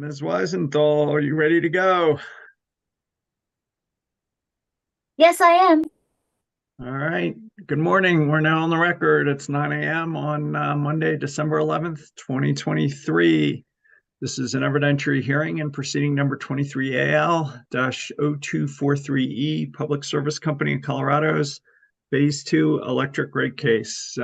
Ms. Weisenthal, are you ready to go? Yes, I am. All right. Good morning. We're now on the record. It's 9 a.m. on Monday, December 11th, 2023. This is an evidentiary hearing and proceeding number 23AL-0243E, Public Service Company of Colorado's Phase 2 electric rate case.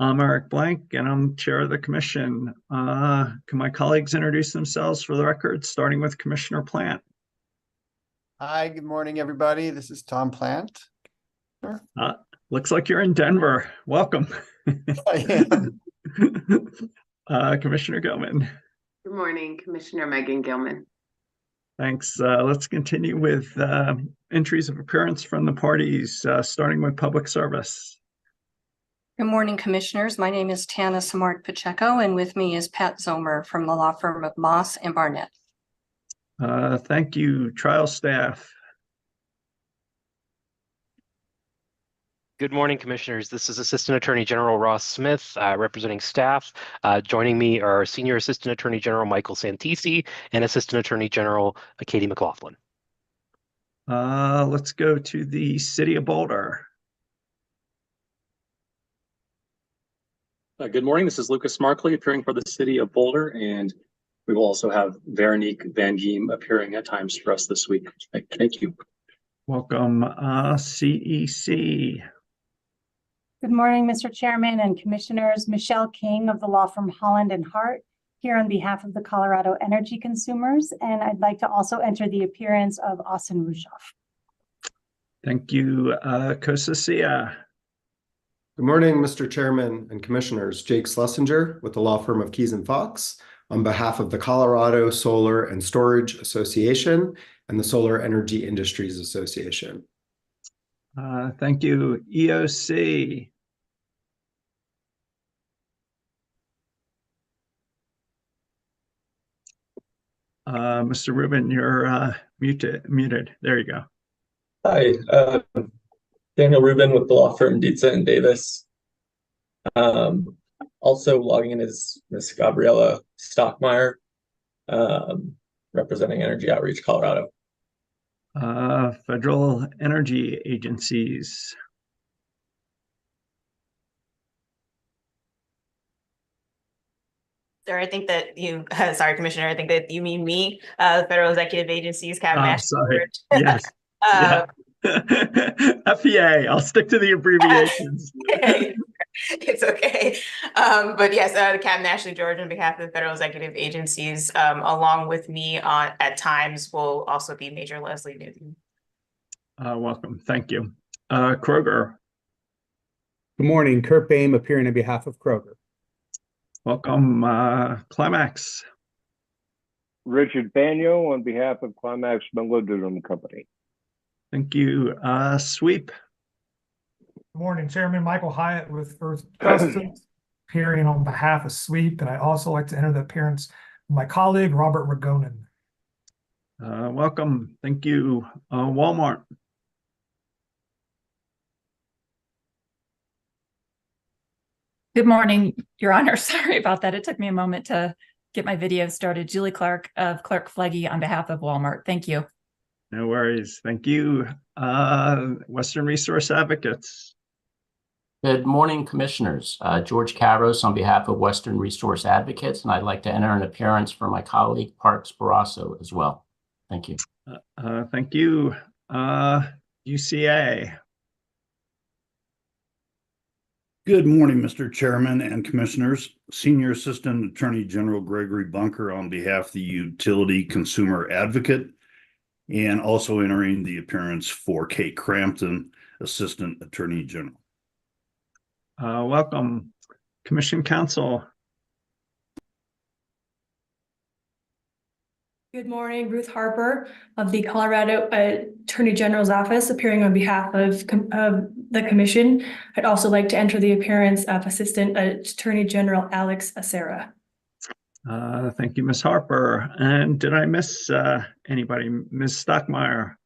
I'm Eric Blank, and I'm chair of the commission. Can my colleagues introduce themselves for the record, starting with Commissioner Plant? Hi, good morning, everybody. This is Tom Plant. Looks like you're in Denver. Welcome. I am. Commissioner Gilman. Good morning, Commissioner Megan Gilman. Thanks. Let's continue with entries of appearance from the parties, starting with public service. Good morning, commissioners. My name is Tana Samart Pacheco, and with me is Pat Zomer from the law firm of Moss and Barnett. Thank you. Trial staff. Good morning, commissioners. This is Assistant Attorney General Ross Smith, representing staff. Joining me are Senior Assistant Attorney General Michael Santisi and Assistant Attorney General Katie McLaughlin. Let's go to the City of Boulder. Good morning. This is Lucas Markley appearing for the City of Boulder, and we will also have Veronique Van Giem appearing at times for us this week. Thank you. Welcome, CEC. Good morning, Mr. Chairman and Commissioners. Michelle King of the law firm Holland and Hart here on behalf of the Colorado Energy Consumers, and I'd like to also enter the appearance of Austin Rushoff. Thank you, Kosasia. Good morning, Mr. Chairman and Commissioners. Jake Schlesinger with the law firm of Keys and Fox on behalf of the Colorado Solar and Storage Association and the Solar Energy Industries Association. Thank you, EOC. Mr. Rubin, you're muted. There you go. Hi, Daniel Rubin with the law firm Dietza and Davis. Also logging in is Ms. Gabriella Stockmeyer, representing Energy Outreach Colorado. Federal energy agencies. Sir, I think that you, sorry, Commissioner, I think that you mean me, the federal executive agencies, cabinet. Sorry. Yes. FEA. I'll stick to the abbreviations. It's okay. But yes, the Cab National Georgia on behalf of the federal executive agencies, along with me at times will also be Major Leslie Newton. Welcome. Thank you. Kroger. Good morning. Kurt Boehm appearing on behalf of Kroger. Welcome. Climax. Richard Banyo on behalf of Climax Melodram Company. Thank you. Sweep. Good morning, Chairman Michael Hyatt with First Customs, appearing on behalf of Sweep, and I also like to enter the appearance of my colleague, Robert Ragonin. Welcome. Thank you. Walmart. Good morning, Your Honor. Sorry about that. It took me a moment to get my video started. Julie Clark of Clark Flegge on behalf of Walmart. Thank you. No worries. Thank you. Western Resource Advocates. Good morning, Commissioners. George Cavros on behalf of Western Resource Advocates, and I'd like to enter an appearance for my colleague, Parks Barrasso, as well. Thank you. Thank you. UCA. Good morning, Mr. Chairman and Commissioners. Senior Assistant Attorney General Gregory Bunker on behalf of the Utility Consumer Advocate, and also entering the appearance for Kate Crampton, Assistant Attorney General. Welcome. Commission Counsel. Good morning, Ruth Harper of the Colorado Attorney General's Office, appearing on behalf of the Commission. I'd also like to enter the appearance of Assistant Attorney General Alex Acera. Thank you, Ms. Harper. And did I miss anybody? Ms. Stockmeyer.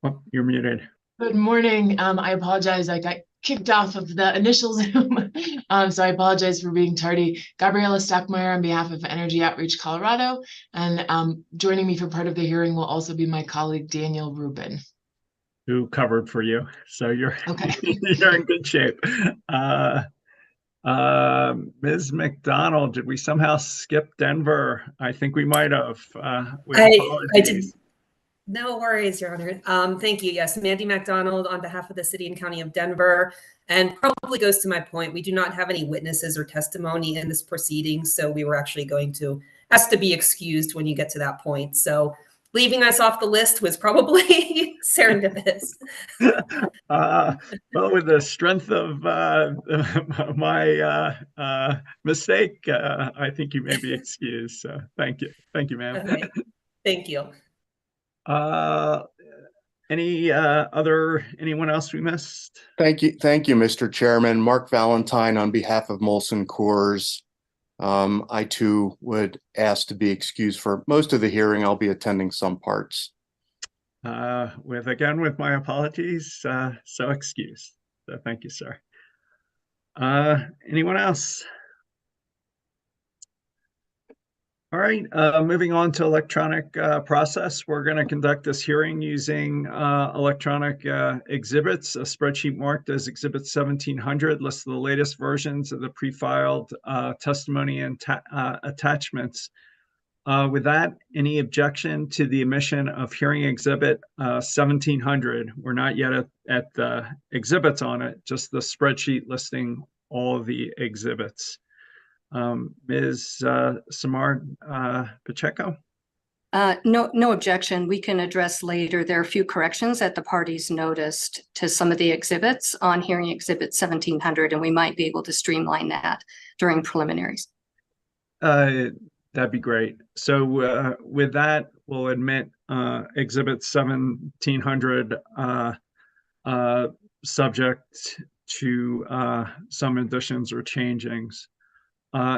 Oh, you're muted. Good morning. I apologize. I kicked off of the initial Zoom. So I apologize for being tardy. Gabriela Stockmeyer on behalf of Energy Outreach Colorado. And joining me for part of the hearing will also be my colleague, Daniel Rubin. Who covered for you. So you're, okay. You're in good shape. Ms. McDonald, did we somehow skip Denver? I think we might have. I did. No worries, Your Honor. Thank you. Yes, Mandy McDonald on behalf of the City and County of Denver, and probably goes to my point. We do not have any witnesses or testimony in this proceeding, so we were actually going to ask to be excused when you get to that point. So leaving us off the list was probably serendipitous. Well, with the strength of my mistake, I think you may be excused. So thank you. Thank you, ma'am. Okay. Thank you. Anyone else we missed? Thank you, Mr. Chairman. Mark Valentine on behalf of Molson Coors. I too would ask to be excused for most of the hearing. I'll be attending some parts. With my apologies, so excused. So thank you, sir. Anyone else? All right, moving on to electronic process. We're going to conduct this hearing using electronic exhibits. A spreadsheet marked as Exhibit 1700 lists the latest versions of the pre-filed testimony and attachments. With that, any objection to the admission of hearing exhibit 1700? We're not yet at the exhibits on it, just the spreadsheet listing all of the exhibits. Ms. Samard Pacheco? No objection. We can address later. There are a few corrections that the parties noticed to some of the exhibits on hearing exhibit 1700, and we might be able to streamline that during preliminaries. That'd be great. So with that, we'll admit exhibit 1700 subject to some additions or changings.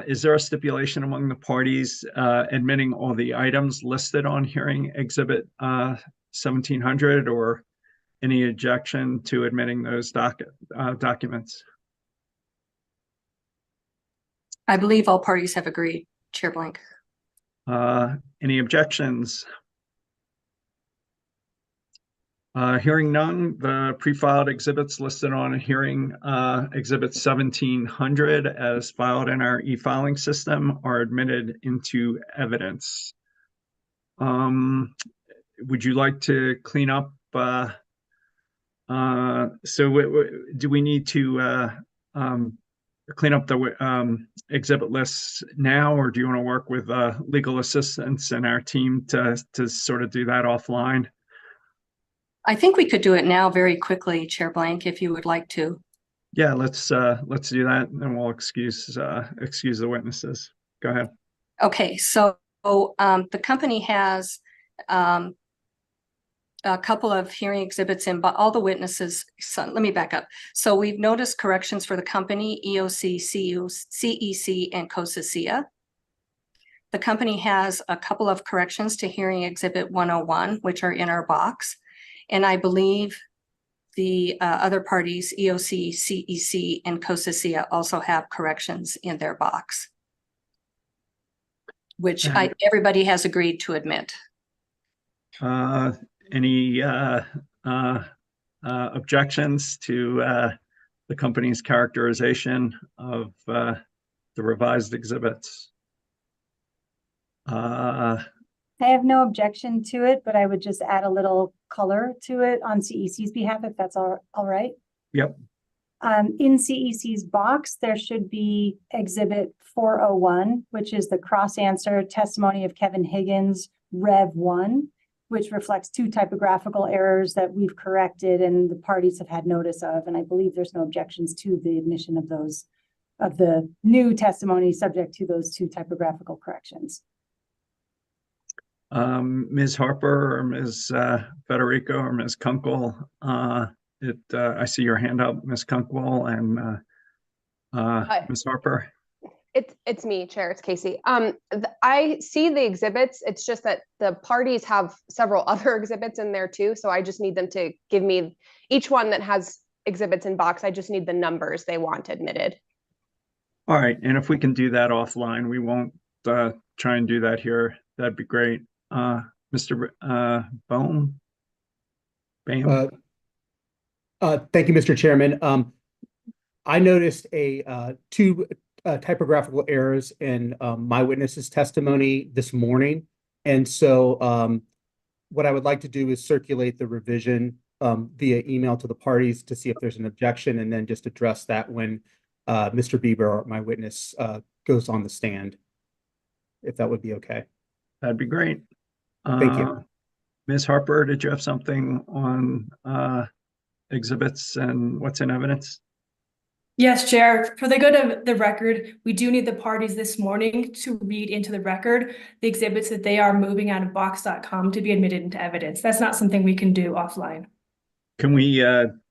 Is there a stipulation among the parties admitting all the items listed on hearing exhibit 1700, or any objection to admitting those documents? I believe all parties have agreed, Chair Blank. Any objections? Hearing none, the pre-filed exhibits listed on hearing exhibit 1700 as filed in our e-filing system are admitted into evidence. Would you like to clean up? Do we need to clean up the exhibit lists now, or do you want to work with legal assistance and our team to sort of do that offline? I think we could do it now very quickly, Chair Blank, if you would like to. Yeah, let's do that, and we'll excuse the witnesses. Go ahead. Okay, so the company has a couple of hearing exhibits in, but all the witnesses. So let me back up. So we've noticed corrections for the company, EOC, CEC, and COSA-SIA. The company has a couple of corrections to hearing exhibit 101, which are in our box. And I believe the other parties, EOC, CEC, and COSA-SIA, also have corrections in their box, which everybody has agreed to admit. Any objections to the company's characterization of the revised exhibits? I have no objection to it, but I would just add a little color to it on CEC's behalf, if that's all right. Yep. In CEC's box, there should be exhibit 401, which is the cross-answer testimony of Kevin Higgins, Rev 1, which reflects 2 typographical errors that we've corrected and the parties have had notice of. And I believe there's no objections to the admission of those, of the new testimony subject to those 2 typographical corrections. Ms. Harper or Ms. Federico or Ms. Kunkel, I see your hand up, Ms. Kunkel and Ms. Harper. It's me, Chair. It's Casey. I see the exhibits. It's just that the parties have several other exhibits in there too. So I just need them to give me each one that has exhibits in box. I just need the numbers they want admitted. All right, and if we can do that offline, we won't try and do that here. That'd be great. Mr. Bohm? Bam? Thank you, Mr. Chairman. I noticed two typographical errors in my witness's testimony this morning. And so what I would like to do is circulate the revision via email to the parties to see if there's an objection, and then just address that when Mr. Bieber, my witness, goes on the stand, if that would be okay. That'd be great. Thank you. Ms. Harper, did you have something on exhibits and what's in evidence? Yes, Chair. For the good of the record, we do need the parties this morning to read into the record the exhibits that they are moving out of box.com to be admitted into evidence. That's not something we can do offline. Can we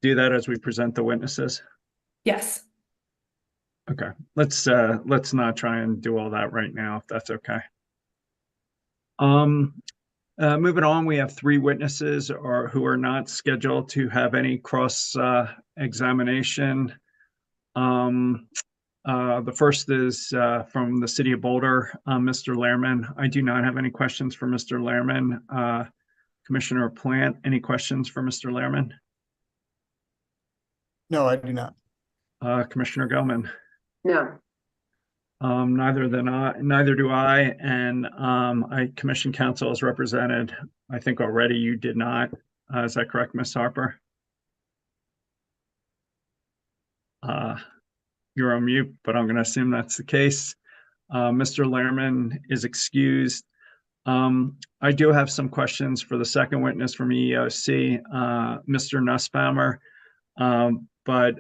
do that as we present the witnesses? Yes. Okay, let's not try and do all that right now, if that's okay. Moving on, we have three witnesses who are not scheduled to have any cross examination. The first is from the city of Boulder, Mr. Lehrman. I do not have any questions for Mr. Lehrman. Commissioner Plant, any questions for Mr. Lehrman? No, I do not. Commissioner Gelman? No. Neither do I, and Commission Counsel is represented. I think already you did not. Is that correct, Ms. Harper? You're on mute, but I'm going to assume that's the case. Mr. Lehrman is excused. I do have some questions for the second witness from EEOC, Mr. Nussbaumer, but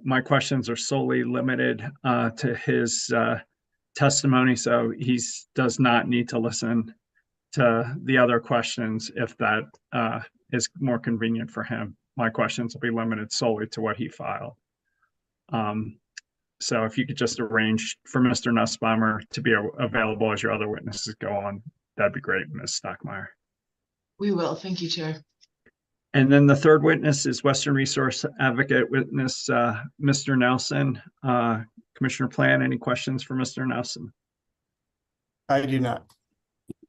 my questions are solely limited to his testimony, so he does not need to listen to the other questions if that is more convenient for him. My questions will be limited solely to what he filed. So if you could just arrange for Mr. Nussbaumer to be available as your other witnesses go on, that'd be great, Ms. Stockmeyer. We will. Thank you, Chair. And then the third witness is Western Resource Advocate witness, Mr. Nelson. Commissioner Plan, any questions for Mr. Nelson? I do not.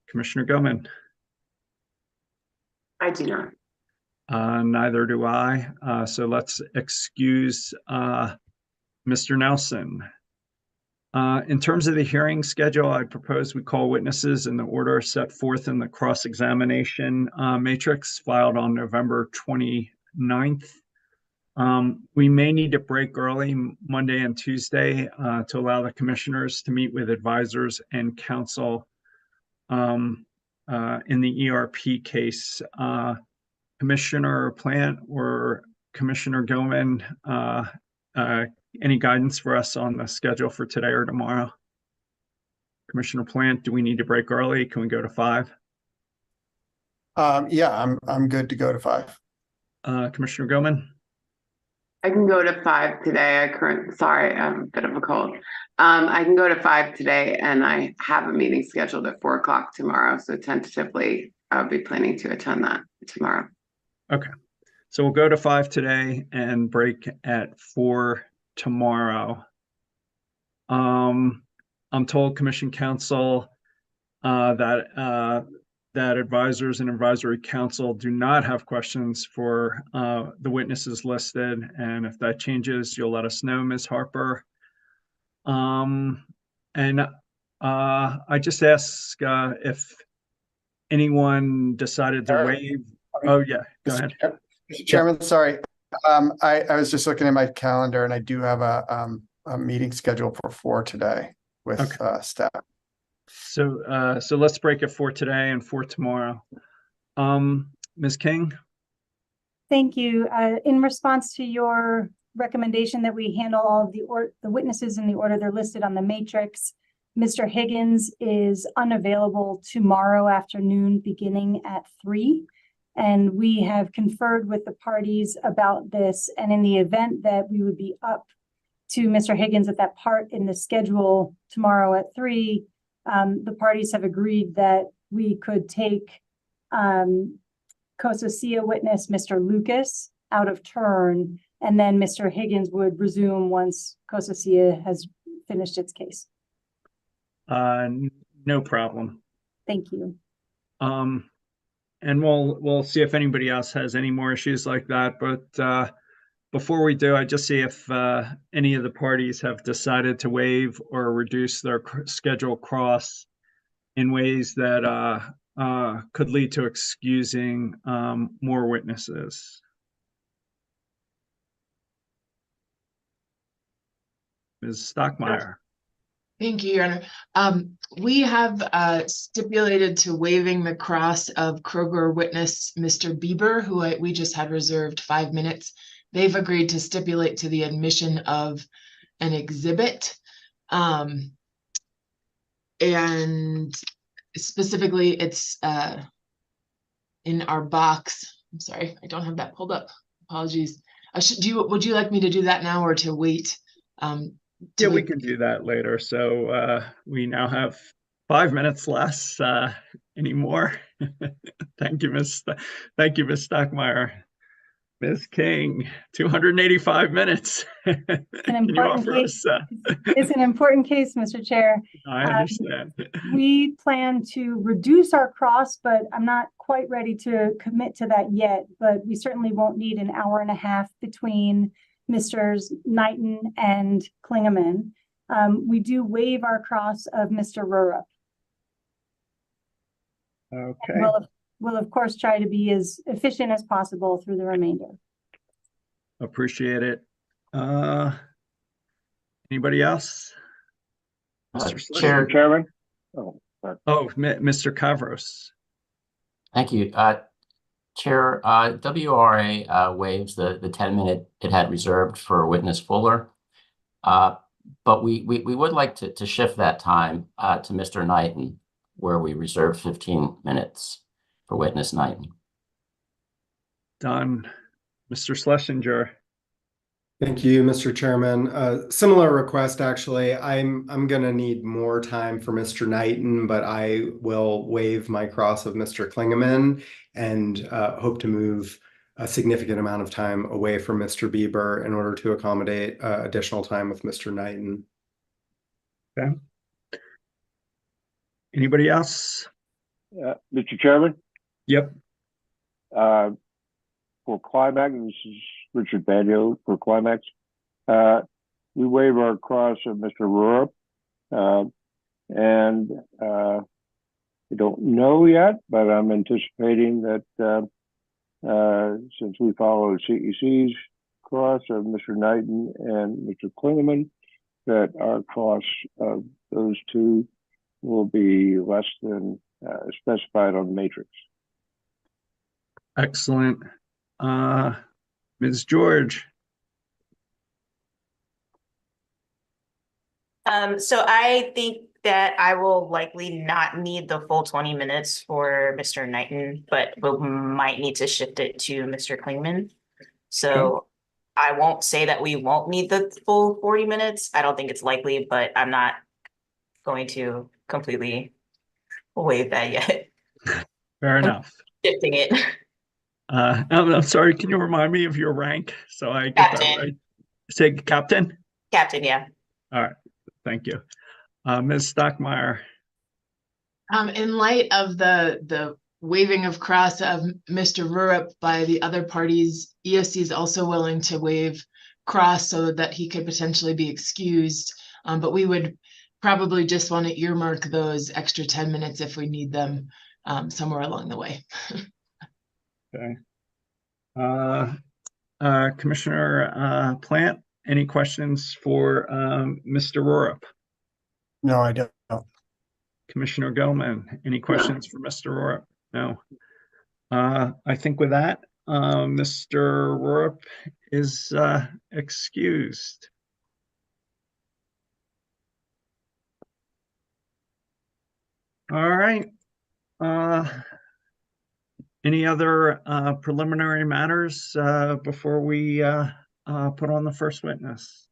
Commissioner Goman? I do not. Neither do I. So let's excuse Mr. Nelson. In terms of the hearing schedule, I propose we call witnesses in the order set forth in the cross-examination matrix filed on November 29th. We may need to break early Monday and Tuesday to allow the commissioners to meet with advisors and counsel in the ERP case. Commissioner Plant or Commissioner Gilman, any guidance for us on the schedule for today or tomorrow? Commissioner Plant, do we need to break early? Can we go to 5? Yeah, I'm good to go to 5. Commissioner Gilman? I can go to 5 today. Sorry, I have a bit of a cold. I can go to 5 today, and I have a meeting scheduled at 4 o'clock tomorrow. So tentatively, I'll be planning to attend that tomorrow. Okay, so we'll go to 5 today and break at 4 tomorrow. I'm told Commission Counsel that advisors and advisory council do not have questions for the witnesses listed, and if that changes, you'll let us know, Ms. Harper. And I just ask if anyone decided to waive. Oh yeah, go ahead. Mr. Chairman, sorry. I was just looking at my calendar, and I do have a meeting scheduled for 4 today with staff. So let's break at 4 today and 4 tomorrow. Ms. King? Thank you. In response to your recommendation that we handle all of the witnesses in the order they're listed on the matrix, Mr. Higgins is unavailable tomorrow afternoon beginning at 3. And we have conferred with the parties about this. And in the event that we would be up to Mr. Higgins at that part in the schedule tomorrow at 3, the parties have agreed that we could take COSOCIA witness Mr. Lucas out of turn, and then Mr. Higgins would resume once Cosacia has finished its case. No problem. Thank you. And we'll see if anybody else has any more issues like that. But before we do, I just see if any of the parties have decided to waive or reduce their schedule cross in ways that could lead to excusing more witnesses. Ms. Stockmeyer. Thank you, Your Honor. We have stipulated to waiving the cross of Kroger witness Mr. Bieber, who we just had reserved 5 minutes. They've agreed to stipulate to the admission of an exhibit. And specifically, it's in our box. I'm sorry, I don't have that pulled up. Apologies. Would you like me to do that now or to wait? Yeah, we can do that later. So we now have 5 minutes less. Any more? Thank you, Ms. Stockmeyer. Ms. King, 285 minutes. An important case. It's an important case, Mr. Chair. I understand. We plan to reduce our cross, but I'm not quite ready to commit to that yet. But we certainly won't need an hour and a half between Mr. Knighton and Klingeman. We do waive our cross of Mr. Rurup. Okay. We'll of course try to be as efficient as possible through the remainder. Appreciate it. Anybody else? Chairman. Mr. Kavros. Thank you. Chair, WRA waives the 10-minute it had reserved for witness Fuller. But we would like to shift that time to Mr. Knighton, where we reserved 15 minutes for witness Knighton. Done. Mr. Schlesinger. Thank you, Mr. Chairman. Similar request, actually. I'm going to need more time for Mr. Knighton, but I will waive my cross of Mr. Klingeman and hope to move a significant amount of time away from Mr. Bieber in order to accommodate additional time with Mr. Knighton. Okay. Anybody else? Mr. Chairman? Yep. For Climax, this is Richard Banyo for Climax. We waive our cross of Mr. Rurup. And I don't know yet, but I'm anticipating that since we follow CEC's cross of Mr. Knighton and Mr. Klingeman, that our cross of those two will be less than specified on the matrix. Excellent. Ms. George. So I think that I will likely not need the full 20 minutes for Mr. Knighton, but we might need to shift it to Mr. Klingman. So I won't say that we won't need the full 40 minutes. I don't think it's likely, but I'm not going to completely waive that yet. Fair enough. Shifting it. I'm sorry, can you remind me of your rank so I get that right? Say captain? Captain, yeah. All right, thank you. Ms. Stockmeyer. In light of the waiving of cross of Mr. Rurup by the other parties, ESC is also willing to waive cross so that he could potentially be excused. But we would probably just want to earmark those extra 10 minutes if we need them somewhere along the way. Okay. Commissioner Plant, any questions for Mr. Rurup? No, I don't. Commissioner Gilman, any questions for Mr. Rurup? No. I think with that, Mr. Rurup is excused. All right. Any other preliminary matters before we put on the first witness?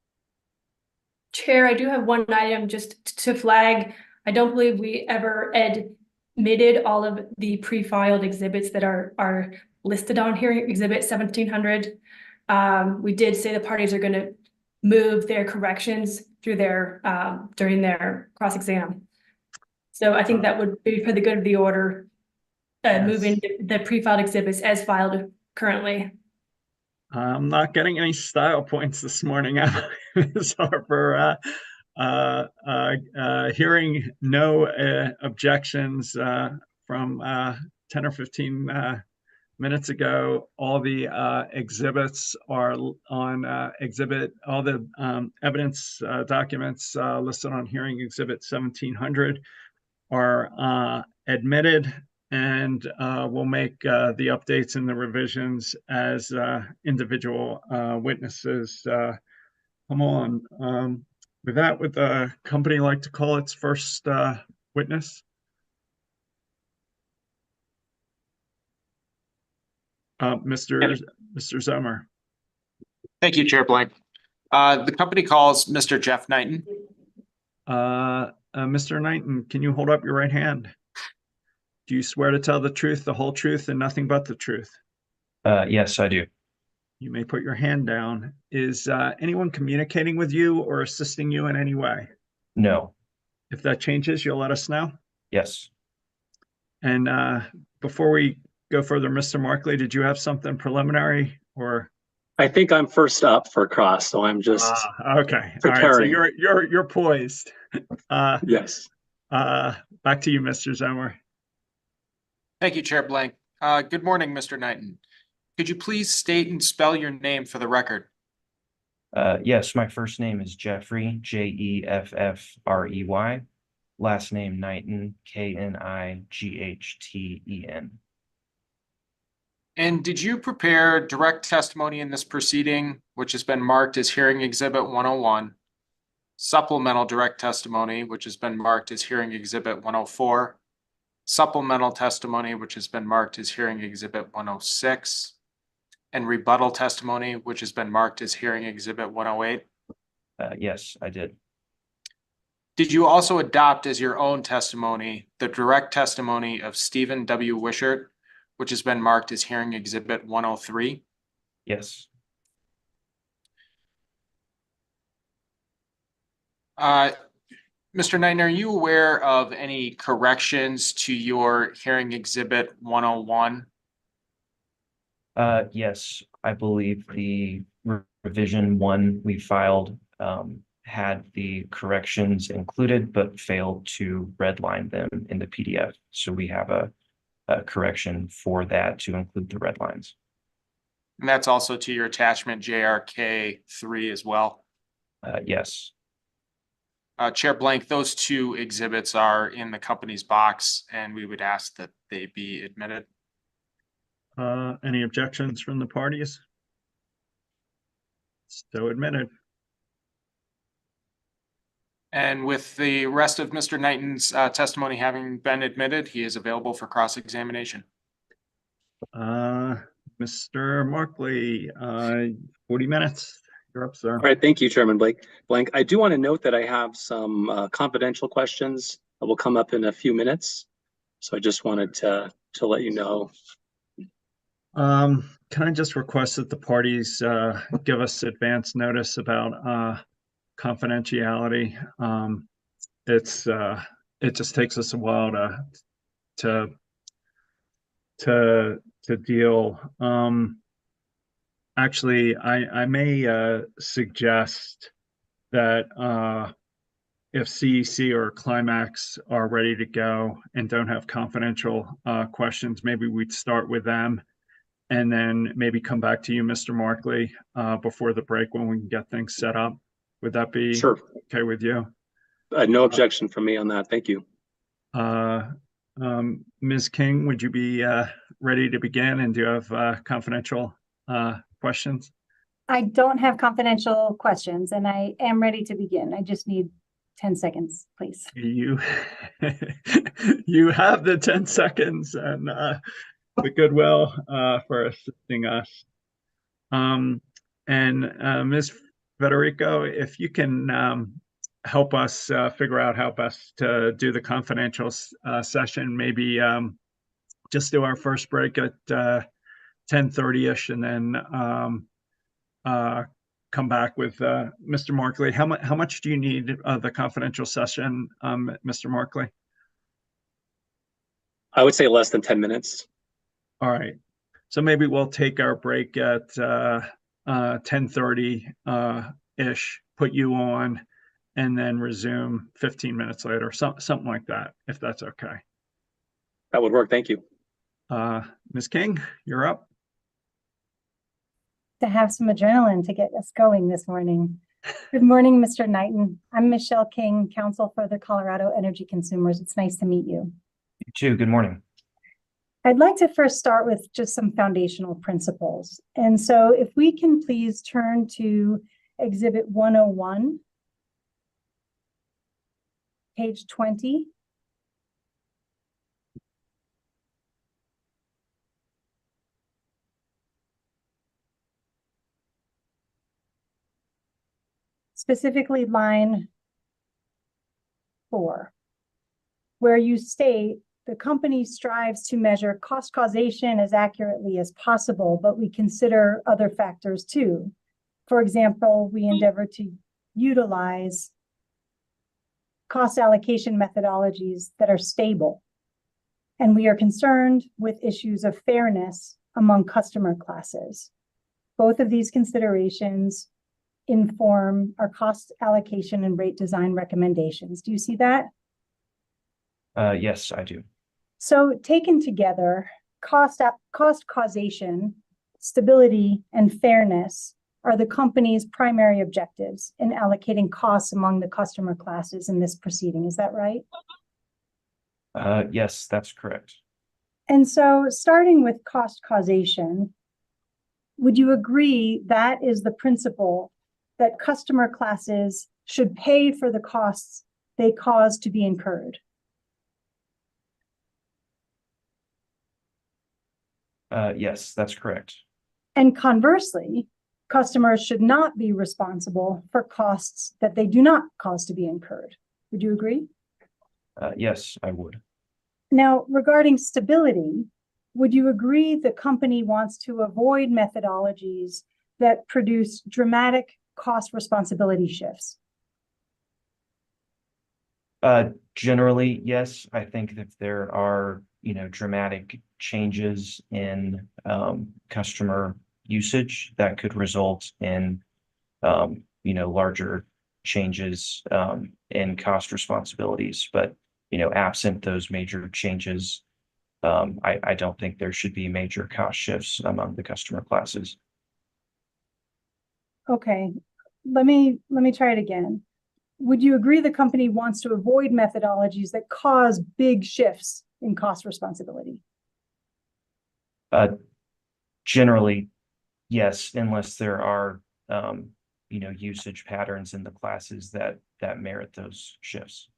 Chair, I do have one item just to flag. I don't believe we ever admitted all of the pre-filed exhibits that are listed on here, Exhibit 1700. We did say the parties are going to move their corrections through their during their cross-exam. So I think that would be for the good of the order, moving the pre-filed exhibits as filed currently. I'm not getting any style points this morning, Ms. Harper. Hearing no objections from 10 or 15 minutes ago, all the exhibits are on all the evidence documents listed on hearing exhibit 1700 are admitted, and we'll make the updates and the revisions as individual witnesses come on. With that, would the company like to call its first witness? Mr. Zomer. Thank you, Chair Blank. The company calls Mr. Jeff Knighton. Mr. Knighton, can you hold up your right hand? Do you swear to tell the truth, the whole truth, and nothing but the truth? Yes, I do. You may put your hand down. Is anyone communicating with you or assisting you in any way? No. If that changes, you'll let us know? Yes. And before we go further, Mr. Markley, did you have something preliminary or? I think I'm first up for cross, so I'm just okay. preparing. All right, so you're poised. Yes. Back to you, Mr. Zomer. Thank you, Chair Blank. Good morning, Mr. Knighton. Could you please state and spell your name for the record? Yes, my first name is Jeffrey, Jeffrey. Last name Knighton, Knighthen. And did you prepare direct testimony in this proceeding, which has been marked as hearing exhibit 101, supplemental direct testimony, which has been marked as hearing exhibit 104, supplemental testimony, which has been marked as hearing exhibit 106, and rebuttal testimony, which has been marked as hearing exhibit 108? Yes, I did. Did you also adopt as your own testimony the direct testimony of Stephen W. Wishart, which has been marked as hearing exhibit 103? Yes. Mr. Knighton, are you aware of any corrections to your hearing exhibit 101? Yes, I believe the revision one we filed had the corrections included, but failed to redline them in the PDF. So we have a correction for that to include the red lines. And that's also to your attachment JRK3 as well? Yes. Chair Blank, those two exhibits are in the company's box, and we would ask that they be admitted. Any objections from the parties? So admitted. And with the rest of Mr. Knighton's testimony having been admitted, he is available for cross-examination. Mr. Markley, 40 minutes. You're up, sir. All right, thank you, Chairman Blank. I do want to note that I have some confidential questions that will come up in a few minutes. So I just wanted to let you know. Can I just request that the parties give us advance notice about confidentiality? It just takes us a while to deal. Actually, I may suggest that if CEC or Climax are ready to go and don't have confidential questions, maybe we'd start with them and then maybe come back to you, Mr. Markley, before the break when we can get things set up. Would that be sure okay with you? No objection from me on that. Thank you. Ms. King, would you be ready to begin? And do you have confidential questions? I don't have confidential questions and I am ready to begin. I just need 10 seconds, please. You have the 10 seconds and the goodwill for assisting us. And Ms. Federico, if you can help us figure out how best to do the confidential session, maybe just do our first break at 10:30ish, and then come back with Mr. Markley. How much do you need the confidential session, Mr. Markley? I would say less than 10 minutes. All right. So maybe we'll take our break at 10:30 ish, put you on, and then resume 15 minutes later, something like that, if that's okay. That would work. Thank you. Ms. King, you're up. To have some adrenaline to get us going this morning. Good morning, Mr. Knighton. I'm Michelle King, counsel for the Colorado Energy Consumers. It's nice to meet you. You too. Good morning. I'd like to first start with just some foundational principles. And so if we can please turn to Exhibit 101, page 20. Specifically line 4, where you state the company strives to measure cost causation as accurately as possible, but we consider other factors too. For example, we endeavor to utilize cost allocation methodologies that are stable. And we are concerned with issues of fairness among customer classes. Both of these considerations inform our cost allocation and rate design recommendations. Do you see that? Yes, I do. So taken together, cost causation, stability, and fairness are the company's primary objectives in allocating costs among the customer classes in this proceeding. Is that right? Yes, that's correct. And so starting with cost causation, would you agree that is the principle that customer classes should pay for the costs they cause to be incurred? Yes, that's correct. And conversely, customers should not be responsible for costs that they do not cause to be incurred. Would you agree? Yes, I would. Now, regarding stability, would you agree the company wants to avoid methodologies that produce dramatic cost responsibility shifts? Generally, yes. I think that there are, dramatic changes in customer usage that could result in, larger changes in cost responsibilities. But, absent those major changes, I don't think there should be major cost shifts among the customer classes. Okay, let me try it again. Would you agree the company wants to avoid methodologies that cause big shifts in cost responsibility? Generally, yes, unless there are, usage patterns in the classes that merit those shifts.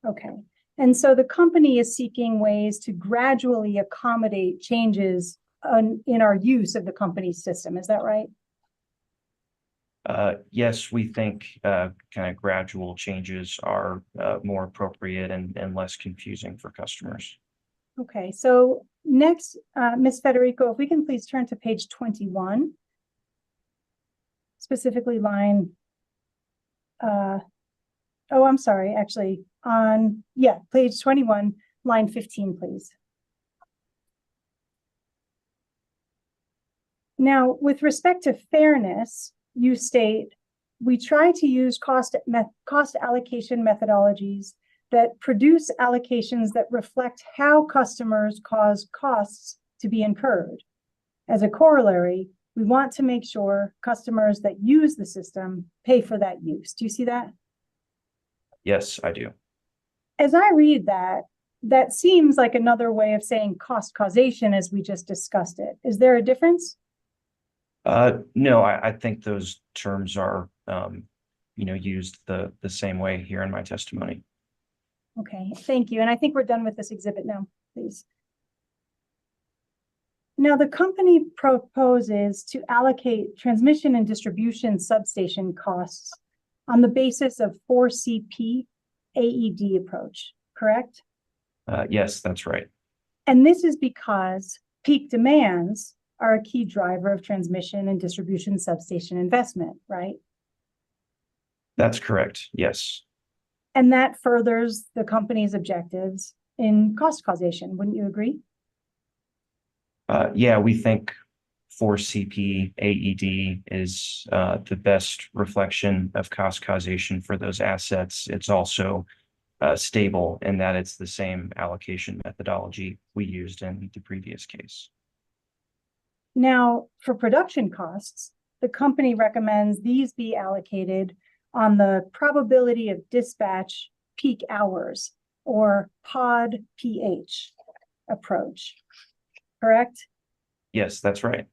Okay, and so the company is seeking ways to gradually accommodate changes in our use of the company's system. Is that right? Yes, we think kind of gradual changes are more appropriate and less confusing for customers. Okay, so next, Ms. Federico, if we can please turn to page 21, specifically line, I'm sorry, actually page 21, line 15, please. Now, with respect to fairness, you state, we try to use cost allocation methodologies that produce allocations that reflect how customers cause costs to be incurred. As a corollary, we want to make sure customers that use the system pay for that use. Do you see that? Yes, I do. As I read that, that seems like another way of saying cost causation as we just discussed it. Is there a difference? No, I think those terms are, used the same way here in my testimony. Okay, thank you. And I think we're done with this exhibit now, please. Now, the company proposes to allocate transmission and distribution substation costs on the basis of 4CP AED approach, correct? Yes, that's right. And this is because peak demands are a key driver of transmission and distribution substation investment, right? That's correct. Yes. And that furthers the company's objectives in cost causation, wouldn't you agree? Yeah, we think 4CP AED is the best reflection of cost causation for those assets. It's also stable in that it's the same allocation methodology we used in the previous case. Now, for production costs, the company recommends these be allocated on the probability of dispatch peak hours, or POD PH approach, correct? Yes, that's right.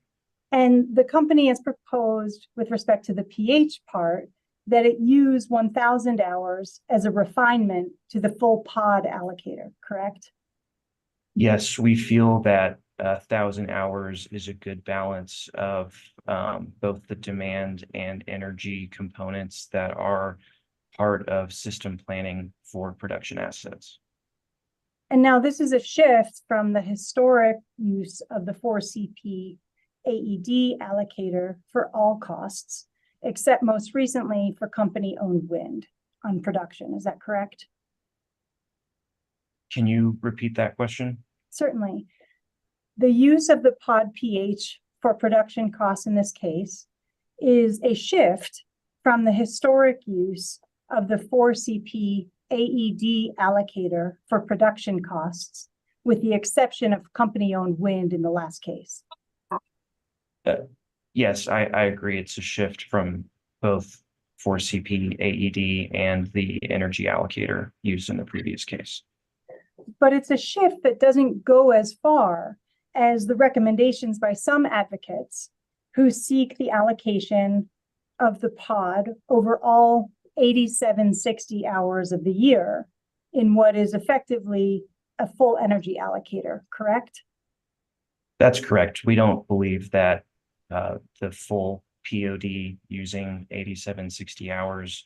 And the company has proposed, with respect to the pH part, that it use 1,000 hours as a refinement to the full POD allocator, correct? Yes, we feel that 1,000 hours is a good balance of both the demand and energy components that are part of system planning for production assets. And now this is a shift from the historic use of the 4CP AED allocator for all costs, except most recently for company-owned wind on production. Is that correct? Can you repeat that question? Certainly. The use of the POD PH for production costs in this case is a shift from the historic use of the 4CP AED allocator for production costs, with the exception of company-owned wind in the last case. Yes, I agree. It's a shift from both 4CP AED and the energy allocator used in the previous case. But it's a shift that doesn't go as far as the recommendations by some advocates who seek the allocation of the POD over all 8760 hours of the year in what is effectively a full energy allocator, correct? That's correct. We don't believe that the full POD using 8760 hours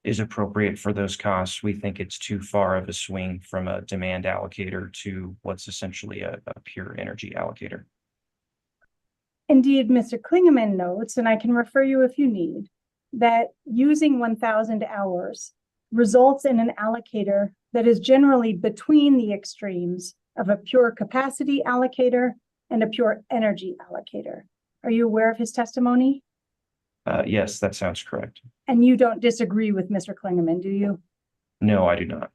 is appropriate for those costs. We think it's too far of a swing from a demand allocator to what's essentially a pure energy allocator. Indeed, Mr. Klingeman notes, and I can refer you if you need, that using 1,000 hours results in an allocator that is generally between the extremes of a pure capacity allocator and a pure energy allocator. Are you aware of his testimony? Yes, that sounds correct. And you don't disagree with Mr. Klingeman, do you? No, I do not.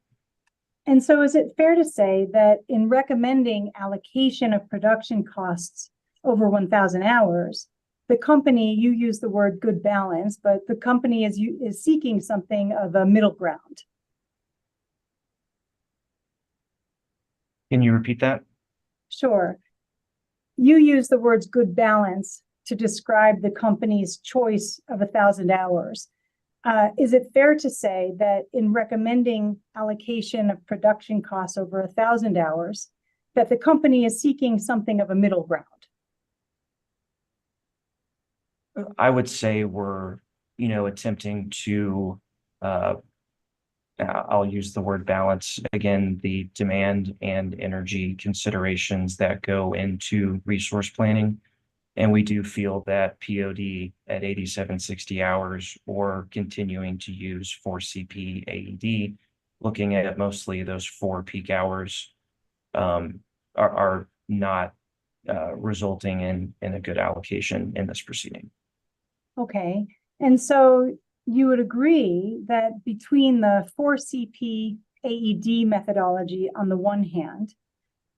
And so is it fair to say that in recommending allocation of production costs over 1,000 hours, the company, you use the word good balance, but the company is seeking something of a middle ground? Can you repeat that? Sure. You use the words good balance to describe the company's choice of 1,000 hours. Is it fair to say that in recommending allocation of production costs over 1,000 hours, that the company is seeking something of a middle ground? I would say we're, attempting to, I'll use the word balance again, the demand and energy considerations that go into resource planning. And we do feel that POD at 8760 hours or continuing to use 4CP AED, looking at mostly those 4 peak hours, are not resulting in a good allocation in this proceeding. Okay. And so you would agree that between the 4CP AED methodology on the one hand,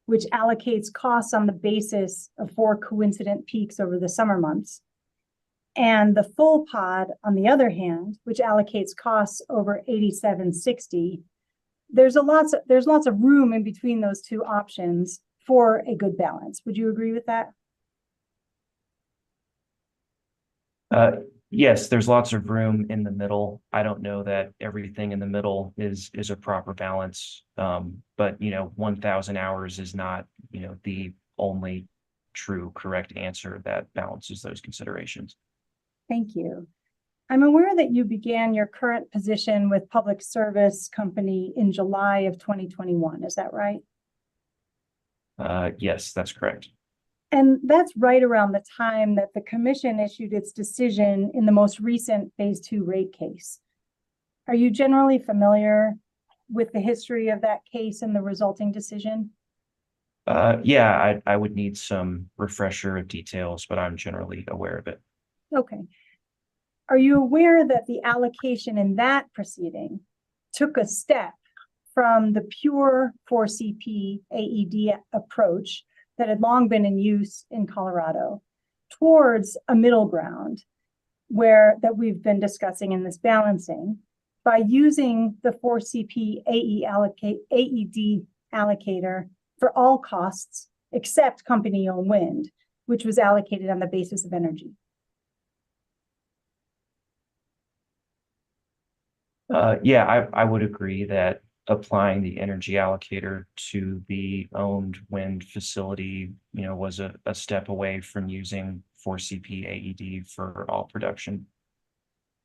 which allocates costs on the basis of 4 coincident peaks over the summer months, and the full POD on the other hand, which allocates costs over 8760, there's lots of room in between those two options for a good balance. Would you agree with that? Yes, there's lots of room in the middle. I don't know that everything in the middle is a proper balance. But 1,000 hours is not, the only true correct answer that balances those considerations. Thank you. I'm aware that you began your current position with Public Service Company in July of 2021. Is that right? Yes, that's correct. And that's right around the time that the commission issued its decision in the most recent phase 2 rate case. Are you generally familiar with the history of that case and the resulting decision? Yeah, I would need some refresher of details, but I'm generally aware of it. Okay. Are you aware that the allocation in that proceeding took a step from the pure 4CP AED approach that had long been in use in Colorado towards a middle ground that we've been discussing in this balancing by using the 4CP AED allocator for all costs except company-owned wind, which was allocated on the basis of energy? Yeah, I would agree that applying the energy allocator to the owned wind facility, was a step away from using 4CP AED for all production.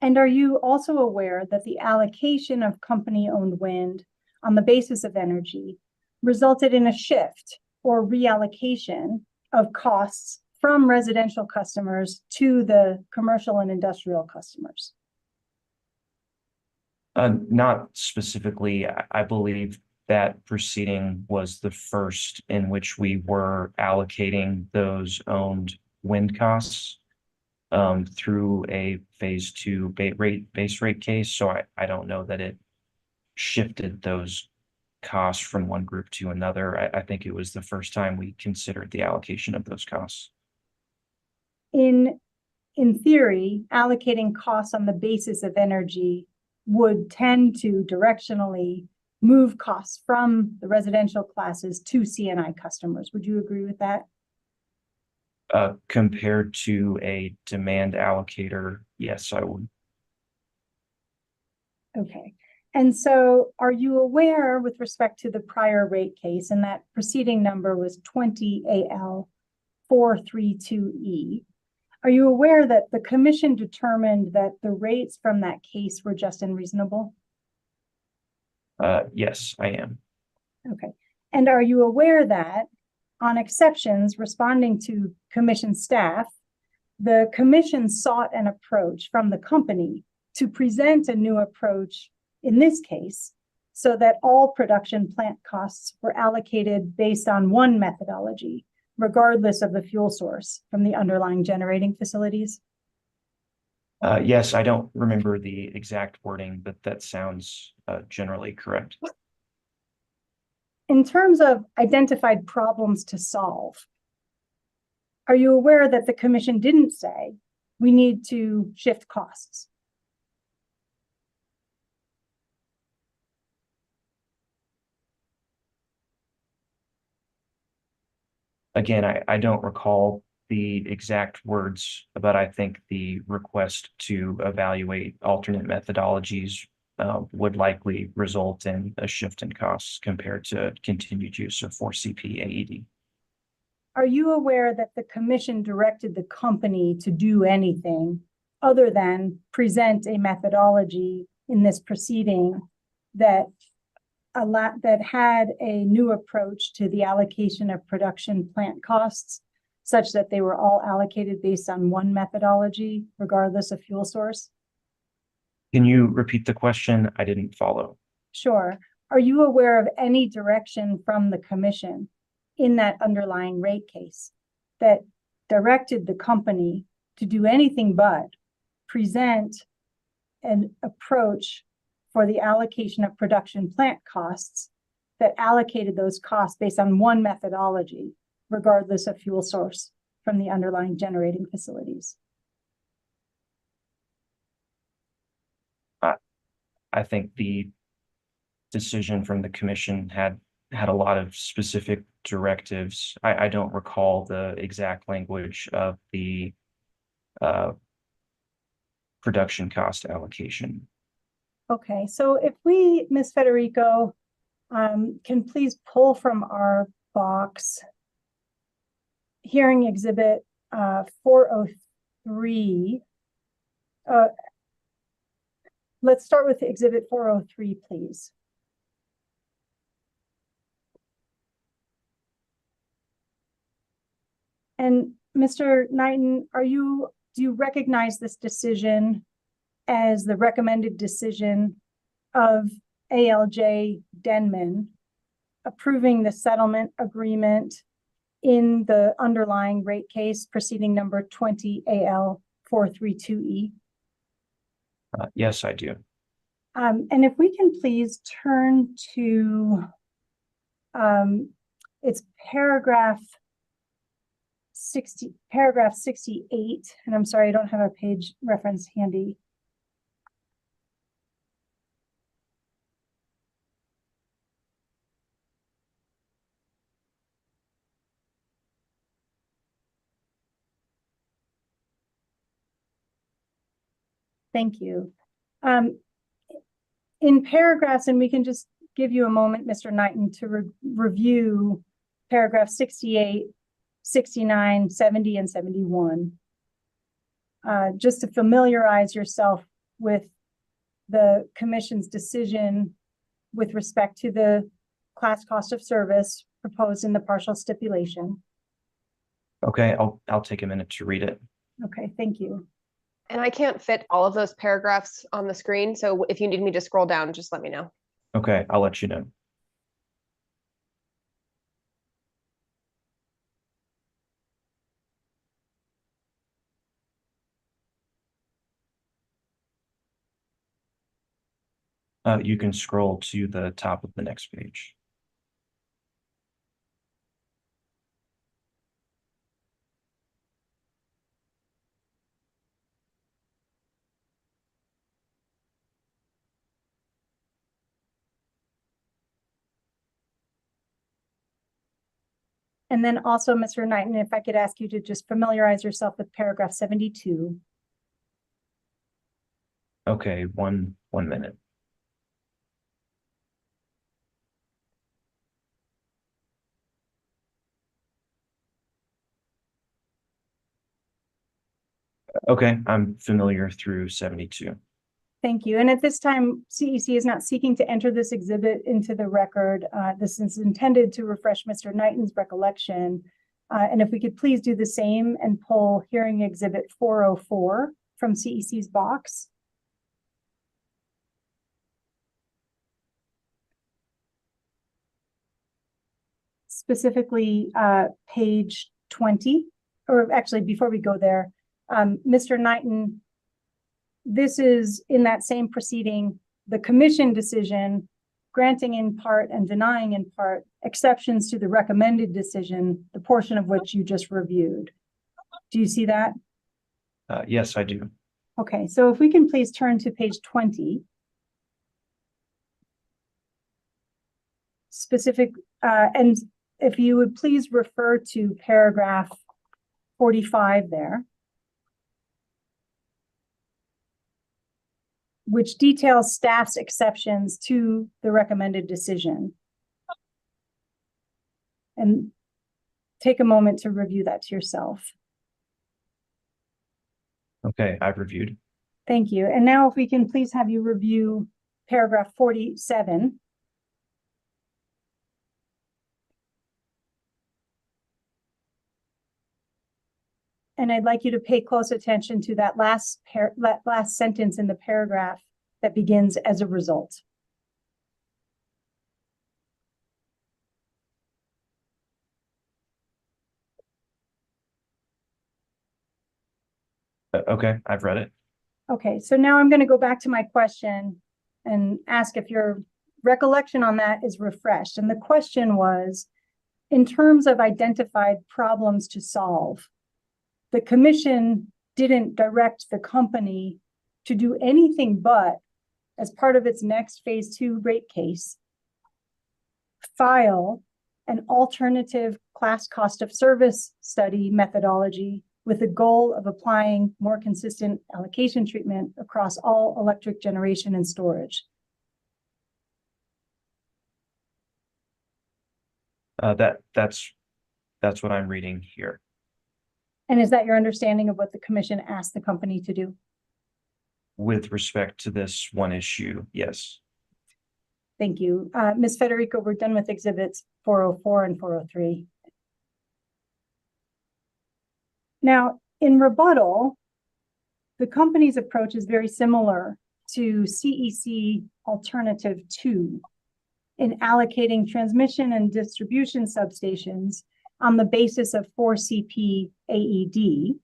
And are you also aware that the allocation of company-owned wind on the basis of energy resulted in a shift or reallocation of costs from residential customers to the commercial and industrial customers? Not specifically. I believe that proceeding was the first in which we were allocating those owned wind costs through a phase 2 base rate case. So I don't know that it shifted those costs from one group to another. I think it was the first time we considered the allocation of those costs. In theory, allocating costs on the basis of energy would tend to directionally move costs from the residential classes to C&I customers. Would you agree with that? Compared to a demand allocator, yes, I would. Okay. And so are you aware with respect to the prior rate case, and that proceeding number was 23AL-0243E, are you aware that the commission determined that the rates from that case were just and reasonable? Yes, I am. Okay. And are you aware that on exceptions responding to commission staff, the commission sought an approach from the company to present a new approach in this case so that all production plant costs were allocated based on one methodology, regardless of the fuel source from the underlying generating facilities? Yes, I don't remember the exact wording, but that sounds generally correct. In terms of identified problems to solve, are you aware that the commission didn't say we need to shift costs? Again, I don't recall the exact words, but I think the request to evaluate alternate methodologies would likely result in a shift in costs compared to continued use of 4CP AED. Are you aware that the commission directed the company to do anything other than present a methodology in this proceeding that had a new approach to the allocation of production plant costs, such that they were all allocated based on one methodology, regardless of fuel source? Can you repeat the question? I didn't follow. Sure. Are you aware of any direction from the commission in that underlying rate case that directed the company to do anything but present an approach for the allocation of production plant costs that allocated those costs based on one methodology, regardless of fuel source from the underlying generating facilities? I think the decision from the commission had a lot of specific directives. I don't recall the exact language of the production cost allocation. Okay, so if we, Ms. Federico, can please pull from our box hearing exhibit 403. Let's start with exhibit 403, please. And Mr. Knighton, do you recognize this decision as the recommended decision of ALJ Denman approving the settlement agreement in the underlying rate case proceeding number 23AL-0243E? Yes, I do. And if we can please turn to it's paragraph 68, and I'm sorry, I don't have a page reference handy. Thank you. In paragraphs, and we can just give you a moment, Mr. Knighton, to review paragraph 68, 69, 70, and 71. Just to familiarize yourself with the commission's decision with respect to the class cost of service proposed in the partial stipulation. Okay, I'll take a minute to read it. Okay, thank you. And I can't fit all of those paragraphs on the screen. So if you need me to scroll down, just let me know. Okay, I'll let you know. You can scroll to the top of the next page. And then also, Mr. Knighton, if I could ask you to just familiarize yourself with paragraph 72. Okay, one minute. Okay, I'm familiar through 72. Thank you. And at this time, CEC is not seeking to enter this exhibit into the record. This is intended to refresh Mr. Knighton's recollection. And if we could please do the same and pull hearing exhibit 404 from CEC's box. Specifically, page 20, or actually before we go there, Mr. Knighton, this is in that same proceeding, the commission decision granting in part and denying in part exceptions to the recommended decision, the portion of which you just reviewed. Do you see that? Yes, I do. Okay, so if we can please turn to page 20. Specific, and if you would please refer to paragraph 45 there, which details staff's exceptions to the recommended decision. And take a moment to review that to yourself. Okay, I've reviewed. Thank you. And now if we can please have you review paragraph 47. And I'd like you to pay close attention to that last sentence in the paragraph that begins as a result. Okay, I've read it. Okay, so now I'm going to go back to my question and ask if your recollection on that is refreshed. And the question was, in terms of identified problems to solve, the commission didn't direct the company to do anything but, as part of its next phase 2 rate case, file an alternative class cost of service study methodology with the goal of applying more consistent allocation treatment across all electric generation and storage. That's what I'm reading here. And is that your understanding of what the commission asked the company to do? With respect to this one issue, yes. Thank you. Ms. Federico, we're done with exhibits 404 and 403. Now, in rebuttal, the company's approach is very similar to CEC Alternative 2 in allocating transmission and distribution substations on the basis of 4CP AED,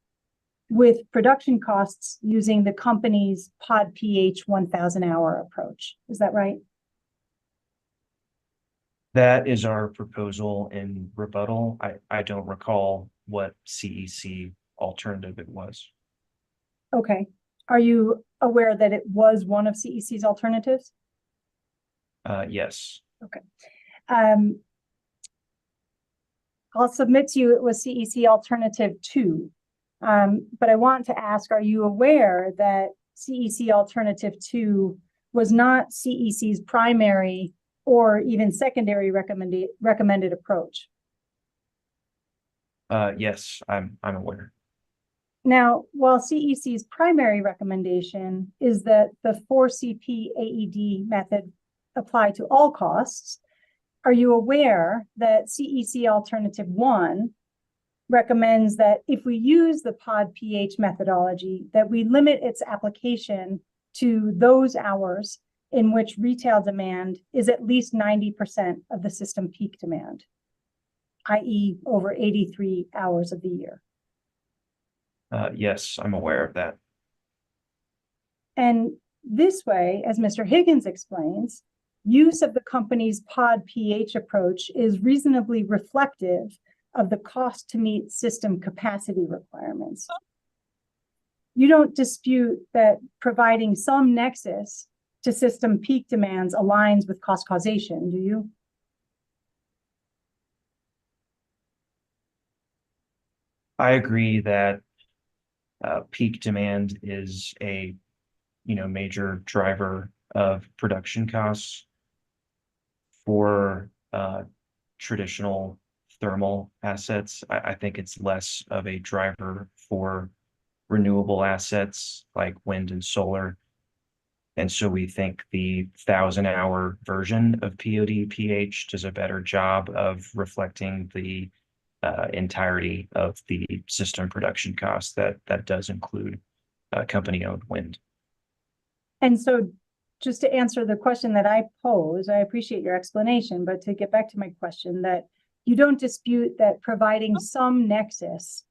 with production costs using the company's pod pH 1,000 hour approach. Is that right? That is our proposal in rebuttal. I don't recall what CEC alternative it was. Okay. Are you aware that it was one of CEC's alternatives? Yes. Okay. I'll submit to you it was CEC Alternative 2. But I want to ask, are you aware that CEC Alternative 2 was not CEC's primary or even secondary recommended approach? Yes, I'm aware. Now, while CEC's primary recommendation is that the 4CP AED method apply to all costs, are you aware that CEC Alternative 1 recommends that if we use the pod pH methodology, that we limit its application to those hours in which retail demand is at least 90% of the system peak demand, i.e. over 83 hours of the year? Yes, I'm aware of that. And this way, as Mr. Higgins explains, use of the company's pod pH approach is reasonably reflective of the cost to meet system capacity requirements. You don't dispute that providing some nexus to system peak demands aligns with cost causation, do you? I agree that peak demand is a major driver of production costs for traditional thermal assets. I think it's less of a driver for renewable assets like wind and solar. And so we think the 1,000-hour version of POD pH does a better job of reflecting the entirety of the system production cost that does include company-owned wind. And so just to answer the question that I pose, I appreciate your explanation, but to get back to my question, that you don't dispute that providing some nexus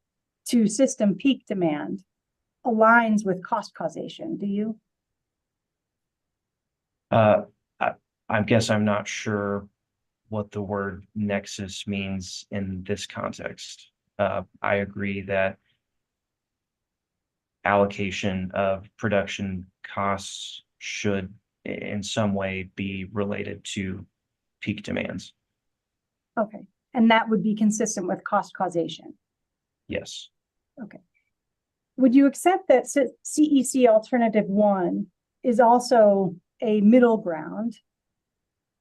to system peak demand aligns with cost causation, do you? I guess I'm not sure what the word nexus means in this context. I agree that allocation of production costs should in some way be related to peak demands. Okay, and that would be consistent with cost causation? Yes. Okay. Would you accept that CEC Alternative 1 is also a middle ground,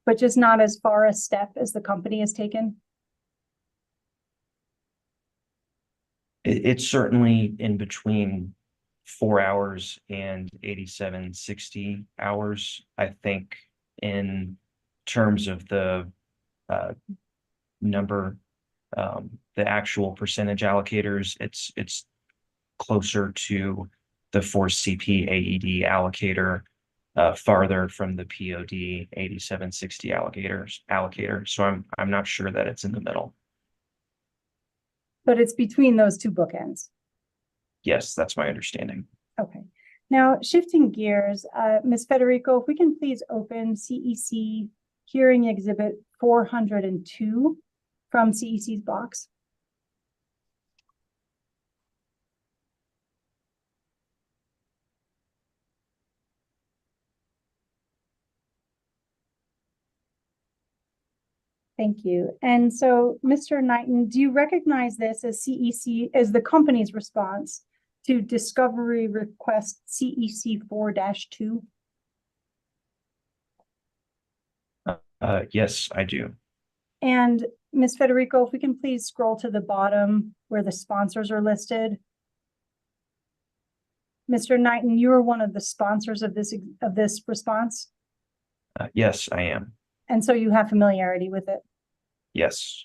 but just not as far a step as the company has taken? It's certainly in between 4 hours and 8760 hours. I think in terms of the number, the actual percentage allocators, it's closer to the 4CP AED allocator, farther from the POD 8760 allocator. So I'm not sure that it's in the middle. But it's between those two bookends. Yes, that's my understanding. Okay. Now, shifting gears, Ms. Federico, if we can please open CEC Hearing Exhibit 402 from CEC's box. Thank you. And so, Mr. Knighton, do you recognize this as CEC, as the company's response to discovery request CEC 4-2? Yes, I do. And Ms. Federico, if we can please scroll to the bottom where the sponsors are listed. Mr. Knighton, you are one of the sponsors of this response? Yes, I am. And so you have familiarity with it? Yes.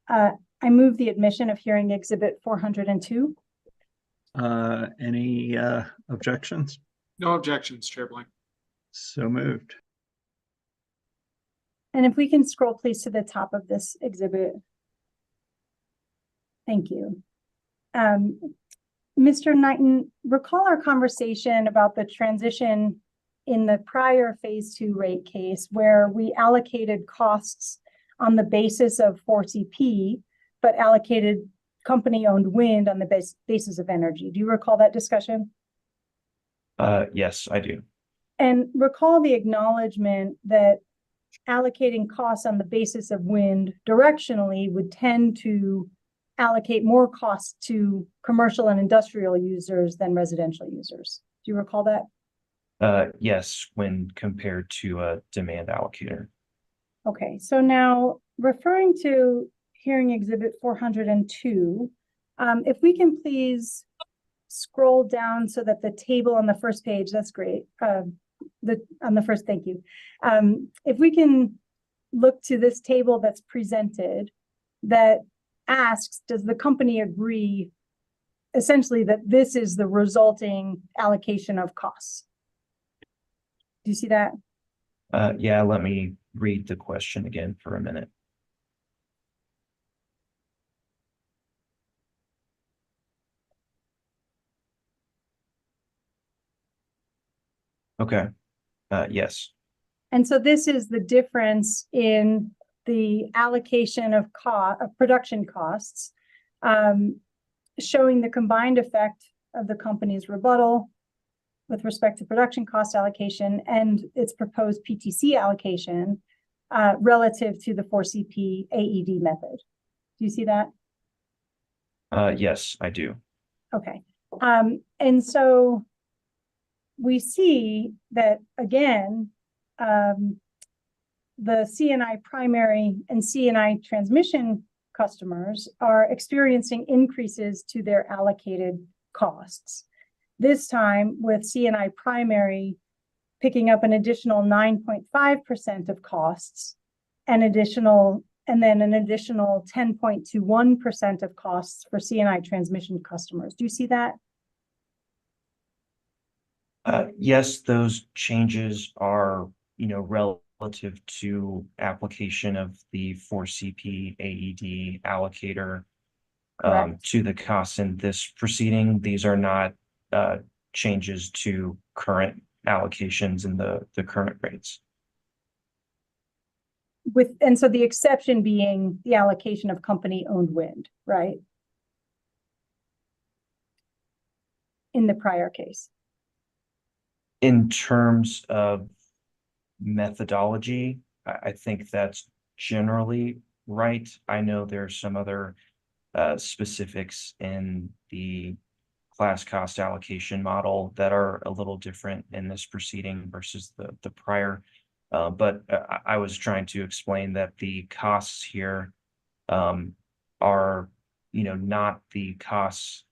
I move the admission of Hearing Exhibit 402. Any objections? No objections, Chair Blank. So moved. And if we can scroll please to the top of this exhibit. Thank you. Mr. Knighton, recall our conversation about the transition in the prior phase 2 rate case where we allocated costs on the basis of 4CP, but allocated company-owned wind on the basis of energy. Do you recall that discussion? Yes, I do. And recall the acknowledgement that allocating costs on the basis of wind directionally would tend to allocate more costs to commercial and industrial users than residential users. Do you recall that? Yes, when compared to a demand allocator. Okay, so now referring to hearing exhibit 402, if we can please scroll down so that the table on the first page, that's great. On the first, thank you. If we can look to this table that's presented that asks, does the company agree essentially that this is the resulting allocation of costs? Do you see that? Yeah, let me read the question again for a minute. Okay, yes. And so this is the difference in the allocation of production costs, showing the combined effect of the company's rebuttal with respect to production cost allocation and its proposed PTC allocation relative to the 4CP AED method. Do you see that? Yes, I do. Okay. And so we see that, again, the CNI primary and CNI transmission customers are experiencing increases to their allocated costs. This time with CNI primary picking up an additional 9.5% of costs, and then an additional 10.21% of costs for CNI transmission customers. Do you see that? Yes, those changes are, relative to application of the 4CP AED allocator to the costs in this proceeding. These are not changes to current allocations in the current rates. And so the exception being the allocation of company-owned wind, right? In the prior case. In terms of methodology, I think that's generally right. I know there's some other specifics in the class cost allocation model that are a little different in this proceeding versus the prior. But I was trying to explain that the costs here are, not the costs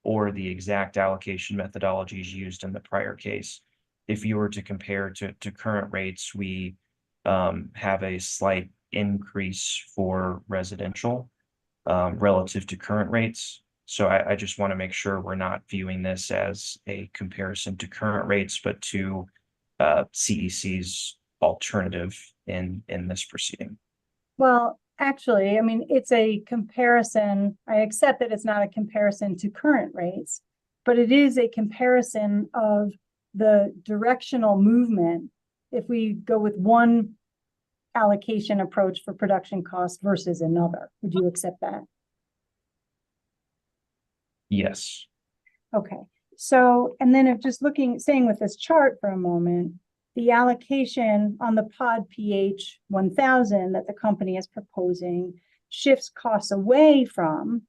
or the exact allocation methodologies used in the prior case. If you were to compare to current rates, we have a slight increase for residential relative to current rates. So I just want to make sure we're not viewing this as a comparison to current rates, but to CEC's alternative in this proceeding. Well, actually, I mean, it's a comparison. I accept that it's not a comparison to current rates, but it is a comparison of the directional movement if we go with one allocation approach for production costs versus another. Would you accept that? Yes. Okay. So, and then if just staying with this chart for a moment, the allocation on the pod pH 1000 that the company is proposing shifts costs away from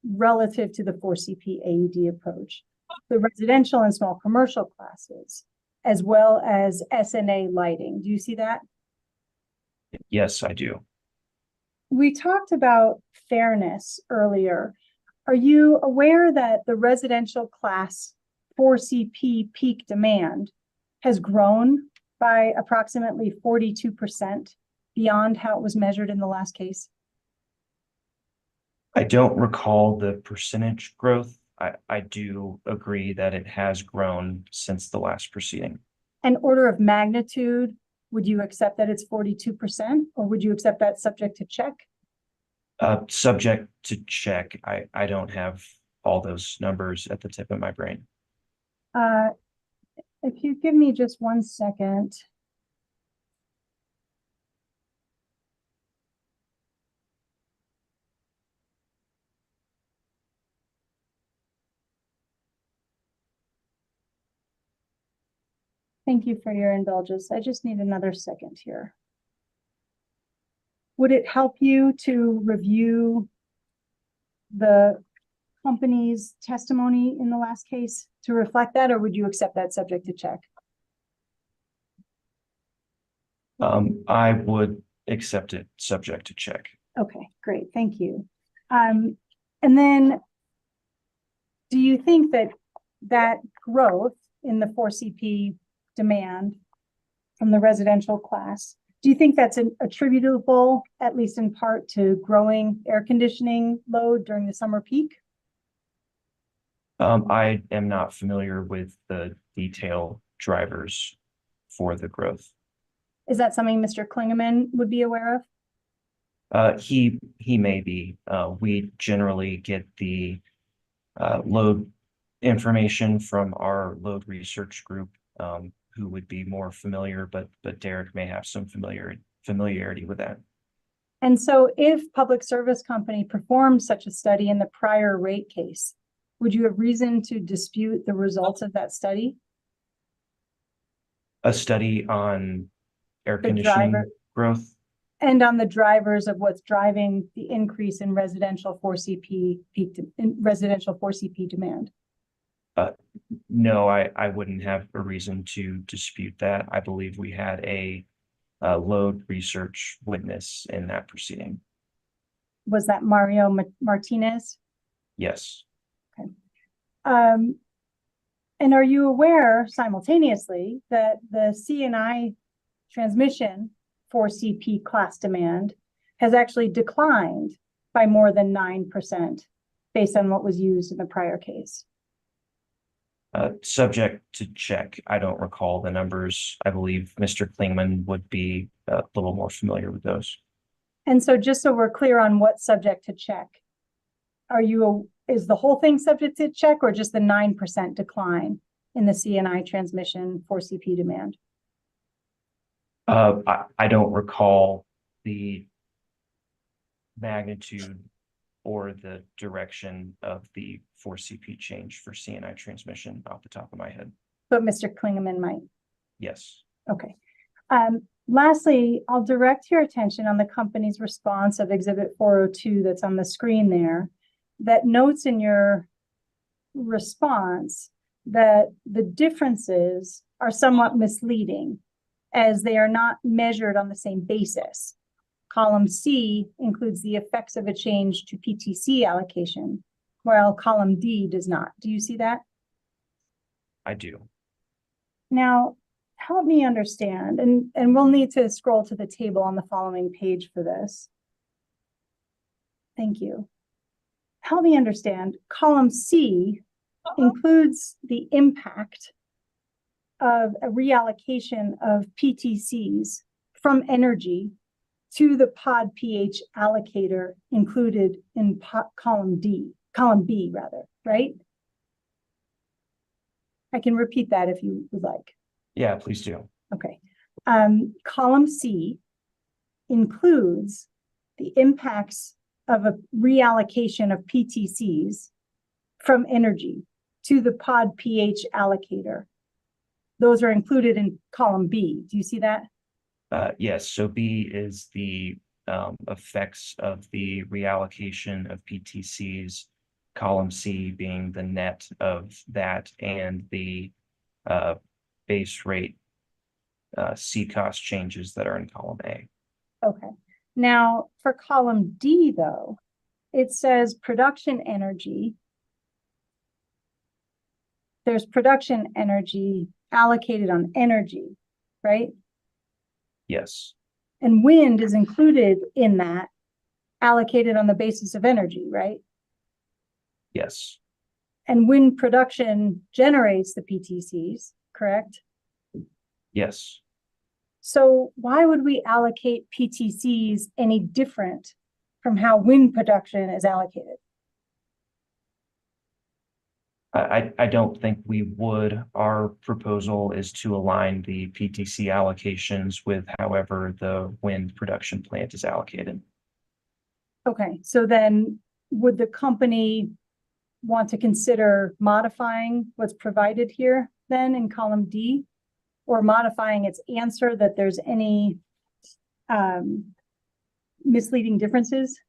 relative to the 4CP AED approach, the residential and small commercial classes, as well as SNA lighting. Do you see that? Yes, I do. We talked about fairness earlier. Are you aware that the residential class 4CP peak demand has grown by approximately 42% beyond how it was measured in the last case? I don't recall the percentage growth. I do agree that it has grown since the last proceeding. An order of magnitude, would you accept that it's 42%, or would you accept that subject to check? Subject to check. I don't have all those numbers at the tip of my brain. If you give me just 1 second. Thank you for your indulgence. I just need another second here. Would it help you to review the company's testimony in the last case to reflect that, or would you accept that subject to check? I would accept it subject to check. Okay, great. Thank you. And then do you think that that growth in the 4CP demand from the residential class, do you think that's attributable, at least in part, to growing air conditioning load during the summer peak? I am not familiar with the detail drivers for the growth. Is that something Mr. Klingeman would be aware of? He may be. We generally get the load information from our load research group, who would be more familiar, but Derek may have some familiarity with that. And so if Public Service Company performed such a study in the prior rate case, would you have reason to dispute the results of that study? A study on air conditioning growth? And on the drivers of what's driving the increase in residential 4CP demand? No, I wouldn't have a reason to dispute that. I believe we had a load research witness in that proceeding. Was that Mario Martinez? Yes. Okay. And are you aware simultaneously that the C&I transmission 4CP class demand has actually declined by more than 9% based on what was used in the prior case? Subject to check. I don't recall the numbers. I believe Mr. Klingman would be a little more familiar with those. And so just so we're clear on what subject to check, is the whole thing subject to check, or just the 9% decline in the C&I transmission 4CP demand? I don't recall the magnitude or the direction of the 4CP change for C&I transmission off the top of my head. But Mr. Klingeman might. Yes. Okay. Lastly, I'll direct your attention on the company's response of Exhibit 402 that's on the screen there, that notes in your response that the differences are somewhat misleading as they are not measured on the same basis. Column C includes the effects of a change to PTC allocation, while column D does not. Do you see that? I do. Now, help me understand, and we'll need to scroll to the table on the following page for this. Thank you. Help me understand, column C includes the impact of a reallocation of PTCs from energy to the pod pH allocator included in column B, right? I can repeat that if you would like. Yeah, please do. Okay. Column C includes the impacts of a reallocation of PTCs from energy to the pod pH allocator. Those are included in column B. Do you see that? Yes. So B is the effects of the reallocation of PTCs, column C being the net of that and the base rate C cost changes that are in column A. Okay. Now for column D though, it says production energy. There's production energy allocated on energy, right? Yes. And wind is included in that, allocated on the basis of energy, right? Yes. And wind production generates the PTCs, correct? Yes. So why would we allocate PTCs any different from how wind production is allocated? I don't think we would. Our proposal is to align the PTC allocations with however the wind production plant is allocated. Okay, so then would the company want to consider modifying what's provided here then in column D? Or modifying its answer that there's any misleading differences?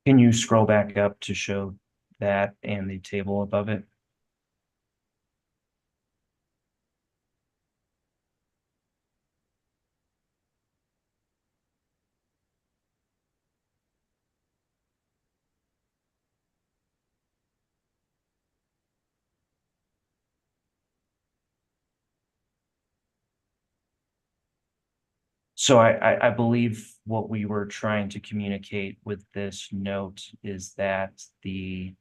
Can you scroll back up to show that and the table above it? So I believe what we were trying to communicate with this note is that the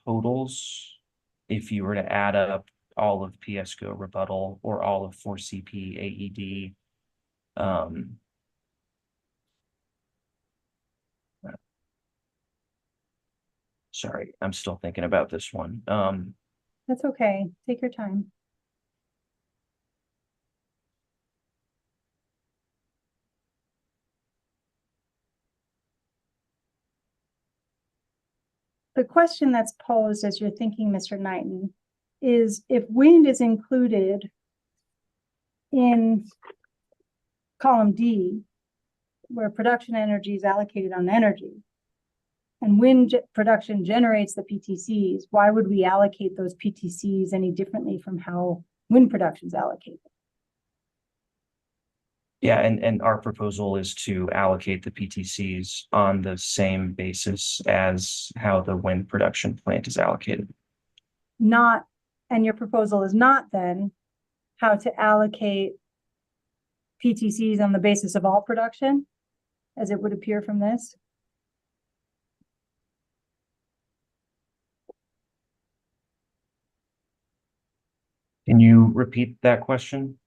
totals, if you were to add up all of PSCO rebuttal or all of 4CP AED, sorry, I'm still thinking about this one. That's okay, take your time. The question that's posed as you're thinking, Mr. Knighton, is if wind is included in column D, where production energy is allocated on energy, and wind production generates the PTCs, why would we allocate those PTCs any differently from how wind production is allocated? Yeah, and our proposal is to allocate the PTCs on the same basis as how the wind production plant is allocated. Not, and your proposal is not then how to allocate PTCs on the basis of all production, as it would appear from this? Can you repeat that question?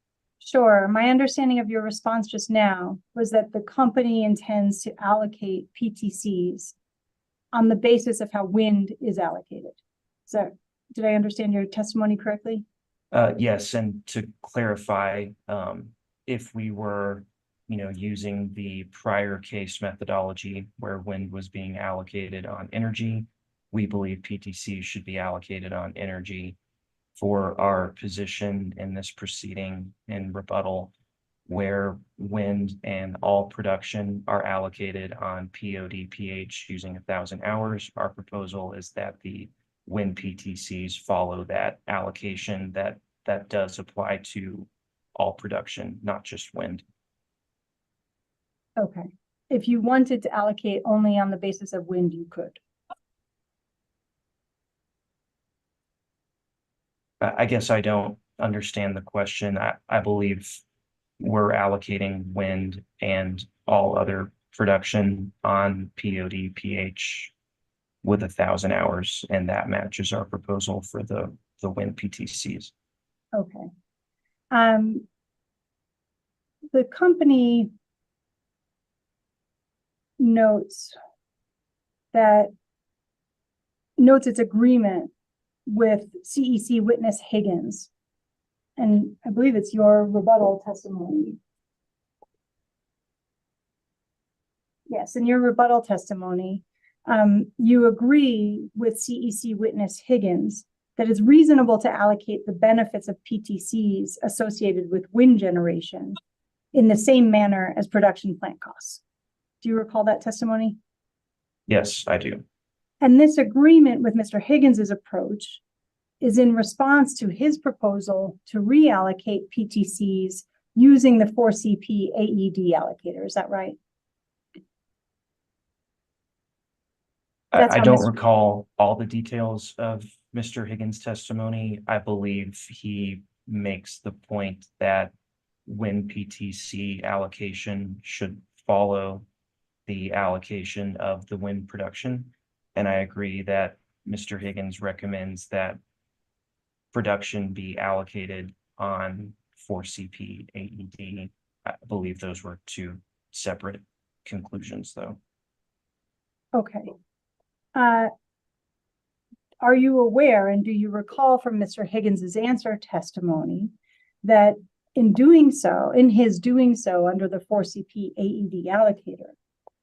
Sure. My understanding of your response just now was that the company intends to allocate PTCs on the basis of how wind is allocated. So, did I understand your testimony correctly? Yes, and to clarify, if we were, using the prior case methodology where wind was being allocated on energy, we believe PTC should be allocated on energy. For our position in this proceeding in rebuttal, where wind and all production are allocated on POD/PH using 1,000 hours, our proposal is that the wind PTCs follow that allocation that does apply to all production, not just wind. Okay. If you wanted to allocate only on the basis of wind, you could. I guess I don't understand the question. I believe we're allocating wind and all other production on POD/PH with 1,000 hours, and that matches our proposal for the wind PTCs. Okay. The company notes its agreement with CEC witness Higgins, and I believe it's your rebuttal testimony. Yes, in your rebuttal testimony, you agree with CEC witness Higgins that it's reasonable to allocate the benefits of PTCs associated with wind generation in the same manner as production plant costs. Do you recall that testimony? Yes, I do. And this agreement with Mr. Higgins's approach is in response to his proposal to reallocate PTCs using the 4CP AED allocator. Is that right? I don't recall all the details of Mr. Higgins' testimony. I believe he makes the point that wind PTC allocation should follow the allocation of the wind production. And I agree that Mr. Higgins recommends that production be allocated on 4CP AED. I believe those were two separate conclusions, though. Okay. Are you aware, and do you recall from Mr. Higgins's answer testimony that in his doing so under the 4CP AED allocator,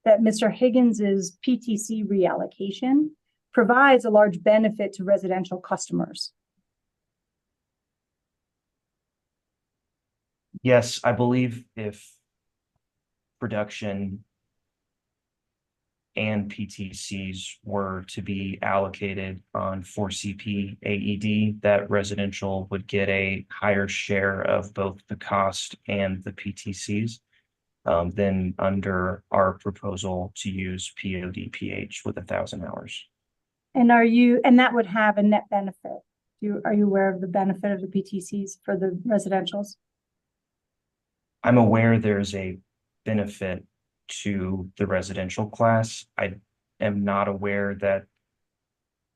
that Mr. Higgins's PTC reallocation provides a large benefit to residential customers? Yes, I believe if production and PTCs were to be allocated on 4CP AED, that residential would get a higher share of both the cost and the PTCs than under our proposal to use PODPH with 1,000 hours. And that would have a net benefit. Are you aware of the benefit of the PTCs for the residentials? I'm aware there's a benefit to the residential class. I am not aware that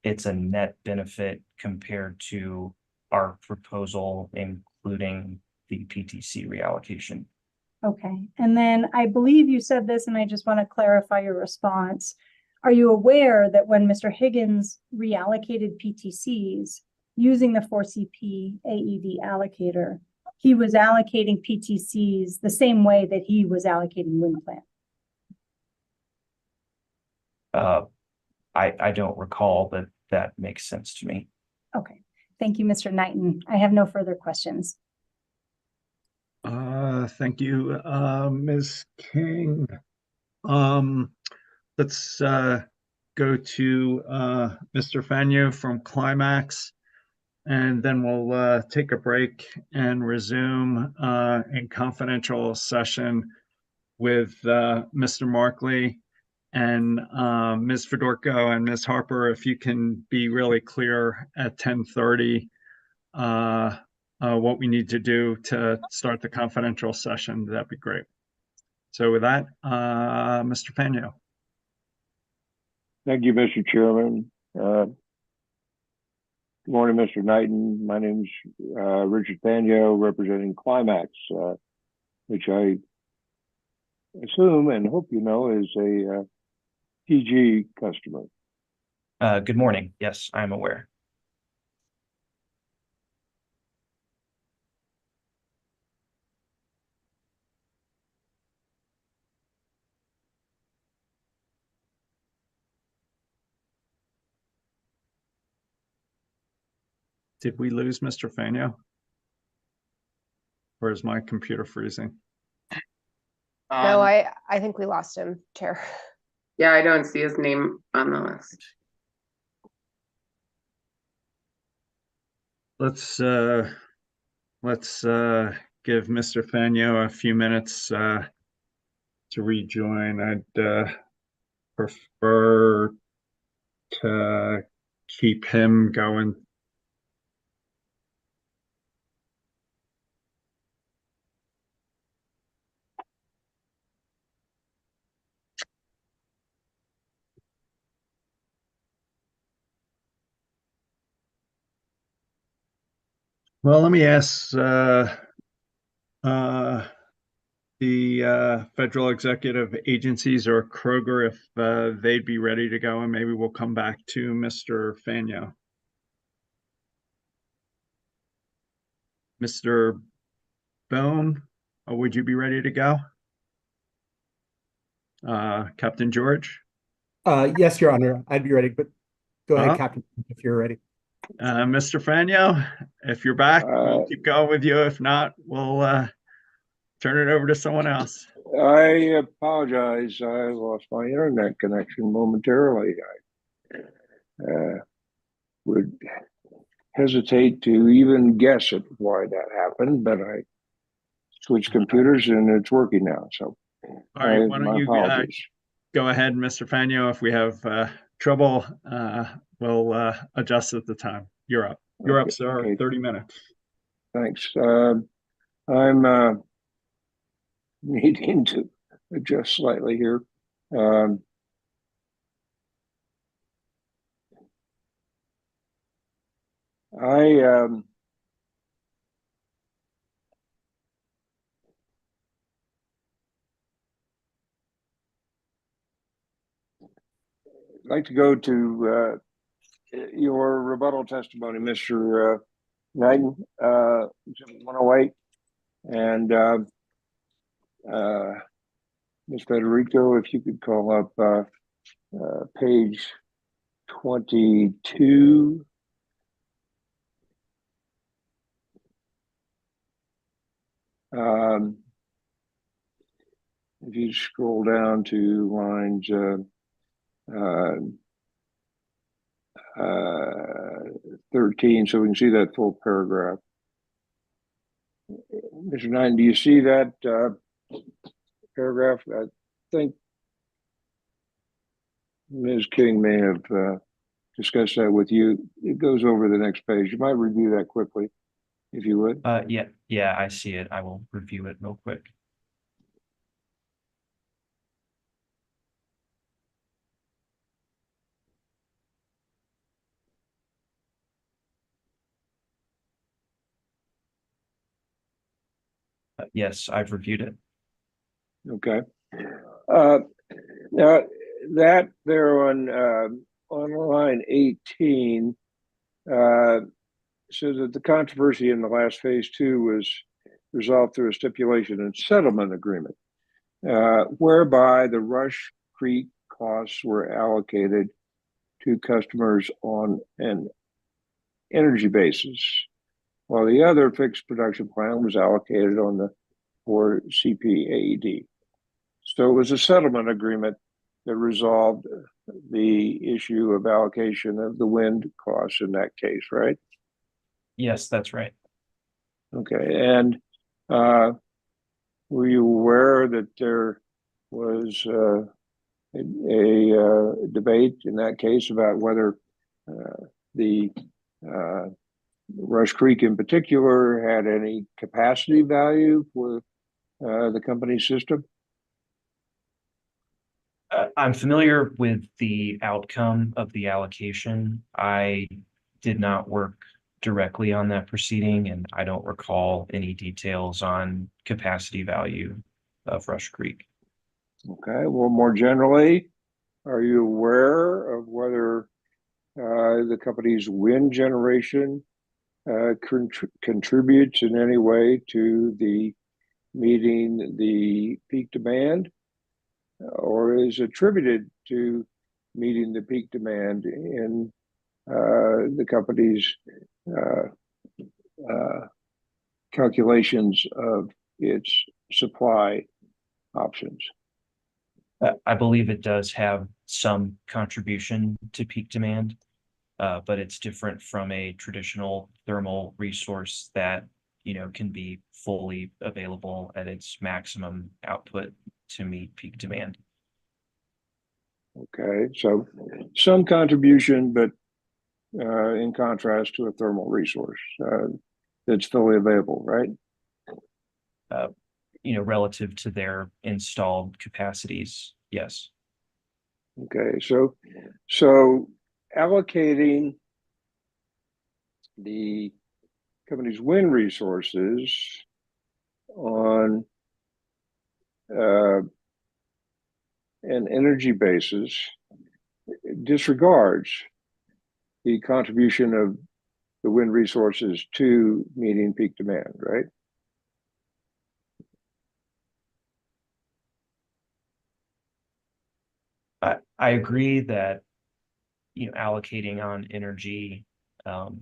it's a net benefit compared to our proposal, including the PTC reallocation. Okay. And then I believe you said this, and I just want to clarify your response. Are you aware that when Mr. Higgins reallocated PTCs using the 4CP AED allocator, he was allocating PTCs the same way that he was allocating wind plant? I don't recall, but that makes sense to me. Okay. Thank you, Mr. Knighton. I have no further questions. Thank you, Ms. King. Let's go to Mr. Fanyu from Climax, and then we'll take a break and resume in confidential session with Mr. Markley and Ms. Fedorko and Ms. Harper. If you can be really clear at 10:30 what we need to do to start the confidential session, that'd be great. So with that, Mr. Fanyu. Thank you, Mr. Chairman. Good morning, Mr. Knighton. My name's Richard Fanyu, representing Climax, which I assume and hope you know is a PG customer. Good morning. Yes, I'm aware. Did we lose Mr. Fanyu? Or is my computer freezing? No, I think we lost him, Chair. Yeah, I don't see his name on the list. Let's give Mr. Fanyu a few minutes to rejoin. I'd prefer to keep him going. Well, let me ask the federal executive agencies or Kroger if they'd be ready to go, and maybe we'll come back to Mr. Fanyu. Mr. Bone, would you be ready to go? Captain George? Yes, Your Honor, I'd be ready, but go ahead, Captain, if you're ready. Mr. Fanyu, if you're back, we'll keep going with you. If not, we'll turn it over to someone else. I apologize. I lost my internet connection momentarily. I would hesitate to even guess at why that happened, but I switched computers and it's working now. So, all right, why don't you go ahead, Mr. Fanyu? If we have trouble, we'll adjust at the time. You're up. You're up, sir. Okay. 30 minutes. Thanks. I'm needing to adjust slightly here. I like to go to your rebuttal testimony, Mr. Knighton, 108, and Ms. Federico, if you could call up page 22. If you scroll down to lines 13, so we can see that full paragraph. Mr. Knighton, do you see that paragraph? I think Ms. King may have discussed that with you. It goes over the next page. You might review that quickly, if you would. Yeah, I see it. I will review it real quick. Yes, I've reviewed it. Okay. Now that there on line 18 says that the controversy in the last phase 2 was resolved through a stipulation and settlement agreement, whereby the Rush Creek costs were allocated to customers on an energy basis, while the other fixed production plan was allocated on the for CPAED. So it was a settlement agreement that resolved the issue of allocation of the wind costs in that case, right? Yes, that's right. Okay, and were you aware that there was a debate in that case about whether the Rush Creek in particular had any capacity value for the company's system? I'm familiar with the outcome of the allocation. I did not work directly on that proceeding, and I don't recall any details on capacity value of Rush Creek. Okay, well, more generally, are you aware of whether the company's wind generation contributes in any way to the meeting the peak demand, or is attributed to meeting the peak demand in the company's calculations of its supply options? I believe it does have some contribution to peak demand, but it's different from a traditional thermal resource that, can be fully available at its maximum output to meet peak demand. Okay, so some contribution, but in contrast to a thermal resource that's fully available, right? Relative to their installed capacities, yes. Okay, so allocating the company's wind resources on an energy basis disregards the contribution of the wind resources to meeting peak demand, right? I agree that, allocating on energy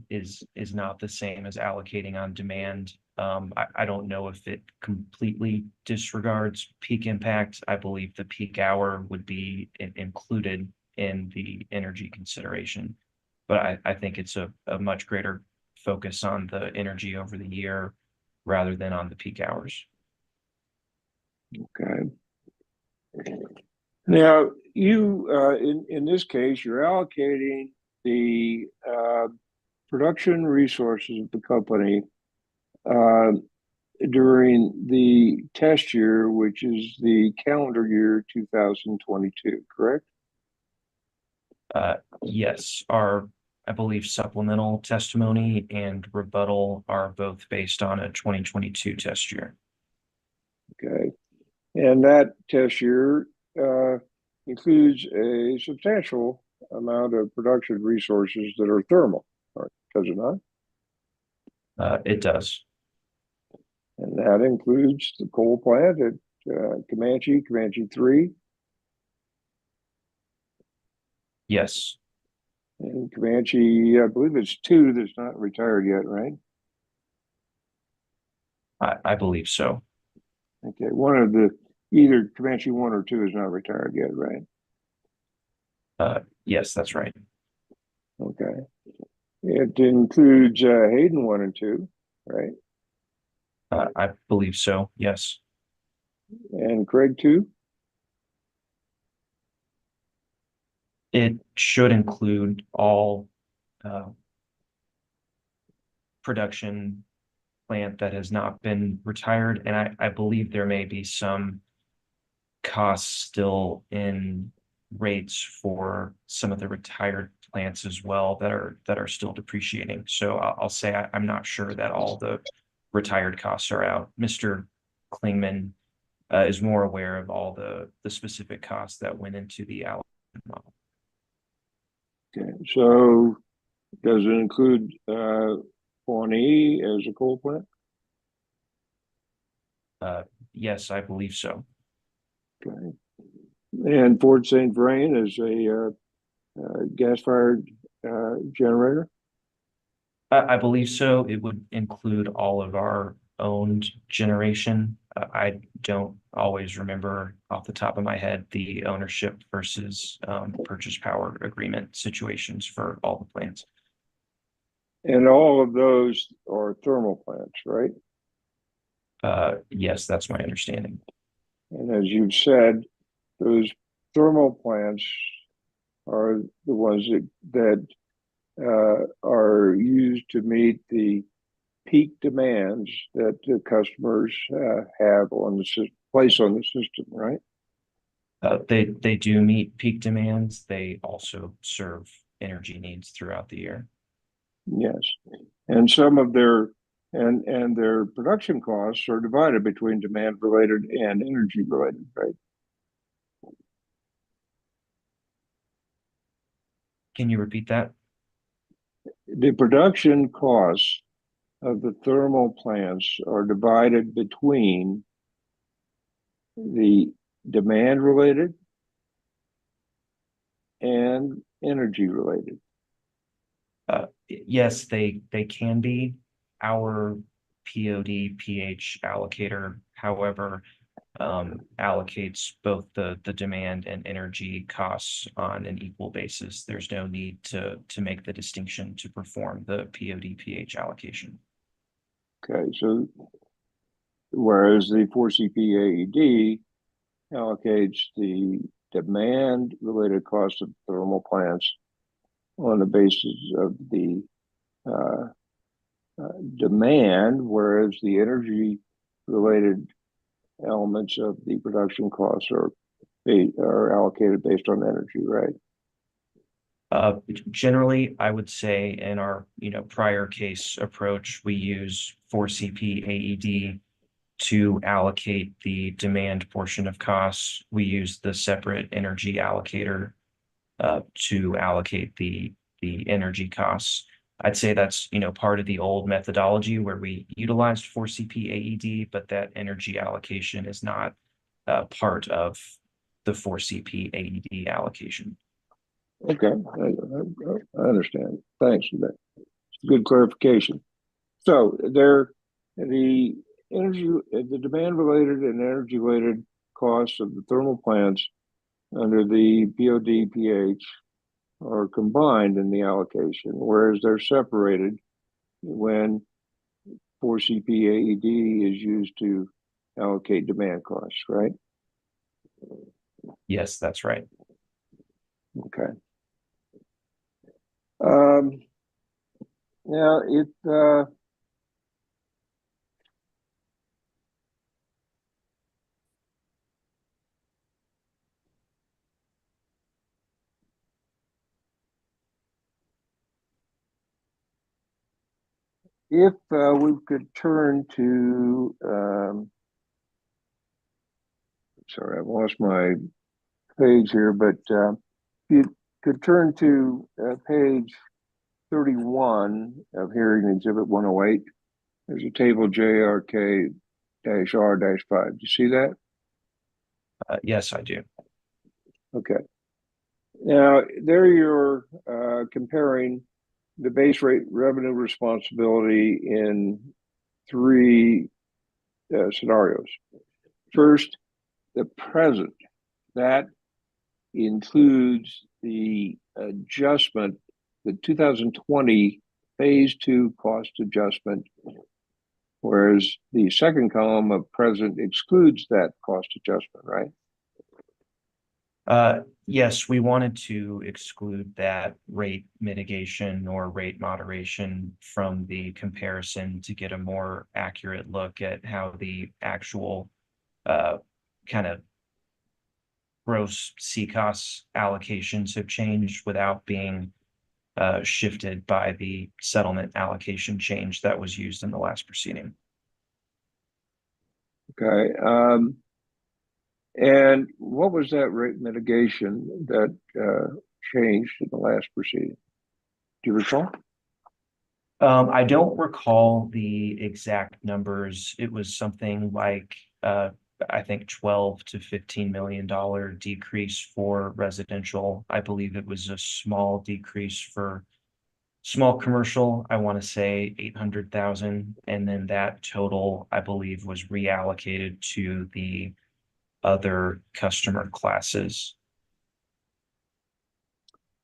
is not the same as allocating on demand. I don't know if it completely disregards peak impact. I believe the peak hour would be included in the energy consideration, but I think it's a much greater focus on the energy over the year rather than on the peak hours. Okay. Now, you in this case, you're allocating the production resources of the company during the test year, which is the calendar year 2022, correct? Yes, our I believe supplemental testimony and rebuttal are both based on a 2022 test year. Okay. And that test year includes a substantial amount of production resources that are thermal, does it not? It does. And that includes the coal plant at Comanche 3, Yes. and Comanche, I believe it's 2 that's not retired yet, right? I believe so. Okay, one of the, either Comanche 1 or 2 is not retired yet, right? Yes, that's right. Okay. It includes Hayden 1 and 2, right? I believe so, yes. And Craig 2? It should include all production plant that has not been retired, and I believe there may be some costs still in rates for some of the retired plants as well that are still depreciating. So I'll say I'm not sure that all the retired costs are out. Mr. Klingman is more aware of all the specific costs that went into the allocation model. Okay, so does it include Pawnee as a coal plant? Yes, I believe so. Okay. And Fort St. Vrain is a gas-fired generator? I believe so. It would include all of our owned generation. I don't always remember off the top of my head the ownership versus purchase power agreement situations for all the plants. And all of those are thermal plants, right? Yes, that's my understanding. And as you've said, those thermal plants are the ones that are used to meet the peak demands that the customers have on the place on the system, right? They do meet peak demands. They also serve energy needs throughout the year. Yes, and some of their and their production costs are divided between demand related and energy related, right? Can you repeat that? The production costs of the thermal plants are divided between the demand related and energy related. Yes, they can be. Our POD pH allocator, however, allocates both the demand and energy costs on an equal basis. There's no need to make the distinction to perform the POD pH allocation. Okay, so whereas the 4CP AED allocates the demand related cost of thermal plants on the basis of the demand, whereas the energy related elements of the production costs are allocated based on energy, right? Generally, I would say in our prior case approach, we use 4CP AED to allocate the demand portion of costs. We use the separate energy allocator to allocate the energy costs. I'd say that's part of the old methodology where we utilized 4CP AED, but that energy allocation is not part of the 4CP AED allocation. Okay, I understand. Thanks for that. Good clarification. So the demand related and energy related costs of the thermal plants under the POD pH are combined in the allocation, whereas they're separated when 4CP AED is used to allocate demand costs, right? Yes, that's right. Okay. Now If we could turn to, sorry, I've lost my page here, but if you could turn to page 31 of hearing exhibit 108, there's a table JRK-R-5. Do you see that? Yes, I do. Okay. Now, there you're comparing the base rate revenue responsibility in three scenarios. First, the present. That includes the adjustment, the 2020 phase 2 cost adjustment, whereas the second column of present excludes that cost adjustment, right? Yes, we wanted to exclude that rate mitigation or rate moderation from the comparison to get a more accurate look at how the actual kind of gross CCOS allocations have changed without being shifted by the settlement allocation change that was used in the last proceeding. Okay. And what was that rate mitigation that changed in the last proceeding? Do you recall? I don't recall the exact numbers. It was something like I think $12 to $15 million decrease for residential. I believe it was a small decrease for small commercial. I want to say 800,000, and then that total I believe was reallocated to the other customer classes.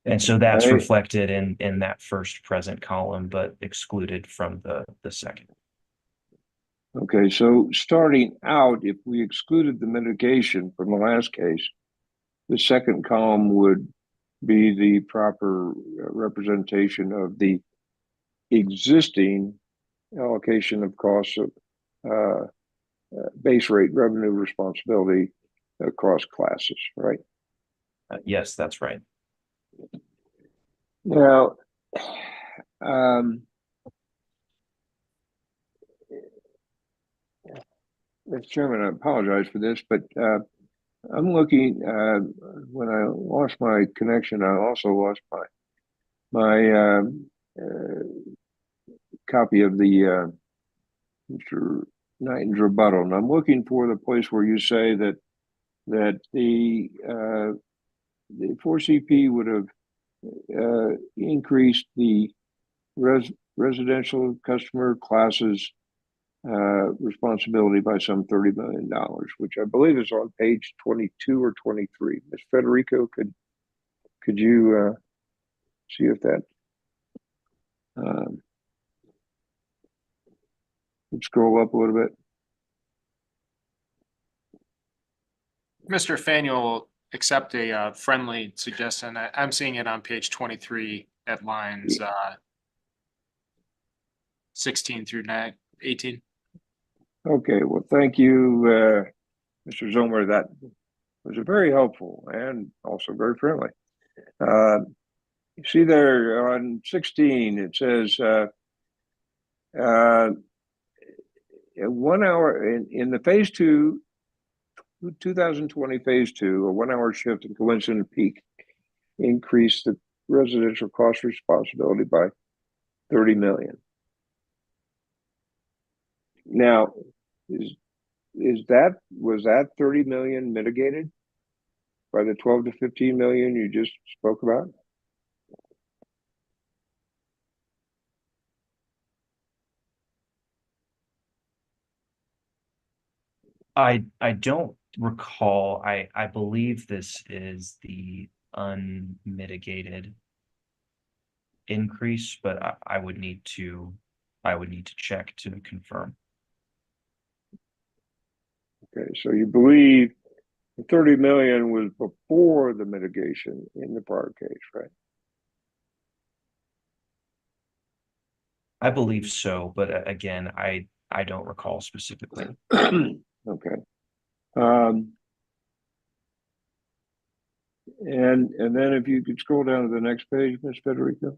And so that's reflected in that first present column, but excluded from the second. Okay, so starting out, if we excluded the mitigation from the last case, the second column would be the proper representation of the existing allocation of costs of base rate revenue responsibility across classes, right? Yes, that's right. Now, Mr. Chairman, I apologize for this, but I'm looking, when I lost my connection, I also lost my copy of the Mr. Knighton's rebuttal. And I'm looking for the place where you say that the 4CP would have increased the residential customer classes responsibility by some $30 million, which I believe is on page 22 or 23. Ms. Federico, could you see if that could scroll up a little bit? Mr. Faneuil accept a friendly suggestion. I'm seeing it on page 23 at lines 16 through 18. Okay, well, thank you, Mr. Zomer. That was very helpful and also very friendly. You see there on 16, it says 1 hour in the phase 2, 2020 phase 2, a 1 hour shift in coincident peak increased the residential cost responsibility by 30 million. Now, was that 30 million mitigated by the 12 to 15 million you just spoke about? I don't recall. I believe this is the unmitigated increase, but I would need to check to confirm. Okay, so you believe the 30 million was before the mitigation in the prior case, right? I believe so, but again, I don't recall specifically. Okay. And then if you could scroll down to the next page, Ms. Federico.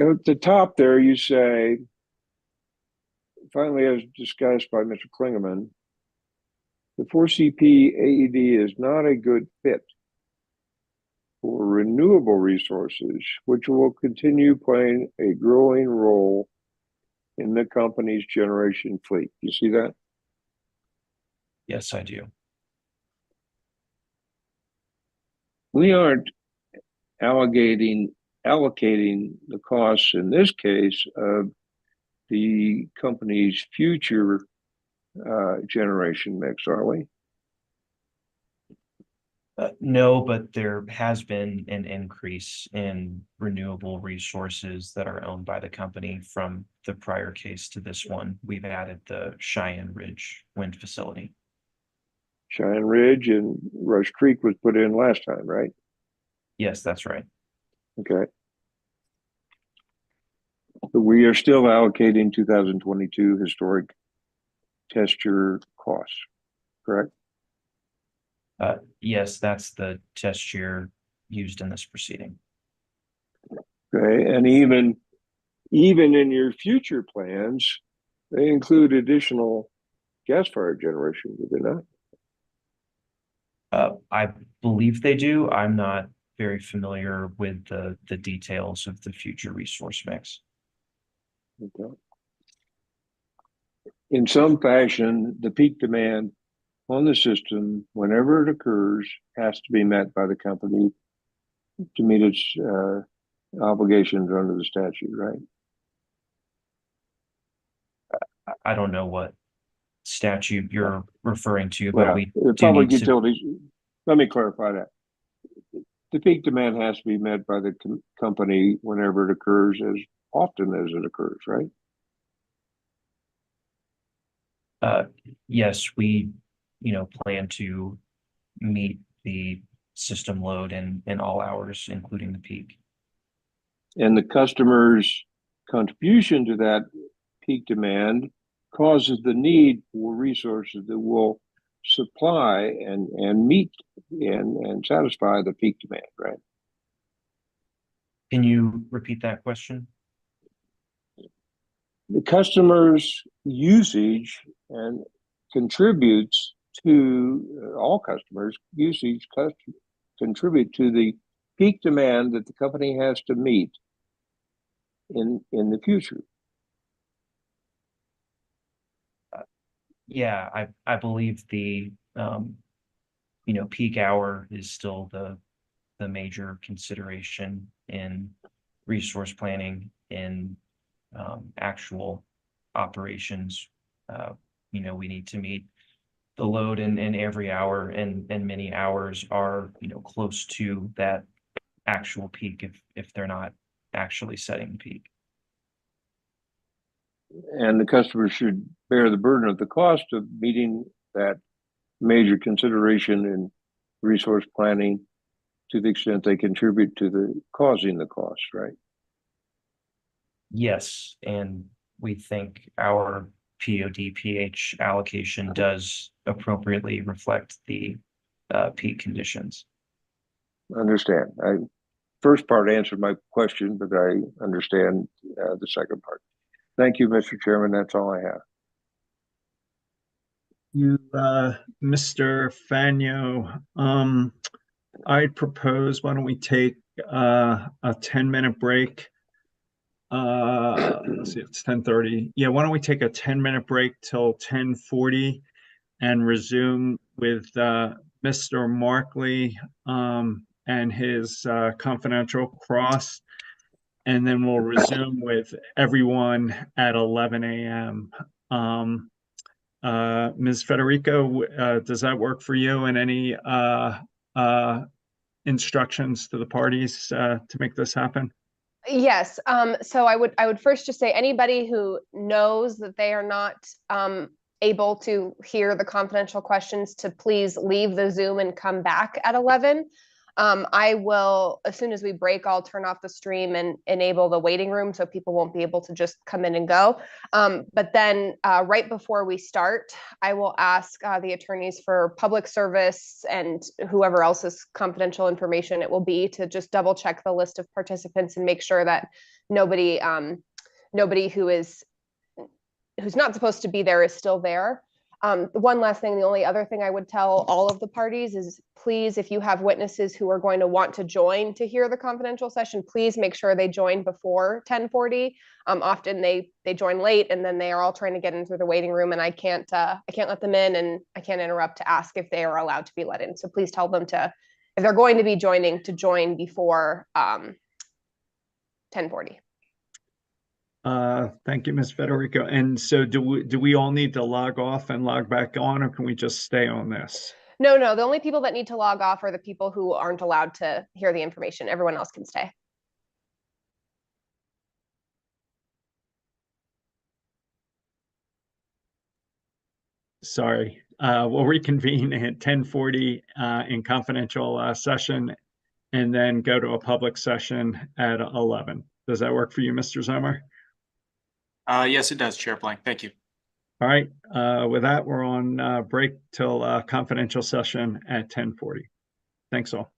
At the top there, you say, finally, as discussed by Mr. Klingeman, the 4CP AED is not a good fit for renewable resources, which will continue playing a growing role in the company's generation fleet. You see that? Yes, I do. We aren't allocating the costs in this case of the company's future generation mix, are we? No, but there has been an increase in renewable resources that are owned by the company from the prior case to this one. We've added the Cheyenne Ridge wind facility. Cheyenne Ridge and Rush Creek was put in last time, right? Yes, that's right. Okay. But we are still allocating 2022 historic test year costs, correct? Yes, that's the test year used in this proceeding. Okay, and even in your future plans, they include additional gas-fired generation, do they not? I believe they do. I'm not very familiar with the details of the future resource mix. Okay. In some fashion, the peak demand on the system, whenever it occurs, has to be met by the company to meet its obligations under the statute, right? I don't know what statute you're referring to, Well, but we the do public need to. utilities. Let me clarify that. The peak demand has to be met by the company whenever it occurs, as often as it occurs, right? Yes, we, plan to meet the system load in all hours, including the peak. And the customer's contribution to that peak demand causes the need for resources that will supply and meet and satisfy the peak demand, right? Can you repeat that question? The customer's usage and contributes to all customers' usage contribute to the peak demand that the company has to meet in the future. Yeah, I believe the peak hour is still the major consideration in resource planning in actual operations. We need to meet the load in every hour, and many hours are close to that actual peak if they're not actually setting the peak. And the customer should bear the burden of the cost of meeting that major consideration in resource planning to the extent they contribute to the causing the cost, right? Yes, and we think our POD/PH allocation does appropriately reflect the peak conditions. Understand. First part answered my question, but I understand the second part. Thank you, Mr. Chairman. That's all I have. You, Mr. Fagno, I'd propose, why don't we take a 10-minute break? Let's see, it's 10:30. Yeah, why don't we take a 10-minute break till 10:40 and resume with Mr. Markley and his confidential cross, and then we'll resume with everyone at 11 a.m. Ms. Federico, does that work for you, and any instructions to the parties to make this happen? Yes. So I would first just say anybody who knows that they are not able to hear the confidential questions to please leave the Zoom and come back at 11. I will, as soon as we break, I'll turn off the stream and enable the waiting room so people won't be able to just come in and go. But then right before we start, I will ask the attorneys for public service and whoever else's confidential information it will be to just double check the list of participants and make sure that nobody who's not supposed to be there is still there. One last thing, the only other thing I would tell all of the parties is please, if you have witnesses who are going to want to join to hear the confidential session, please make sure they join before 10:40. Often they join late and then they are all trying to get into the waiting room and I can't let them in and I can't interrupt to ask if they are allowed to be let in. So please tell them to, if they're going to be joining, to join before 10:40. Thank you, Ms. Federico. And so do we all need to log off and log back on, or can we just stay on this? No, the only people that need to log off are the people who aren't allowed to hear the information. Everyone else can stay. Sorry. We'll reconvene at 10:40 in confidential session and then go to a public session at 11. Does that work for you, Mr. Zomer? Yes, it does, Chair Blank. Thank you. All right. With that, we're on break till confidential session at 10:40. Thanks all.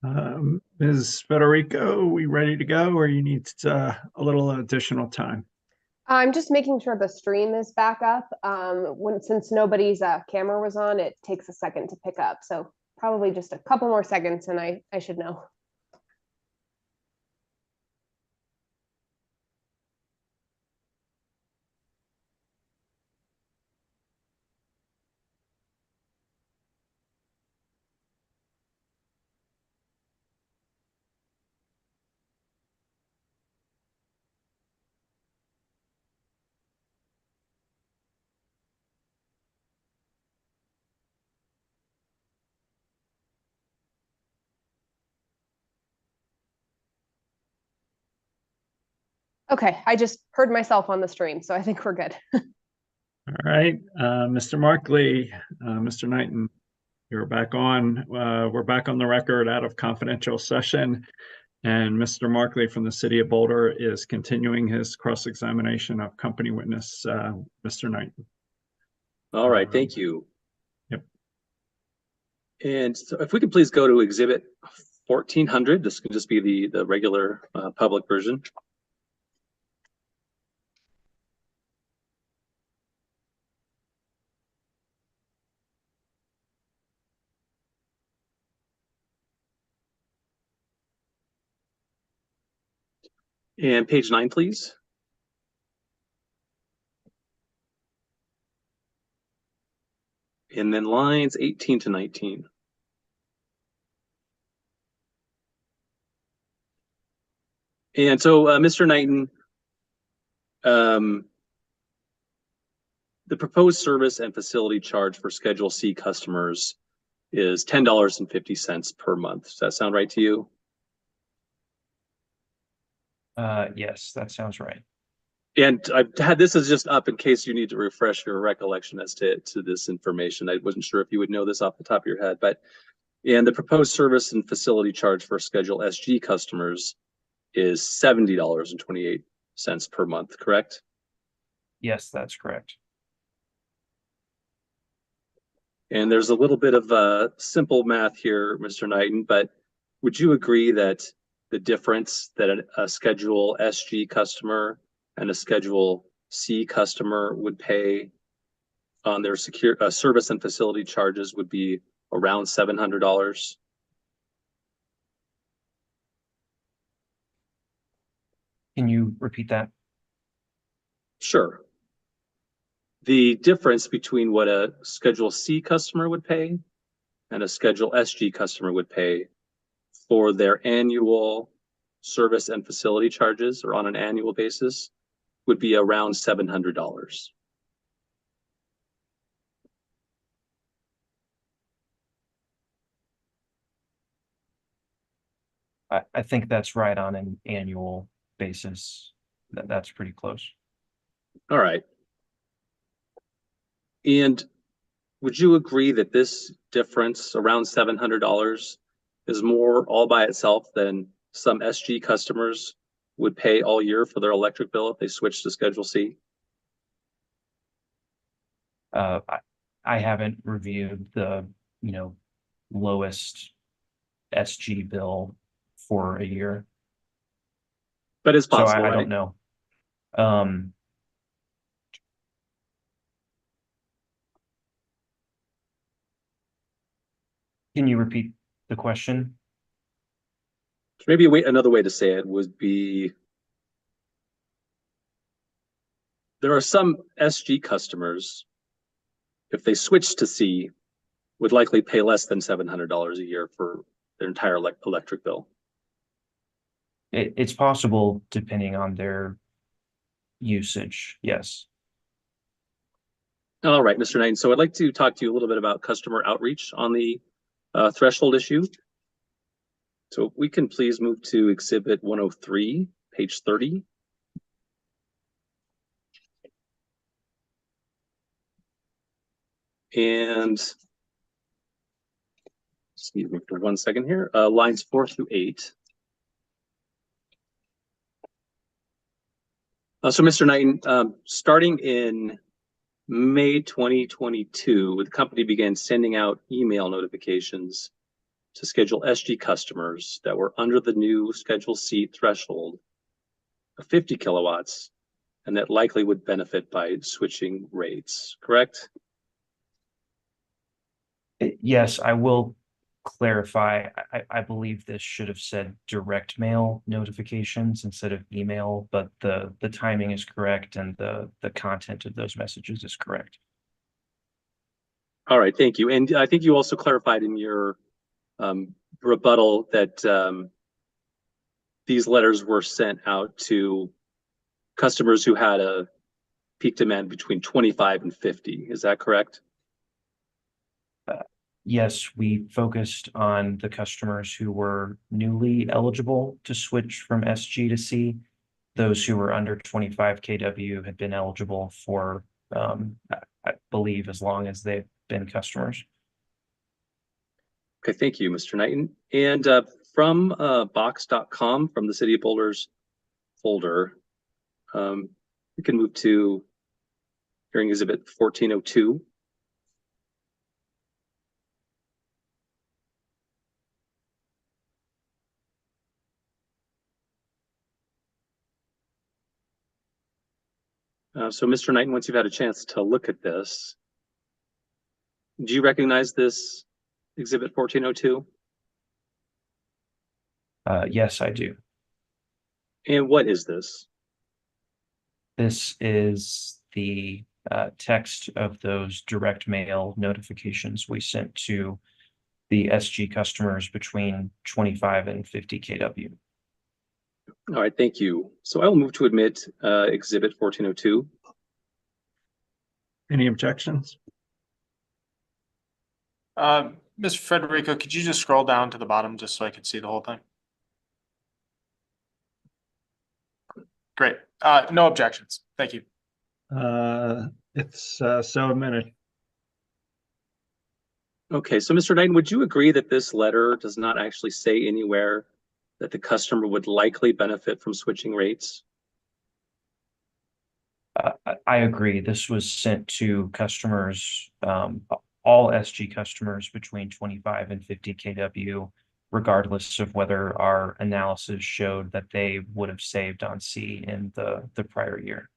Ms. Federico, we ready to go, or you need a little additional time? I'm just making sure the stream is back up. Since nobody's camera was on, it takes a second to pick up. So probably just a couple more seconds and I should know. Okay, I just heard myself on the stream, so I think we're good. All right, Mr. Markley, Mr. Knighton, you're back on. We're back on the record out of confidential session. And Mr. Markley from the city of Boulder is continuing his cross-examination of company witness, Mr. Knighton. All right, thank you. Yep. And so if we could please go to exhibit 1400, this could just be the regular public version. And page 9, please. And then lines 18 to 19. And so, Mr. Knighton, the proposed service and facility charge for Schedule C customers is $10.50 per month. Does that sound right to you? Yes, that sounds right. And I've had this is just up in case you need to refresh your recollection as to this information. I wasn't sure if you would know this off the top of your head, but and the proposed service and facility charge for Schedule SG customers is $70.28 per month, correct? Yes, that's correct. And there's a little bit of simple math here, Mr. Knighton, but would you agree that the difference that a Schedule SG customer and a Schedule C customer would pay on their service and facility charges would be around $700? Can you repeat that? Sure. The difference between what a Schedule C customer would pay and a Schedule SG customer would pay for their annual service and facility charges, or on an annual basis, would be around $700. I think that's right on an annual basis. That's pretty close. All right. And would you agree that this difference around $700 is more all by itself than some SG customers would pay all year for their electric bill if they switched to Schedule C? I haven't reviewed the, lowest SG bill for a year. But it's possible, so I right? don't know. Can you repeat the question? Maybe another way to say it would be, there are some SG customers, if they switch to C, would likely pay less than $700 a year for their entire electric bill. It's possible depending on their usage, yes. All right, Mr. Knighton. So I'd like to talk to you a little bit about customer outreach on the threshold issue. So we can please move to Exhibit 103, page 30. And excuse me for 1 second here, lines 4 through 8. So Mr. Knighton, starting in May 2022, the company began sending out email notifications to schedule SG customers that were under the new Schedule C threshold of 50 kilowatts and that likely would benefit by switching rates, correct? Yes, I will clarify. I believe this should have said direct mail notifications instead of email, but the timing is correct and the content of those messages is correct. All right, thank you. And I think you also clarified in your rebuttal that these letters were sent out to customers who had a peak demand between 25 and 50. Is that correct? Yes, we focused on the customers who were newly eligible to switch from SG to C. Those who were under 25 kW had been eligible for, I believe, as long as they've been customers. Okay, thank you, Mr. Knighton. And from box.com, from the City of Boulder's folder, we can move to hearing exhibit 1402. So Mr. Knighton, once you've had a chance to look at this, do you recognize this exhibit 1402? Yes, I do. And what is this? This is the text of those direct mail notifications we sent to the SG customers between 25 and 50 kW. All right, thank you. So I will move to admit exhibit 1402. Any objections? Mr. Federico, could you just scroll down to the bottom just so I could see the whole thing? Great. No objections. Thank you. It's so admitted. Okay, so Mr. Knighton, would you agree that this letter does not actually say anywhere that the customer would likely benefit from switching rates? I agree. This was sent to customers, all SG customers between 25 and 50 kW, regardless of whether our analysis showed that they would have saved on C in the prior year.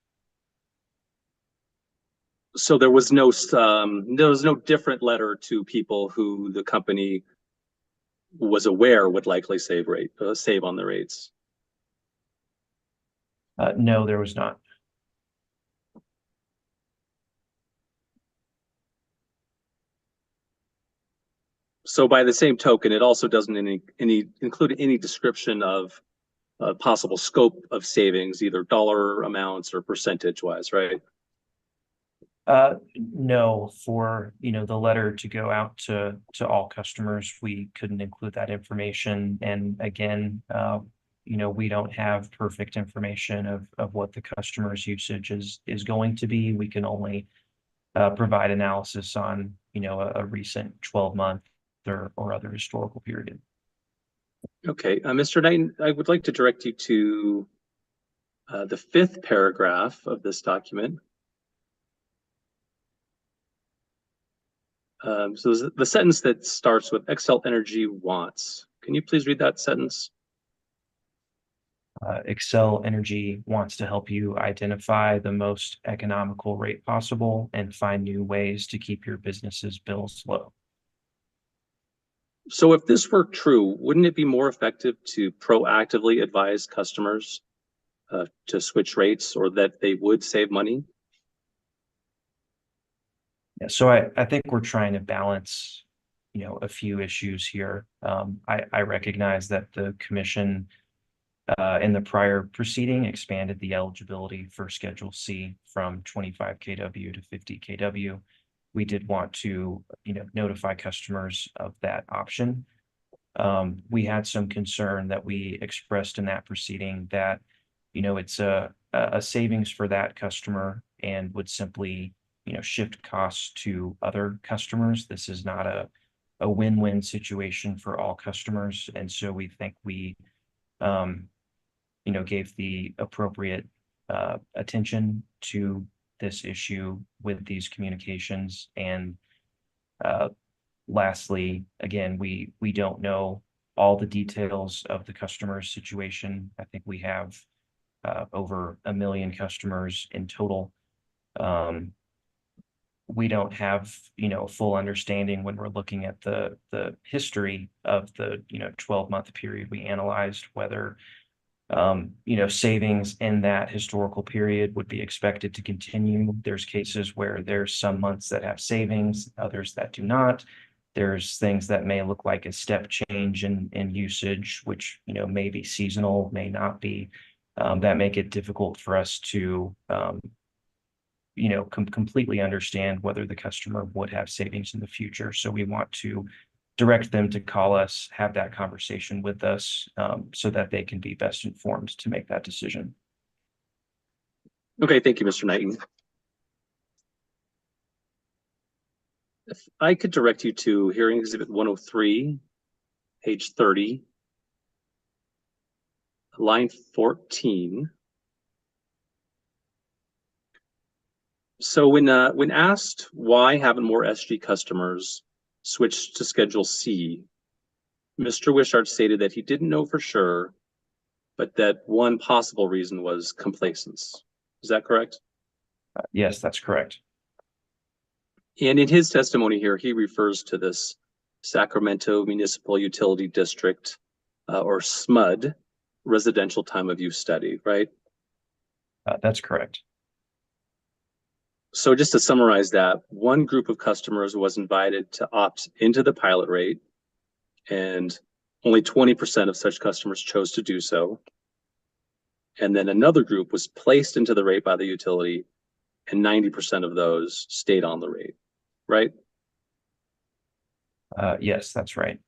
So there was no different letter to people who the company was aware would likely save on the rates. No, there was not. So by the same token, it also doesn't include any description of possible scope of savings, either dollar amounts or percentage wise, right? No, for the letter to go out to all customers, we couldn't include that information. And again, we don't have perfect information of what the customer's usage is going to be. We can only provide analysis on a recent 12-month or other historical period. Okay, Mr. Knighton, I would like to direct you to the 5th paragraph of this document. So the sentence that starts with Xcel Energy wants. Can you please read that sentence? Xcel Energy wants to help you identify the most economical rate possible and find new ways to keep your business's bills low. So if this were true, wouldn't it be more effective to proactively advise customers to switch rates or that they would save money? Yeah, so I think we're trying to balance, a few issues here. I recognize that the commission in the prior proceeding expanded the eligibility for Schedule C from 25 kW to 50 kW. We did want to, notify customers of that option. We had some concern that we expressed in that proceeding that, it's a savings for that customer and would simply, shift costs to other customers. This is not a win-win situation for all customers. And so we think we, gave the appropriate attention to this issue with these communications and Lastly, again, we don't know all the details of the customer's situation. I think we have over 1 million customers in total. We don't have, full understanding when we're looking at the history of the, 12-month period we analyzed, whether, savings in that historical period would be expected to continue. There's cases where there's some months that have savings, others that do not. There's things that may look like a step change in usage, which, may be seasonal, may not be, that make it difficult for us to, completely understand whether the customer would have savings in the future. So we want to direct them to call us, have that conversation with us, so that they can be best informed to make that decision. Okay, thank you, Mr. Knighton. If I could direct you to hearing exhibit 103, page 30, line 14. So when asked why haven't more SG customers switched to Schedule C, Mr. Wishart stated that he didn't know for sure, but that one possible reason was complacence. Is that correct? Yes, that's correct. And in his testimony here, he refers to this Sacramento Municipal Utility District, or SMUD, residential time of use study, right? That's correct. So just to summarize that, one group of customers was invited to opt into the pilot rate, and only 20% of such customers chose to do so. And then another group was placed into the rate by the utility, and 90% of those stayed on the rate, right? Yes, that's right.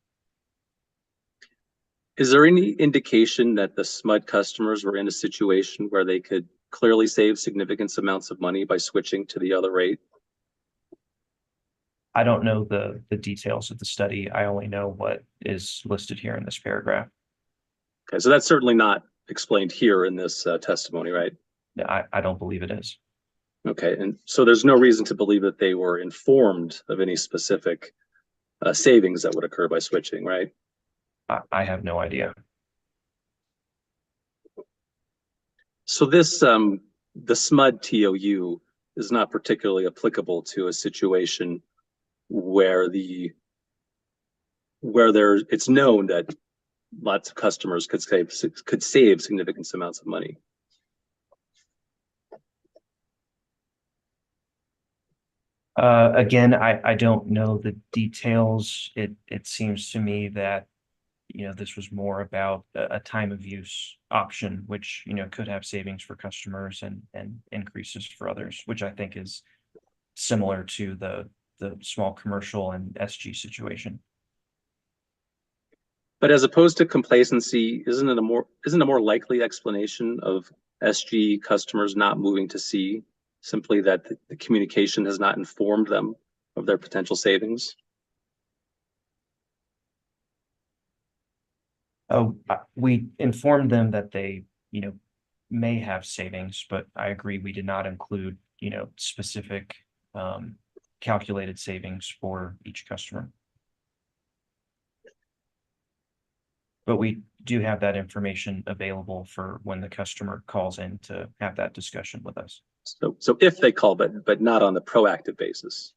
Is there any indication that the SMUD customers were in a situation where they could clearly save significant amounts of money by switching to the other rate? I don't know the details of the study. I only know what is listed here in this paragraph. Okay, so that's certainly not explained here in this testimony, right? I don't believe it is. Okay, and so there's no reason to believe that they were informed of any specific savings that would occur by switching, right? I have no idea. So this, the SMUD TOU is not particularly applicable to a situation where it's known that lots of customers could save significant amounts of money. Again, I don't know the details. It seems to me that, this was more about a time of use option, which, could have savings for customers and increases for others, which I think is similar to the small commercial and SG situation. But as opposed to complacency, isn't a more likely explanation of SG customers not moving to C simply that the communication has not informed them of their potential savings? We informed them that they, may have savings, but I agree we did not include, specific calculated savings for each customer. But we do have that information available for when the customer calls in to have that discussion with us. So if they call, but not on the proactive basis.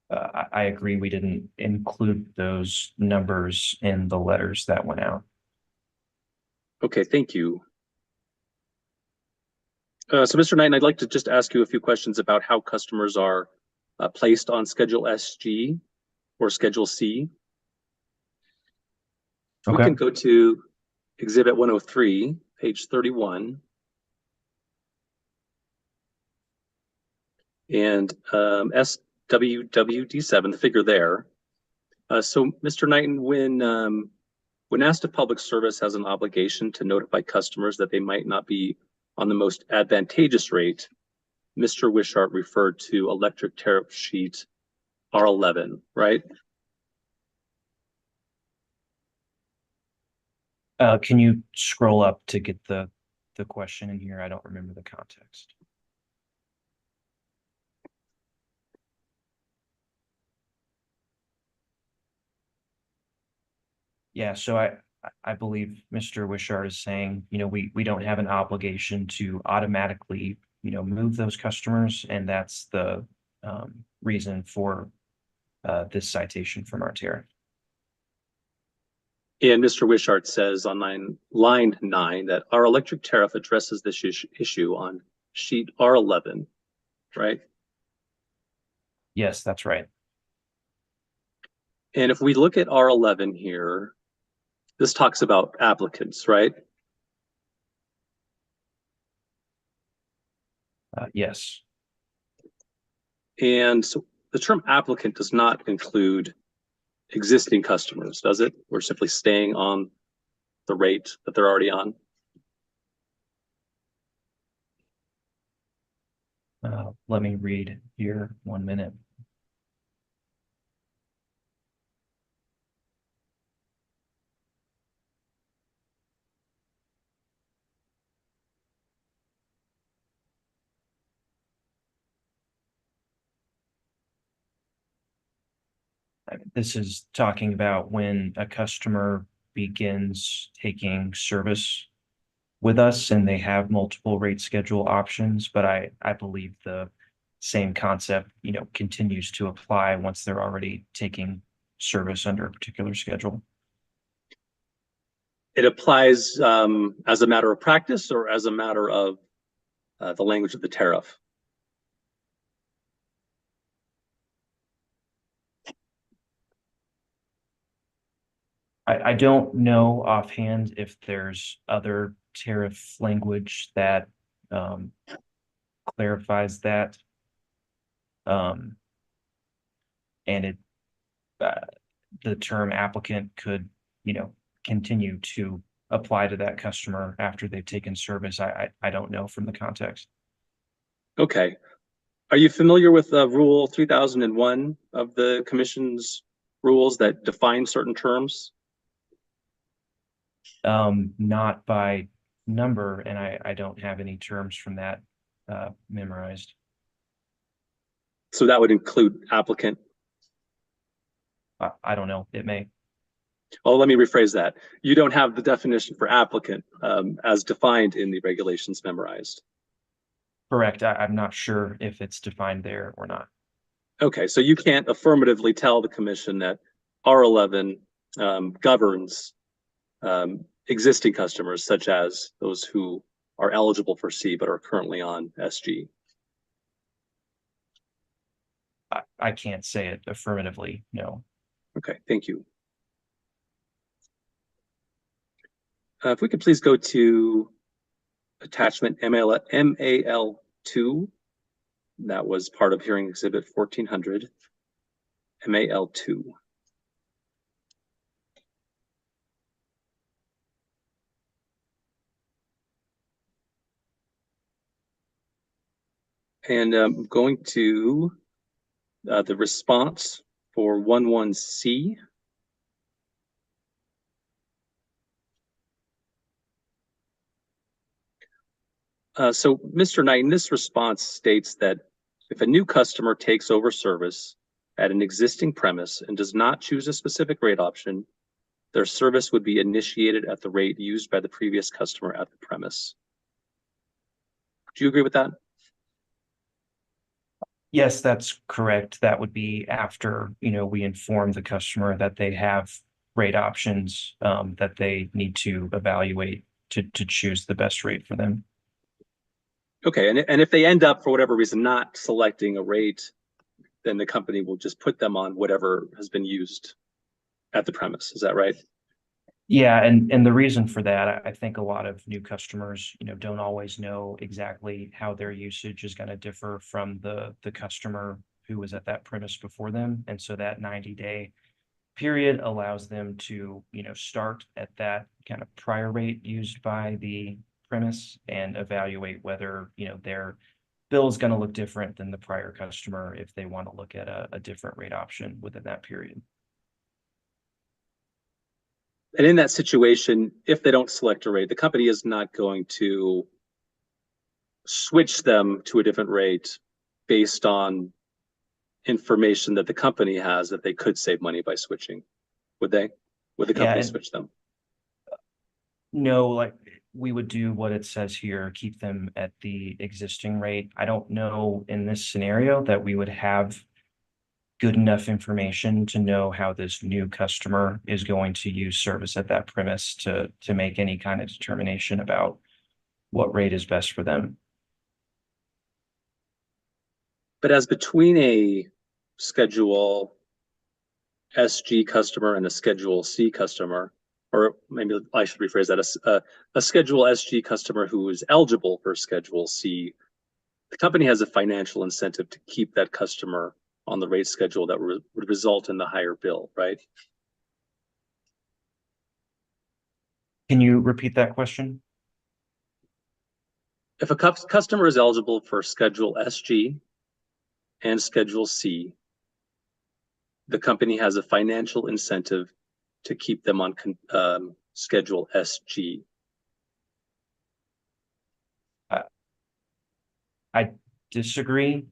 I agree we didn't include those numbers in the letters that went out. Okay, thank you. So Mr. Knighton, I'd like to just ask you a few questions about how customers are placed on Schedule SG or Schedule C. Okay. We can go to Exhibit 103, page 31. And SWWD7, the figure there. So Mr. Knighton, when asked if public service has an obligation to notify customers that they might not be on the most advantageous rate, Mr. Wishart referred to electric tariff sheet R11, right? Can you scroll up to get the question in here? I don't remember the context. Yeah, so I believe Mr. Wishart is saying, we don't have an obligation to automatically, move those customers, and that's the reason for this citation from our tariff. And Mr. Wishart says on line 9 that our electric tariff addresses this issue on sheet R11, right? Yes, that's right. And if we look at R11 here, this talks about applicants, right? Yes. And so the term applicant does not include existing customers, does it? We're simply staying on the rate that they're already on. Let me read here 1 minute. This is talking about when a customer begins taking service with us and they have multiple rate schedule options, but I believe the same concept, continues to apply once they're already taking service under a particular schedule. It applies as a matter of practice or as a matter of the language of the tariff? I don't know offhand if there's other tariff language that clarifies that. And the term applicant could, continue to apply to that customer after they've taken service. I don't know from the context. Okay. Are you familiar with Rule 3001 of the Commission's rules that define certain terms? Not by number, and I don't have any terms from that memorized. So that would include applicant? I don't know. It may. Oh, let me rephrase that. You don't have the definition for applicant as defined in the regulations memorized. Correct. I'm not sure if it's defined there or not. Okay, so you can't affirmatively tell the Commission that R11 governs existing customers, such as those who are eligible for C but are currently on SG. I can't say it affirmatively, no. Okay, thank you. If we could please go to attachment MAL2. That was part of hearing exhibit 1400, MAL2. And I'm going to the response for 11C. So Mr. Knighton, this response states that if a new customer takes over service at an existing premise and does not choose a specific rate option, their service would be initiated at the rate used by the previous customer at the premise. Do you agree with that? Yes, that's correct. That would be after, we inform the customer that they have rate options that they need to evaluate to choose the best rate for them. Okay, and if they end up, for whatever reason, not selecting a rate, then the company will just put them on whatever has been used at the premise. Is that right? Yeah, and the reason for that, I think a lot of new customers, don't always know exactly how their usage is going to differ from the customer who was at that premise before them. And so that 90-day period allows them to, start at that kind of prior rate used by the premise and evaluate whether, their bill is going to look different than the prior customer if they want to look at a different rate option within that period. And in that situation, if they don't select a rate, the company is not going to switch them to a different rate based on information that the company has that they could save money by switching, would they? Would the Yeah, company and- switch them? No, like we would do what it says here, keep them at the existing rate. I don't know in this scenario that we would have good enough information to know how this new customer is going to use service at that premise to make any kind of determination about what rate is best for them. But as between a Schedule SG customer and a Schedule C customer, or maybe I should rephrase that, a Schedule SG customer who is eligible for Schedule C, the company has a financial incentive to keep that customer on the rate schedule that would result in the higher bill, right? Can you repeat that question? If a customer is eligible for Schedule SG and Schedule C, the company has a financial incentive to keep them on Schedule SG. I disagree.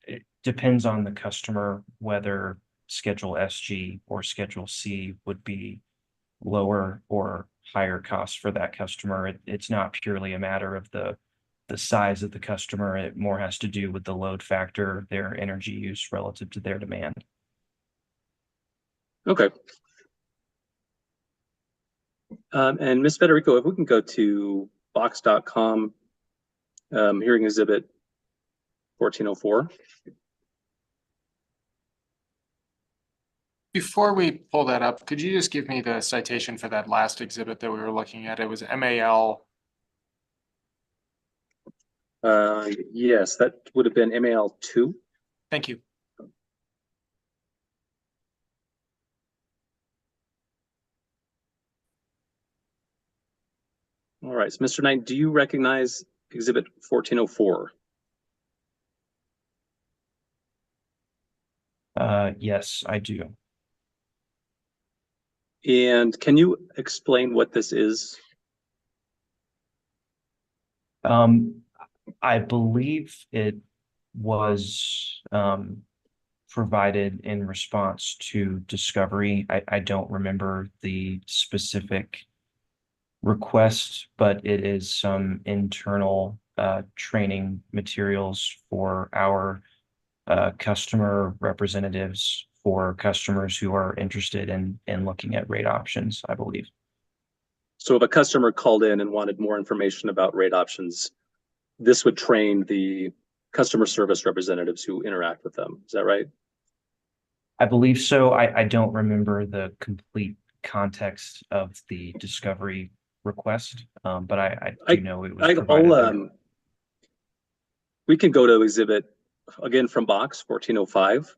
It depends on the customer whether Schedule SG or Schedule C would be lower or higher cost for that customer. It's not purely a matter of the size of the customer. It more has to do with the load factor, their energy use relative to their demand. Okay. And Ms. Federico, if we can go to box.com, hearing exhibit 1404. Before we pull that up, could you just give me the citation for that last exhibit that we were looking at? It was MAL. Yes, that would have been MAL 2. Thank you. All right, so Mr. Knight, do you recognize exhibit 1404? Yes, I do. And can you explain what this is? I believe it was provided in response to discovery. I don't remember the specific request, but it is some internal training materials for our customer representatives for customers who are interested in looking at rate options, I believe. So if a customer called in and wanted more information about rate options, this would train the customer service representatives who interact with them. Is that right? I believe so. I don't remember the complete context of the discovery request, but I do know it was provided there. We can go to exhibit, again, from box 1405.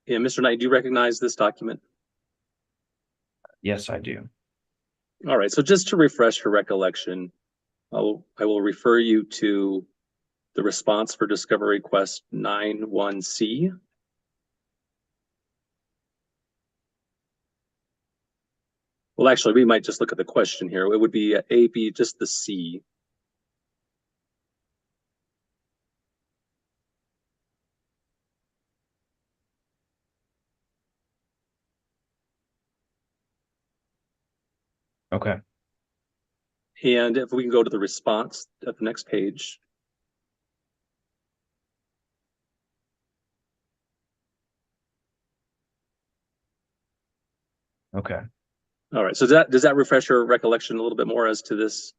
Yeah, Mr. Knight, do you recognize this document? Yes, I do. All right, so just to refresh your recollection, I will refer you to the response for discovery request 91C. Well, actually, we might just look at the question here. It would be A, B, just the C. Okay. And if we can go to the response at the next page. Okay. All right, so does that refresh your recollection a little bit more as to this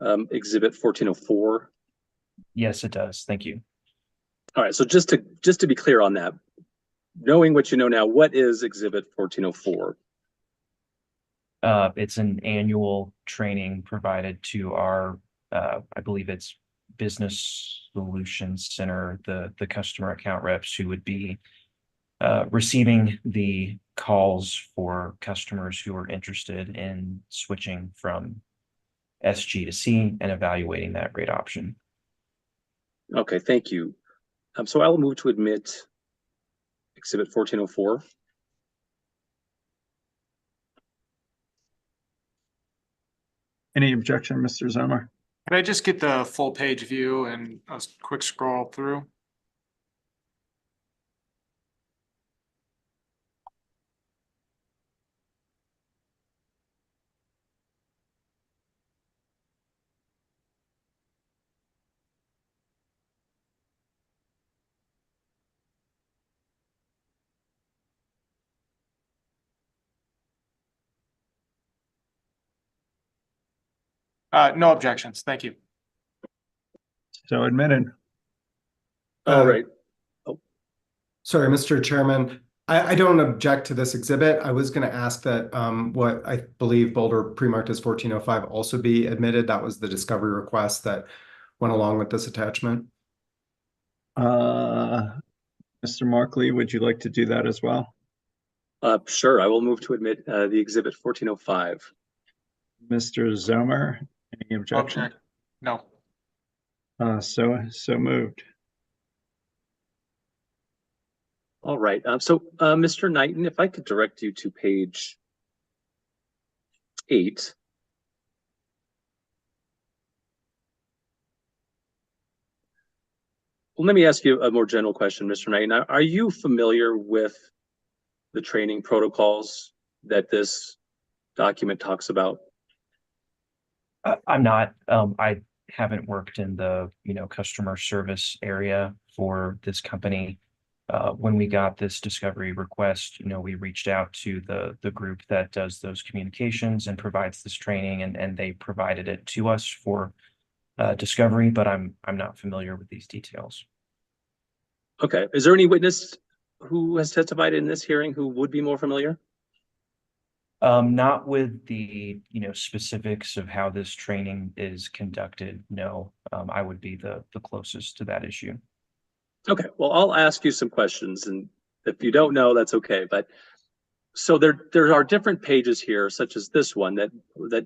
exhibit 1404? Yes, it does. Thank you. All right, so just to be clear on that, knowing what you know now, what is exhibit 1404? It's an annual training provided to our, I believe it's Business Solutions Center, the customer account reps who would be receiving the calls for customers who are interested in switching from SG to C and evaluating that rate option. Okay, thank you. So I will move to admit exhibit 1404. Any objection, Mr. Zomer? Could I just get the full page view and a quick scroll through? No objections. Thank you. So admitted. All right. Sorry, Mr. Chairman. I don't object to this exhibit. I was going to ask that what I believe Boulder pre-marked as 1405 also be admitted. That was the discovery request that went along with this attachment. Mr. Markley, would you like to do that as well? Sure, I will move to admit the exhibit 1405. Mr. Zomer, any objection? No. So moved. All right. Mr. Knighton, if I could direct you to page 8. Well, let me ask you a more general question, Mr. Knighton. Are you familiar with the training protocols that this document talks about? I'm not. I haven't worked in the customer service area for this company. When we got this discovery request, we reached out to the group that does those communications and provides this training, and they provided it to us for discovery, but I'm not familiar with these details. Okay. Is there any witness who has testified in this hearing who would be more familiar? Not with the specifics of how this training is conducted. No, I would be the closest to that issue. Okay, well, I'll ask you some questions, and if you don't know, that's okay. But so there are different pages here, such as this one that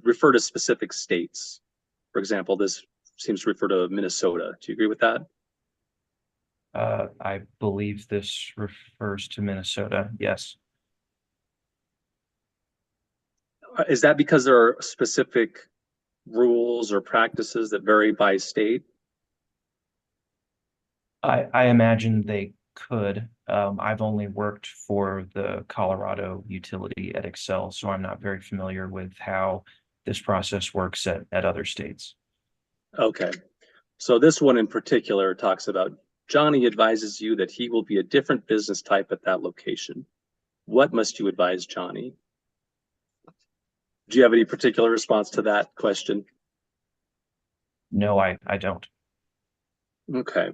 refer to specific states. For example, this seems to refer to Minnesota. Do you agree with that? I believe this refers to Minnesota. Yes. Is that because there are specific rules or practices that vary by state? I imagine they could. I've only worked for the Colorado utility at Excel, so I'm not very familiar with how this process works at other states. Okay. So this one in particular talks about Johnny advises you that he will be a different business type at that location. What must you advise Johnny? Do you have any particular response to that question? No, I don't. Okay.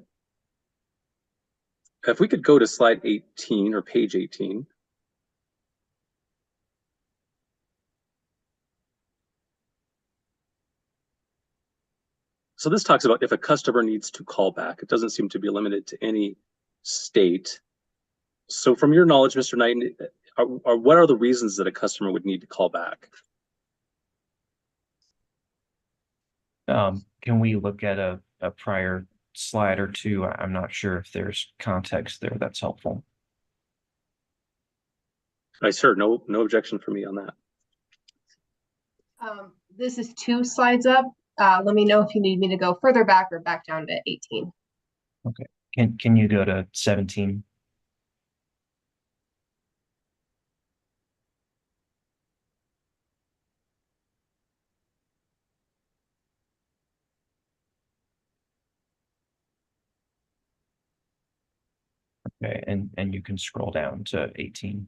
If we could go to slide 18 or page 18. So this talks about if a customer needs to call back. It doesn't seem to be limited to any state. So from your knowledge, Mr. Knighton, what are the reasons that a customer would need to call back? Can we look at a prior slide or two? I'm not sure if there's context there that's helpful. Sir, no objection for me on that. This is 2 slides up. Let me know if you need me to go further back or back down to 18. Okay. Can you go to 17? Okay, and you can scroll down to 18.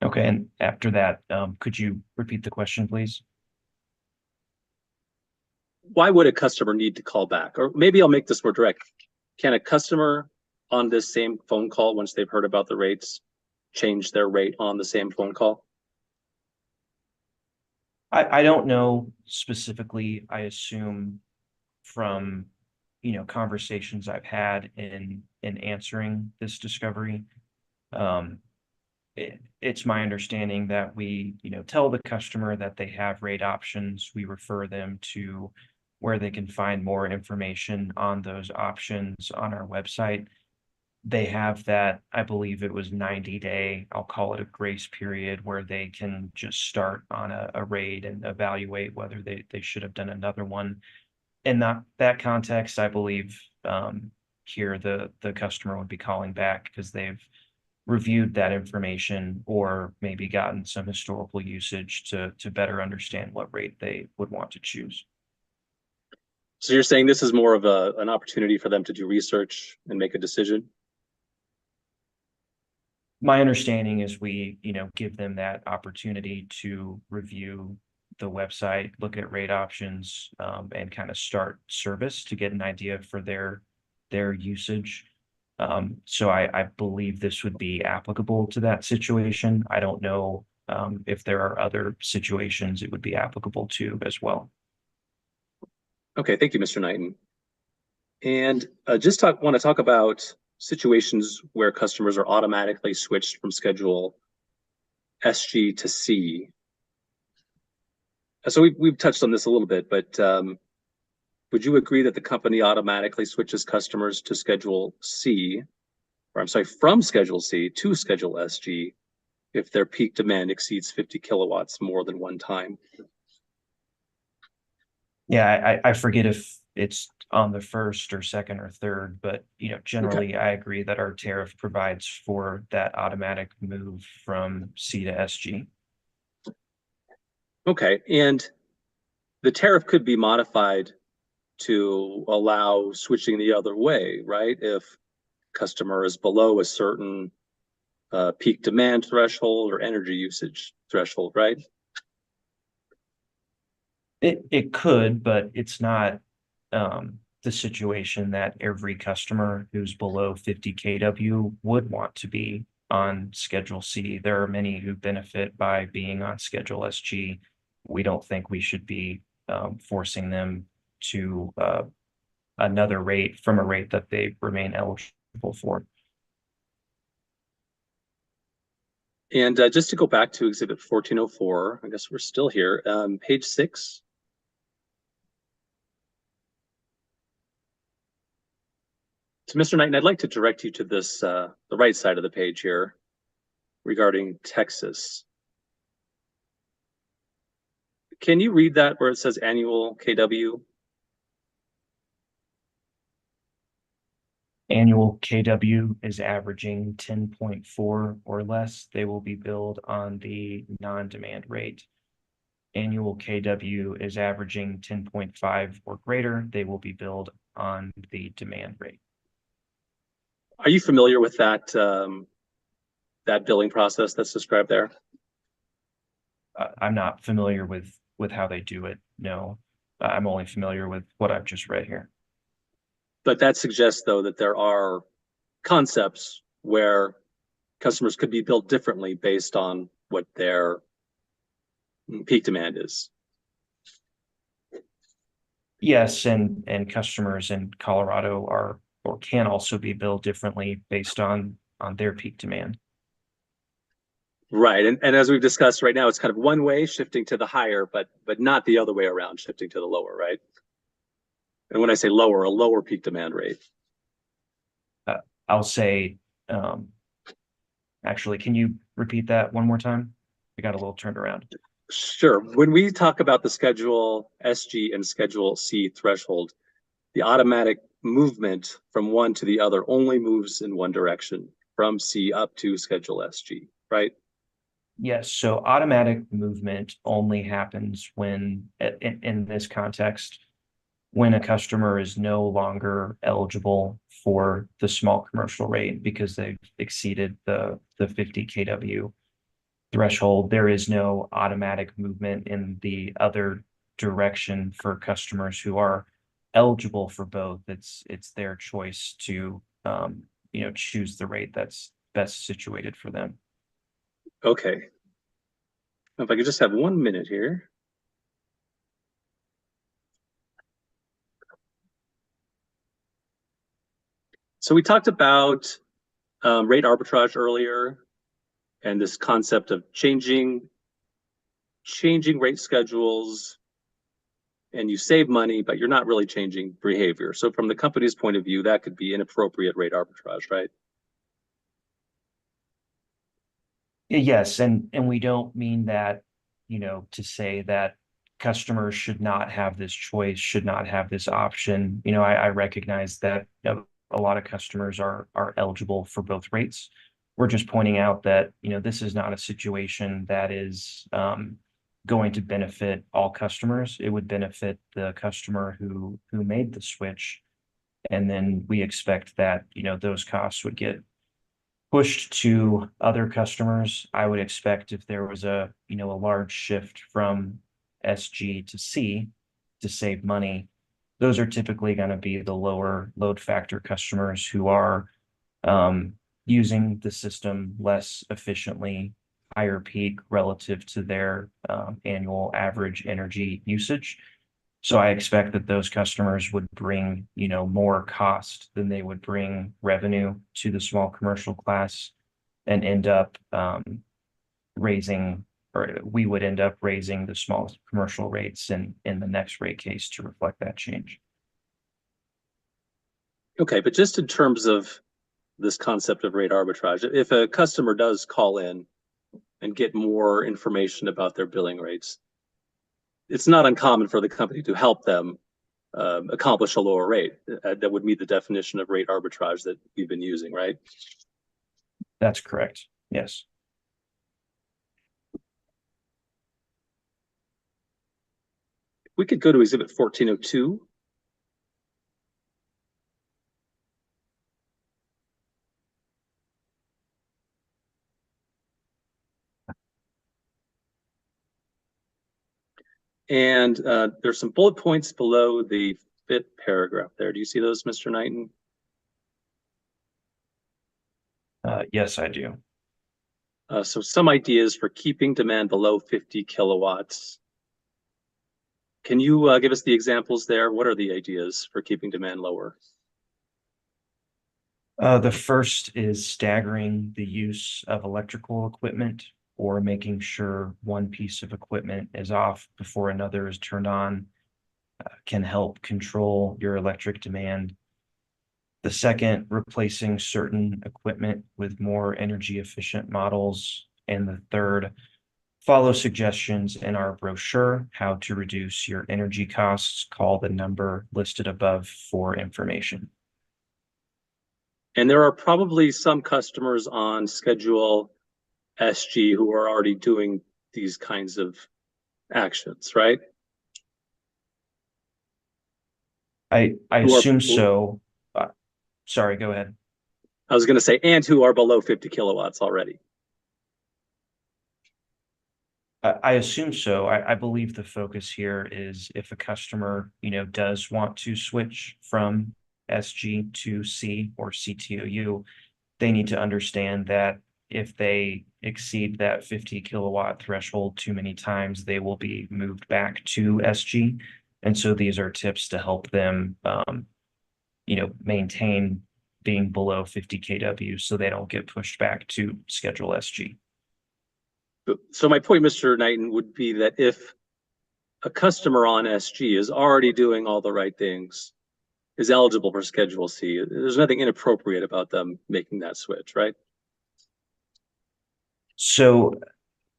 Okay, and after that, could you repeat the question, please? Why would a customer need to call back? Or maybe I'll make this more direct. Can a customer on this same phone call, once they've heard about the rates, change their rate on the same phone call? I don't know specifically. I assume from conversations I've had in answering this discovery, it's my understanding that we tell the customer that they have rate options. We refer them to where they can find more information on those options on our website. they have that, I believe it was 90-day, I'll call it a grace period, where they can just start on a rate and evaluate whether they should have done another one. In that context, I believe here the customer would be calling back because they've reviewed that information or maybe gotten some historical usage to better understand what rate they would want to choose. So you're saying this is more of an opportunity for them to do research and make a decision? My understanding is we, give them that opportunity to review the website, look at rate options, and kind of start service to get an idea for their usage. So I believe this would be applicable to that situation. I don't know if there are other situations it would be applicable to as well. Okay, thank you, Mr. Knighton. And want to talk about situations where customers are automatically switched from schedule SG to C. So we've touched on this a little bit, but would you agree that the company automatically switches customers to schedule C, or I'm sorry, from schedule C to schedule SG if their peak demand exceeds 50 kilowatts more than one time? Yeah, I forget if it's on the first or second or third, but generally I agree that our tariff provides for that automatic move from C to SG. Okay, and the tariff could be modified to allow switching the other way, right? If customer is below a certain peak demand threshold or energy usage threshold, right? It could, but it's not the situation that every customer who's below 50 kW would want to be on Schedule C. There are many who benefit by being on Schedule SG. We don't think we should be forcing them to another rate from a rate that they remain eligible for. And just to go back to Exhibit 1404, I guess we're still here, page 6. So, Mr. Knighton, I'd like to direct you to this, the right side of the page here regarding Texas. Can you read that where it says annual KW? Annual KW is averaging 10.4 or less. They will be billed on the non-demand rate. Annual KW is averaging 10.5 or greater. They will be billed on the demand rate. Are you familiar with that that billing process that's described there? I'm not familiar with how they do it. No, I'm only familiar with what I've just read here. But that suggests, though, that there are concepts where customers could be billed differently based on what their peak demand is. Yes, and customers in Colorado are or can also be billed differently based on their peak demand. Right, and as we've discussed right now, it's kind of one way shifting to the higher, but not the other way around, shifting to the lower, right? And when I say lower, a lower peak demand rate. I'll say, actually, can you repeat that one more time? I got a little turned around. Sure. When we talk about the Schedule SG and Schedule C threshold, the automatic movement from one to the other only moves in one direction, from C up to Schedule SG, right? Yes, so automatic movement only happens when, in this context, when a customer is no longer eligible for the small commercial rate because they've exceeded the 50 kW threshold. There is no automatic movement in the other direction for customers who are eligible for both. It's their choice to choose the rate that's best situated for them. Okay. If I could just have 1 minute here. So we talked about rate arbitrage earlier and this concept of changing rate schedules, and you save money, but you're not really changing behavior. So from the company's point of view, that could be inappropriate rate arbitrage, right? Yes, and we don't mean that, to say that customers should not have this choice, should not have this option. I recognize that a lot of customers are eligible for both rates. We're just pointing out that, this is not a situation that is going to benefit all customers. It would benefit the customer who made the switch. And then we expect that, those costs would get pushed to other customers. I would expect if there was a large shift from SG to C to save money, those are typically going to be the lower load factor customers who are using the system less efficiently, higher peak relative to their annual average energy usage. So I expect that those customers would bring, more cost than they would bring revenue to the small commercial class, and end up we would end up raising the small commercial rates in the next rate case to reflect that change. Okay, but just in terms of this concept of rate arbitrage, if a customer does call in and get more information about their billing rates, it's not uncommon for the company to help them accomplish a lower rate that would meet the definition of rate arbitrage that we've been using, right? That's correct. Yes. We could go to Exhibit 1402. And there's some bullet points below the fifth paragraph there. Do you see those, Mr. Knighton? Yes, I do. So some ideas for keeping demand below 50 kilowatts. Can you give us the examples there? What are the ideas for keeping demand lower? The first is staggering the use of electrical equipment, or making sure one piece of equipment is off before another is turned on, can help control your electric demand. The second, replacing certain equipment with more energy efficient models. And the third, follow suggestions in our brochure, How to Reduce Your Energy Costs. Call the number listed above for information. And there are probably some customers on Schedule SG who are already doing these kinds of actions, right? I assume so. Sorry, go ahead. I was going to say, and who are below 50 kilowatts already. I assume so. I believe the focus here is if a customer, does want to switch from SG to C or CTOU, they need to understand that if they exceed that 50 kilowatt threshold too many times, they will be moved back to SG. And so these are tips to help them, maintain being below 50 kW so they don't get pushed back to Schedule SG. So my point, Mr. Knighton, would be that if a customer on SG is already doing all the right things, is eligible for Schedule C, there's nothing inappropriate about them making that switch, right? So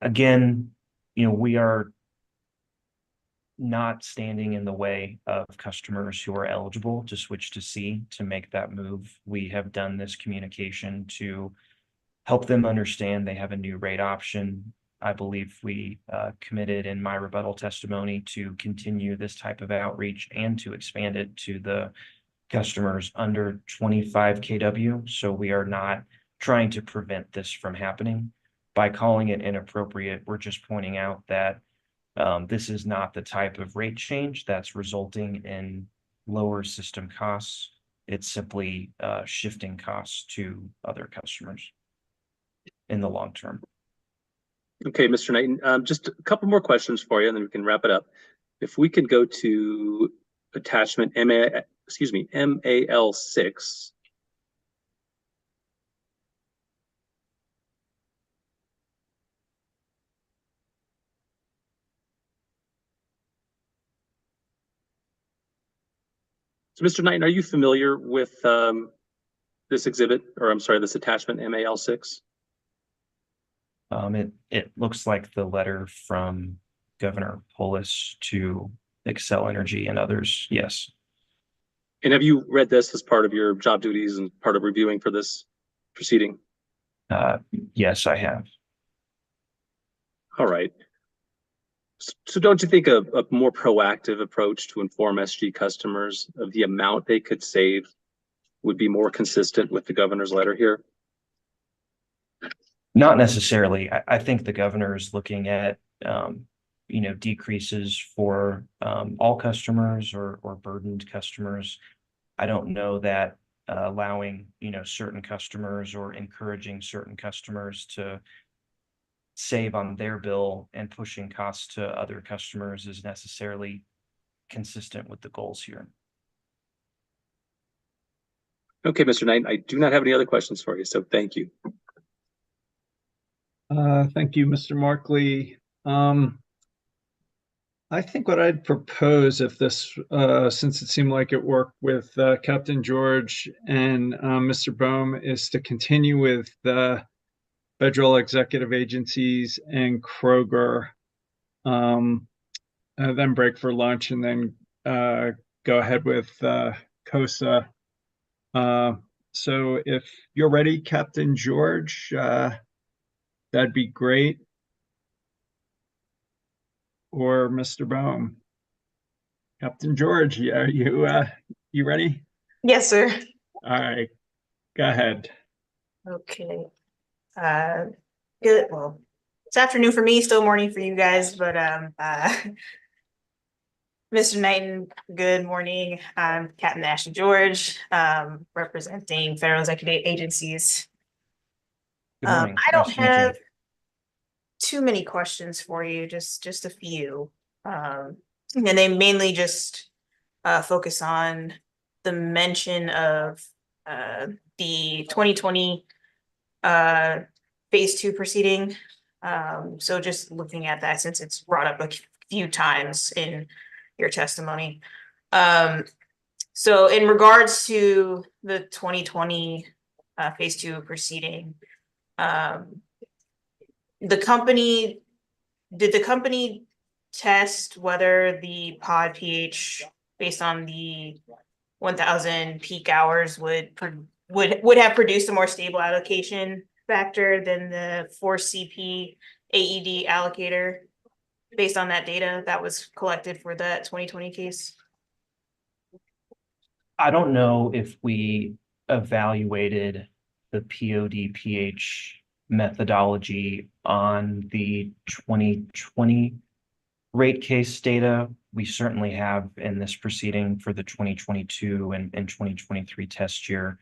again, we are not standing in the way of customers who are eligible to switch to C to make that move. We have done this communication to help them understand they have a new rate option. I believe we committed in my rebuttal testimony to continue this type of outreach and to expand it to the customers under 25 kW. So we are not trying to prevent this from happening. By calling it inappropriate, we're just pointing out that this is not the type of rate change that's resulting in lower system costs. It's simply shifting costs to other customers in the long term. Okay, Mr. Knighton, just a couple more questions for you, and then we can wrap it up. If we could go to attachment MAL6. So, Mr. Knighton, are you familiar with this exhibit, or I'm sorry, this attachment MAL6? It looks like the letter from Governor Polis to Excel Energy and others. Yes. And have you read this as part of your job duties and part of reviewing for this proceeding? Yes, I have. All right. So don't you think a more proactive approach to inform SG customers of the amount they could save would be more consistent with the governor's letter here? Not necessarily. I think the governor is looking at, decreases for all customers or burdened customers. I don't know that allowing, certain customers or encouraging certain customers to save on their bill and pushing costs to other customers is necessarily consistent with the goals here. Okay, Mr. Knight, I do not have any other questions for you, so thank you. Thank you, Mr. Markley. I think what I'd propose, if this, since it seemed like it worked with Captain George and Mr. Bohm, is to continue with the federal executive agencies and Kroger, then break for lunch, and then go ahead with COSA. So if you're ready, Captain George, that'd be great. Or Mr. Bohm. Captain George, are you ready? Yes, sir. All right, go ahead. Okay. Good. Well, it's afternoon for me, still morning for you guys, but Mr. Knighton, good morning. I'm Captain Ashley George, representing federal executive agencies. Good morning. I don't Nice to meet you. have too many questions for you, just a few. And they mainly just focus on the mention of the 2020 phase 2 proceeding. So just looking at that, since it's brought up a few times in your testimony. So in regards to the 2020 phase 2 proceeding, did the company test whether the pod pH based on the 1000 peak hours would have produced a more stable allocation factor than the 4CP AED allocator based on that data that was collected for that 2020 case? I don't know if we evaluated the POD pH methodology on the 2020 rate case data. We certainly have in this proceeding for the 2022 and 2023 test year.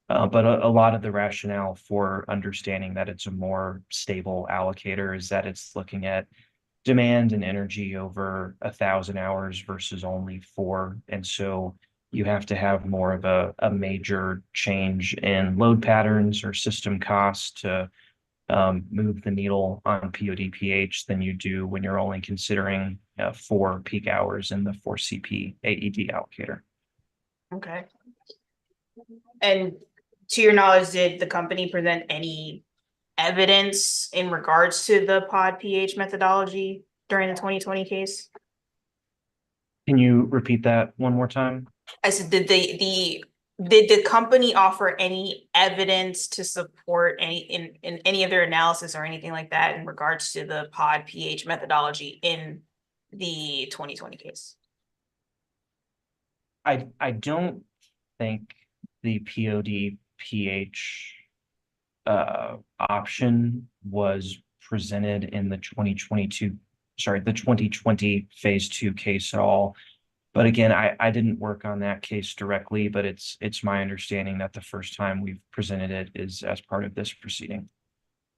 But a lot of the rationale for understanding that it's a more stable allocator is that it's looking at demand and energy over 1,000 hours versus only 4. And so you have to have more of a major change in load patterns or system costs to move the needle on POD pH than you do when you're only considering 4 peak hours in the 4CP AED allocator. Okay. And to your knowledge, did the company present any evidence in regards to the pod pH methodology during the 2020 case? Can you repeat that one more time? I said, did the company offer any evidence to support in any of their analysis or anything like that in regards to the pod pH methodology in the 2020 case? I don't think the POD pH option was presented in the 2020 phase 2 case at all. But again, I didn't work on that case directly, but it's my understanding that the first time we've presented it is as part of this proceeding.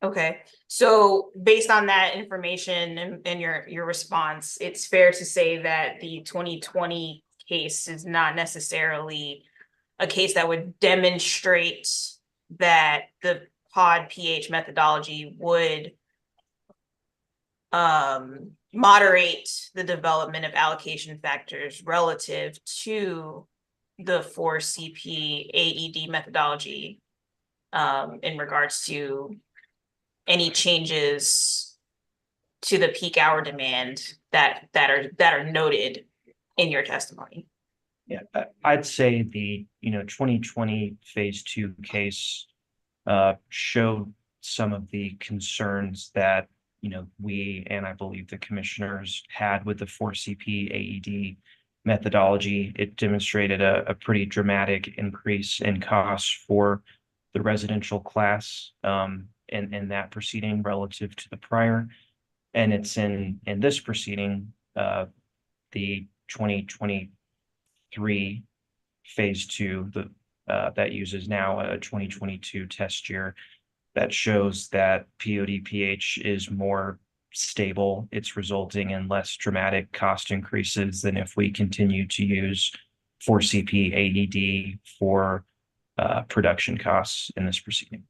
Okay, so based on that information and your response, it's fair to say that the 2020 case is not necessarily a case that would demonstrate that the pod pH methodology would moderate the development of allocation factors relative to the 4CP AED methodology in regards to any changes to the peak hour demand that are noted in your testimony? Yeah, I'd say the 2020 phase 2 case showed some of the concerns that we and I believe the commissioners had with the 4CP AED methodology. It demonstrated a pretty dramatic increase in costs for the residential class in that proceeding relative to the prior. And it's in this proceeding, the 2023 phase 2, that uses now a 2022 test year, that shows that PODPH is more stable. It's resulting in less dramatic cost increases than if we continue to use 4CP AED for production costs in this proceeding.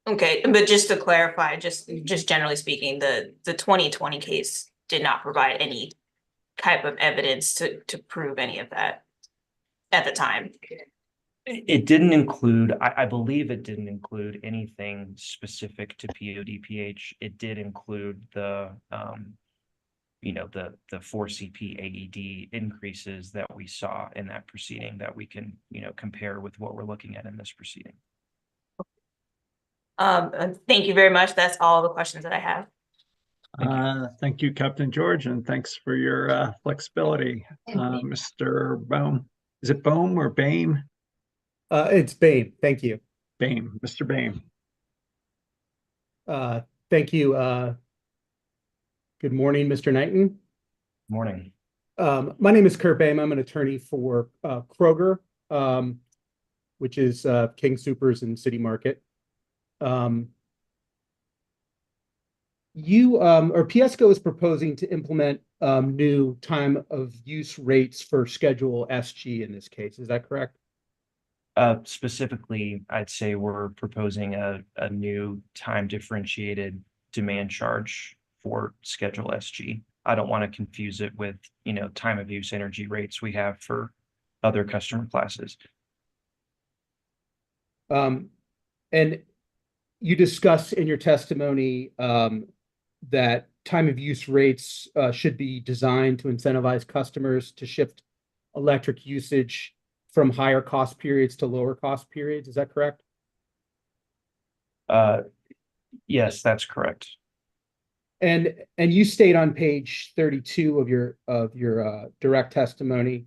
Okay, but just to clarify, just generally speaking, the 2020 case did not provide any type of evidence to prove any of that at the time. It didn't include, I believe it didn't include anything specific to PODPH. It did include the 4CP AED increases that we saw in that proceeding that we can, compare with what we're looking at in this proceeding. Thank you very much. That's all the questions that I have. Thank you, Captain George, and thanks for your flexibility. Mr. Bohm, is it Bohm or Bain? It's Bain. Thank you. Bain, Mr. Bain. Thank you. Good morning, Mr. Knighton. Morning. My name is Kurt Bain. I'm an attorney for Kroger, which is King Soopers and City Market. PSCO is proposing to implement new time of use rates for Schedule SG in this case. Is that correct? Specifically, I'd say we're proposing a new time differentiated demand charge for Schedule SG. I don't want to confuse it with, time of use energy rates we have for other customer classes. And you discuss in your testimony that time of use rates should be designed to incentivize customers to shift electric usage from higher cost periods to lower cost periods. Is that correct? Yes, that's correct. And you state on page 32 of your direct testimony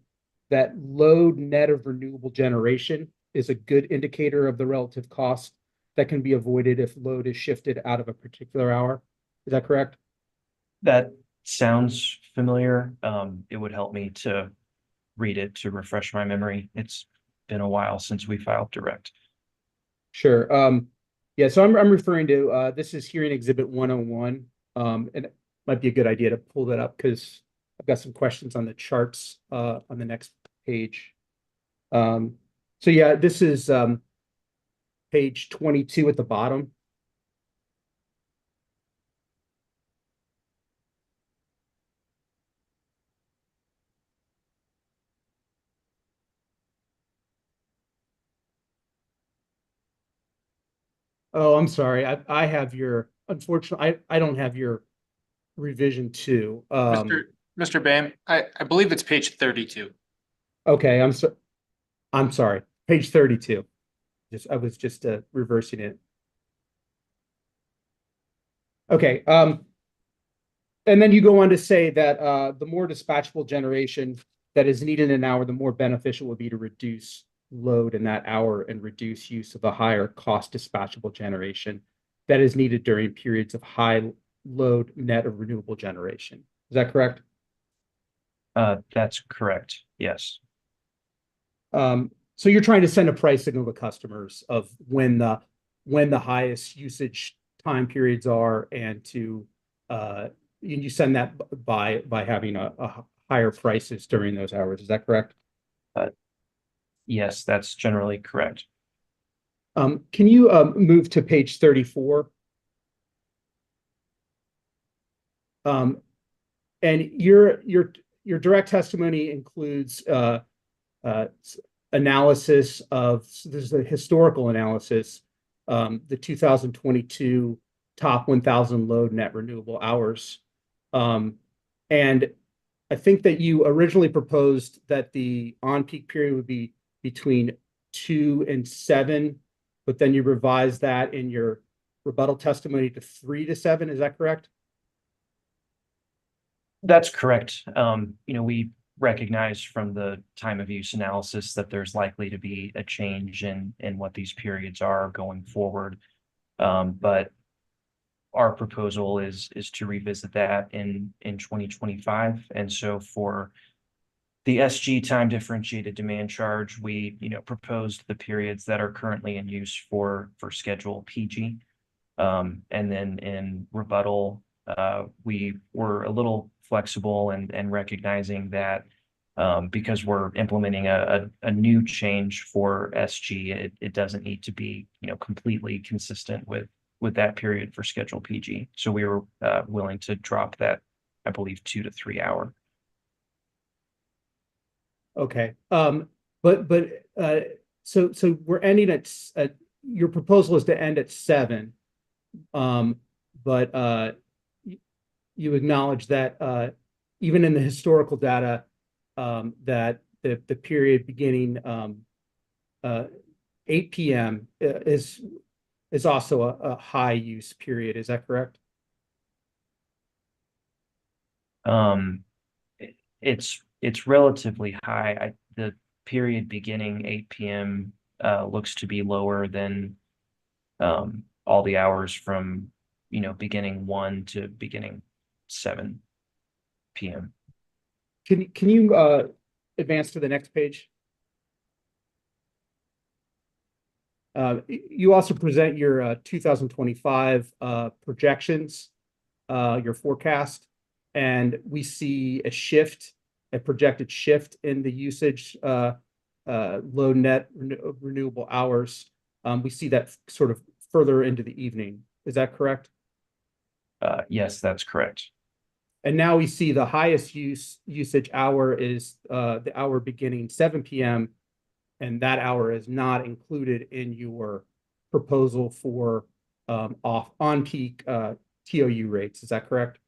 that load net of renewable generation is a good indicator of the relative cost that can be avoided if load is shifted out of a particular hour. Is that correct? That sounds familiar. It would help me to read it to refresh my memory. It's been a while since we filed direct. Sure. Yeah, so I'm referring to this is hearing exhibit 101. And it might be a good idea to pull that up because I've got some questions on the charts on the next page. So yeah, this is page 22 at the bottom. Oh, I'm sorry. I have your, unfortunately, I don't have your revision 2. Mr. Bam, I believe it's page 32. Okay, I'm sorry. Page 32. I was just reversing it. Okay. And then you go on to say that the more dispatchable generation that is needed in an hour, the more beneficial would be to reduce load in that hour and reduce use of the higher cost dispatchable generation that is needed during periods of high load net of renewable generation. Is that correct? That's correct. Yes. So you're trying to send a price signal to customers of when the highest usage time periods are, and to you send that by having a higher prices during those hours. Is that correct? Yes, that's generally correct. Can you move to page 34? And your direct testimony includes analysis of, this is a historical analysis the 2022 top 1,000 load net renewable hours. And I think that you originally proposed that the on-peak period would be between 2 and 7, but then you revised that in your rebuttal testimony to 3 to 7. Is that correct? That's correct. We recognize from the time of use analysis that there's likely to be a change in what these periods are going forward. But our proposal is to revisit that in 2025. And so for the SG time differentiated demand charge, we proposed the periods that are currently in use for schedule PG. And then in rebuttal, we were a little flexible and recognizing that because we're implementing a new change for SG, it doesn't need to be completely consistent with that period for schedule PG. So we were willing to drop that, I believe, 2 to 3 hour. Okay. So we're ending at your proposal is to end at 7. But you acknowledge that even in the historical data, that the period beginning 8 p.m. is also a high use period. Is that correct? It's relatively high. The period beginning 8 p.m. Looks to be lower than all the hours from beginning 1 to beginning 7 p.m. Can you advance to the next page? You also present your 2025 projections, your forecast, and we see a projected shift in the usage load net renewable hours. We see that sort of further into the evening. Is that correct? Yes, that's correct. And now we see the highest usage hour is the hour beginning 7 p.m. and that hour is not included in your proposal for on-peak TOU rates. Is that correct?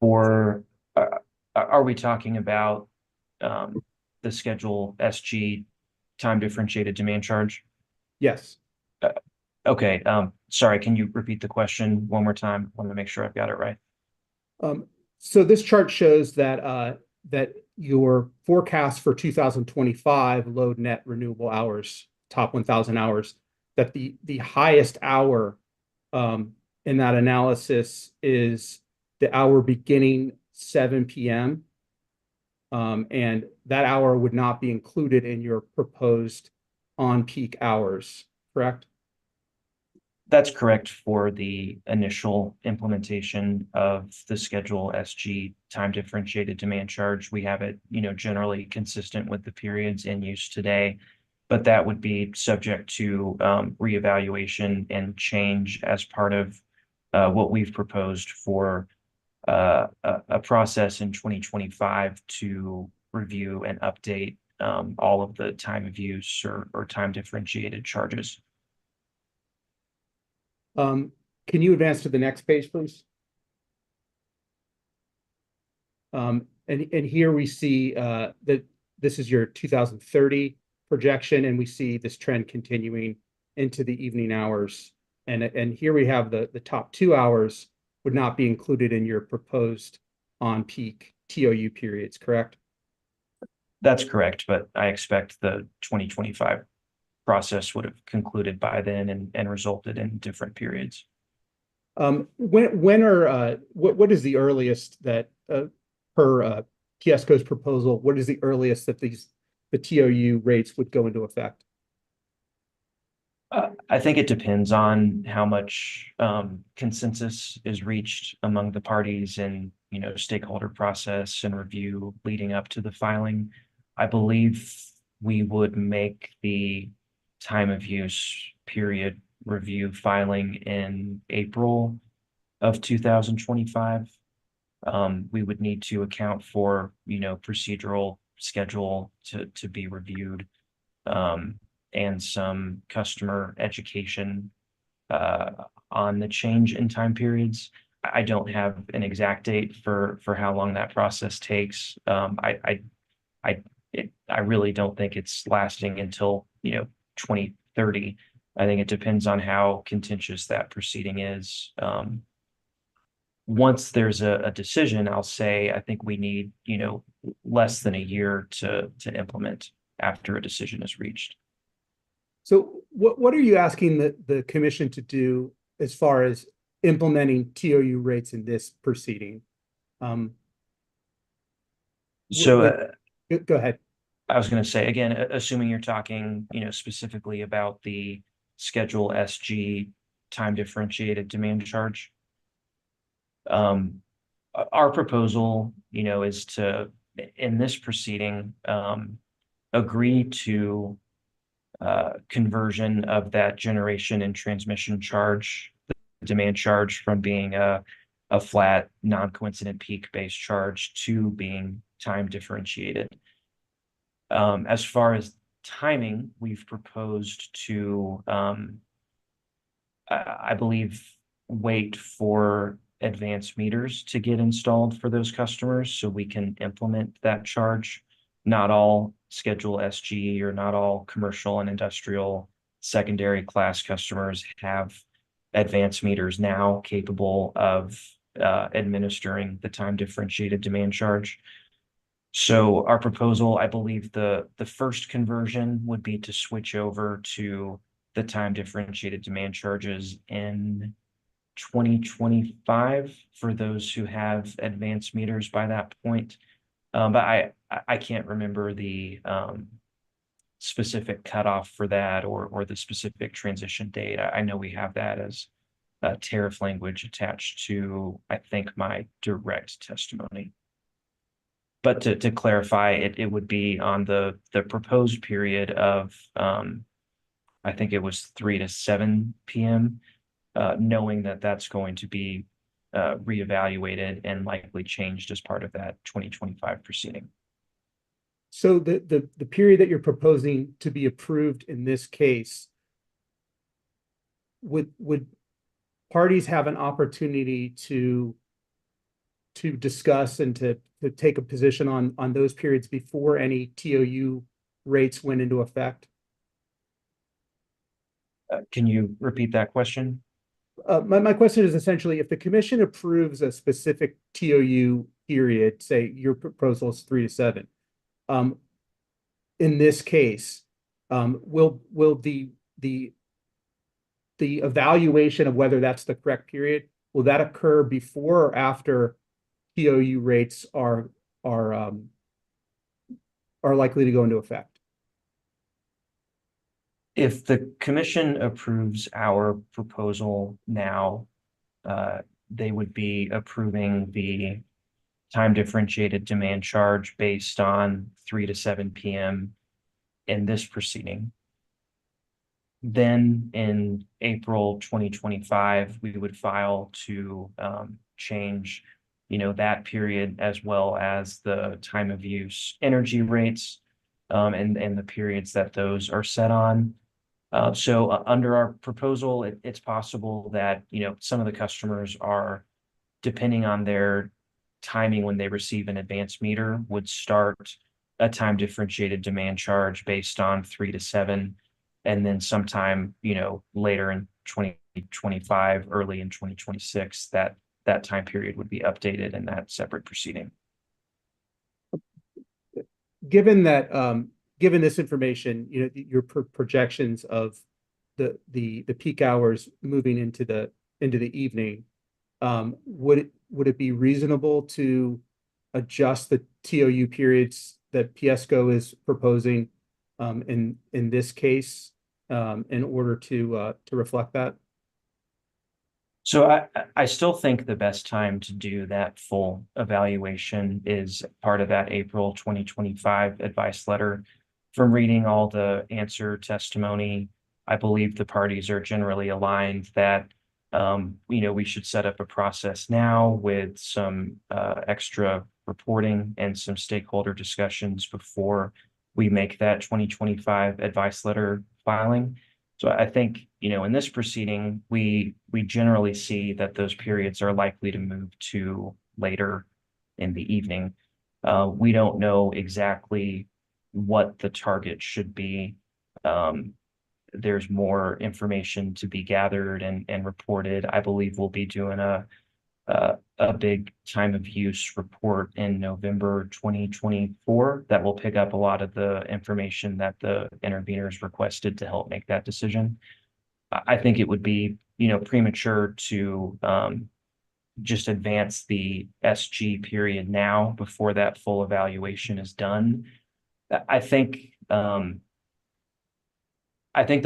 Are we talking about the schedule SG time differentiated demand charge? Yes. Okay. Sorry, can you repeat the question one more time? I want to make sure I've got it right. So this chart shows that your forecast for 2025 load net renewable hours, top 1,000 hours, that the highest hour in that analysis is the hour beginning 7 p.m. And that hour would not be included in your proposed on-peak hours, correct? That's correct for the initial implementation of the schedule SG time differentiated demand charge. We have it, generally consistent with the periods in use today, but that would be subject to reevaluation and change as part of what we've proposed for a process in 2025 to review and update all of the time of use or time differentiated charges. Can you advance to the next page, please? And here we see that this is your 2030 projection, and we see this trend continuing into the evening hours. And here we have the top 2 hours would not be included in your proposed on-peak TOU periods, correct? That's correct, but I expect the 2025 process would have concluded by then and resulted in different periods. What is the earliest that per PSCO's proposal, what is the earliest that the TOU rates would go into effect? I think it depends on how much consensus is reached among the parties and stakeholder process and review leading up to the filing. I believe we would make the time of use period review filing in April of 2025. We would need to account for procedural schedule to be reviewed. and some customer education on the change in time periods. I don't have an exact date for how long that process takes. I really don't think it's lasting until 2030. I think it depends on how contentious that proceeding is. Once there's a decision, I'll say I think we need less than a year to implement after a decision is reached. So what are you asking the commission to do as far as implementing TOU rates in this proceeding? So go ahead. I was going to say, again, assuming you're talking, specifically about the Schedule SG time differentiated demand charge. Our proposal, is to, in this proceeding, agree to conversion of that generation and transmission charge, the demand charge, from being a flat non-coincident peak-based charge to being time differentiated. As far as timing, we've proposed to, I believe, wait for advanced meters to get installed for those customers so we can implement that charge. Not all Schedule SG or not all commercial and industrial secondary class customers have advanced meters now capable of administering the time differentiated demand charge. So our proposal, I believe the first conversion would be to switch over to the time differentiated demand charges in 2025 for those who have advanced meters by that point. But I can't remember the specific cutoff for that or the specific transition date. I know we have that as tariff language attached to, I think, my direct testimony. But to clarify, it would be on the proposed period of, I think it was 3 to 7 p.m., knowing that that's going to be reevaluated and likely changed as part of that 2025 proceeding. So the period that you're proposing to be approved in this case, would parties have an opportunity to discuss and to take a position on those periods before any TOU rates went into effect? Can you repeat that question? My question is essentially, if the commission approves a specific TOU period, say your proposal is 3 to 7, in this case, will the evaluation of whether that's the correct period, will that occur before or after TOU rates are likely to go into effect? If the commission approves our proposal now, they would be approving the time differentiated demand charge based on 3 to 7 p.m. in this proceeding. Then in April 2025, we would file to change, that period as well as the time of use energy rates and the periods that those are set on. So under our proposal, it's possible that, some of the customers are, depending on their timing when they receive an advanced meter, would start a time differentiated demand charge based on 3 to 7. And then sometime, later in 2025, early in 2026, that time period would be updated in that separate proceeding. Given that, given this information, your projections of the peak hours moving into the evening, would it be reasonable to adjust the TOU periods that PSCO is proposing in this case in order to reflect that? So I still think the best time to do that full evaluation is part of that April 2025 advice letter. From reading all the answer testimony, I believe the parties are generally aligned that we should set up a process now with some extra reporting and some stakeholder discussions before we make that 2025 advice letter filing. So I think, in this proceeding, we generally see that those periods are likely to move to later in the evening. We don't know exactly what the target should be. There's more information to be gathered and reported. I believe we'll be doing a big time of use report in November 2024 that will pick up a lot of the information that the interveners requested to help make that decision. I think it would be, premature to just advance the SG period now before that full evaluation is done. I think the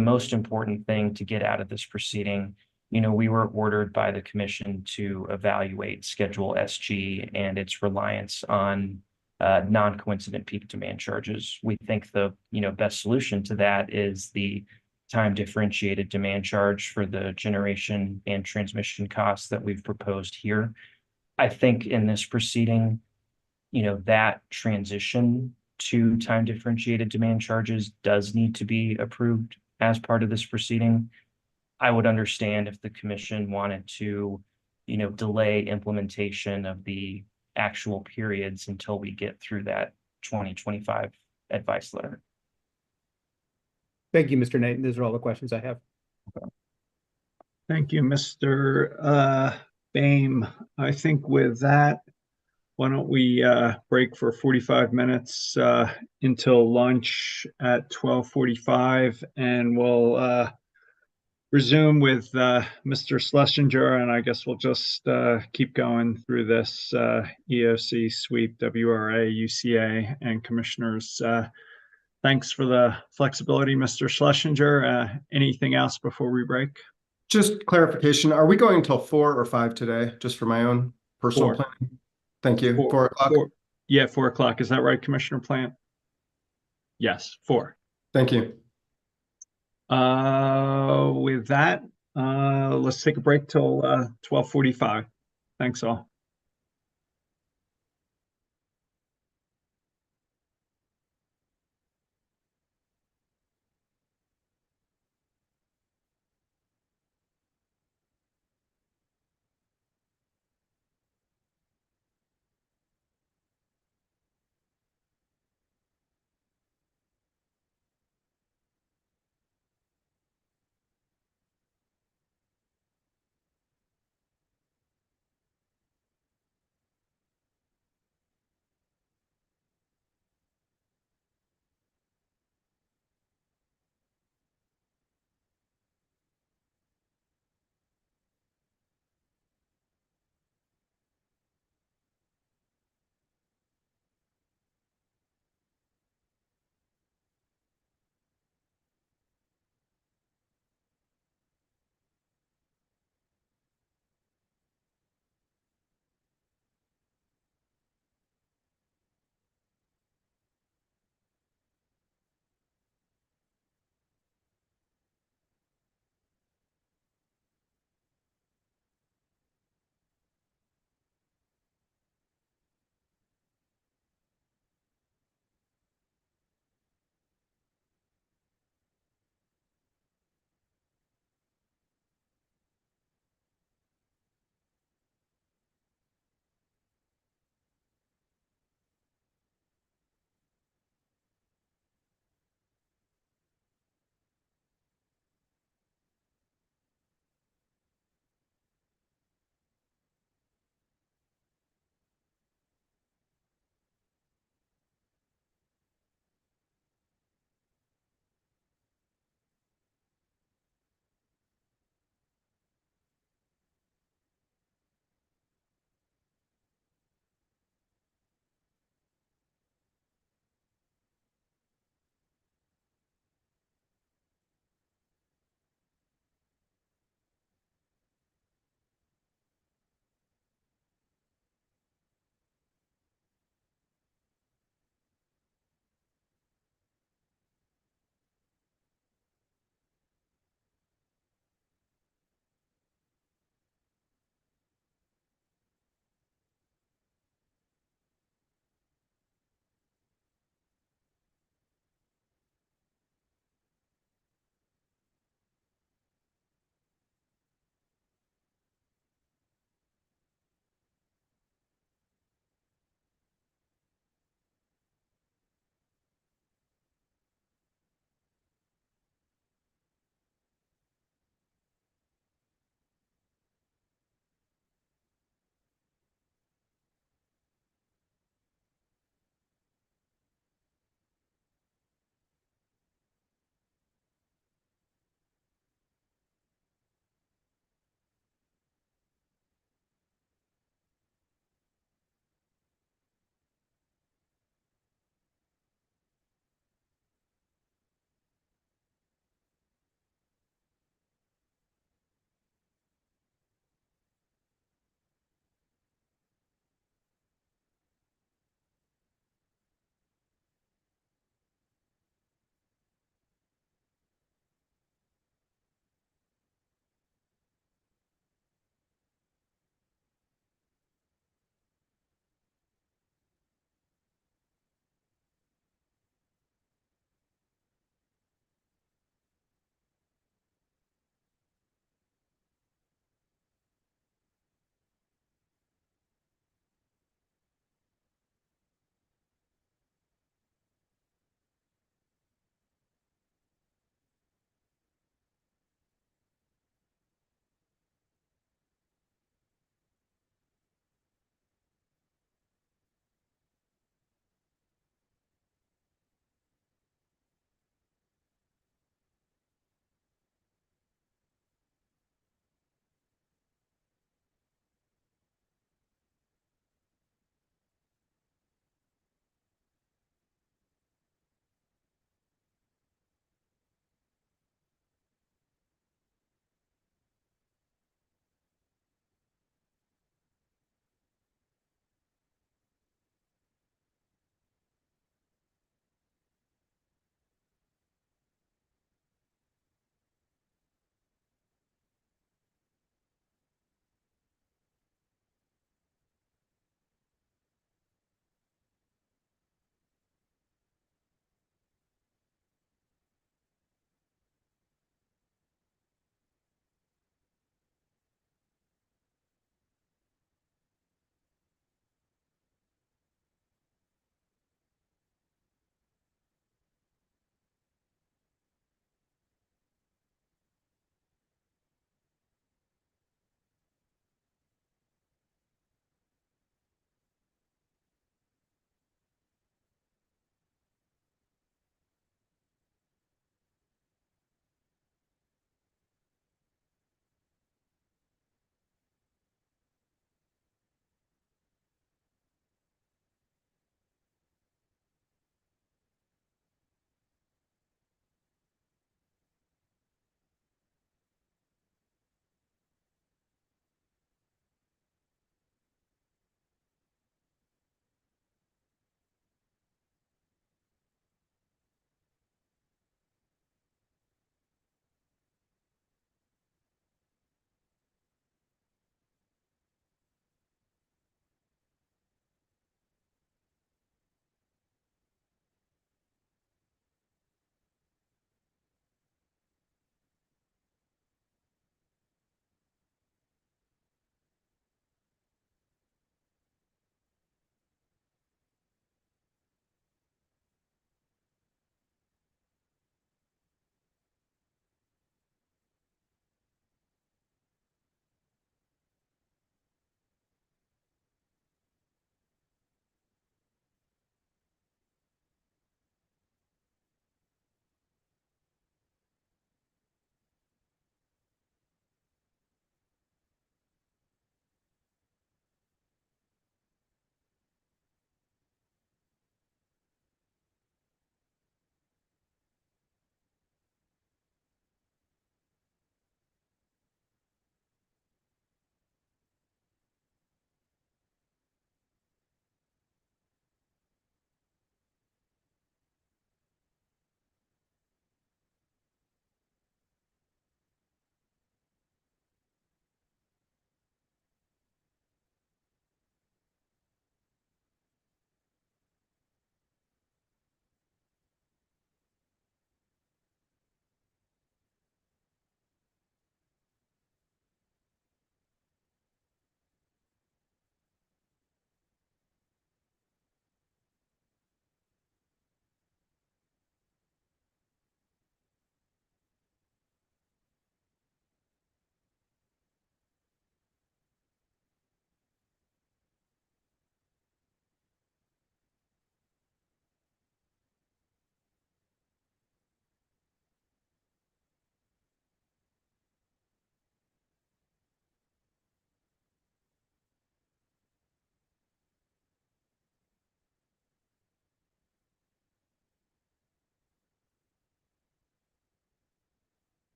most important thing to get out of this proceeding, we were ordered by the commission to evaluate Schedule SG and its reliance on non-coincident peak demand charges. We think the best solution to that is the time differentiated demand charge for the generation and transmission costs that we've proposed here. I think in this proceeding, that transition to time differentiated demand charges does need to be approved as part of this proceeding. I would understand if the commission wanted to, delay implementation of the actual periods until we get through that 2025 advice letter. Thank you, Mr. Knighton. Those are all the questions I have. Thank you, Mr. Boehm. I think with that, why don't we break for 45 minutes until lunch at 12:45, and we'll resume with Mr. Schlesinger, and I guess we'll just keep going through this EOC sweep, WRA, UCA, and commissioners. Thanks for the flexibility, Mr. Schlesinger. Anything else before we break? Just clarification, are we going till 4 or 5 today, just for my own personal 4. planning? Thank you. 4 o'clock? 4. Yeah, 4 o'clock. Is that right, Commissioner Plant? Yes, 4. Thank you. With that, let's take a break till 12:45. Thanks all.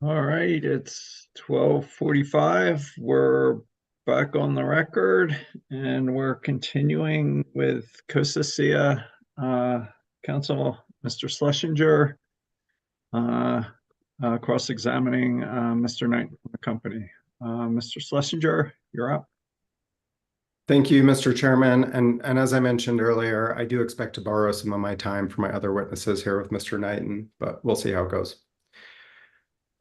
All right, it's 12:45. We're back on the record and we're continuing with COSA Council, Mr. Schlesinger, cross-examining Mr. Knight from the company. Mr. Schlesinger, you're up. Thank you, Mr. Chairman. And as I mentioned earlier, I do expect to borrow some of my time for my other witnesses here with Mr. Knighton, but we'll see how it goes.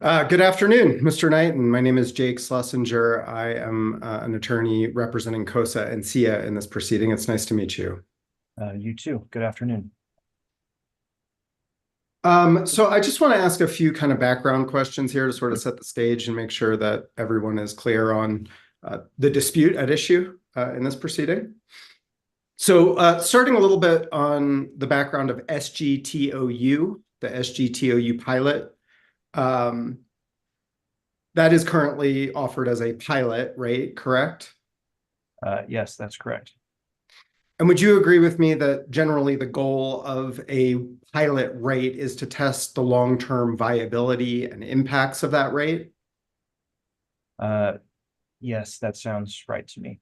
Good afternoon, Mr. Knighton. My name is Jake Schlesinger. I am an attorney representing COSA and SIA in this proceeding. It's nice to meet you. You too. Good afternoon. So I just want to ask a few kind of background questions here to sort of set the stage and make sure that everyone is clear on the dispute at issue in this proceeding. So starting a little bit on the background of SGTOU, the SGTOU pilot. That is currently offered as a pilot rate, correct? Yes, that's correct. And would you agree with me that generally the goal of a pilot rate is to test the long-term viability and impacts of that rate? Yes, that sounds right to me.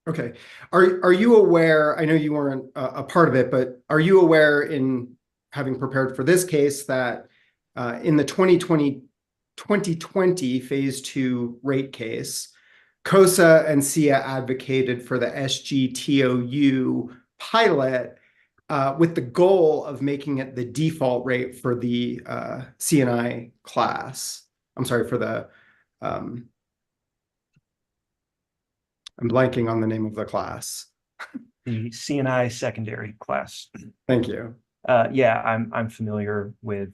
Okay. Are you aware, I know you weren't a part of it, but are you aware in having prepared for this case that in the 2020 phase 2 rate case, COSA and SIA advocated for the SGTOU pilot with the goal of making it the default rate for the CNI class. I'm sorry, for the, I'm blanking on the name of the class. The CNI secondary class. Thank you. Yeah, I'm familiar with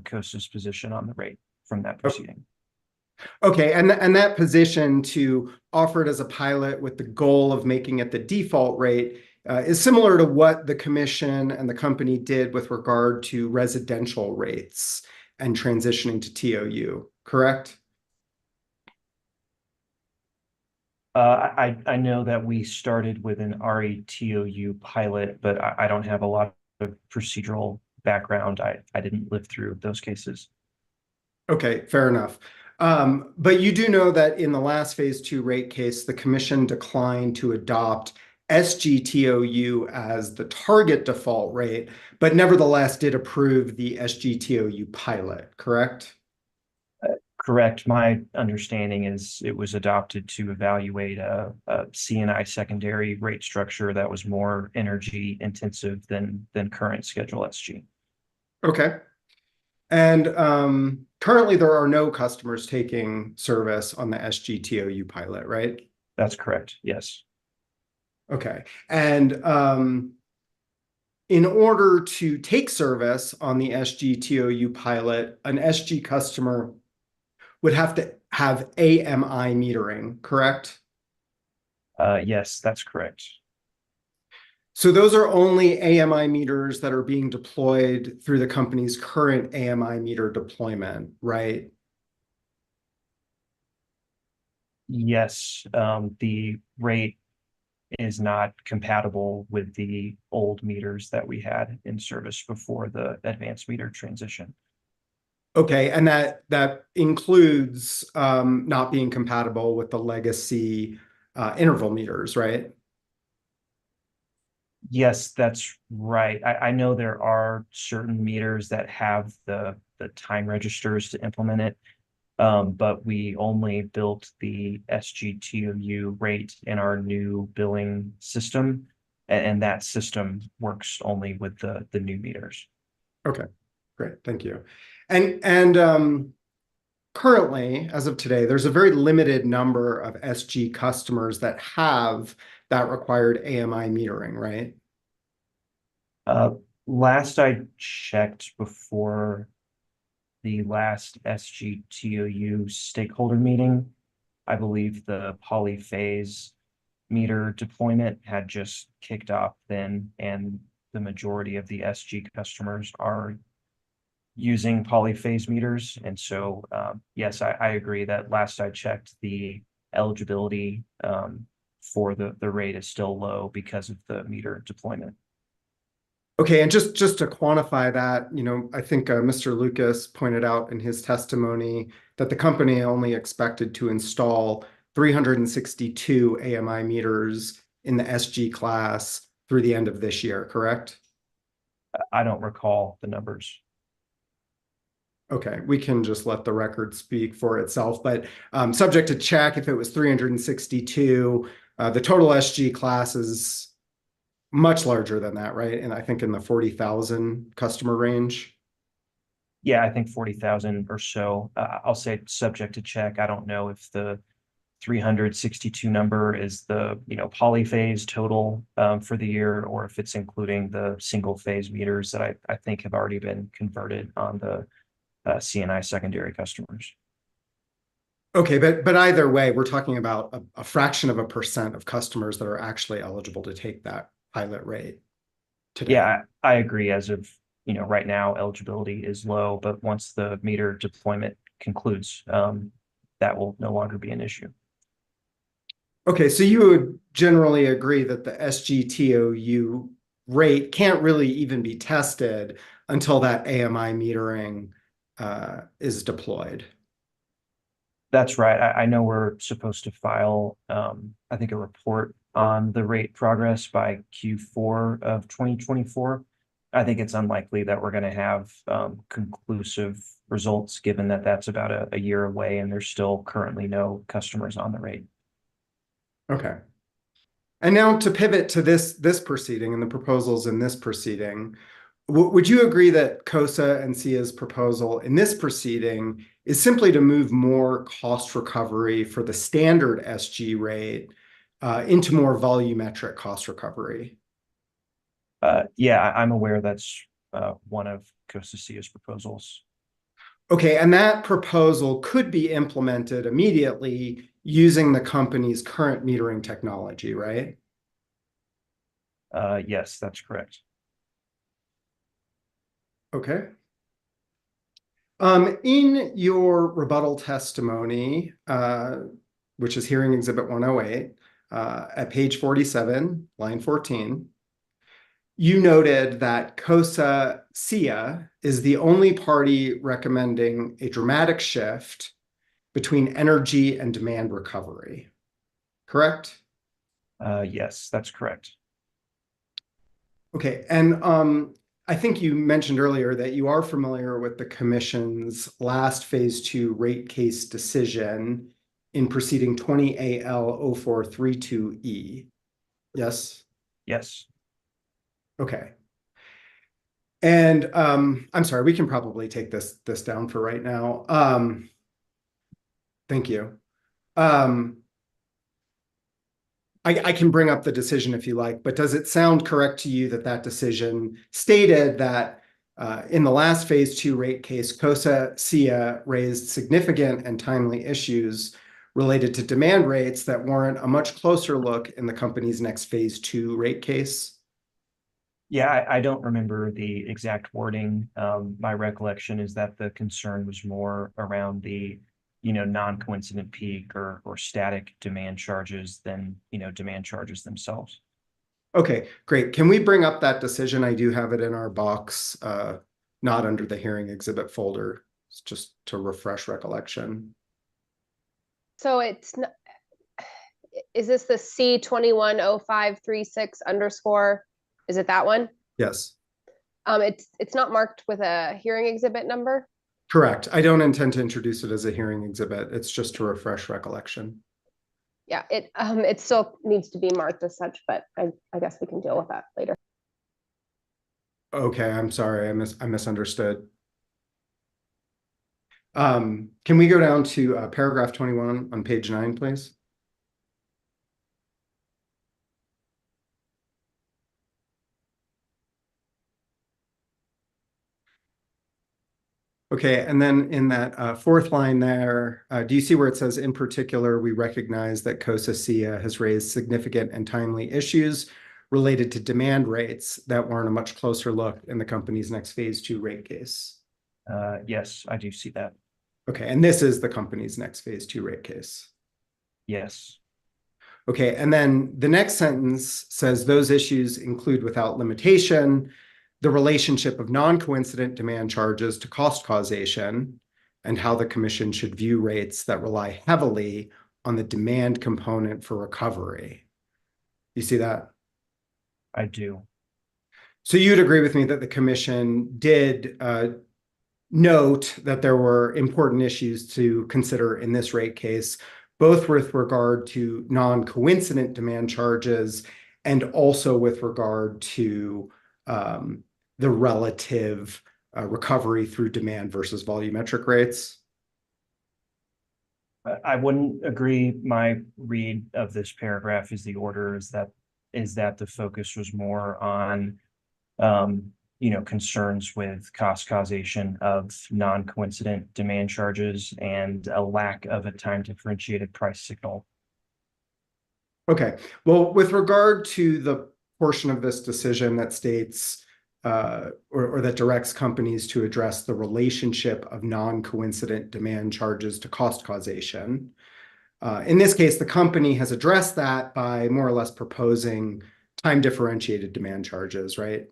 COSA's position on the rate from that proceeding. Okay, and that position to offer it as a pilot with the goal of making it the default rate is similar to what the commission and the company did with regard to residential rates and transitioning to TOU, correct? I know that we started with an RETOU pilot, but I don't have a lot of procedural background. I didn't live through those cases. Okay, fair enough. But you do know that in the last phase 2 rate case, the commission declined to adopt SGTOU as the target default rate, but nevertheless did approve the SGTOU pilot, correct? Correct. My understanding is it was adopted to evaluate a CNI secondary rate structure that was more energy intensive than current Schedule SG. Okay. And currently there are no customers taking service on the SGTOU pilot, right? That's correct. Yes. Okay. And in order to take service on the SGTOU pilot, an SG customer would have to have AMI metering, correct? Yes, that's correct. So those are only AMI meters that are being deployed through the company's current AMI meter deployment, right? Yes, the rate is not compatible with the old meters that we had in service before the advanced meter transition. Okay, and that includes not being compatible with the legacy interval meters, right? Yes, that's right. I know there are certain meters that have the time registers to implement it, but we only built the SGTOU rate in our new billing system, and that system works only with the new meters. Okay, great, thank you. And currently, as of today, there's a very limited number of SG customers that have that required AMI metering, right? Last I checked before the last SGTOU stakeholder meeting, I believe the polyphase meter deployment had just kicked off then, and the majority of the SG customers are using polyphase meters. And so, yes, I agree that last I checked, the eligibility for the rate is still low because of the meter deployment. Okay, and just to quantify that, I think Mr. Lucas pointed out in his testimony that the company only expected to install 362 AMI meters in the SG class through the end of this year, correct? I don't recall the numbers. Okay, we can just let the record speak for itself, but subject to check if it was 362, the total SG class is much larger than that, right? And I think in the 40,000 customer range. Yeah, I think 40,000 or so. I'll say subject to check. I don't know if the 362 number is the polyphase total for the year, or if it's including the single phase meters that I think have already been converted on the CNI secondary customers. Okay, but either way, we're talking about a fraction of a % of customers that are actually eligible to take that pilot rate today. Yeah, I agree. As of right now, eligibility is low, but once the meter deployment concludes, that will no longer be an issue. Okay, so you would generally agree that the SGTOU rate can't really even be tested until that AMI metering is deployed. That's right. I know we're supposed to file, I think, a report on the rate progress by Q4 of 2024. I think it's unlikely that we're going to have conclusive results, given that that's about a year away and there's still currently no customers on the rate. Okay. And now to pivot to this proceeding and the proposals in this proceeding, would you agree that COSA and SIA's proposal in this proceeding is simply to move more cost recovery for the standard SG rate into more volumetric cost recovery? Yeah, I'm aware that's one of COSA SIA's proposals. Okay, and that proposal could be implemented immediately using the company's current metering technology, right? Yes, that's correct. Okay. In your rebuttal testimony, which is hearing exhibit 108, at page 47, line 14, you noted that COSA SIA is the only party recommending a dramatic shift between energy and demand recovery, correct? Yes, that's correct. Okay, and I think you mentioned earlier that you are familiar with the Commission's last Phase 2 rate case decision in proceeding 23AL-0243E. Yes? Yes. Okay. And I'm sorry, we can probably take this down for right now. Thank you. I can bring up the decision if you like, but does it sound correct to you that that decision stated that in the last Phase 2 rate case, COSA SIA raised significant and timely issues related to demand rates that warrant a much closer look in the company's next Phase 2 rate case? Yeah, I don't remember the exact wording. My recollection is that the concern was more around the non-coincident peak or static demand charges than demand charges themselves. Okay, great. Can we bring up that decision? I do have it in our box, not under the hearing exhibit folder. It's just to refresh recollection. So it's not, is this the C210536_? Is it that one? Yes. It's not marked with a hearing exhibit number. Correct. I don't intend to introduce it as a hearing exhibit. It's just to refresh recollection. Yeah, it still needs to be marked as such, but I guess we can deal with that later. Okay, I'm sorry. I misunderstood. Can we go down to paragraph 21 on page 9, please? Okay, and then in that fourth line there, do you see where it says, in particular, we recognize that COSA SIA has raised significant and timely issues related to demand rates that warrant a much closer look in the company's next Phase 2 rate case? Yes, I do see that. Okay, and this is the company's next Phase 2 rate case? Yes. Okay, and then the next sentence says those issues include without limitation the relationship of non-coincident demand charges to cost causation, and how the commission should view rates that rely heavily on the demand component for recovery. You see that? I do. So you'd agree with me that the commission did note that there were important issues to consider in this rate case, both with regard to non-coincident demand charges and also with regard to the relative recovery through demand versus volumetric rates? I wouldn't agree. My read of this paragraph is the order is that the focus was more on concerns with cost causation of non-coincident demand charges and a lack of a time differentiated price signal. Okay, well, with regard to the portion of this decision that states or that directs companies to address the relationship of non-coincident demand charges to cost causation, in this case, the company has addressed that by more or less proposing time differentiated demand charges, right?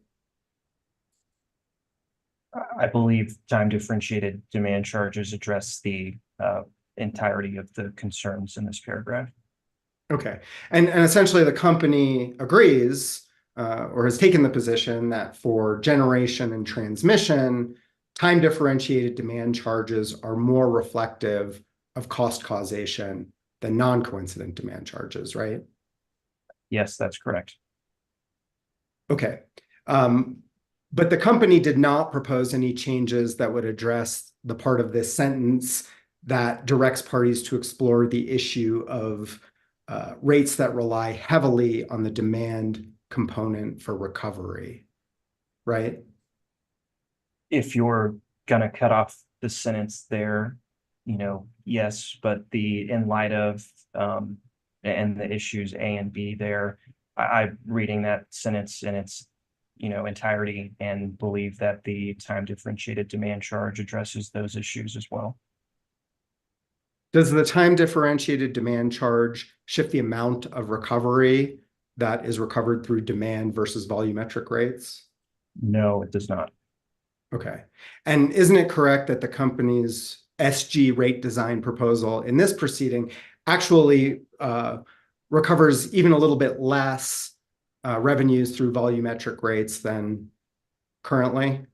I believe time differentiated demand charges address the entirety of the concerns in this paragraph. Okay, and essentially the company agrees or has taken the position that for generation and transmission, time differentiated demand charges are more reflective of cost causation than non-coincident demand charges, right? Yes, that's correct. Okay. But the company did not propose any changes that would address the part of this sentence that directs parties to explore the issue of rates that rely heavily on the demand component for recovery, right? If you're gonna cut off the sentence there, yes, but in light of and the issues A and B there, I'm reading that sentence in its entirety and believe that the time differentiated demand charge addresses those issues as well. Does the time differentiated demand charge shift the amount of recovery that is recovered through demand versus volumetric rates? No, it does not. Okay. And isn't it correct that the company's SG rate design proposal in this proceeding actually recovers even a little bit less revenues through volumetric rates than currently?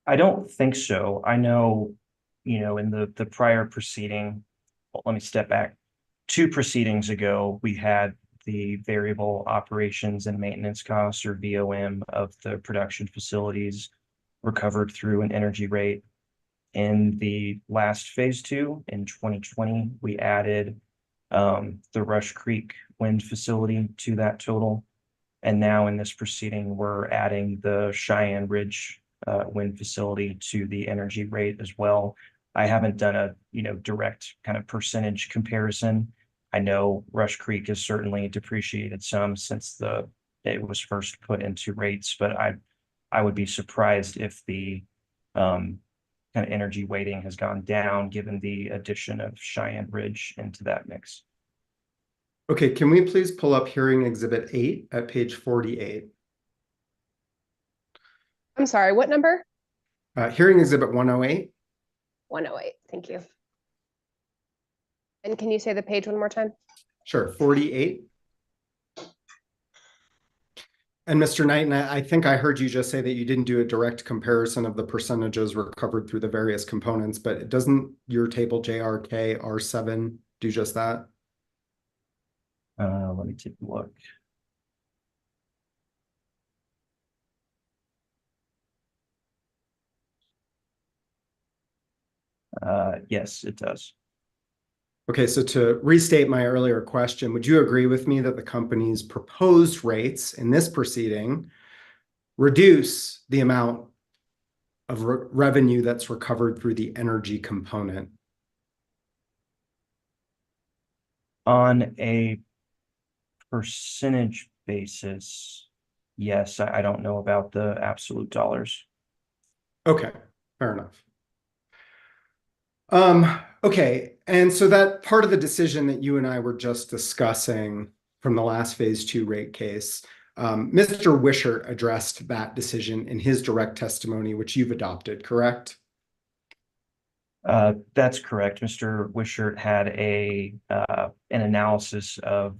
I don't think so. I know, in the prior proceeding, well, let me step back. 2 proceedings ago, we had the variable operations and maintenance costs, or VOM, of the production facilities recovered through an energy rate. In the last phase 2 in 2020, we added the Rush Creek wind facility to that total. And now in this proceeding, we're adding the Cheyenne Ridge wind facility to the energy rate as well. I haven't done a direct kind of percentage comparison. I know Rush Creek has certainly depreciated some since it was first put into rates, but I would be surprised if the kind of energy weighting has gone down given the addition of Cheyenne Ridge into that mix. Okay, can we please pull up Hearing Exhibit 8 at page 48? I'm sorry, what number? Hearing Exhibit 108. 108, thank you. And can you say the page one more time? Sure, 48. And Mr. Knighton, I think I heard you just say that you didn't do a direct comparison of the percentages recovered through the various components, but doesn't your table JRK R7 do just that? Let me take a look. Yes, it does. Okay, so to restate my earlier question, would you agree with me that the company's proposed rates in this proceeding reduce the amount of revenue that's recovered through the energy component? On a percentage basis, yes. I don't know about the absolute dollars. Okay, fair enough. Okay, and so that part of the decision that you and I were just discussing from the last phase 2 rate case, Mr. Wishart addressed that decision in his direct testimony, which you've adopted, correct? That's correct. Mr. Wishart had an analysis of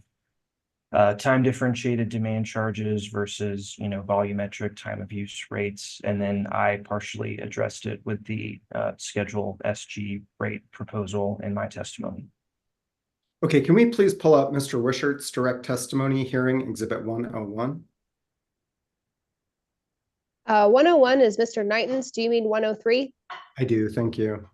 time differentiated demand charges versus, volumetric time of use rates. And then I partially addressed it with the schedule SG rate proposal in my testimony. Okay, can we please pull up Mr. Wishart's direct testimony hearing exhibit 101? 101 is Mr. Knighton's. Do you mean 103? I do, thank you.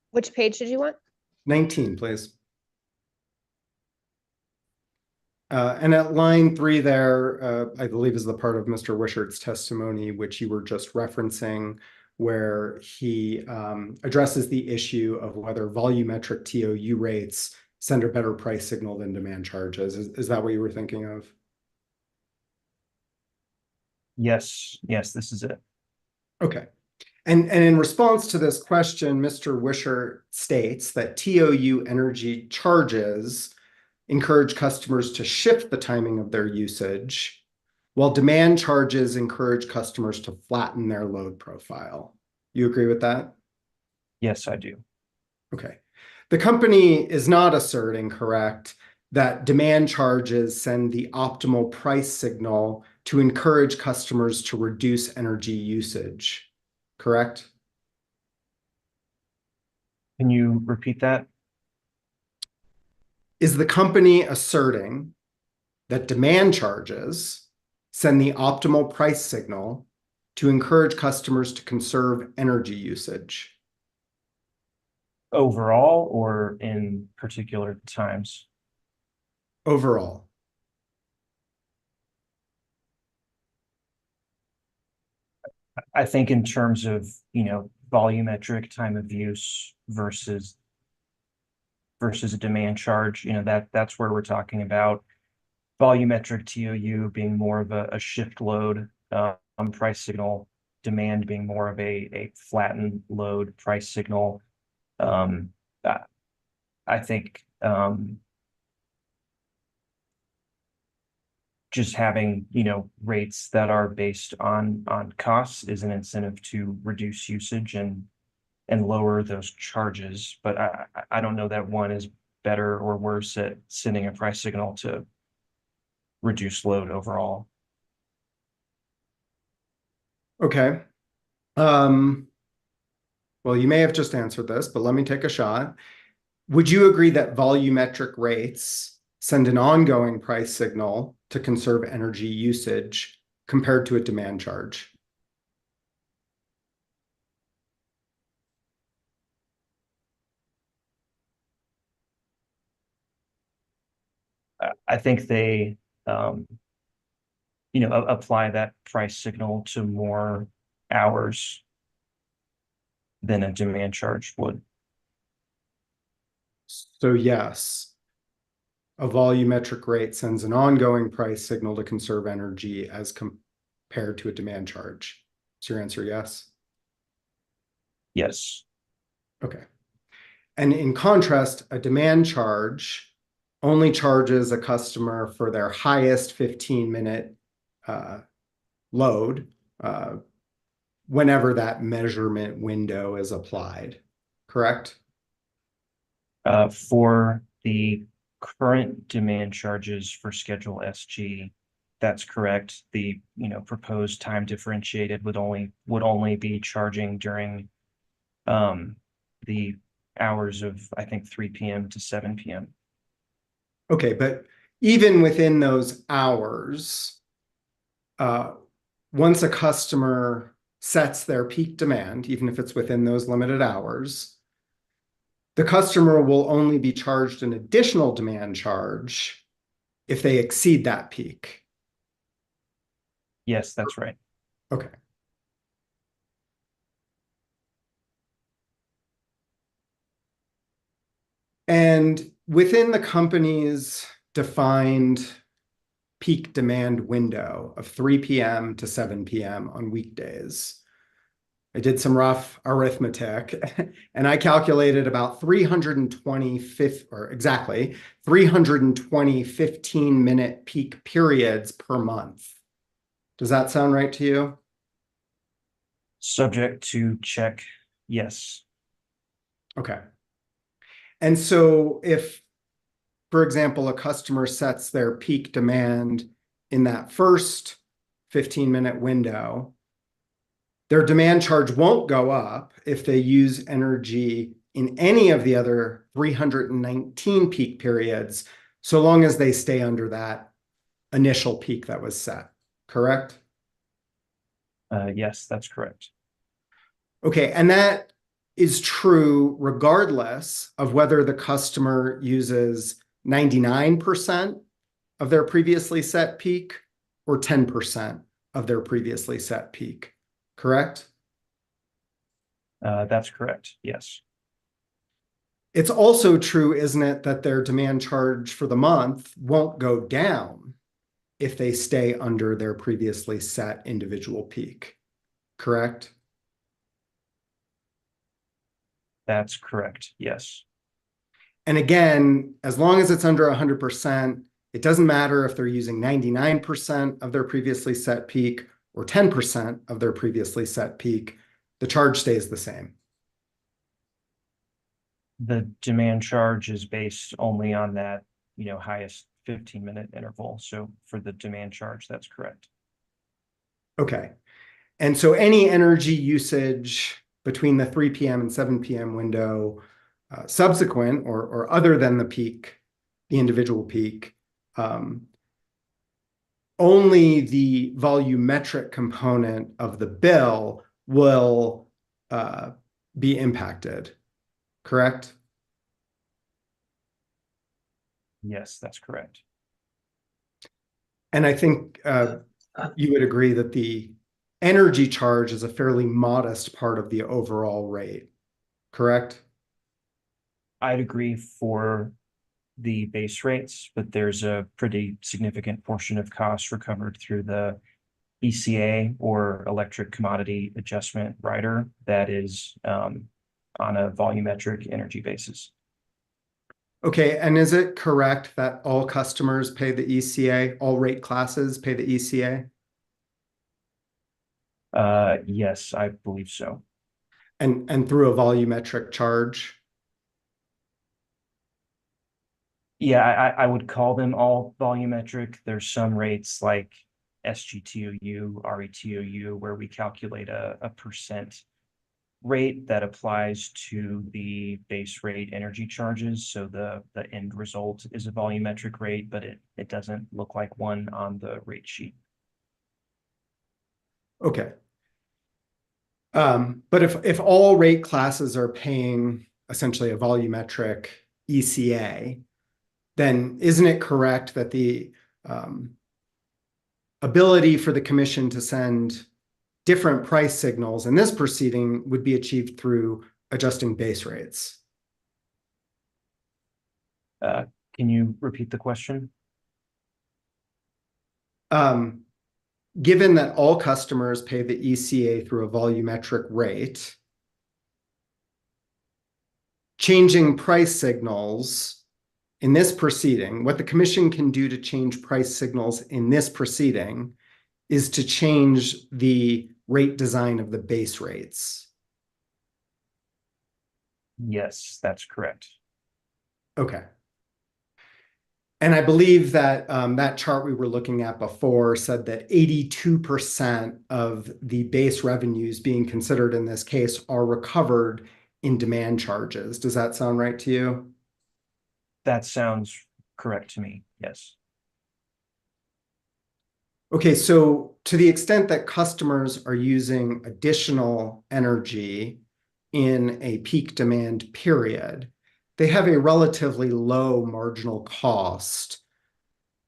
Which page did you want? 19, please. And at line 3 there, I believe is the part of Mr. Wishart's testimony, which you were just referencing, where he addresses the issue of whether volumetric TOU rates send a better price signal than demand charges. Is that what you were thinking of? Yes, this is it. Okay. And in response to this question, Mr. Wishart states that TOU energy charges encourage customers to shift the timing of their usage, while demand charges encourage customers to flatten their load profile. You agree with that? Yes, I do. Okay. The company is not asserting, correct, that demand charges send the optimal price signal to encourage customers to reduce energy usage, correct? Can you repeat that? Is the company asserting that demand charges send the optimal price signal to encourage customers to conserve energy usage? Overall or in particular times? Overall. I think in terms of, volumetric time of use versus a demand charge, that's where we're talking about volumetric TOU being more of a shift load price signal, demand being more of a flattened load price signal. I think just having, rates that are based on costs is an incentive to reduce usage and lower those charges. But I don't know that one is better or worse at sending a price signal to reduce load overall. Okay. Well, you may have just answered this, but let me take a shot. Would you agree that volumetric rates send an ongoing price signal to conserve energy usage compared to a demand charge? I think they, apply that price signal to more hours than a demand charge would. So yes, a volumetric rate sends an ongoing price signal to conserve energy as compared to a demand charge. Is your answer yes? Yes. Okay. And in contrast, a demand charge only charges a customer for their highest 15-minute load whenever that measurement window is applied, correct? For the current demand charges for Schedule SG, that's correct. The proposed time differentiated would only be charging during the hours of, I think, 3 p.m. to 7 p.m. Okay, but even within those hours, once a customer sets their peak demand, even if it's within those limited hours, the customer will only be charged an additional demand charge if they exceed that peak. Yes, that's right. Okay. And within the company's defined peak demand window of 3 p.m. to 7 p.m. on weekdays, I did some rough arithmetic and I calculated about 320 15-minute peak periods per month. Does that sound right to you? Subject to check, yes. Okay. And so if, for example, a customer sets their peak demand in that first 15-minute window, their demand charge won't go up if they use energy in any of the other 319 peak periods, so long as they stay under that initial peak that was set, correct? Yes, that's correct. Okay, and that is true regardless of whether the customer uses 99% of their previously set peak or 10% of their previously set peak, correct? That's correct, yes. It's also true, isn't it, that their demand charge for the month won't go down if they stay under their previously set individual peak, correct? That's correct, yes. And again, as long as it's under 100%, it doesn't matter if they're using 99% of their previously set peak or 10% of their previously set peak, the charge stays the same. The demand charge is based only on that, highest 15-minute interval. So for the demand charge, that's correct. Okay. And so any energy usage between the 3 p.m. and 7 p.m. window, subsequent or other than the peak, the individual peak, only the volumetric component of the bill will be impacted, correct? Yes, that's correct. And I think you would agree that the energy charge is a fairly modest part of the overall rate, correct? I'd agree for the base rates, but there's a pretty significant portion of cost recovered through the ECA or electric commodity adjustment rider that is on a volumetric energy basis. Okay, and is it correct that all customers pay the ECA, all rate classes pay the ECA? Yes, I believe so. And through a volumetric charge? Yeah, I would call them all volumetric. There's some rates like SGTOU, RETOU, where we calculate a percent rate that applies to the base rate energy charges. So the end result is a volumetric rate, but it doesn't look like one on the rate sheet. Okay. But if all rate classes are paying essentially a volumetric ECA, then isn't it correct that the ability for the commission to send different price signals in this proceeding would be achieved through adjusting base rates? Can you repeat the question? Given that all customers pay the ECA through a volumetric rate, changing price signals in this proceeding, what the commission can do to change price signals in this proceeding is to change the rate design of the base rates. Yes, that's correct. Okay. And I believe that that chart we were looking at before said that 82% of the base revenues being considered in this case are recovered in demand charges. Does that sound right to you? That sounds correct to me, yes. Okay, so to the extent that customers are using additional energy in a peak demand period, they have a relatively low marginal cost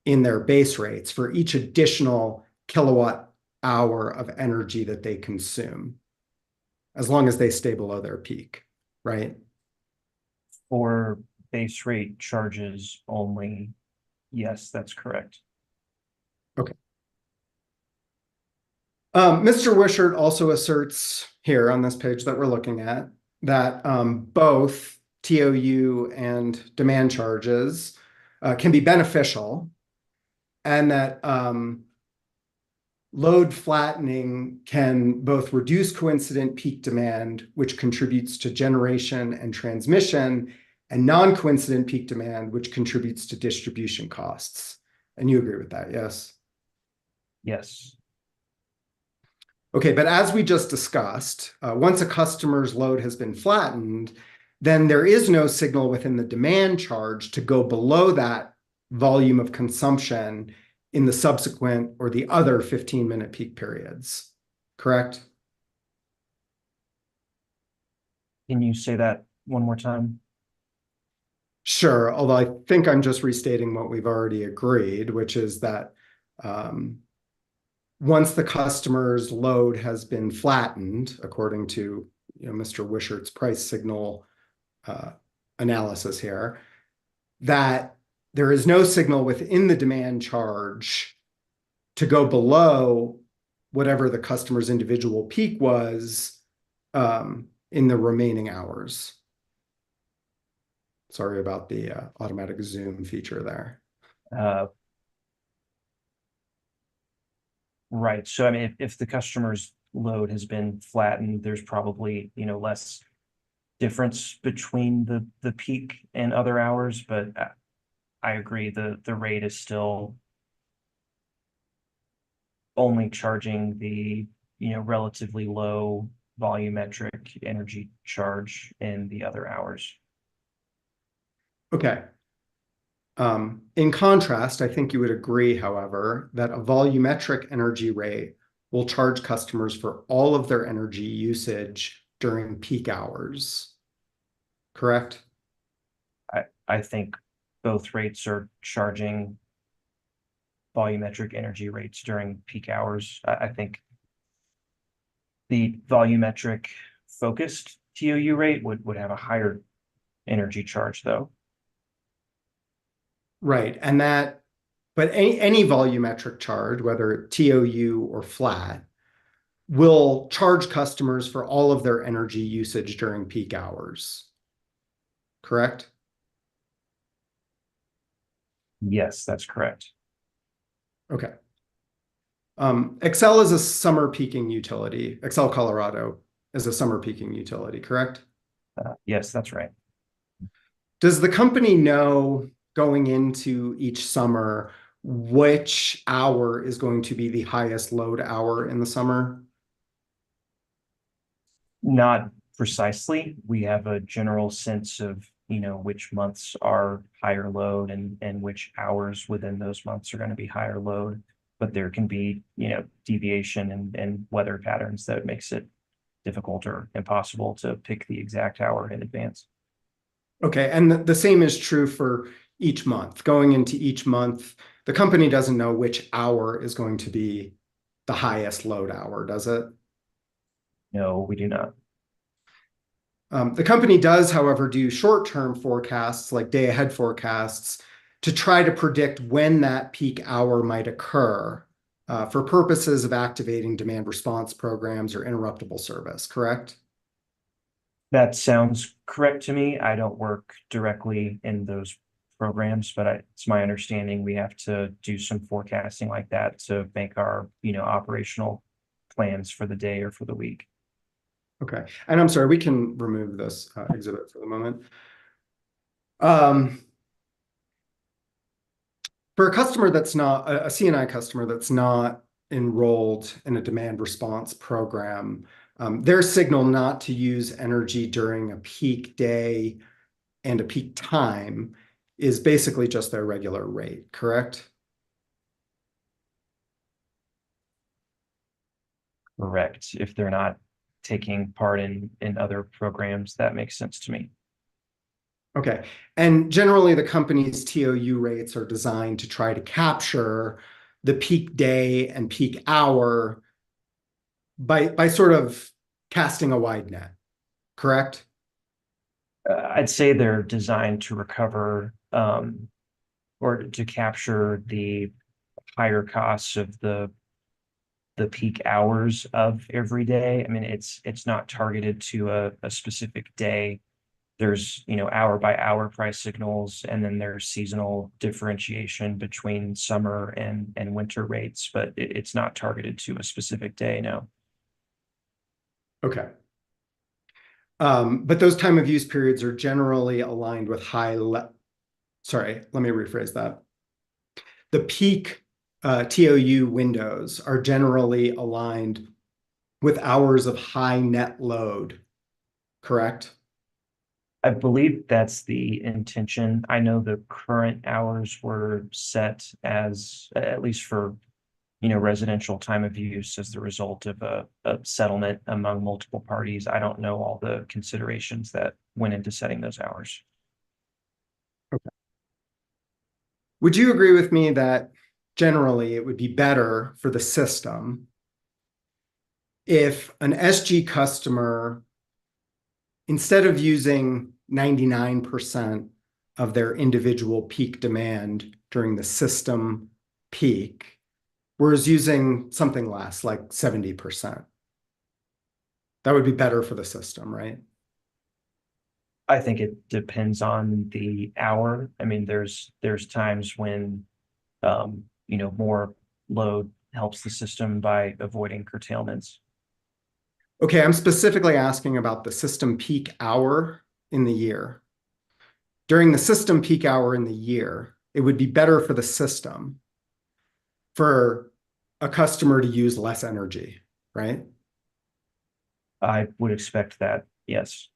in their base rates for each additional kilowatt hour of energy that they consume, as long as they stay below their peak, right? For base rate charges only, yes, that's correct. Okay. Mr. Wishart also asserts here on this page that we're looking at that both TOU and demand charges can be beneficial, and that load flattening can both reduce coincident peak demand, which contributes to generation and transmission, and non-coincident peak demand, which contributes to distribution costs. And you agree with that, yes? Yes. Okay, but as we just discussed, once a customer's load has been flattened, then there is no signal within the demand charge to go below that volume of consumption in the subsequent or the other 15-minute peak periods, correct? Can you say that one more time? Sure, although I think I'm just restating what we've already agreed, which is that once the customer's load has been flattened, according to Mr. Wishart's price signal analysis here, that there is no signal within the demand charge to go below whatever the customer's individual peak was in the remaining hours. Sorry about the automatic zoom feature there. Right. So I mean, if the customer's load has been flattened, there's probably, less difference between the peak and other hours, but I agree the rate is still only charging the, relatively low volumetric energy charge in the other hours. Okay. In contrast, I think you would agree, however, that a volumetric energy rate will charge customers for all of their energy usage during peak hours. Correct? I think both rates are charging volumetric energy rates during peak hours. I think the volumetric focused TOU rate would have a higher energy charge, though. Right. And that, but any volumetric charge, whether TOU or flat, will charge customers for all of their energy usage during peak hours. Correct? Yes, that's correct. Okay. Excel is a summer peaking utility. Excel Colorado is a summer peaking utility, correct? Yes, that's right. Does the company know going into each summer which hour is going to be the highest load hour in the summer? Not precisely. We have a general sense of, which months are higher load and which hours within those months are going to be higher load. But there can be, deviation and weather patterns that makes it difficult or impossible to pick the exact hour in advance. Okay, and the same is true for each month. Going into each month, the company doesn't know which hour is going to be the highest load hour, does it? No, we do not. The company does, however, do short-term forecasts, like day-ahead forecasts, to try to predict when that peak hour might occur for purposes of activating demand response programs or interruptible service, correct? That sounds correct to me. I don't work directly in those programs, but it's my understanding we have to do some forecasting like that to make our, operational plans for the day or for the week. Okay, and I'm sorry, we can remove this exhibit for the moment. For a customer that's not, a CNI customer that's not enrolled in a demand response program, their signal not to use energy during a peak day and a peak time is basically just their regular rate, correct? Correct. If they're not taking part in other programs, that makes sense to me. Okay, and generally the company's TOU rates are designed to try to capture the peak day and peak hour by sort of casting a wide net, correct? I'd say they're designed to recover or to capture the higher costs of the the peak hours of every day. I mean, it's not targeted to a specific day. There's, hour by hour price signals, and then there's seasonal differentiation between summer and winter rates, but it's not targeted to a specific day, no. Okay. But those time of use periods are generally aligned with sorry, let me rephrase that. The peak TOU windows are generally aligned with hours of high net load, correct? I believe that's the intention. I know the current hours were set as, at least for, residential time of use as the result of a settlement among multiple parties. I don't know all the considerations that went into setting those hours. Okay. Would you agree with me that generally it would be better for the system if an SG customer, instead of using 99% of their individual peak demand during the system peak, was using something less, like 70%? That would be better for the system, right? I think it depends on the hour. I mean, there's times when, more load helps the system by avoiding curtailments. Okay, I'm specifically asking about the system peak hour in the year. During the system peak hour in the year, it would be better for the system for a customer to use less energy, right? I would expect that, yes.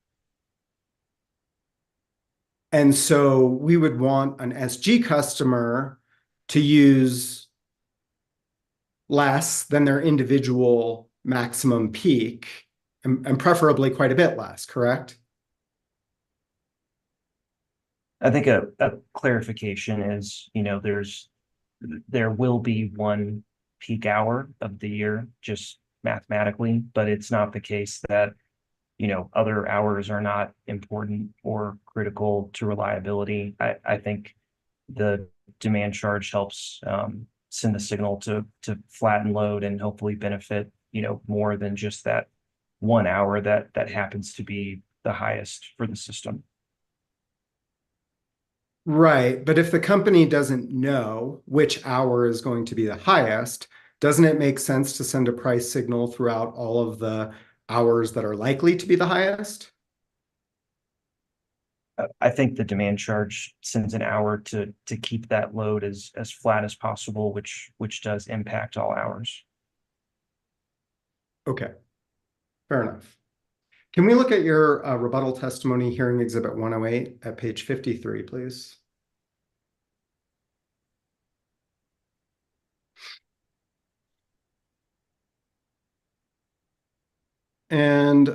And so we would want an SG customer to use less than their individual maximum peak, and preferably quite a bit less, correct? I think a clarification is, there will be one peak hour of the year, just mathematically, but it's not the case that, other hours are not important or critical to reliability. I think the demand charge helps send a signal to flatten load and hopefully benefit, more than just that 1 hour that happens to be the highest for the system. Right, but if the company doesn't know which hour is going to be the highest, doesn't it make sense to send a price signal throughout all of the hours that are likely to be the highest? I think the demand charge sends an hour to keep that load as flat as possible, which does impact all hours. Okay, fair enough. Can we look at your rebuttal testimony hearing exhibit 108 at page 53, please? And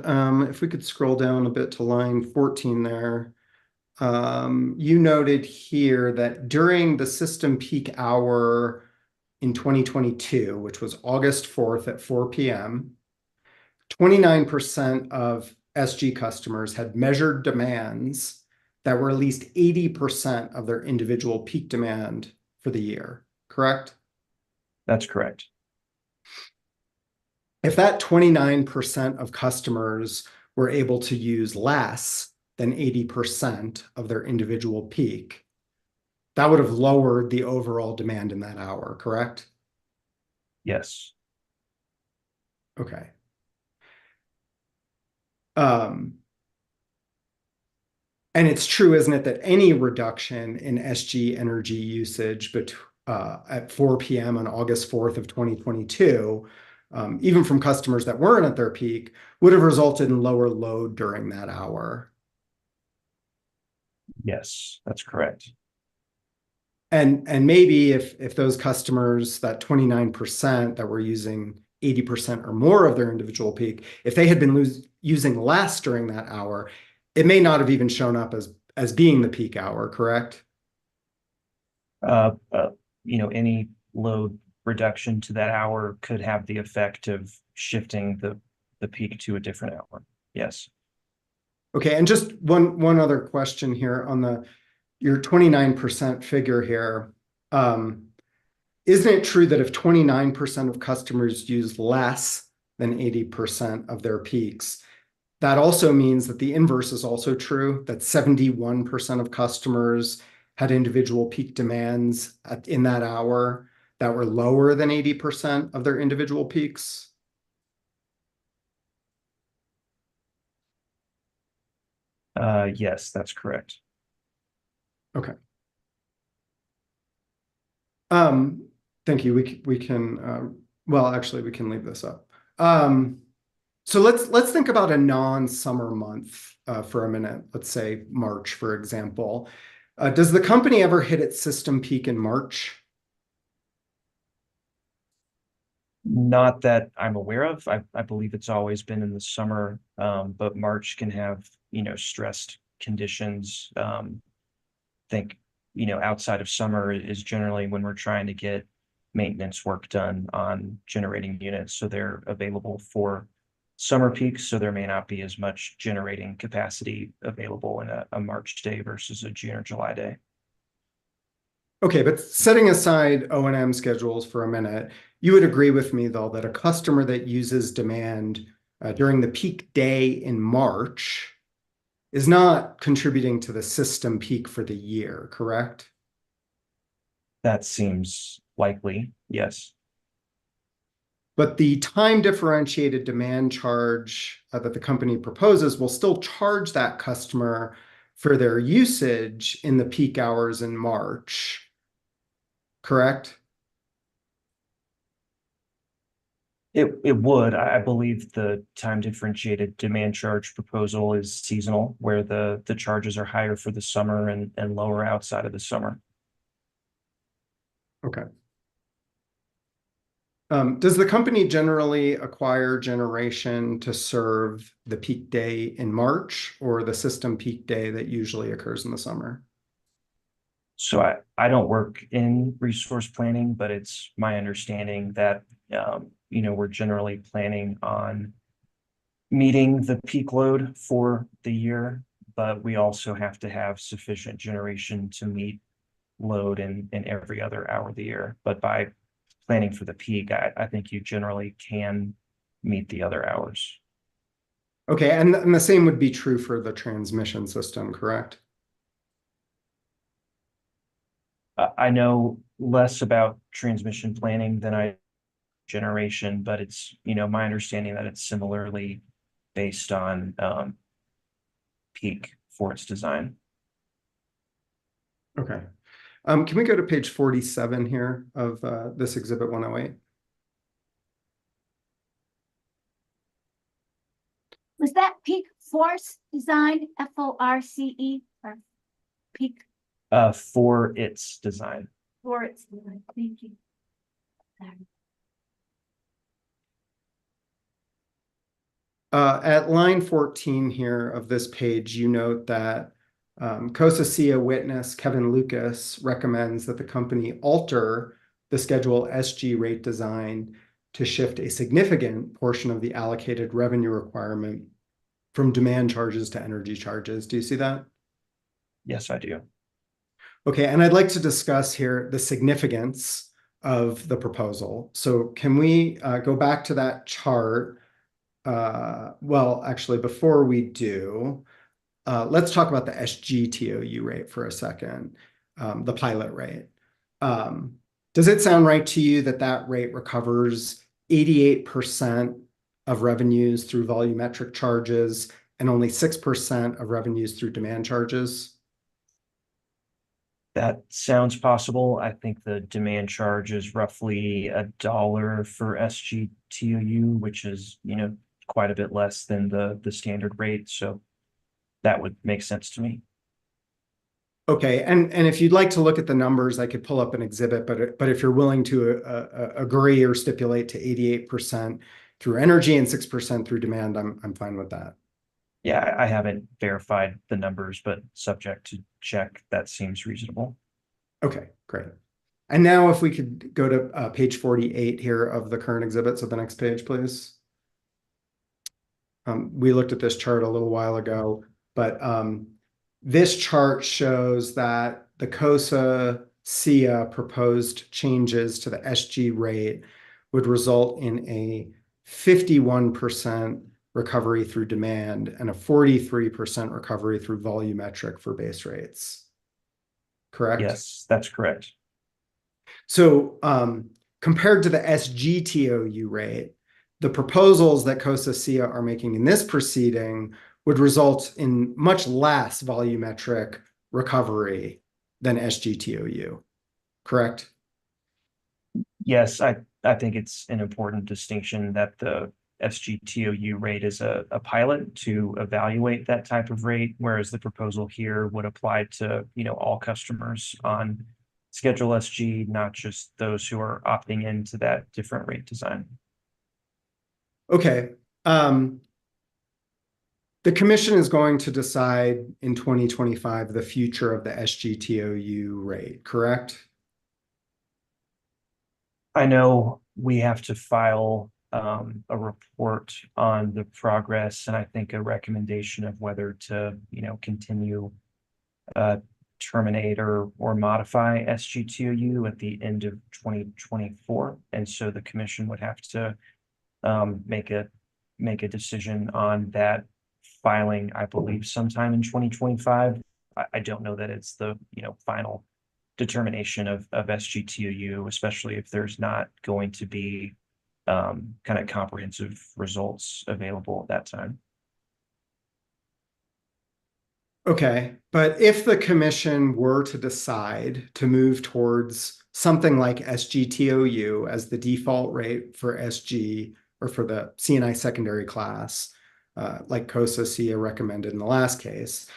if we could scroll down a bit to line 14 there, you noted here that during the system peak hour in 2022, which was August 4th at 4 p.m., 29% of SG customers had measured demands that were at least 80% of their individual peak demand for the year, correct? That's correct. If that 29% of customers were able to use less than 80% of their individual peak, that would have lowered the overall demand in that hour, correct? Yes. Okay. And it's true, isn't it, that any reduction in SG energy usage at 4 p.m. on August 4th of 2022, even from customers that weren't at their peak, would have resulted in lower load during that hour? Yes, that's correct. And maybe if those customers, that 29% that were using 80% or more of their individual peak, if they had been using less during that hour, it may not have even shown up as being the peak hour, correct? Any load reduction to that hour could have the effect of shifting the peak to a different hour. Yes. Okay, and just one other question here on your 29% figure here. isn't it true that if 29% of customers use less than 80% of their peaks, that also means that the inverse is also true, that 71% of customers had individual peak demands in that hour that were lower than 80% of their individual peaks? Yes, that's correct. Okay. Thank you. We can well, actually, we can leave this up. So let's think about a non-summer month for a minute. Let's say March, for example. Does the company ever hit its system peak in March? Not that I'm aware of. I believe it's always been in the summer, but March can have, stressed conditions. Think, outside of summer is generally when we're trying to get maintenance work done on generating units. So they're available for summer peaks. So there may not be as much generating capacity available in a March day versus a June or July day. Okay, but setting aside O&M schedules for a minute, you would agree with me, though, that a customer that uses demand during the peak day in March is not contributing to the system peak for the year, correct? That seems likely, yes. But the time differentiated demand charge that the company proposes will still charge that customer for their usage in the peak hours in March, correct? It would. I believe the time differentiated demand charge proposal is seasonal, where the charges are higher for the summer and lower outside of the summer. Okay. Does the company generally acquire generation to serve the peak day in March or the system peak day that usually occurs in the summer? So I don't work in resource planning, but it's my understanding that, we're generally planning on meeting the peak load for the year, but we also have to have sufficient generation to meet load in every other hour of the year. But by planning for the peak, I think you generally can meet the other hours. Okay, and the same would be true for the transmission system, correct? I know less about transmission planning than I generation, but it's, my understanding that it's similarly based on peak for its design. Okay. Can we go to page 47 here of this exhibit 108? Was that peak force design, FORCE, or peak For its design. for its design? Thank you. At line 14 here of this page, you note that COSA-SIA witness Kevin Lucas recommends that the company alter the Schedule SG rate design to shift a significant portion of the allocated revenue requirement from demand charges to energy charges. Do you see that? Yes, I do. Okay, and I'd like to discuss here the significance of the proposal. So can we go back to that chart? Well, actually, before we do, let's talk about the SGTOU rate for a second, the pilot rate. Does it sound right to you that that rate recovers 88% of revenues through volumetric charges and only 6% of revenues through demand charges? That sounds possible. I think the demand charge is roughly $1 for SGTOU, which is, quite a bit less than the standard rate. So that would make sense to me. Okay, and if you'd like to look at the numbers, I could pull up an exhibit, but if you're willing to agree or stipulate to 88% through energy and 6% through demand, I'm fine with that. Yeah, I haven't verified the numbers, but subject to check, that seems reasonable. Okay, great. And now if we could go to page 48 here of the current exhibit, so the next page, please. We looked at this chart a little while ago, but this chart shows that the COSA SIA proposed changes to the SG rate would result in a 51% recovery through demand and a 43% recovery through volumetric for base rates. Correct? Yes, that's correct. So compared to the SGTOU rate, the proposals that COSA SIA are making in this proceeding would result in much less volumetric recovery than SGTOU. Correct? Yes, I think it's an important distinction that the SGTOU rate is a pilot to evaluate that type of rate, whereas the proposal here would apply to, all customers on Schedule SG, not just those who are opting into that different rate design. Okay. The commission is going to decide in 2025 the future of the SGTOU rate, correct? I know we have to file a report on the progress, and I think a recommendation of whether to, continue, terminate or modify SGTOU at the end of 2024. And so the commission would have to make a decision on that filing, I believe, sometime in 2025. I don't know that it's the, final determination of SGTOU, especially if there's not going to be kind of comprehensive results available at that time. Okay, but if the commission were to decide to move towards something like SGTOU as the default rate for SG or for the C&I secondary class, like COSA SIA recommended in the last case,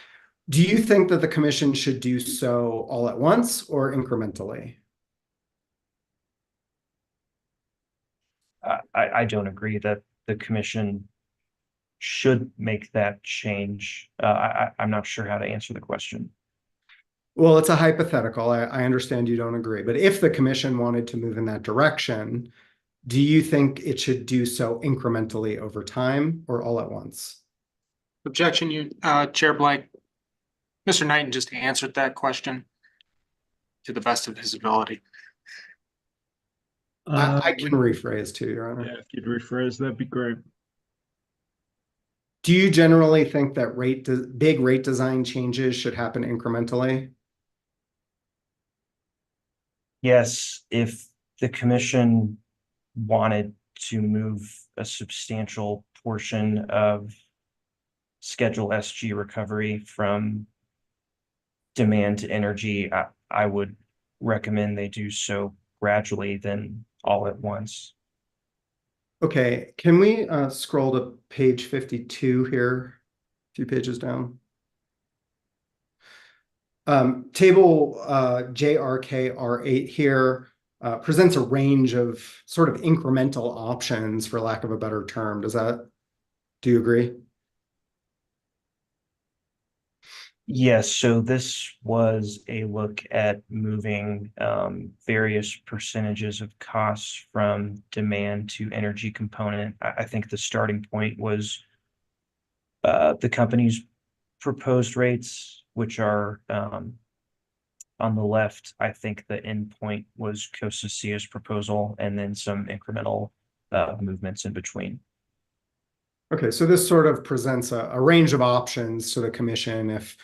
do you think that the commission should do so all at once or incrementally? I don't agree that the commission should make that change. I'm not sure how to answer the question. Well, it's a hypothetical. I understand you don't agree, but if the commission wanted to move in that direction, do you think it should do so incrementally over time or all at once? Objection, Chair Blank. Mr. Knighton just answered that question to the best of his ability. I can rephrase too, Your Honor. Yeah, if you'd rephrase, that'd be great. Do you generally think that big rate design changes should happen incrementally? Yes, if the commission wanted to move a substantial portion of Schedule SG recovery from demand to energy, I would recommend they do so gradually than all at once. Okay, can we scroll to page 52 here, a few pages down? Table JRKR8 here presents a range of sort of incremental options, for lack of a better term. Do you agree? Yes, so this was a look at moving various percentages of costs from demand to energy component. I think the starting point was the company's proposed rates, which are on the left. I think the end point was COSA SIA's proposal, and then some incremental movements in between. Okay, so this sort of presents a range of options to the commission if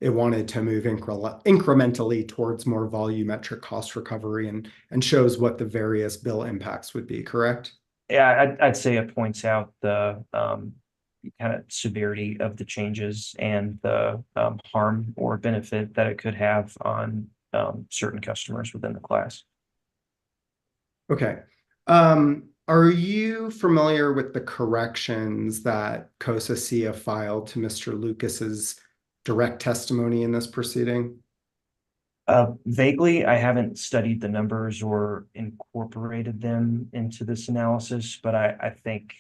it wanted to move incrementally towards more volumetric cost recovery and shows what the various bill impacts would be, correct? Yeah, I'd say it points out the kind of severity of the changes and the harm or benefit that it could have on certain customers within the class. Okay. Are you familiar with the corrections that COSA SIA filed to Mr. Lucas's direct testimony in this proceeding? Vaguely, I haven't studied the numbers or incorporated them into this analysis, but I think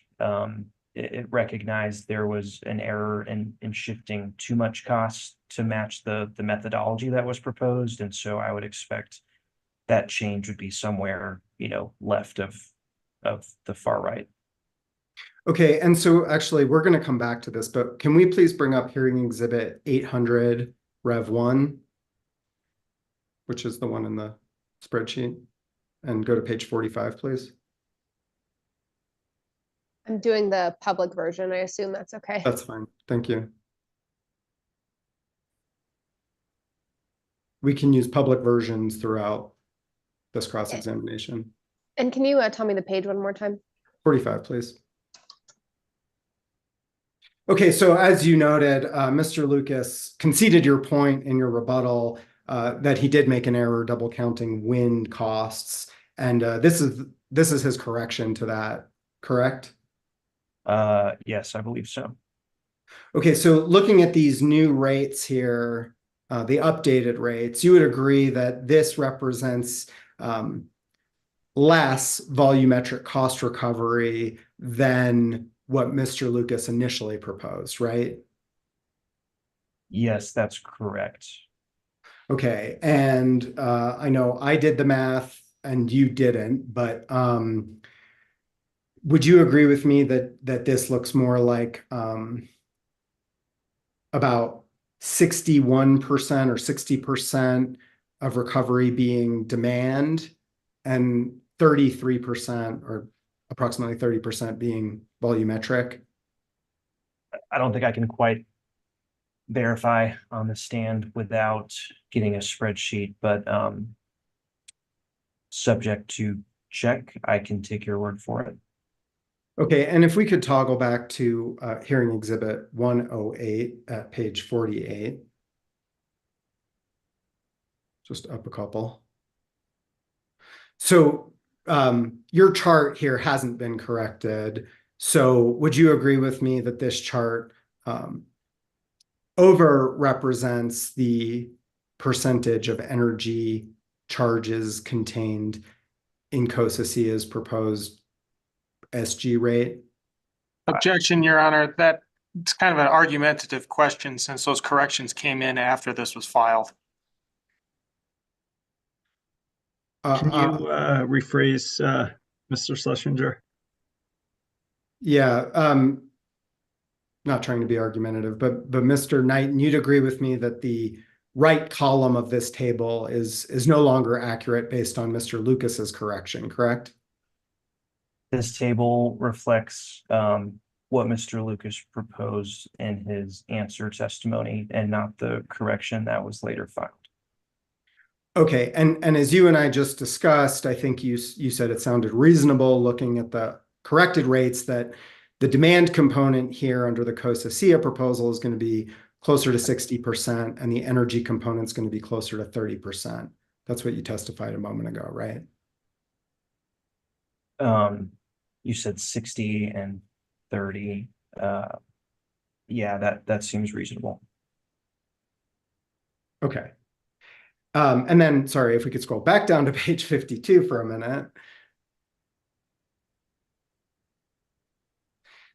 it recognized there was an error in shifting too much cost to match the methodology that was proposed. And so I would expect that change would be somewhere, left of the far right. Okay, and so actually we're going to come back to this, but can we please bring up hearing exhibit 800 Rev 1? which is the one in the spreadsheet, and go to page 45, please. I'm doing the public version. I assume that's okay. That's fine. Thank you. We can use public versions throughout this cross-examination. And can you tell me the page one more time? 45, please. Okay, so as you noted, Mr. Lucas conceded your point in your rebuttal that he did make an error double counting wind costs, and this is his correction to that, correct? Yes, I believe so. Okay, so looking at these new rates here, the updated rates, you would agree that this represents less volumetric cost recovery than what Mr. Lucas initially proposed, right? Yes, that's correct. Okay, and I know I did the math and you didn't, but would you agree with me that this looks more like about 61% or 60% of recovery being demand and 33% or approximately 30% being volumetric? I don't think I can quite verify on the stand without getting a spreadsheet, but subject to check, I can take your word for it. Okay, and if we could toggle back to hearing exhibit 108 at page 48. Just up a couple. So your chart here hasn't been corrected. So would you agree with me that this chart over represents the percentage of energy charges contained in COSA-SIA's proposed SG rate? Objection, Your Honor. It's kind of an argumentative question since those corrections came in after this was filed. Can you rephrase, Mr. Schlesinger? Yeah, not trying to be argumentative, but Mr. Knighton, you'd agree with me that the right column of this table is no longer accurate based on Mr. Lucas's correction, correct? This table reflects what Mr. Lucas proposed in his answer testimony and not the correction that was later filed. Okay, and as you and I just discussed, I think you said it sounded reasonable looking at the corrected rates that the demand component here under the COSA-SIA proposal is going to be closer to 60% and the energy component is going to be closer to 30%. That's what you testified a moment ago, right? You said 60 and 30. Yeah, that seems reasonable. Okay. And then, sorry, if we could scroll back down to page 52 for a minute.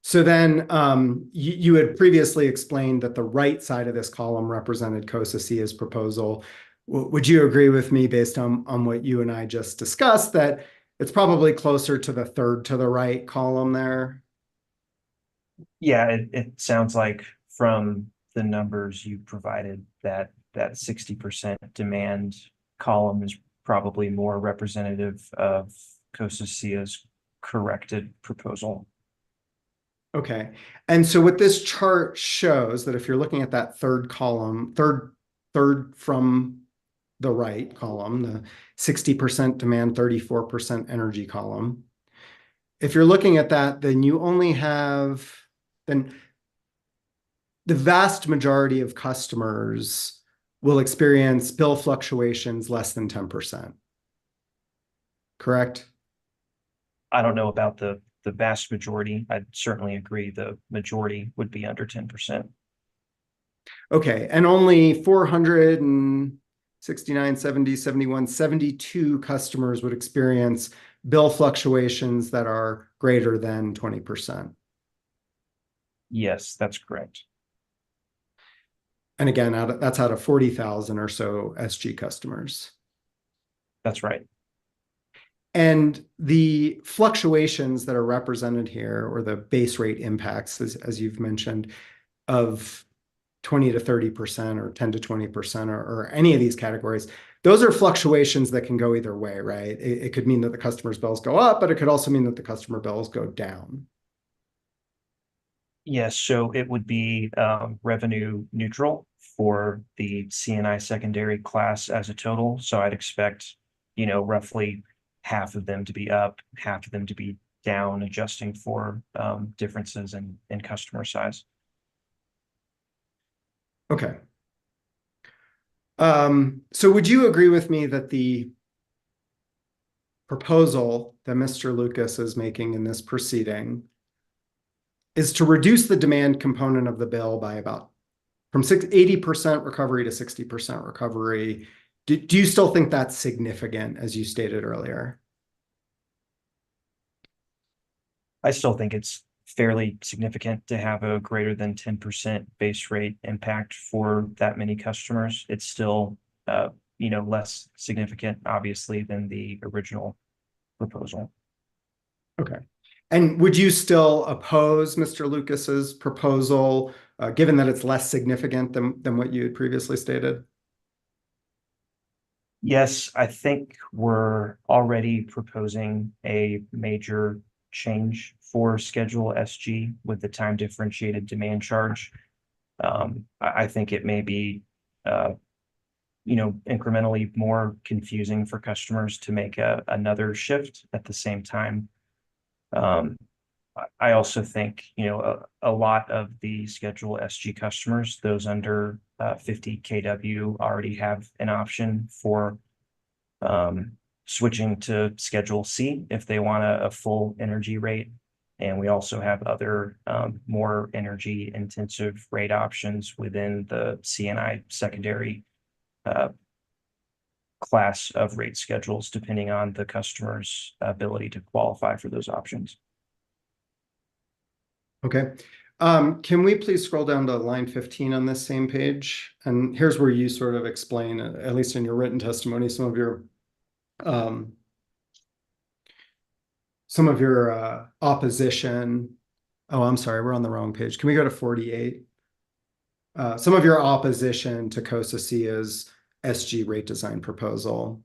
So then you had previously explained that the right side of this column represented COSA-SIA's proposal. Would you agree with me based on what you and I just discussed that it's probably closer to the third to the right column there? Yeah, it sounds like from the numbers you provided that 60% demand column is probably more representative of COSA-SIA's corrected proposal. Okay, and so what this chart shows that if you're looking at that third column, third from the right column, the 60% demand, 34% energy column, if you're looking at that, then you only have, then the vast majority of customers will experience bill fluctuations less than 10%. Correct? I don't know about the vast majority. I'd certainly agree the majority would be under 10%. Okay, and only 469, 70, 71, 72 customers would experience bill fluctuations that are greater than 20%. Yes, that's correct. And again, that's out of 40,000 or so SG customers. That's right. And the fluctuations that are represented here, or the base rate impacts, as you've mentioned, of 20 to 30% or 10 to 20% or any of these categories, those are fluctuations that can go either way, right? It could mean that the customer's bills go up, but it could also mean that the customer bills go down. Yes, so it would be revenue neutral for the CNI secondary class as a total. So I'd expect, roughly half of them to be up, half of them to be down, adjusting for differences in customer size. Okay. So would you agree with me that the proposal that Mr. Lucas is making in this proceeding is to reduce the demand component of the bill by about from 80% recovery to 60% recovery? Do you still think that's significant, as you stated earlier? I still think it's fairly significant to have a greater than 10% base rate impact for that many customers. It's still, less significant, obviously, than the original proposal. Okay. And would you still oppose Mr. Lucas's proposal, given that it's less significant than what you had previously stated? Yes, I think we're already proposing a major change for Schedule SG with the time differentiated demand charge. I think it may be, incrementally more confusing for customers to make another shift at the same time. I also think, a lot of the Schedule SG customers, those under 50 kW, already have an option for switching to Schedule C if they want a full energy rate. And we also have other more energy intensive rate options within the CNI secondary class of rate schedules, depending on the customer's ability to qualify for those options. Okay. Can we please scroll down to line 15 on this same page? And here's where you sort of explain, at least in your written testimony, some of your opposition. Oh, I'm sorry, we're on the wrong page. Can we go to 48? Some of your opposition to COSA-SIA's SG rate design proposal.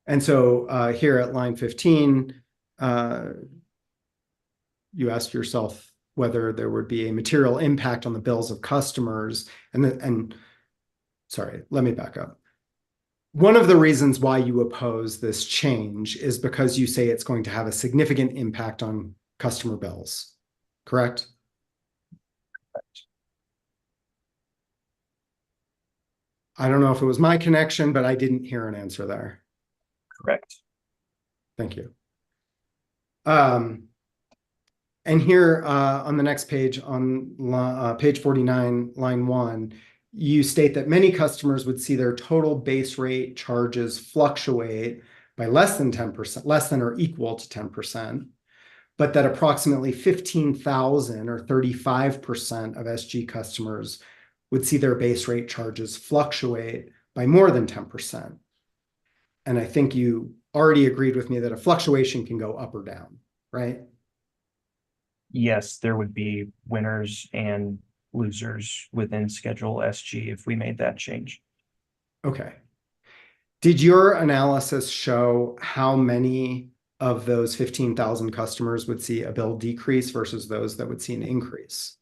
And so here at line 15, you ask yourself whether there would be a material impact on the bills of customers. And sorry, let me back up. One of the reasons why you oppose this change is because you say it's going to have a significant impact on customer bills, correct? Correct. I don't know if it was my connection, but I didn't hear an answer there. Correct. Thank you. And here on the next page, on page 49, line 1, you state that many customers would see their total base rate charges fluctuate by less than 10%, less than or equal to 10%, but that approximately 15,000 or 35% of SG customers would see their base rate charges fluctuate by more than 10%. And I think you already agreed with me that a fluctuation can go up or down, right? Yes, there would be winners and losers within Schedule SG if we made that change. Okay. Did your analysis show how many of those 15,000 customers would see a bill decrease versus those that would see an increase?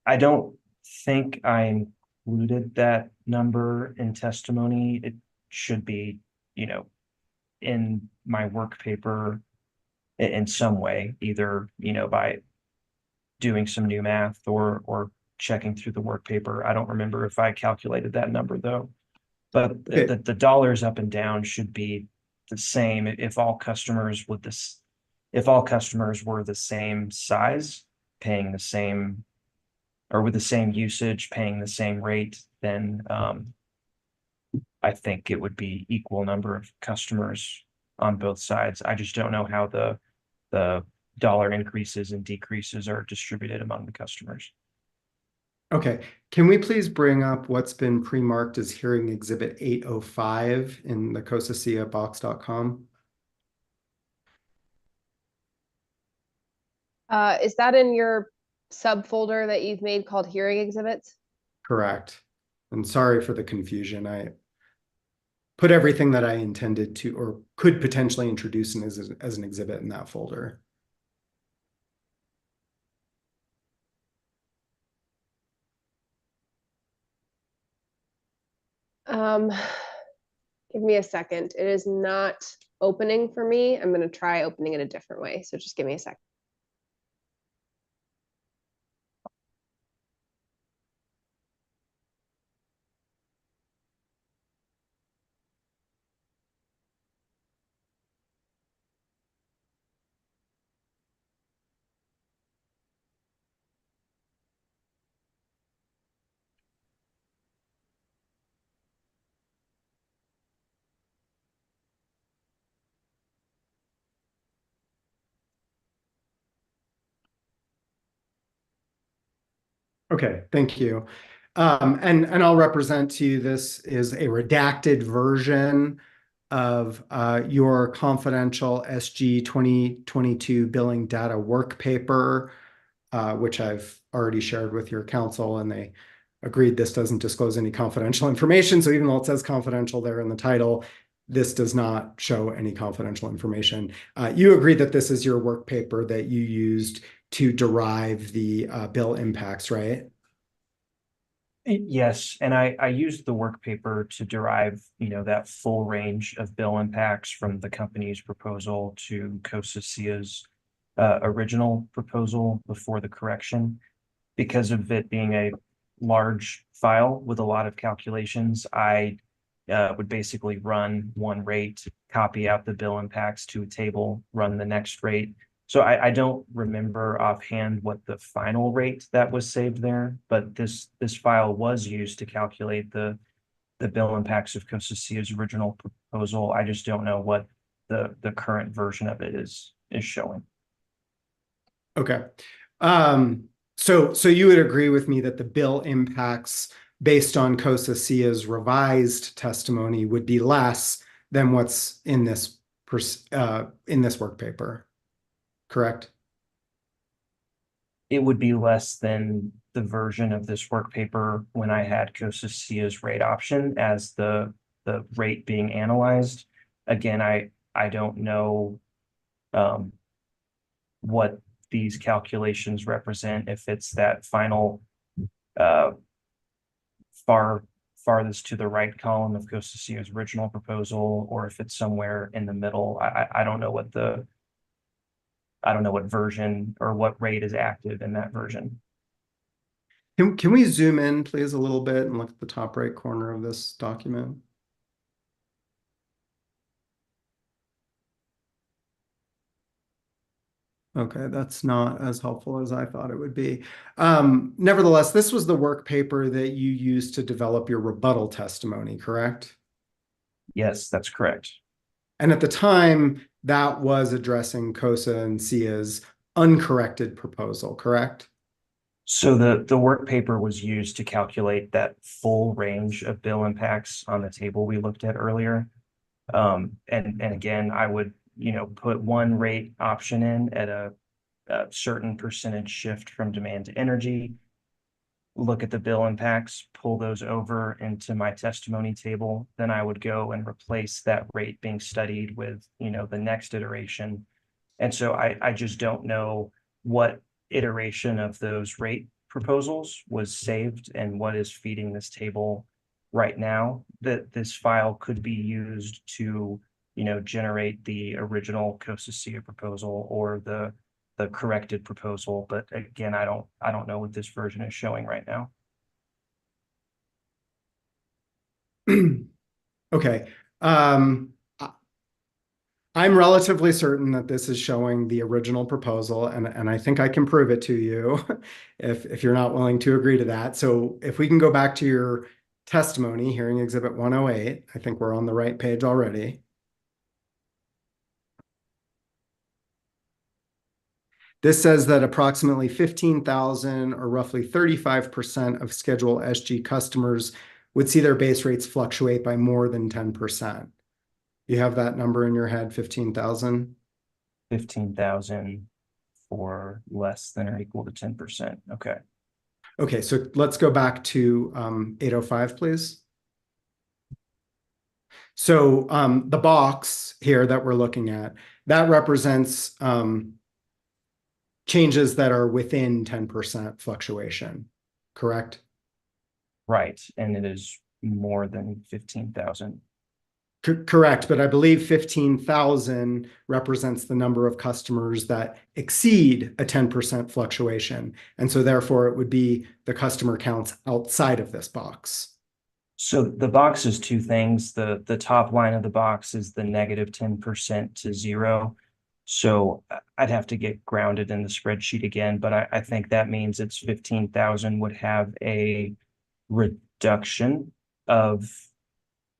I don't think I included that number in testimony. It should be, in my work paper in some way, either, by doing some new math or checking through the work paper. I don't remember if I calculated that number though, but the dollars up and down should be the same if all customers were the same size, paying the same, or with the same usage, paying the same rate, then I think it would be equal number of customers on both sides. I just don't know how the dollar increases and decreases are distributed among the customers. Okay. Can we please bring up what's been pre-marked as hearing exhibit 805 in the COSA-SIA box.com? Is that in your subfolder that you've made called hearing exhibits? Correct. And sorry for the confusion. I put everything that I intended to or could potentially introduce as an exhibit in that folder. Give me a second. It is not opening for me. I'm going to try opening it a different way. So just give me a second. Okay, thank you. And I'll represent to you, this is a redacted version of your confidential SG 2022 billing data work paper, which I've already shared with your council, and they agreed this doesn't disclose any confidential information. So even though it says confidential there in the title, this does not show any confidential information. You agreed that this is your work paper that you used to derive the bill impacts, right? Yes, and I used the work paper to derive, that full range of bill impacts from the company's proposal to COSA-SIA's original proposal before the correction. Because of it being a large file with a lot of calculations, I would basically run one rate, copy out the bill impacts to a table, run the next rate. So I don't remember offhand what the final rate that was saved there, but this file was used to calculate the bill impacts of COSA-SIA's original proposal. I just don't know what the current version of it is showing. Okay. So you would agree with me that the bill impacts based on COSA-SIA's revised testimony would be less than what's in this work paper, correct? It would be less than the version of this work paper when I had COSA-SIA's rate option as the rate being analyzed. Again, I don't know what these calculations represent, if it's that final farthest to the right column of COSA-SIA's original proposal, or if it's somewhere in the middle. I don't know what version or what rate is active in that version. Can we zoom in, please, a little bit and look at the top right corner of this document? Okay, that's not as helpful as I thought it would be. Nevertheless, this was the work paper that you used to develop your rebuttal testimony, correct? Yes, that's correct. And at the time, that was addressing COSA and SIA's uncorrected proposal, correct? So the work paper was used to calculate that full range of bill impacts on the table we looked at earlier. And again, I would, put one rate option in at a certain percentage shift from demand to energy, look at the bill impacts, pull those over into my testimony table. Then I would go and replace that rate being studied with, the next iteration. And so I just don't know what iteration of those rate proposals was saved and what is feeding this table right now. That this file could be used to, generate the original COSA-SIA proposal or the corrected proposal. But again, I don't know what this version is showing right now. Okay. I'm relatively certain that this is showing the original proposal, and I think I can prove it to you if you're not willing to agree to that. So if we can go back to your testimony, hearing exhibit 108, I think we're on the right page already. This says that approximately 15,000 or roughly 35% of Schedule SG customers would see their base rates fluctuate by more than 10%. You have that number in your head, 15,000? 15,000 for less than or equal to 10%. Okay. Okay, so let's go back to 805, please. So the box here that we're looking at, that represents changes that are within 10% fluctuation, correct? Right, and it is more than 15,000. Correct, but I believe 15,000 represents the number of customers that exceed a 10% fluctuation. And so therefore it would be the customer counts outside of this box. So the box is two things. The top line of the box is the negative 10% to 0. So I'd have to get grounded in the spreadsheet again, but I think that means it's 15,000 would have a reduction of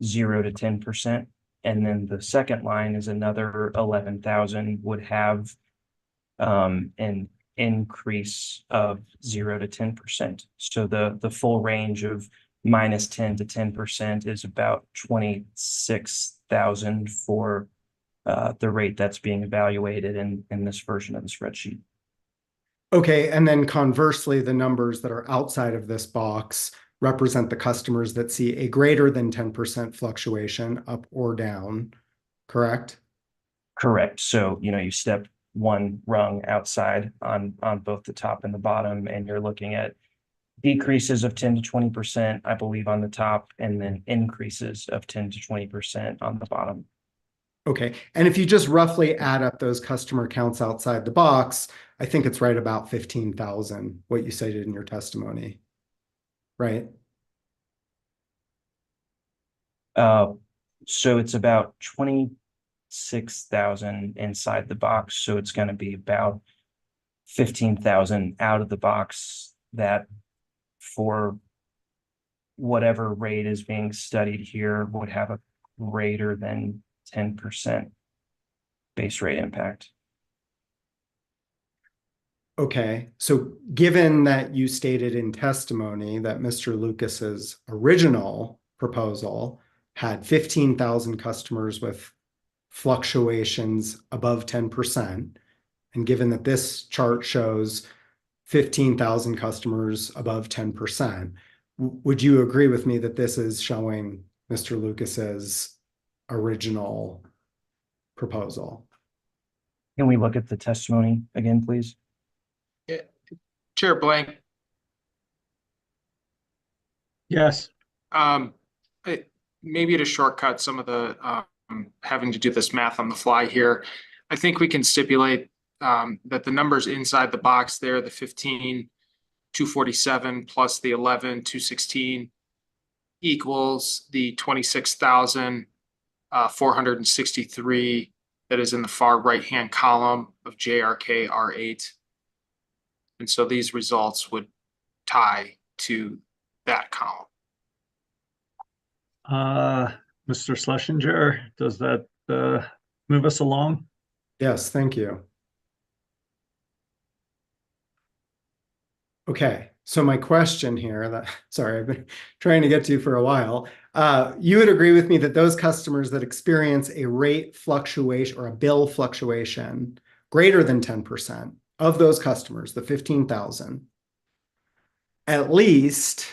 0 to 10%. And then the second line is another 11,000 would have an increase of 0 to 10%. So the full range of minus 10 to 10% is about 26,000 for the rate that's being evaluated in this version of the spreadsheet. Okay, and then conversely, the numbers that are outside of this box represent the customers that see a greater than 10% fluctuation up or down, correct? Correct. So, you step one rung outside on both the top and the bottom, and you're looking at decreases of 10 to 20%, I believe, on the top, and then increases of 10 to 20% on the bottom. Okay, and if you just roughly add up those customer counts outside the box, I think it's right about 15,000, what you cited in your testimony, right? So it's about 26,000 inside the box. So it's going to be about 15,000 out of the box that for whatever rate is being studied here would have a greater than 10% base rate impact. Okay, so given that you stated in testimony that Mr. Lucas's original proposal had 15,000 customers with fluctuations above 10%, and given that this chart shows 15,000 customers above 10%, would you agree with me that this is showing Mr. Lucas's original proposal? Can we look at the testimony again, please? Yeah. Chair Blank. Yes. Maybe to shortcut some of the having to do this math on the fly here, I think we can stipulate that the numbers inside the box there, the 15,247 plus the 11,216 equals the 26,463 that is in the far right-hand column of JRK R8. And so these results would tie to that column. Mr. Schlesinger, does that move us along? Yes, thank you. Okay, so my question here, sorry, I've been trying to get to for a while. You would agree with me that those customers that experience a rate fluctuation or a bill fluctuation greater than 10%, of those customers, the 15,000, at least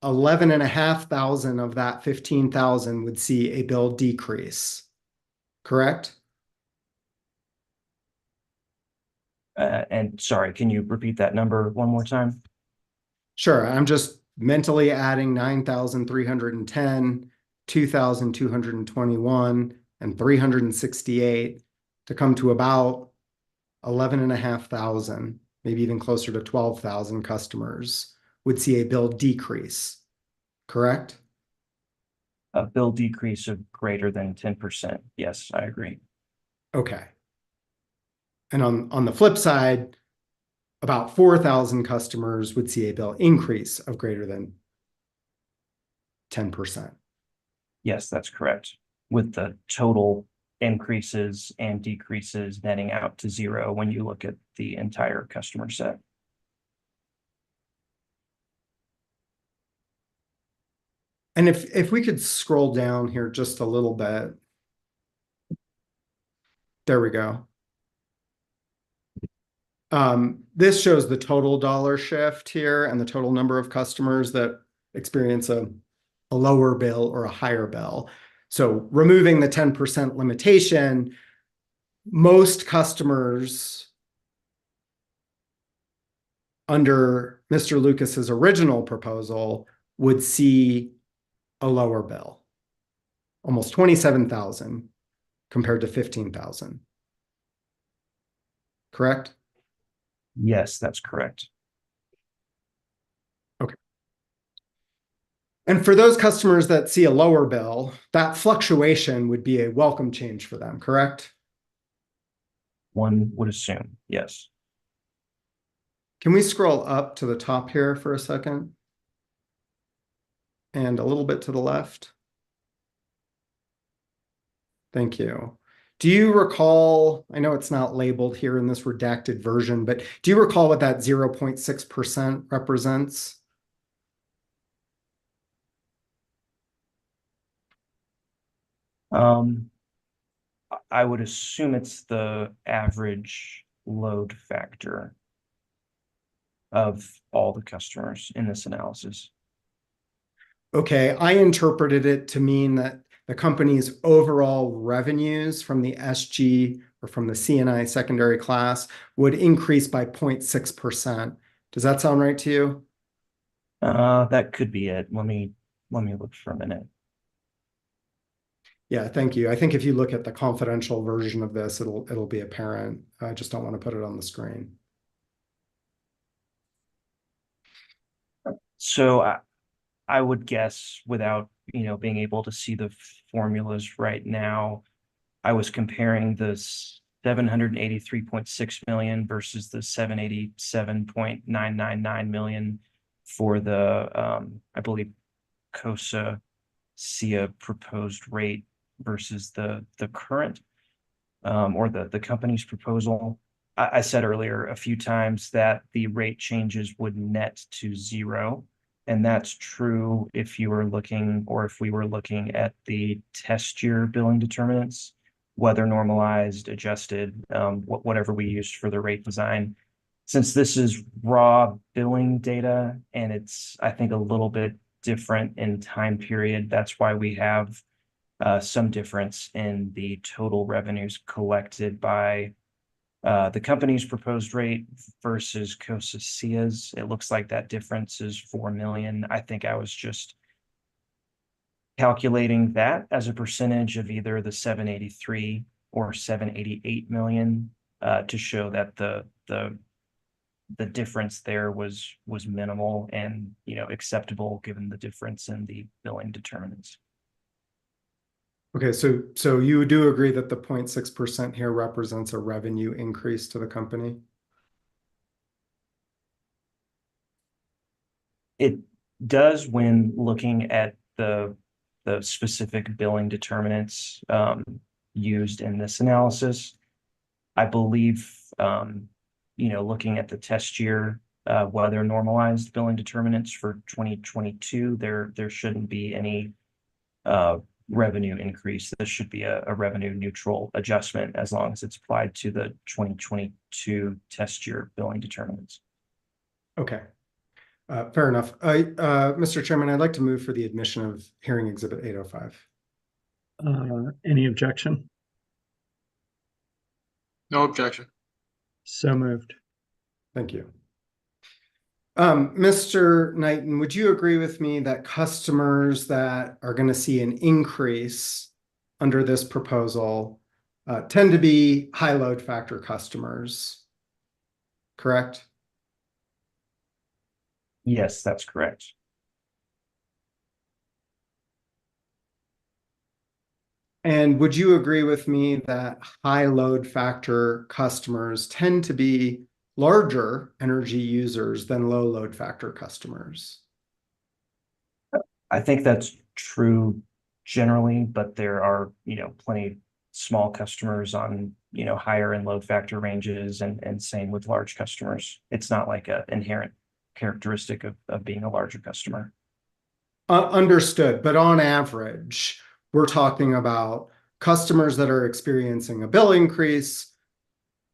11,500 of that 15,000 would see a bill decrease, correct? And sorry, can you repeat that number one more time? Sure, I'm just mentally adding 9,310, 2,221, and 368 to come to about 11,500, maybe even closer to 12,000 customers would see a bill decrease, correct? A bill decrease of greater than 10%. Yes, I agree. Okay. And on the flip side, about 4,000 customers would see a bill increase of greater than 10%. Yes, that's correct. With the total increases and decreases netting out to 0 when you look at the entire customer set. And if we could scroll down here just a little bit. There we go. This shows the total dollar shift here and the total number of customers that experience a lower bill or a higher bill. So removing the 10% limitation, most customers under Mr. Lucas's original proposal would see a lower bill, almost 27,000 compared to 15,000. Correct? Yes, that's correct. Okay. And for those customers that see a lower bill, that fluctuation would be a welcome change for them, correct? One would assume, yes. Can we scroll up to the top here for a second? And a little bit to the left. Thank you. Do you recall, I know it's not labeled here in this redacted version, but do you recall what that 0.6% represents? I would assume it's the average load factor of all the customers in this analysis. Okay, I interpreted it to mean that the company's overall revenues from the SG or from the CNI secondary class would increase by 0.6%. Does that sound right to you? That could be it. Let me look for a minute. Yeah, thank you. I think if you look at the confidential version of this, it'll be apparent. I just don't want to put it on the screen. So I would guess, without being able to see the formulas right now, I was comparing the 783.6 million versus the 787.999 million for the I believe COSA SIA proposed rate versus the current or the company's proposal. I said earlier a few times that the rate changes would net to zero. And that's true if you were looking, or if we were looking at the test year billing determinants, weather normalized, adjusted, whatever we used for the rate design. Since this is raw billing data and it's, I think, a little bit different in time period, that's why we have some difference in the total revenues collected by the company's proposed rate versus COSA SIA's. It looks like that difference is 4 million. I think I was just calculating that as a percentage of either the 783 or 788 million to show that the difference there was minimal and acceptable given the difference in the billing determinants. Okay, so you do agree that the 0.6% here represents a revenue increase to the company? It does when looking at the specific billing determinants used in this analysis. I believe, looking at the test year weather normalized billing determinants for 2022, there shouldn't be any revenue increase. This should be a revenue neutral adjustment as long as it's applied to the 2022 test year billing determinants. Okay, fair enough. Mr. Chairman, I'd like to move for the admission of hearing exhibit 805. Any objection? No objection. So moved. Thank you. Mr. Knighton, would you agree with me that customers that are going to see an increase under this proposal tend to be high load factor customers, correct? Yes, that's correct. And would you agree with me that high load factor customers tend to be larger energy users than low load factor customers? I think that's true generally, but there are, plenty small customers on, higher and load factor ranges and same with large customers. It's not like an inherent characteristic of being a larger customer. Understood. But on average, we're talking about customers that are experiencing a bill increase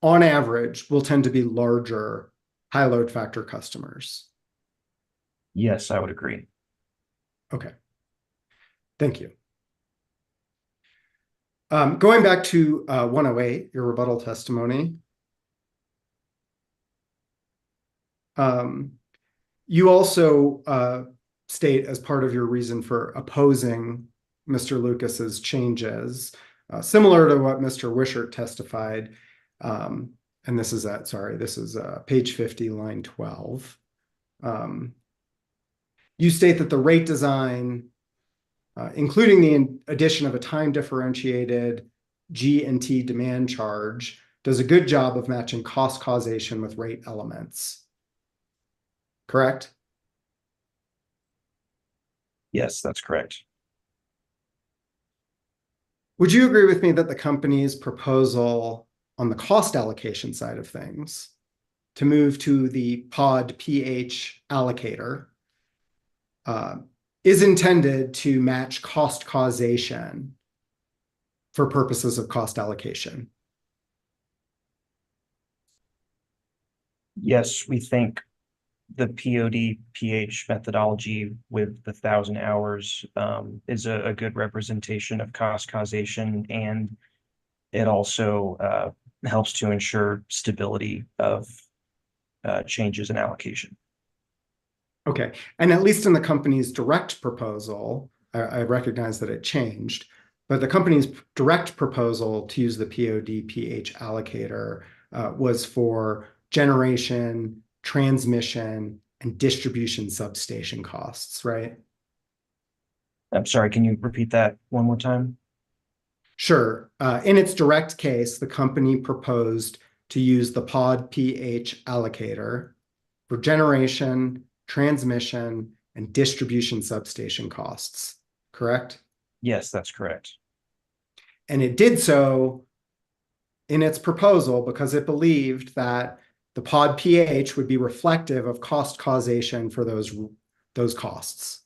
on average, will tend to be larger, high load factor customers. Yes, I would agree. Okay. Thank you. Going back to 108, your rebuttal testimony. You also state as part of your reason for opposing Mr. Lucas's changes, similar to what Mr. Wishart testified, and this is page 50, line 12. You state that the rate design, including the addition of a time differentiated G&T demand charge, does a good job of matching cost causation with rate elements. Correct? Yes, that's correct. Would you agree with me that the company's proposal on the cost allocation side of things to move to the pod pH allocator is intended to match cost causation for purposes of cost allocation? Yes, we think the POD pH methodology with the 1,000 hours is a good representation of cost causation, and it also helps to ensure stability of changes in allocation. Okay, and at least in the company's direct proposal, I recognize that it changed, but the company's direct proposal to use the POD pH allocator was for generation, transmission, and distribution substation costs, right? I'm sorry, can you repeat that one more time? Sure. In its direct case, the company proposed to use the pod pH allocator for generation, transmission, and distribution substation costs, correct? Yes, that's correct. And it did so in its proposal because it believed that the pod pH would be reflective of cost causation for those costs.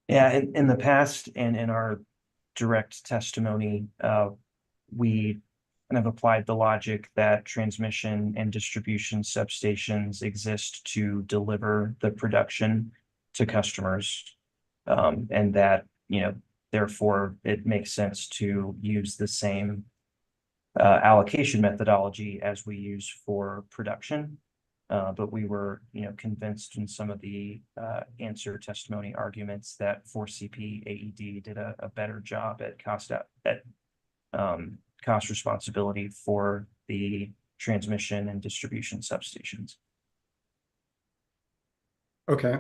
Yeah, in the past and in our direct testimony, we kind of applied the logic that transmission and distribution substations exist to deliver the production to customers, and that, therefore it makes sense to use the same allocation methodology as we use for production. But we were, convinced in some of the answer testimony arguments that 4CP AED did a better job at cost responsibility for the transmission and distribution substations. Okay.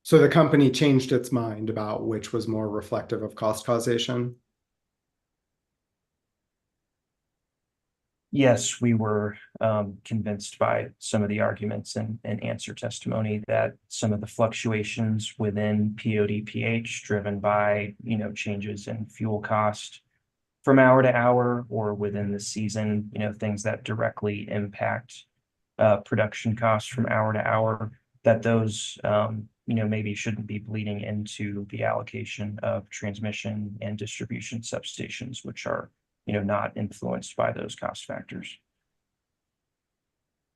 So the company changed its mind about which was more reflective of cost causation? Yes, we were convinced by some of the arguments and answer testimony that some of the fluctuations within POD pH driven by, changes in fuel cost from hour to hour or within the season, things that directly impact production costs from hour to hour, that those, maybe shouldn't be bleeding into the allocation of transmission and distribution substations, which are not influenced by those cost factors.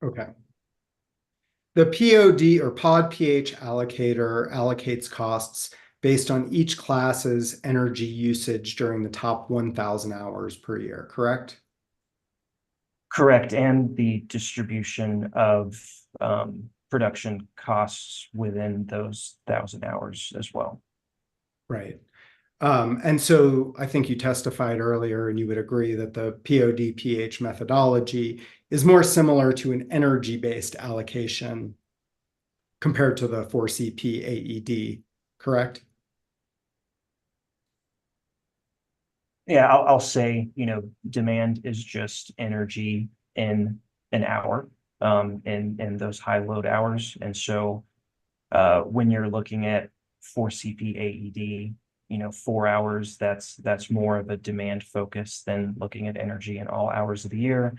Okay. The POD or pod pH allocator allocates costs based on each class's energy usage during the top 1,000 hours per year, correct? Correct, and the distribution of production costs within those 1,000 hours as well. Right. And so I think you testified earlier and you would agree that the POD pH methodology is more similar to an energy-based allocation compared to the 4CP AED, correct? Yeah, I'll say, demand is just energy in an hour, in those high load hours. And so when you're looking at 4CP AED, 4 hours, that's more of a demand focus than looking at energy in all hours of the year.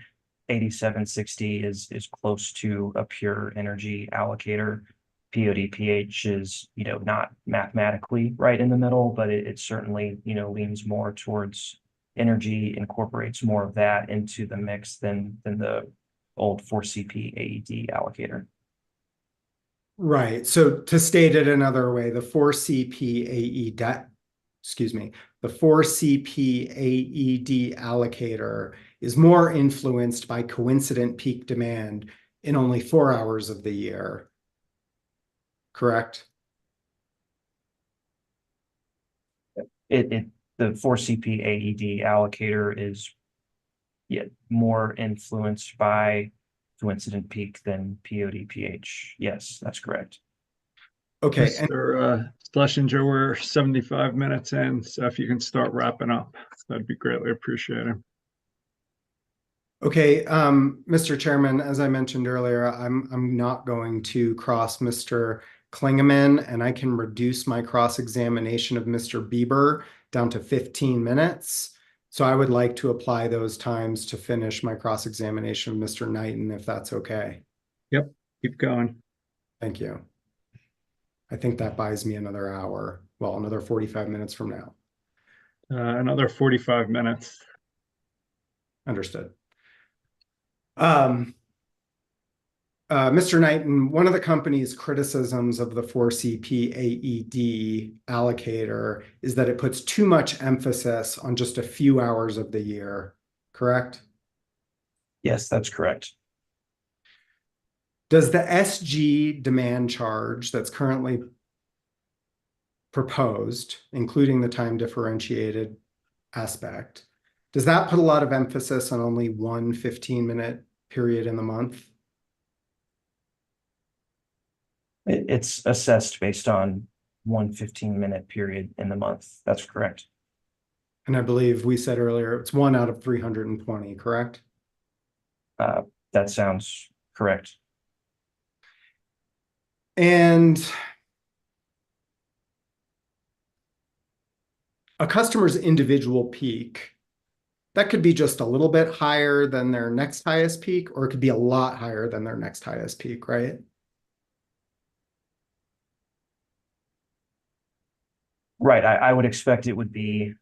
8760 is close to a pure energy allocator. POD pH is, not mathematically right in the middle, but it certainly, leans more towards energy incorporates more of that into the mix than the old 4CP AED allocator. Right. So to state it another way, the 4CP the 4CP AED allocator is more influenced by coincident peak demand in only 4 hours of the year. Correct? The 4CP AED allocator is more influenced by coincident peak than POD/PH. Yes, that's correct. Okay. Mr. Schlesinger, we're 75 minutes in, so if you can start wrapping up, that'd be greatly appreciated. Okay, Mr. Chairman, as I mentioned earlier, I'm not going to cross Mr. Klingeman, and I can reduce my cross-examination of Mr. Bieber down to 15 minutes. So I would like to apply those times to finish my cross-examination of Mr. Knighton, if that's okay. Yep, keep going. Thank you. I think that buys me another hour. Well, another 45 minutes from now. Another 45 minutes. Understood. Mr. Knighton, one of the company's criticisms of the 4CP AED allocator is that it puts too much emphasis on just a few hours of the year, correct? Yes, that's correct. Does the SG demand charge that's currently proposed, including the time differentiated aspect, does that put a lot of emphasis on only one 15-minute period in the month? It's assessed based on one 15-minute period in the month. That's correct. And I believe we said earlier, it's 1 out of 320, correct? That sounds correct. And a customer's individual peak, that could be just a little bit higher than their next highest peak, or it could be a lot higher than their next highest peak, right? Right. I would expect it would be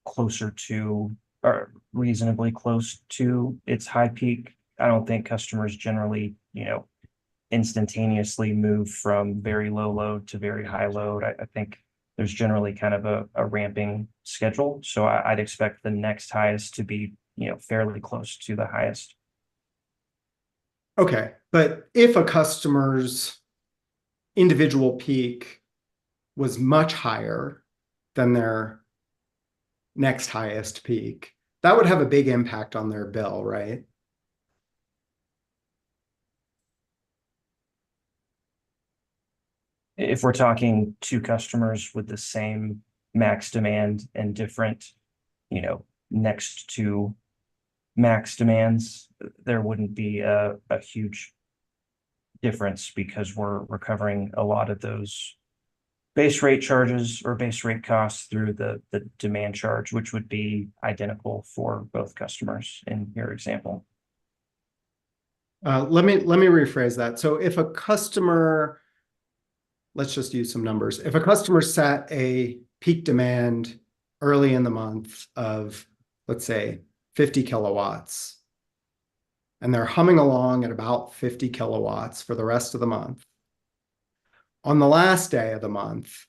closer to or reasonably close to its high peak. I don't think customers generally, instantaneously move from very low load to very high load. I think there's generally kind of a ramping schedule. So I'd expect the next highest to be, fairly close to the highest. Okay, but if a customer's individual peak was much higher than their next highest peak, that would have a big impact on their bill, right? If we're talking two customers with the same max demand and different, next to max demands, there wouldn't be a huge difference because we're recovering a lot of those base rate charges or base rate costs through the demand charge, which would be identical for both customers in your example. Let me rephrase that. So if a customer, let's just use some numbers. If a customer set a peak demand early in the month of, let's say, 50 kilowatts, and they're humming along at about 50 kilowatts for the rest of the month, on the last day of the month,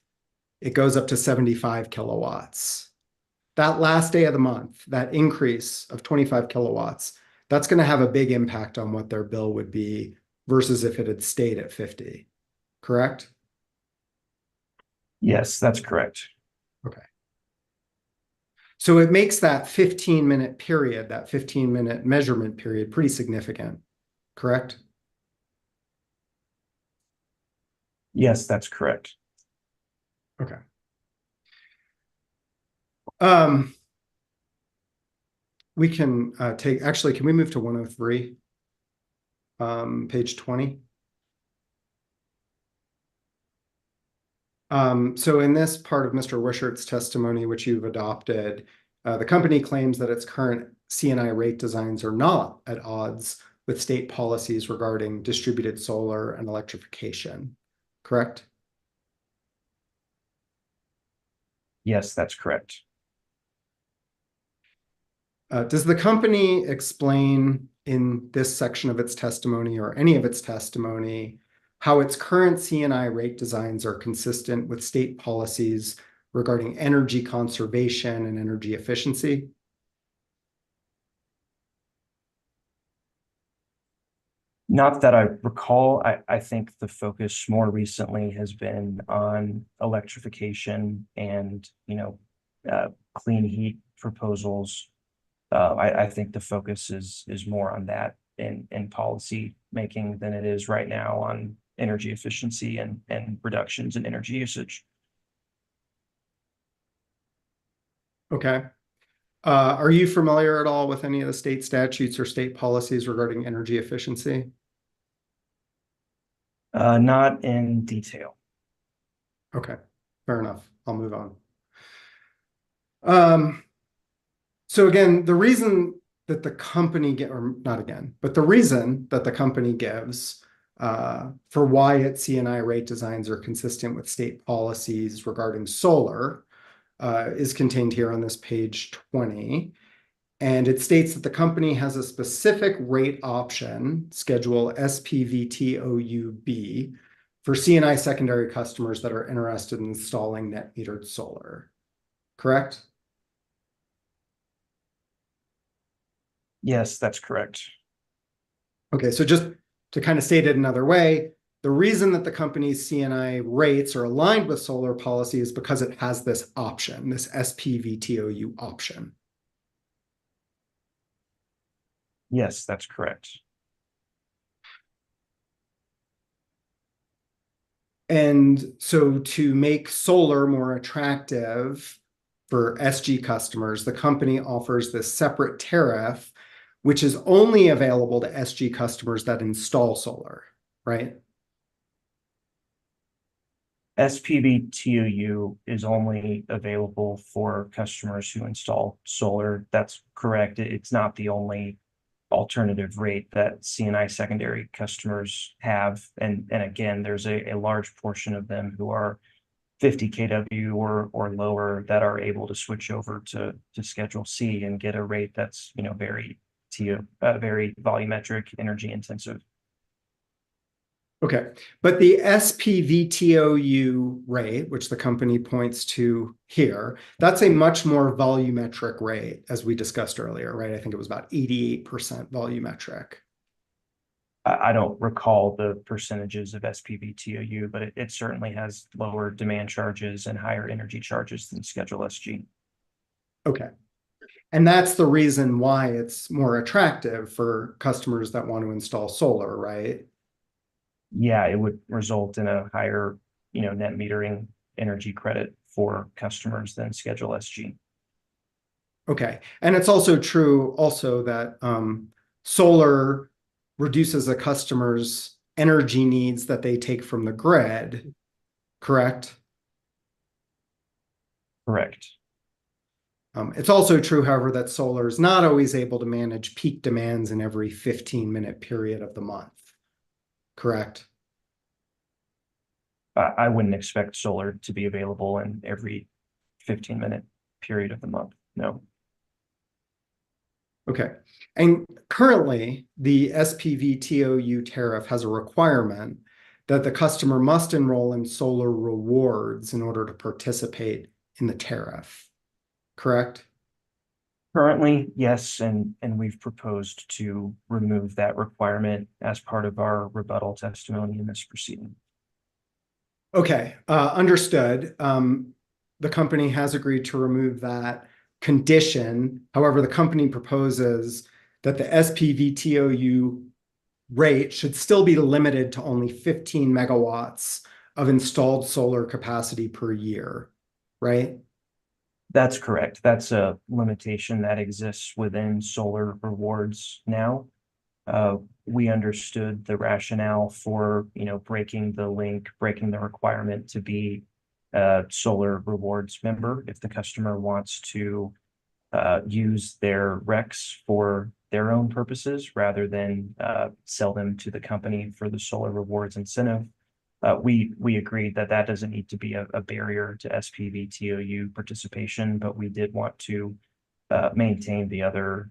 it goes up to 75 kilowatts. That last day of the month, that increase of 25 kilowatts, that's going to have a big impact on what their bill would be versus if it had stayed at 50, correct? Yes, that's correct. Okay. So it makes that 15-minute period, that 15-minute measurement period, pretty significant, correct? Yes, that's correct. Okay. We can actually, can we move to 103? Page 20. So in this part of Mr. Wishart's testimony, which you've adopted, the company claims that its current C&I rate designs are not at odds with state policies regarding distributed solar and electrification, correct? Yes, that's correct. Does the company explain in this section of its testimony or any of its testimony how its current C&I rate designs are consistent with state policies regarding energy conservation and energy efficiency? Not that I recall. I think the focus more recently has been on electrification and, clean heat proposals. I think the focus is more on that in policy making than it is right now on energy efficiency and reductions in energy usage. Okay. Are you familiar at all with any of the state statutes or state policies regarding energy efficiency? Not in detail. Okay, fair enough. I'll move on. So again, the reason that the company the reason that the company gives for why its C&I rate designs are consistent with state policies regarding solar is contained here on this page 20. And it states that the company has a specific rate option, schedule SPVTOUB, for C&I secondary customers that are interested in installing net metered solar. Correct? Yes, that's correct. Okay, so just to kind of state it another way, the reason that the company's C&I rates are aligned with solar policy is because it has this option, this SPVTOU option. Yes, that's correct. And so to make solar more attractive for SG customers, the company offers this separate tariff, which is only available to SG customers that install solar, right? SPVTOU is only available for customers who install solar. That's correct. It's not the only alternative rate that C&I secondary customers have. And again, there's a large portion of them who are 50 kW or lower that are able to switch over to Schedule C and get a rate that's very volumetric, energy intensive. Okay, but the SPVTOU rate, which the company points to here, that's a much more volumetric rate, as we discussed earlier, right? I think it was about 88% volumetric. I don't recall the percentages of SPVTOU, but it certainly has lower demand charges and higher energy charges than Schedule SG. Okay. And that's the reason why it's more attractive for customers that want to install solar, right? Yeah, it would result in a higher, net metering energy credit for customers than Schedule SG. Okay. And it's also true that solar reduces a customer's energy needs that they take from the grid, correct? Correct. It's also true, however, that solar is not always able to manage peak demands in every 15-minute period of the month, correct? I wouldn't expect solar to be available in every 15-minute period of the month, no. Okay. And currently, the SPVTOU tariff has a requirement that the customer must enroll in solar rewards in order to participate in the tariff, correct? Currently, yes, and we've proposed to remove that requirement as part of our rebuttal testimony in this proceeding. Okay, understood. The company has agreed to remove that condition. However, the company proposes that the SPVTOU rate should still be limited to only 15 megawatts of installed solar capacity per year, right? That's correct. That's a limitation that exists within solar rewards now. We understood the rationale for, breaking the link, breaking the requirement to be a solar rewards member if the customer wants to use their RECs for their own purposes rather than sell them to the company for the solar rewards incentive. We agreed that that doesn't need to be a barrier to SPVTOU participation, but we did want to maintain the other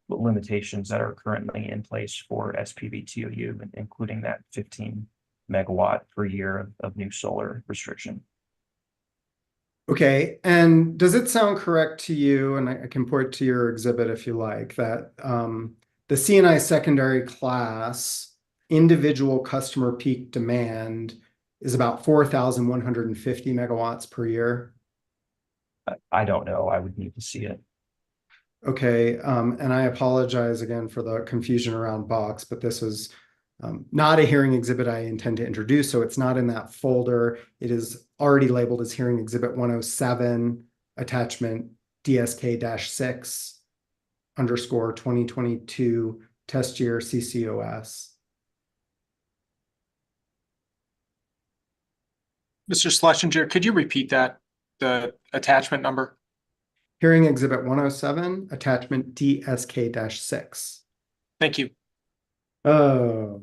limitations that are currently in place for SPV TOU, including that 15 megawatt per year of new solar restriction. Okay, and does it sound correct to you, and I can point to your exhibit if you like, that the CNI secondary class individual customer peak demand is about 4,150 megawatts per year? I don't know. I would need to see it. Okay, and I apologize again for the confusion around box, but this is not a hearing exhibit I intend to introduce, so it's not in that folder. It is already labeled as hearing exhibit 107, attachment DSK-6 _ 2022 test year CCOS. Mr. Schlesinger, could you repeat that, the attachment number? Hearing exhibit 107, attachment DSK-6. Thank you. Oh.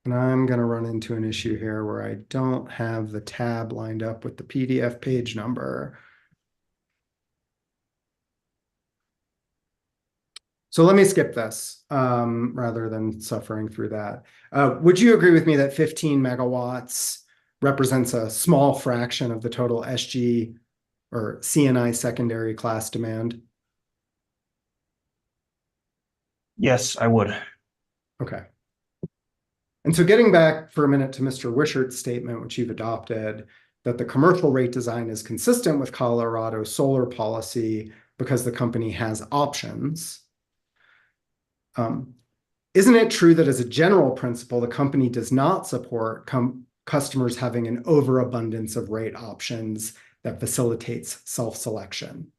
And I'm going to run into an issue here where I don't have the tab lined up with the PDF page number. So let me skip this rather than suffering through that. Would you agree with me that 15 megawatts represents a small fraction of the total SG or CNI secondary class demand? Yes, I would. Okay. And so getting back for a minute to Mr. Wishart's statement, which you've adopted, that the commercial rate design is consistent with Colorado's solar policy because the company has options. Isn't it true that as a general principle, the company does not support customers having an overabundance of rate options that facilitates self-selection?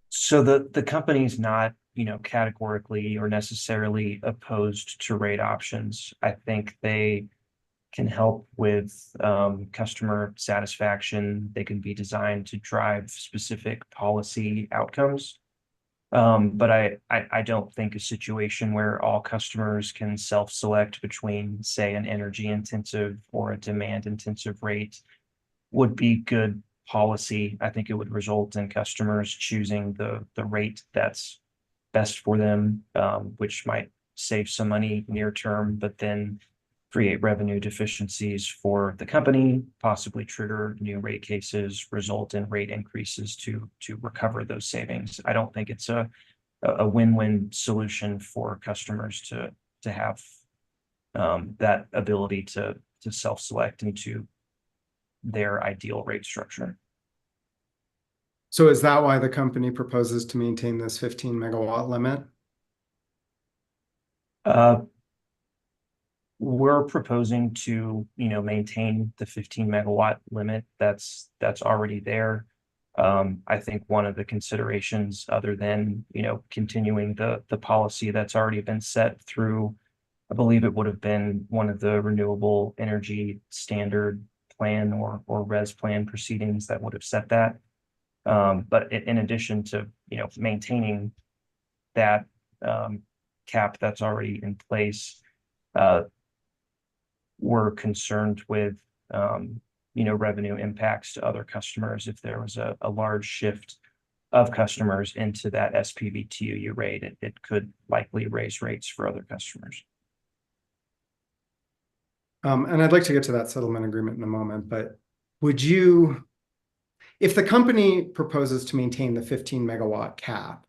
So the company's not, categorically or necessarily opposed to rate options. I think they can help with customer satisfaction. They can be designed to drive specific policy outcomes. But I don't think a situation where all customers can self-select between, say, an energy intensive or a demand intensive rate would be good policy. I think it would result in customers choosing the rate that's best for them, which might save some money near term, but then create revenue deficiencies for the company, possibly trigger new rate cases, result in rate increases to recover those savings. I don't think it's a win-win solution for customers to have that ability to self-select into their ideal rate structure. So is that why the company proposes to maintain this 15 megawatt limit? We're proposing to, maintain the 15 megawatt limit that's already there. I think one of the considerations, other than, continuing the policy that's already been set through, I believe it would have been one of the renewable energy standard plan or res plan proceedings that would have set that. But in addition to, maintaining that cap that's already in place, we're concerned with, revenue impacts to other customers. If there was a large shift of customers into that SPV TOU rate, it could likely raise rates for other customers. And I'd like to get to that settlement agreement in a moment, but would you, if the company proposes to maintain the 15 megawatt cap,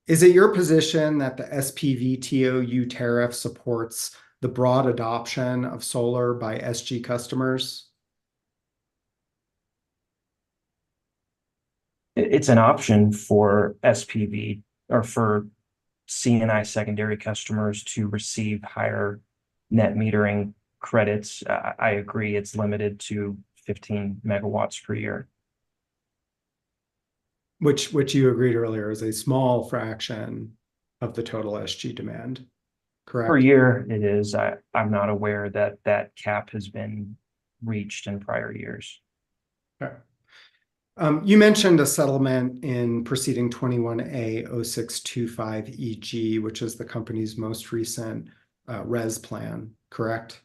is it your position that the SPV TOU tariff supports the broad adoption of solar by SG customers? It's an option for SPV or for CNI secondary customers to receive higher net metering credits. I agree it's limited to 15 megawatts per year. Which you agreed earlier is a small fraction of the total SG demand, correct? Per year it is. I'm not aware that cap has been reached in prior years. Okay. You mentioned a settlement in proceeding 23AL-0243E, which is the company's most recent res plan, correct?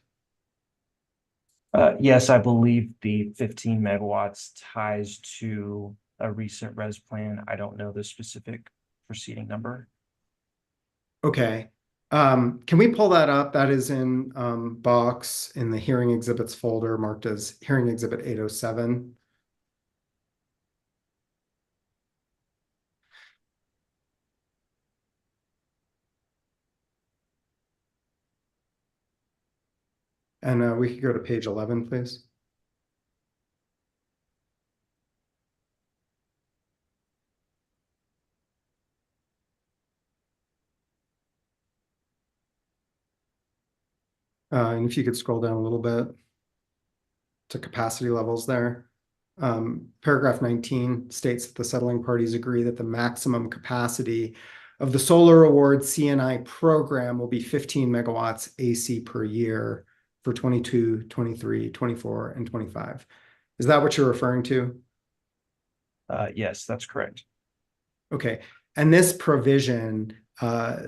Yes, I believe the 15 megawatts ties to a recent res plan. I don't know the specific proceeding number. Okay. Can we pull that up? That is in box in the hearing exhibits folder marked as hearing exhibit 807. And we could go to page 11, please. And if you could scroll down a little bit to capacity levels there. Paragraph 19 states that the settling parties agree that the maximum capacity of the solar award CNI program will be 15 megawatts AC per year for 22, 23, 24, and 25. Is that what you're referring to? Yes, that's correct. Okay. And this provision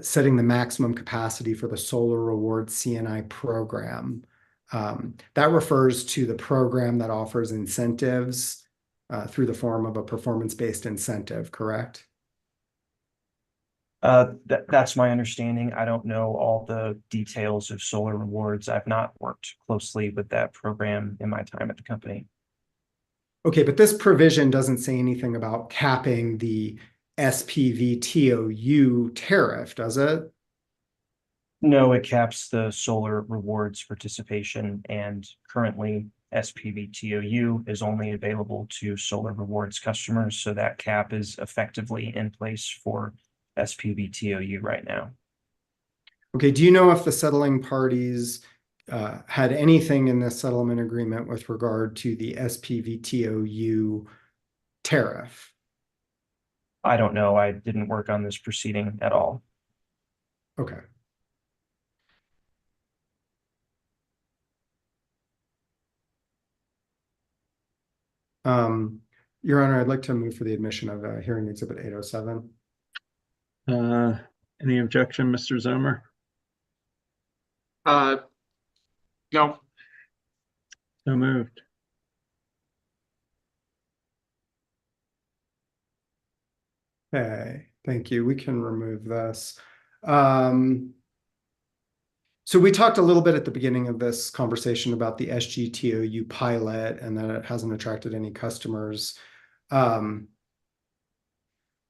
setting the maximum capacity for the solar award CNI program, that refers to the program that offers incentives through the form of a performance-based incentive, correct? That's my understanding. I don't know all the details of solar rewards. I've not worked closely with that program in my time at the company. Okay, but this provision doesn't say anything about capping the SPVTOU tariff, does it? No, it caps the solar rewards participation, and currently SPVTOU is only available to solar rewards customers, so that cap is effectively in place for SPVTOU right now. Okay, do you know if the settling parties had anything in this settlement agreement with regard to the SPVTOU tariff? I don't know. I didn't work on this proceeding at all. Okay. Your Honor, I'd like to move for the admission of hearing exhibit 807. Any objection, Mr. Zomer? No. So moved. Okay, thank you. We can remove this. So we talked a little bit at the beginning of this conversation about the SGTOU pilot and that it hasn't attracted any customers.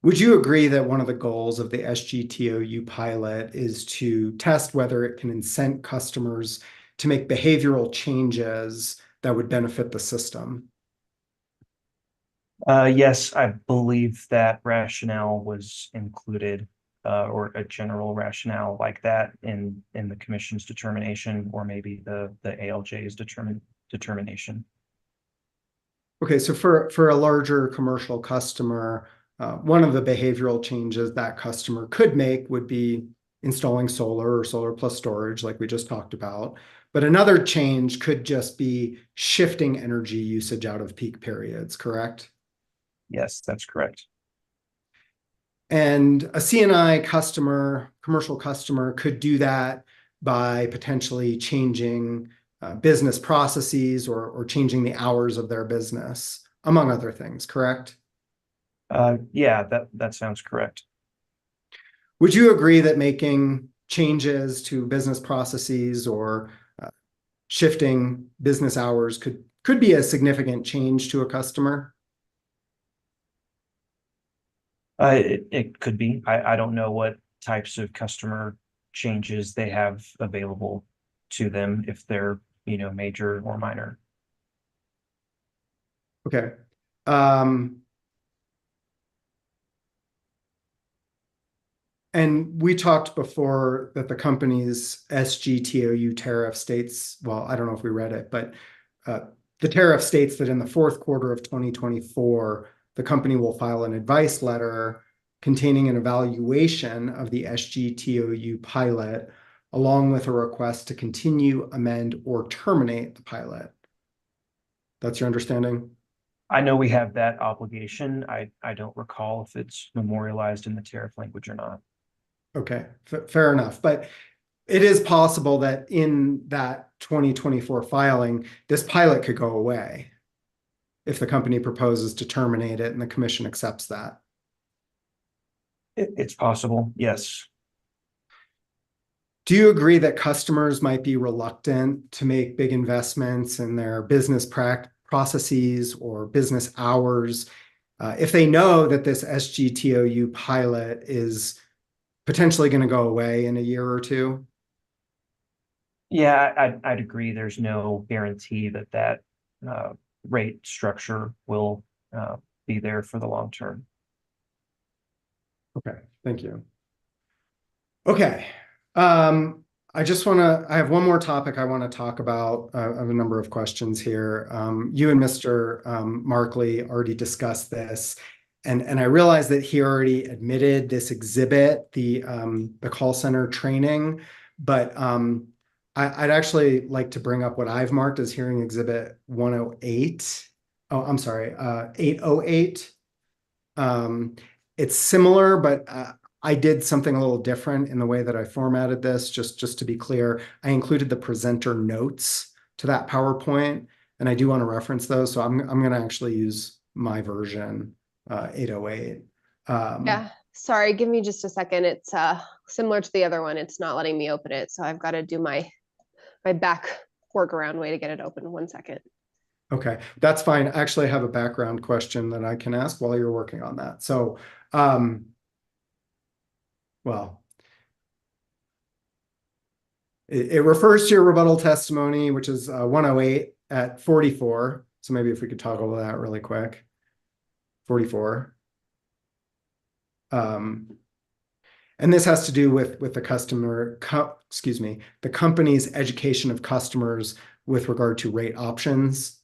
Would you agree that one of the goals of the SGTOU pilot is to test whether it can incent customers to make behavioral changes that would benefit the system? Yes, I believe that rationale was included, or a general rationale like that in the commission's determination, or maybe the ALJ's determination. Okay, so for a larger commercial customer, one of the behavioral changes that customer could make would be installing solar or solar plus storage, like we just talked about. But another change could just be shifting energy usage out of peak periods, correct? Yes, that's correct. And a CNI customer, commercial customer, could do that by potentially changing business processes or changing the hours of their business, among other things, correct? Yeah, that sounds correct. Would you agree that making changes to business processes or shifting business hours could be a significant change to a customer? It could be. I don't know what types of customer changes they have available to them, if they're, major or minor. Okay. And we talked before that the company's SGTOU tariff states, well, I don't know if we read it, but the tariff states that in the fourth quarter of 2024, the company will file an advice letter containing an evaluation of the SGTOU pilot, along with a request to continue, amend, or terminate the pilot. That's your understanding? I know we have that obligation. I don't recall if it's memorialized in the tariff language or not. Okay, fair enough. But it is possible that in that 2024 filing, this pilot could go away if the company proposes to terminate it and the commission accepts that. It's possible, yes. Do you agree that customers might be reluctant to make big investments in their business processes or business hours if they know that this SGTOU pilot is potentially going to go away in a year or two? Yeah, I'd agree. There's no guarantee that rate structure will be there for the long term. Okay, thank you. Okay. I have one more topic I want to talk about. I have a number of questions here. You and Mr. Markley already discussed this, and I realized that he already admitted this exhibit, the call center training, but I'd actually like to bring up what I've marked as hearing exhibit 108. Oh, I'm sorry, 808. It's similar, but I did something a little different in the way that I formatted this, just to be clear. I included the presenter notes to that PowerPoint, and I do want to reference those. So I'm going to actually use my version, 808. Yeah, sorry, give me just a second. It's similar to the other one. It's not letting me open it. So I've got to do my back workaround way to get it open. 1 second. Okay, that's fine. I actually have a background question that I can ask while you're working on that. So, well, it refers to your rebuttal testimony, which is 108 at 44. So maybe if we could toggle that really quick. 44. And this has to do with the the company's education of customers with regard to rate options.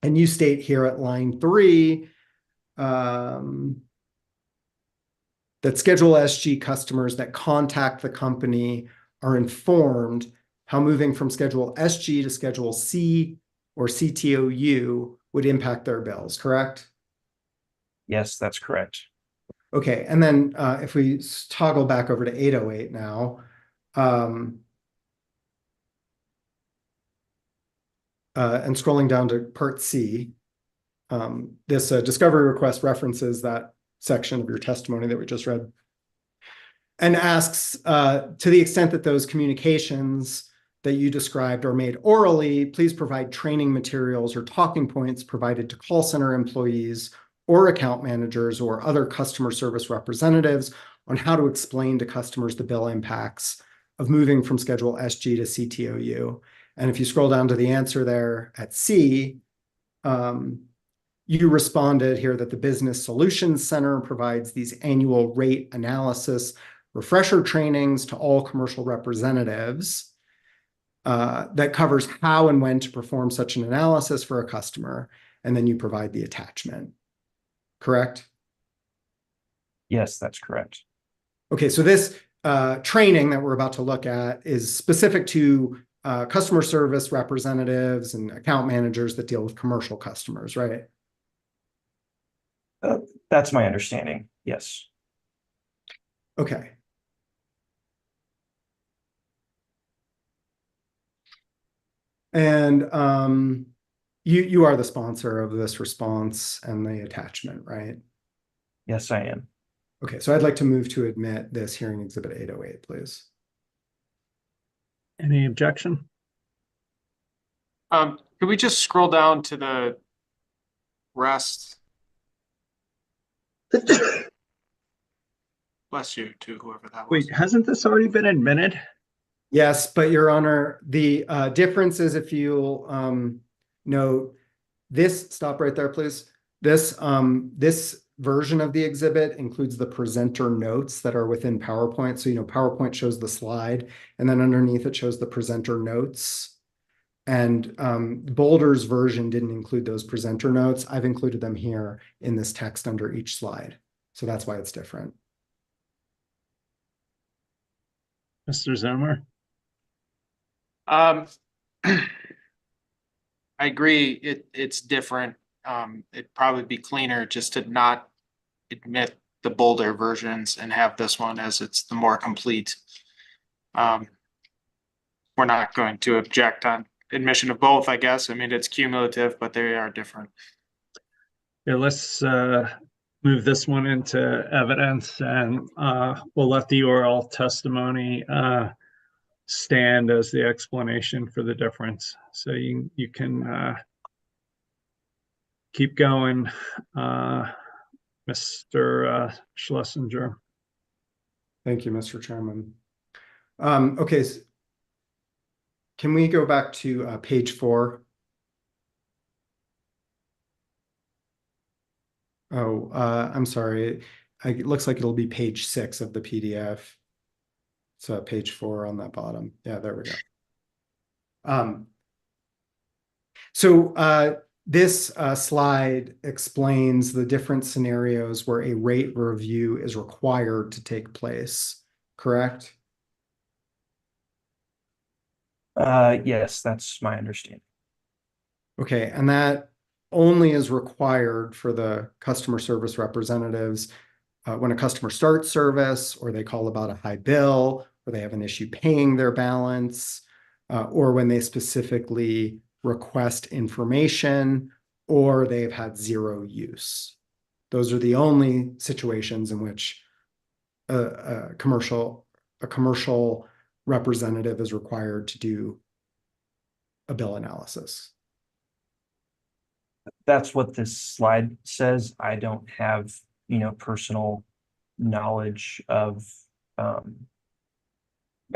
And you state here at line 3 that Schedule SG customers that contact the company are informed how moving from Schedule SG to Schedule C or CTOU would impact their bills, correct? Yes, that's correct. Okay, and then if we toggle back over to 808 now, and scrolling down to Part C, this discovery request references that section of your testimony that we just read and asks, to the extent that those communications that you described are made orally, please provide training materials or talking points provided to call center employees or account managers or other customer service representatives on how to explain to customers the bill impacts of moving from Schedule SG to CTOU. And if you scroll down to the answer there at C, you responded here that the Business Solutions Center provides these annual rate analysis refresher trainings to all commercial representatives that covers how and when to perform such an analysis for a customer, and then you provide the attachment. Correct? Yes, that's correct. Okay, so this training that we're about to look at is specific to customer service representatives and account managers that deal with commercial customers, right? That's my understanding, yes. Okay. And you are the sponsor of this response and the attachment, right? Yes, I am. Okay, so I'd like to move to admit this hearing exhibit 808, please. Any objection? Could we just scroll down to the rest? Bless you to whoever that was. Wait, hasn't this already been admitted? Yes, but Your Honor, the difference is if you'll note this, stop right there, please. This version of the exhibit includes the presenter notes that are within PowerPoint. So, PowerPoint shows the slide, and then underneath it shows the presenter notes. And Boulder's version didn't include those presenter notes. I've included them here in this text under each slide. So that's why it's different. Mr. Zimmer? I agree. It's different. It'd probably be cleaner just to not admit the Boulder versions and have this one as it's the more complete. we're not going to object on admission of both, I guess. I mean, it's cumulative, but they are different. Yeah, let's move this one into evidence, and we'll let the oral testimony stand as the explanation for the difference. So you can keep going, Mr. Schlesinger. Thank you, Mr. Chairman. Okay, can we go back to page 4? Oh, I'm sorry. It looks like it'll be page 6 of the PDF. So page 4 on that bottom. Yeah, there we go. This slide explains the different scenarios where a rate review is required to take place, correct? Yes, that's my understanding. Okay, and that only is required for the customer service representatives when a customer starts service, or they call about a high bill, or they have an issue paying their balance, or when they specifically request information, or they've had zero use. Those are the only situations in which a commercial representative is required to do a bill analysis. That's what this slide says. I don't have, personal knowledge of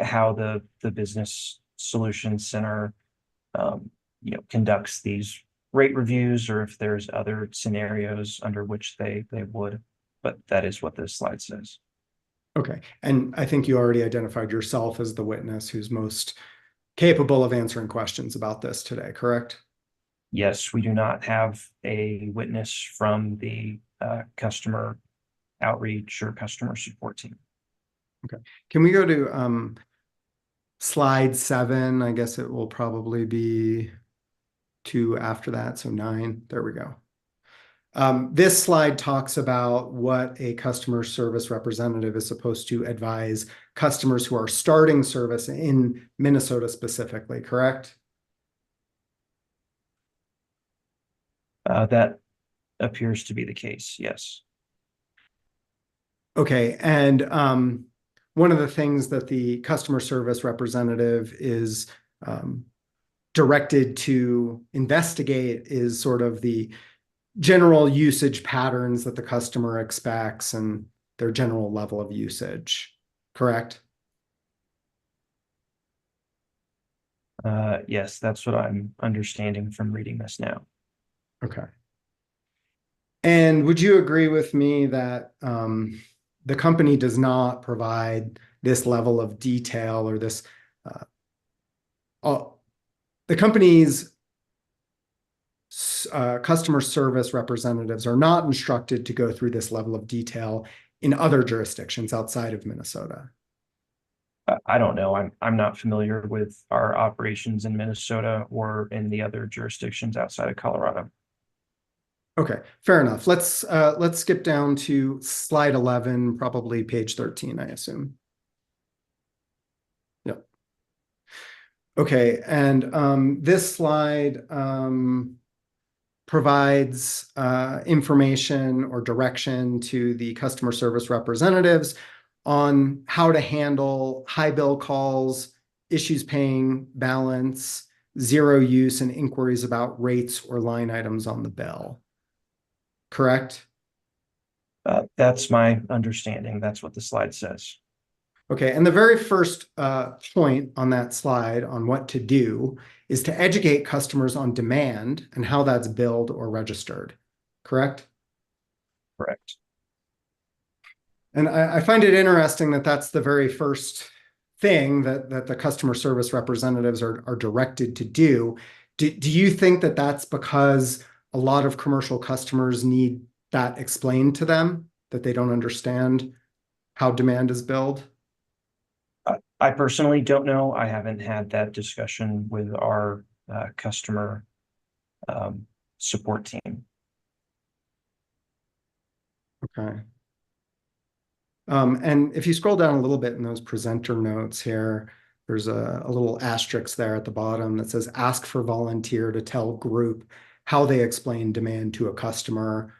how the Business Solutions Center, conducts these rate reviews, or if there's other scenarios under which they would, but that is what this slide says. Okay, and I think you already identified yourself as the witness who's most capable of answering questions about this today, correct? Yes, we do not have a witness from the customer outreach or customer support team. Okay, can we go to slide 7? I guess it will probably be 2 after that, so 9. There we go. This slide talks about what a customer service representative is supposed to advise customers who are starting service in Minnesota specifically, correct? That appears to be the case, yes. Okay, and one of the things that the customer service representative is directed to investigate is sort of the general usage patterns that the customer expects and their general level of usage, correct? Yes, that's what I'm understanding from reading this now. Okay. And would you agree with me that the company does not provide this level of detail, or this, the company's customer service representatives are not instructed to go through this level of detail in other jurisdictions outside of Minnesota? I don't know. I'm not familiar with our operations in Minnesota or in the other jurisdictions outside of Colorado. Okay, fair enough. Let's skip down to slide 11, probably page 13, I assume. Yep. Okay, and this slide provides information or direction to the customer service representatives on how to handle high bill calls, issues paying balance, zero use, and inquiries about rates or line items on the bill. Correct? That's my understanding. That's what the slide says. Okay, and the very first point on that slide on what to do is to educate customers on demand and how that's billed or registered, correct? Correct. And I find it interesting that that's the very first thing that the customer service representatives are directed to do. Do you think that that's because a lot of commercial customers need that explained to them, that they don't understand how demand is billed? I personally don't know. I haven't had that discussion with our customer support team. Okay. And if you scroll down a little bit in those presenter notes here, there's a little asterisk there at the bottom that says ask for volunteer to tell group how they explain demand to a customer.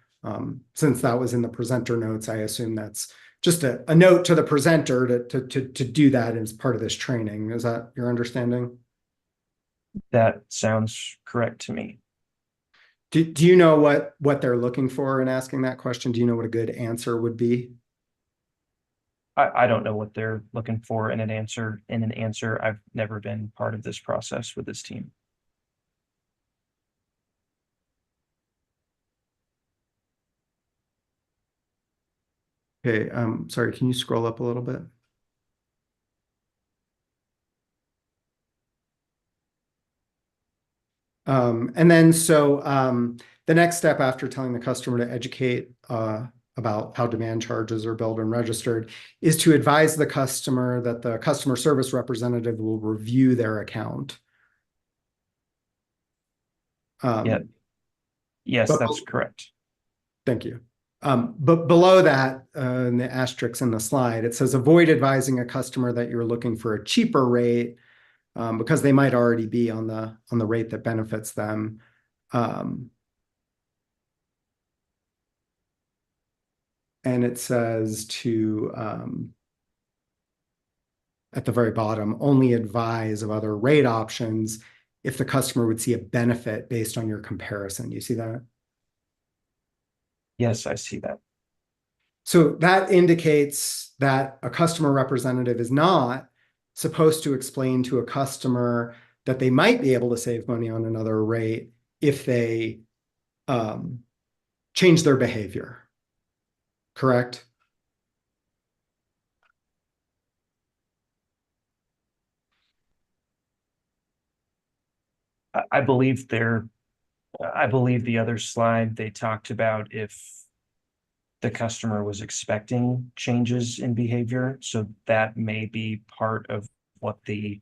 Since that was in the presenter notes, I assume that's just a note to the presenter to do that as part of this training. Is that your understanding? That sounds correct to me. Do you know what they're looking for in asking that question? Do you know what a good answer would be? I don't know what they're looking for in an answer. I've never been part of this process with this team. Okay, sorry, can you scroll up a little bit? And then the next step after telling the customer to educate about how demand charges are billed and registered is to advise the customer that the customer service representative will review their account. Yes, that's correct. Thank you. But below that, in the asterisks in the slide, it says avoid advising a customer that you're looking for a cheaper rate because they might already be on the rate that benefits them. And it says to, at the very bottom, only advise of other rate options if the customer would see a benefit based on your comparison. You see that? Yes, I see that. So that indicates that a customer representative is not supposed to explain to a customer that they might be able to save money on another rate if they change their behavior. Correct? I believe the other slide, they talked about if the customer was expecting changes in behavior. So that may be part of what the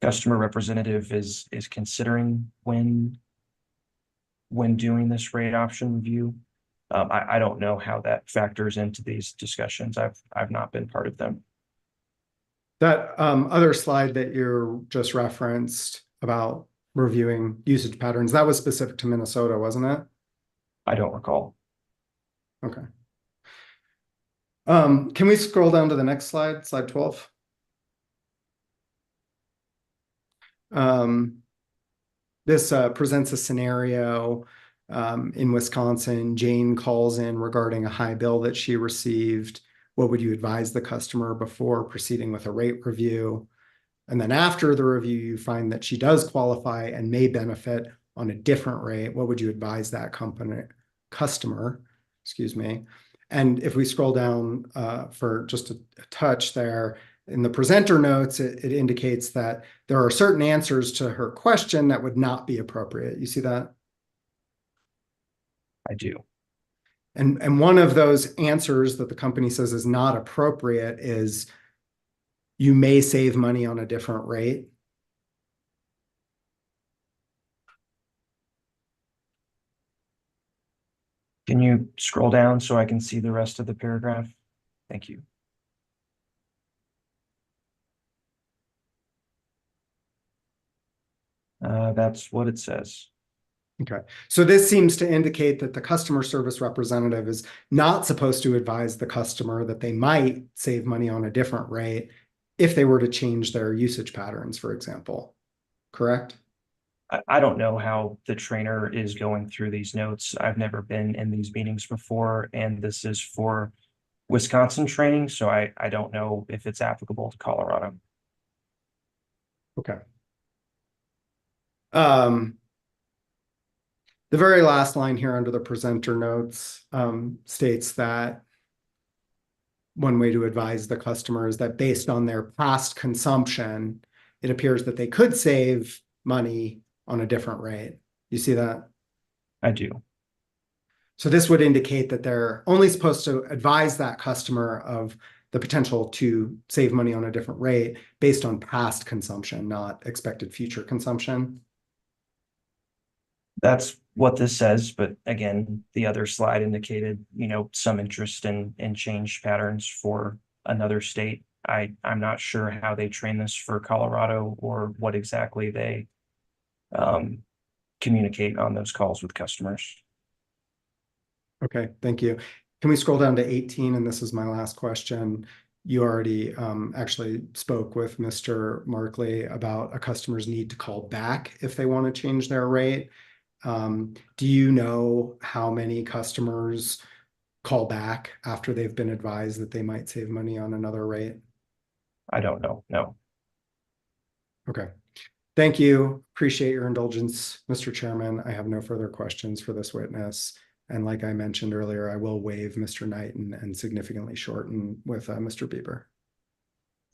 customer representative is considering when doing this rate option review. I don't know how that factors into these discussions. I've not been part of them. That other slide that you just referenced about reviewing usage patterns, that was specific to Minnesota, wasn't it? I don't recall. Okay. Can we scroll down to the next slide, slide 12? This presents a scenario in Wisconsin. Jane calls in regarding a high bill that she received. What would you advise the customer before proceeding with a rate review? And then after the review, you find that she does qualify and may benefit on a different rate. What would you advise that customer, excuse me? And if we scroll down for just a touch there, in the presenter notes, it indicates that there are certain answers to her question that would not be appropriate. You see that? I do. And one of those answers that the company says is not appropriate is you may save money on a different rate. Can you scroll down so I can see the rest of the paragraph? Thank you. That's what it says. Okay, so this seems to indicate that the customer service representative is not supposed to advise the customer that they might save money on a different rate if they were to change their usage patterns, for example. Correct? I don't know how the trainer is going through these notes. I've never been in these meetings before, and this is for Wisconsin training, so I don't know if it's applicable to Colorado. Okay. The very last line here under the presenter notes states that one way to advise the customer is that based on their past consumption, it appears that they could save money on a different rate. You see that? I do. So this would indicate that they're only supposed to advise that customer of the potential to save money on a different rate based on past consumption, not expected future consumption. That's what this says, but again, the other slide indicated, some interest in change patterns for another state. I'm not sure how they train this for Colorado or what exactly they communicate on those calls with customers. Okay, thank you. Can we scroll down to 18? And this is my last question. You already actually spoke with Mr. Markley about a customer's need to call back if they want to change their rate. Do you know how many customers call back after they've been advised that they might save money on another rate? I don't know, no. Okay. Thank you. Appreciate your indulgence, Mr. Chairman. I have no further questions for this witness. And like I mentioned earlier, I will waive Mr. Knighton and significantly shorten with Mr. Bieber.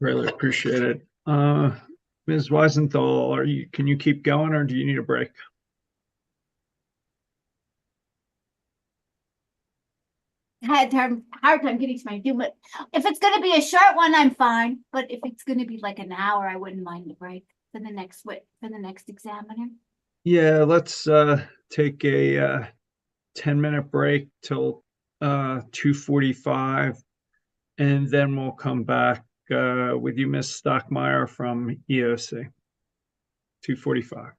Really appreciate it. Ms. Weisenthal, can you keep going or do you need a break? I had a hard time getting to my do, but if it's gonna be a short one, I'm fine. But if it's gonna be like an hour, I wouldn't mind the break for the next examiner. Yeah, let's take a 10-minute break till 2:45, and then we'll come back with you, Ms. Stockmeyer from EOC. 2:45.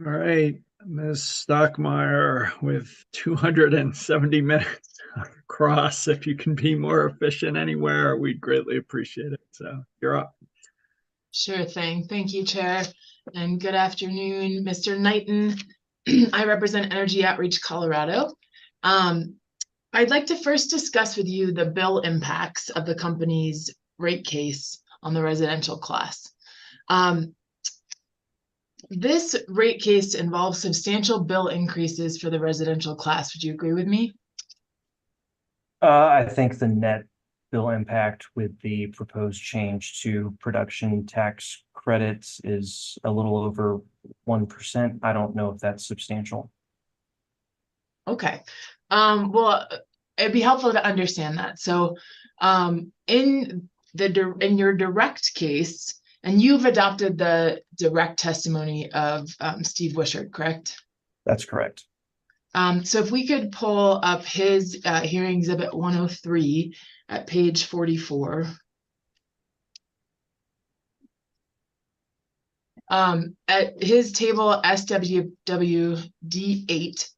All right, Ms. Stockmeyer with 270 minutes across. If you can be more efficient anywhere, we'd greatly appreciate it. So you're up. Sure thing. Thank you, Chair. And good afternoon, Mr. Knighton. I represent Energy Outreach Colorado. I'd like to first discuss with you the bill impacts of the company's rate case on the residential class. This rate case involves substantial bill increases for the residential class. Would you agree with me? I think the net bill impact with the proposed change to production tax credits is a little over 1%. I don't know if that's substantial. Okay. Well, it'd be helpful to understand that. So, in your direct case, and you've adopted the direct testimony of Steve Wishart, correct? That's correct. So if we could pull up his hearing exhibit 103 at page 44. At his table SWWD8,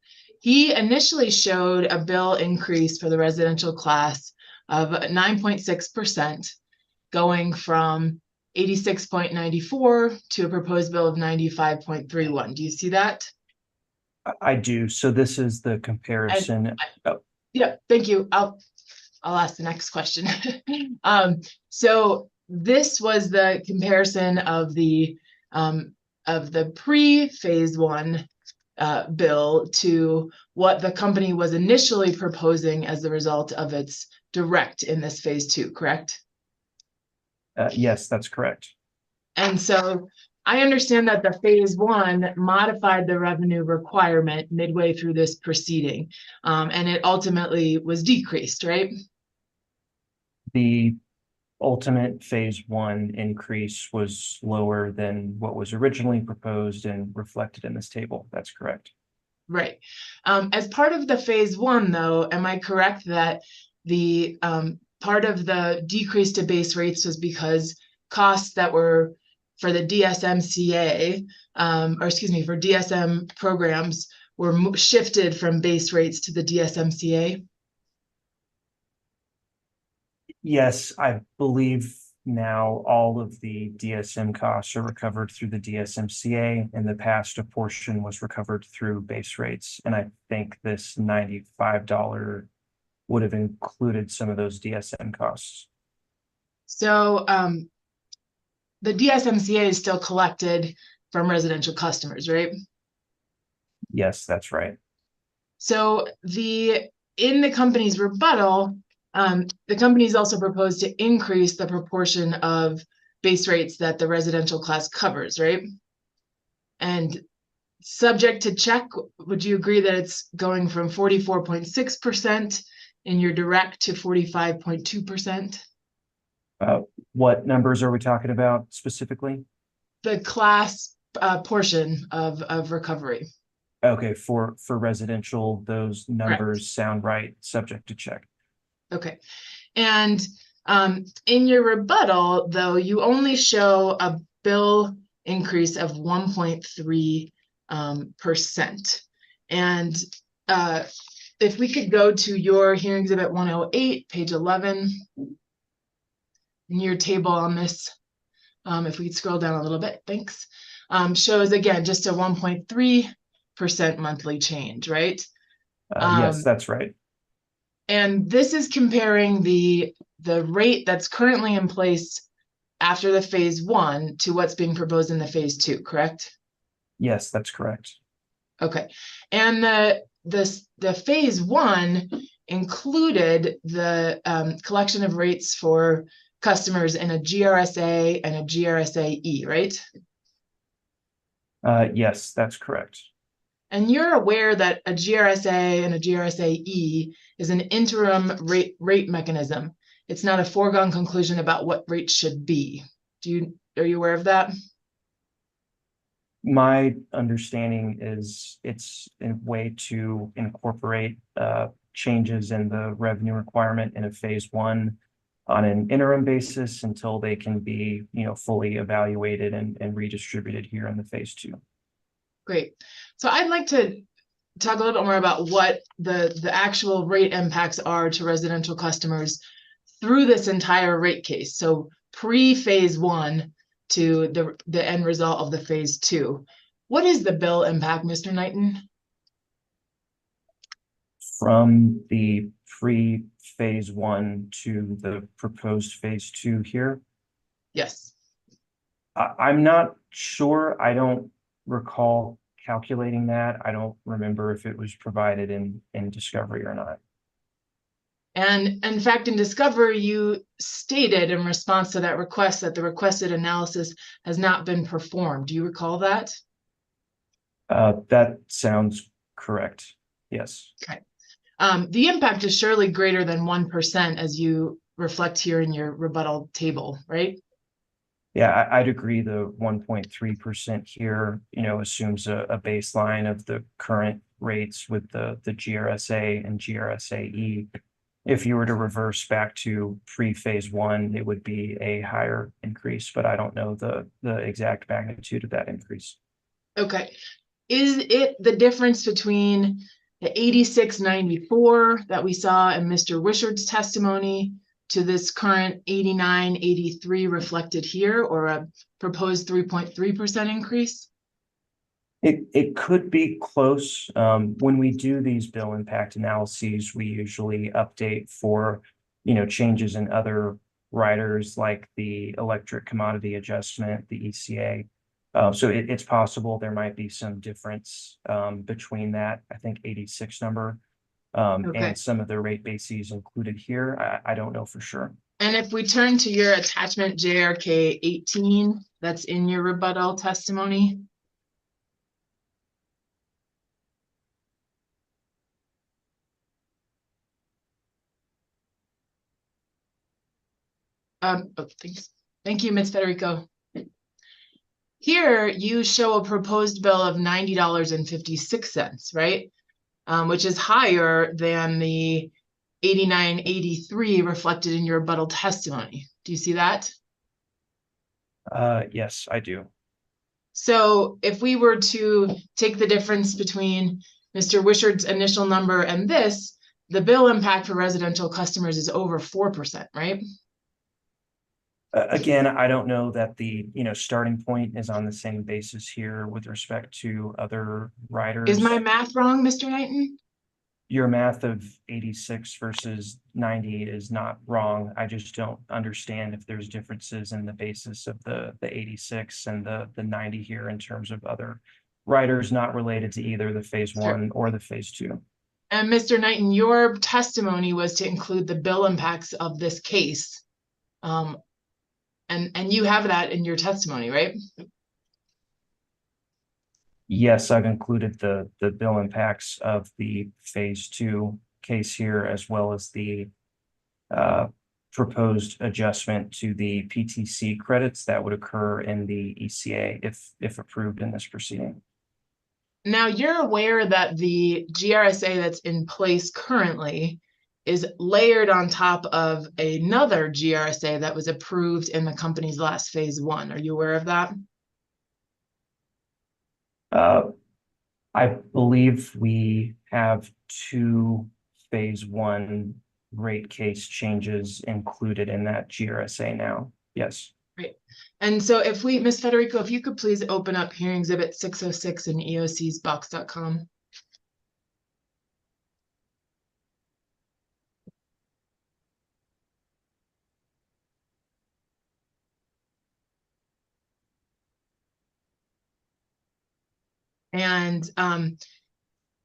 he initially showed a bill increase for the residential class of 9.6%, going from 86.94 to a proposed bill of 95.31. Do you see that? I do. So this is the comparison. Yeah, thank you. I'll ask the next question. So this was the comparison of the pre-phase one bill to what the company was initially proposing as a result of its direct in this phase two, correct? Yes, that's correct. And so I understand that the phase one modified the revenue requirement midway through this proceeding, and it ultimately was decreased, right? The ultimate phase one increase was lower than what was originally proposed and reflected in this table. That's correct. Right. As part of the phase one, though, am I correct that the part of the decrease to base rates was because costs that were for the DSMCA, or excuse me, for DSM programs were shifted from base rates to the DSMCA? Yes, I believe now all of the DSM costs are recovered through the DSMCA. In the past, a portion was recovered through base rates. And I think this $95 would have included some of those DSM costs. So the DSMCA is still collected from residential customers, right? Yes, that's right. So in the company's rebuttal, the company's also proposed to increase the proportion of base rates that the residential class covers, right? And subject to check, would you agree that it's going from 44.6% in your direct to 45.2%? What numbers are we talking about specifically? The class portion of recovery. Okay, for residential, those numbers sound right, subject to check. Okay. And in your rebuttal, though, you only show a bill increase of 1.3%. And if we could go to your hearing exhibit 108, page 11, in your table on this, if we could scroll down a little bit, thanks, shows again just a 1.3% monthly change, right? Yes, that's right. And this is comparing the rate that's currently in place after the phase one to what's being proposed in the phase two, correct? Yes, that's correct. Okay. And the phase one included the collection of rates for customers in a GRSA and a GRSA-E, right? Yes, that's correct. And you're aware that a GRSA and a GRSA-E is an interim rate mechanism. It's not a foregone conclusion about what rates should be. Are you aware of that? My understanding is it's a way to incorporate changes in the revenue requirement in a phase one on an interim basis until they can be, fully evaluated and redistributed here in the phase two. Great. So I'd like to talk a little more about what the actual rate impacts are to residential customers through this entire rate case. So pre-phase one to the end result of the phase two. What is the bill impact, Mr. Knighton? From the pre-phase one to the proposed phase two here? Yes. I'm not sure. I don't recall calculating that. I don't remember if it was provided in Discovery or not. And in fact, in Discovery, you stated in response to that request that the requested analysis has not been performed. Do you recall that? That sounds correct. Yes. Okay. The impact is surely greater than 1% as you reflect here in your rebuttal table, right? Yeah, I'd agree. The 1.3% here, assumes a baseline of the current rates with the GRSA and GRSAE. If you were to reverse back to pre-phase one, it would be a higher increase, but I don't know the exact magnitude of that increase. Okay. Is it the difference between the 8694 that we saw in Mr. Wishard's testimony to this current 8983 reflected here, or a proposed 3.3% increase? It could be close. When we do these bill impact analyses, we usually update for, changes in other riders like the electric commodity adjustment, the ECA. So it's possible there might be some difference between that, I think 86 number, and some of the rate bases included here. I don't know for sure. And if we turn to your attachment JRK 18, that's in your rebuttal testimony. Thanks. Thank you, Ms. Federico. Here you show a proposed bill of $90.56, right? Which is higher than the 8983 reflected in your rebuttal testimony. Do you see that? Yes, I do. So if we were to take the difference between Mr. Wishard's initial number and this, the bill impact for residential customers is over 4%, right? Again, I don't know that the starting point is on the same basis here with respect to other riders. Is my math wrong, Mr. Knighton? Your math of 86 versus 90 is not wrong. I just don't understand if there's differences in the basis of the 86 and the 90 here in terms of other riders not related to either the phase one or the phase two. And Mr. Knighton, your testimony was to include the bill impacts of this case. And you have that in your testimony, right? Yes, I've included the bill impacts of the phase two case here, as well as the proposed adjustment to the PTC credits that would occur in the ECA if approved in this proceeding. Now, you're aware that the GRSA that's in place currently is layered on top of another GRSA that was approved in the company's last phase one. Are you aware of that? I believe we have two phase one rate case changes included in that GRSA now. Yes. Great. And so if we, Ms. Federico, if you could please open up hearing exhibit 606 in EOC's box.com. And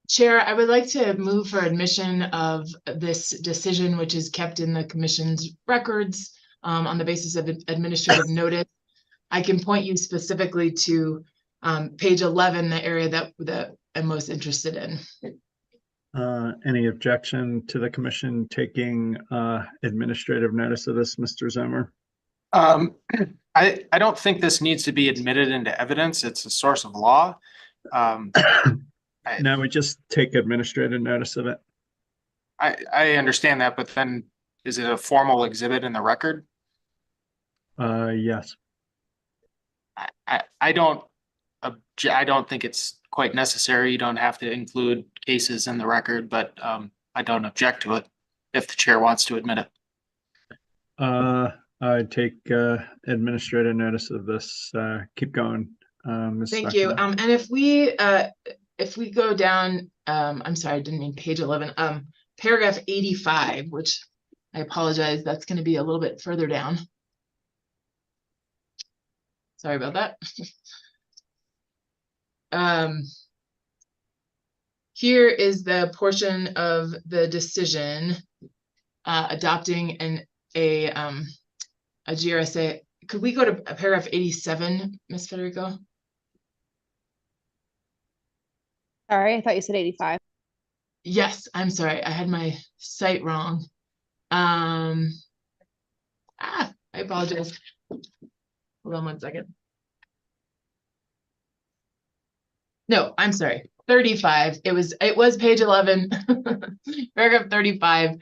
Chair, I would like to move for admission of this decision, which is kept in the commission's records on the basis of administrative notice. I can point you specifically to page 11, the area that I'm most interested in. Any objection to the commission taking administrative notice of this, Mr. Zimmer? I don't think this needs to be admitted into evidence. It's a source of law. No, we just take administrative notice of it. I understand that, but then is it a formal exhibit in the record? Yes. I don't think it's quite necessary. You don't have to include cases in the record, but I don't object to it if the chair wants to admit it. I take administrative notice of this. Keep going, Ms. Thank you. Stockmeyer. And if we go down, I'm sorry, I didn't mean page 11, paragraph 85, which I apologize, that's going to be a little bit further down. Sorry about that. Here is the portion of the decision adopting a GRSA. Could we go to paragraph 87, Ms. Federico? Sorry, I thought you said 85. Yes, I'm sorry. I had my site wrong. I apologize. Hold on one second. No, I'm sorry. 35. It was page 11, paragraph 35.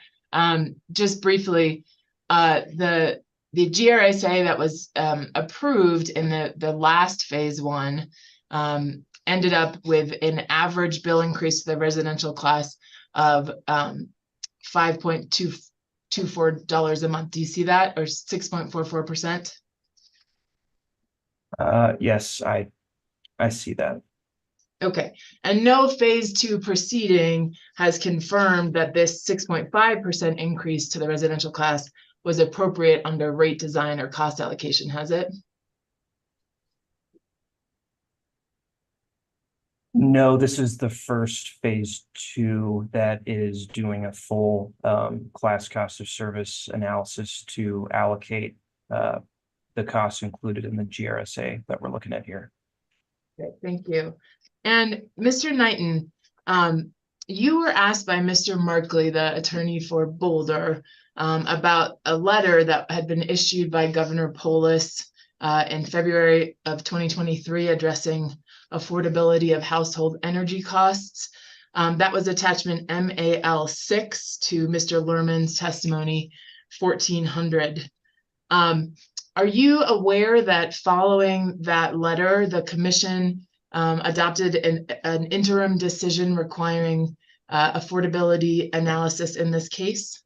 Just briefly, the GRSA that was approved in the last phase one ended up with an average bill increase to the residential class of $5.24 a month. Do you see that? Or 6.44%? Yes, I see that. Okay, and no phase two proceeding has confirmed that this 6.5% increase to the residential class was appropriate under rate design or cost allocation, has it? No, this is the first phase two that is doing a full class cost of service analysis to allocate the costs included in the GRSA that we're looking at here. Okay, thank you. And Mr. Knighton, you were asked by Mr. Markley, the attorney for Boulder, about a letter that had been issued by Governor Polis in February of 2023 addressing affordability of household energy costs. That was attachment MAL6 to Mr. Lerman's testimony 1400. Are you aware that following that letter, the commission adopted an interim decision requiring affordability analysis in this case?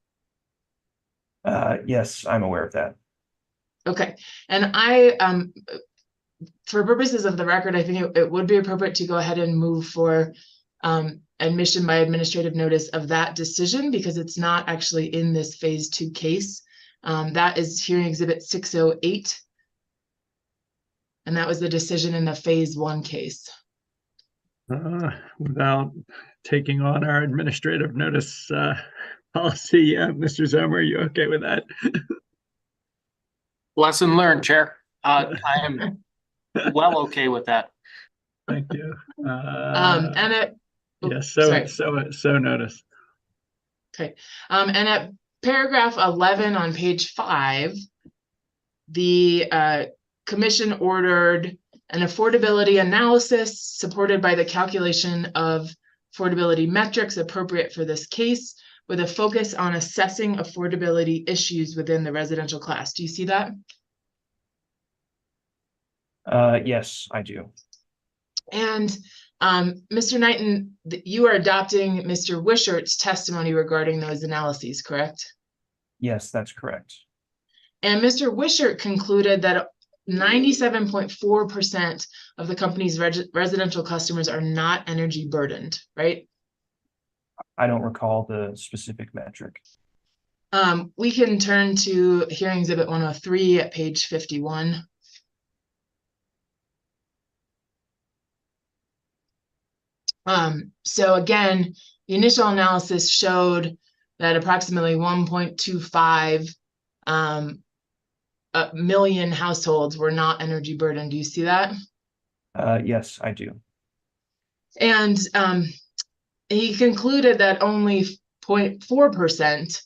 Yes, I'm aware of that. Okay, and I, for purposes of the record, I think it would be appropriate to go ahead and move for admission by administrative notice of that decision because it's not actually in this phase two case. That is hearing exhibit 608. And that was the decision in the phase one case. Without taking on our administrative notice policy, Mr. Zomer, are you okay with that? Lesson learned, Chair. I am well okay with that. Thank you. And it, yes, so notice. Okay. And at paragraph 11 on page 5, the commission ordered an affordability analysis supported by the calculation of affordability metrics appropriate for this case with a focus on assessing affordability issues within the residential class. Do you see that? Yes, I do. And Mr. Knighton, you are adopting Mr. Wishart's testimony regarding those analyses, correct? Yes, that's correct. And Mr. Wishart concluded that 97.4% of the company's residential customers are not energy burdened, right? I don't recall the specific metric. We can turn to hearing exhibit 103 at page 51. So again, the initial analysis showed that approximately 1.25 million households were not energy burdened. Do you see that? Yes, I do. And he concluded that only 0.4%,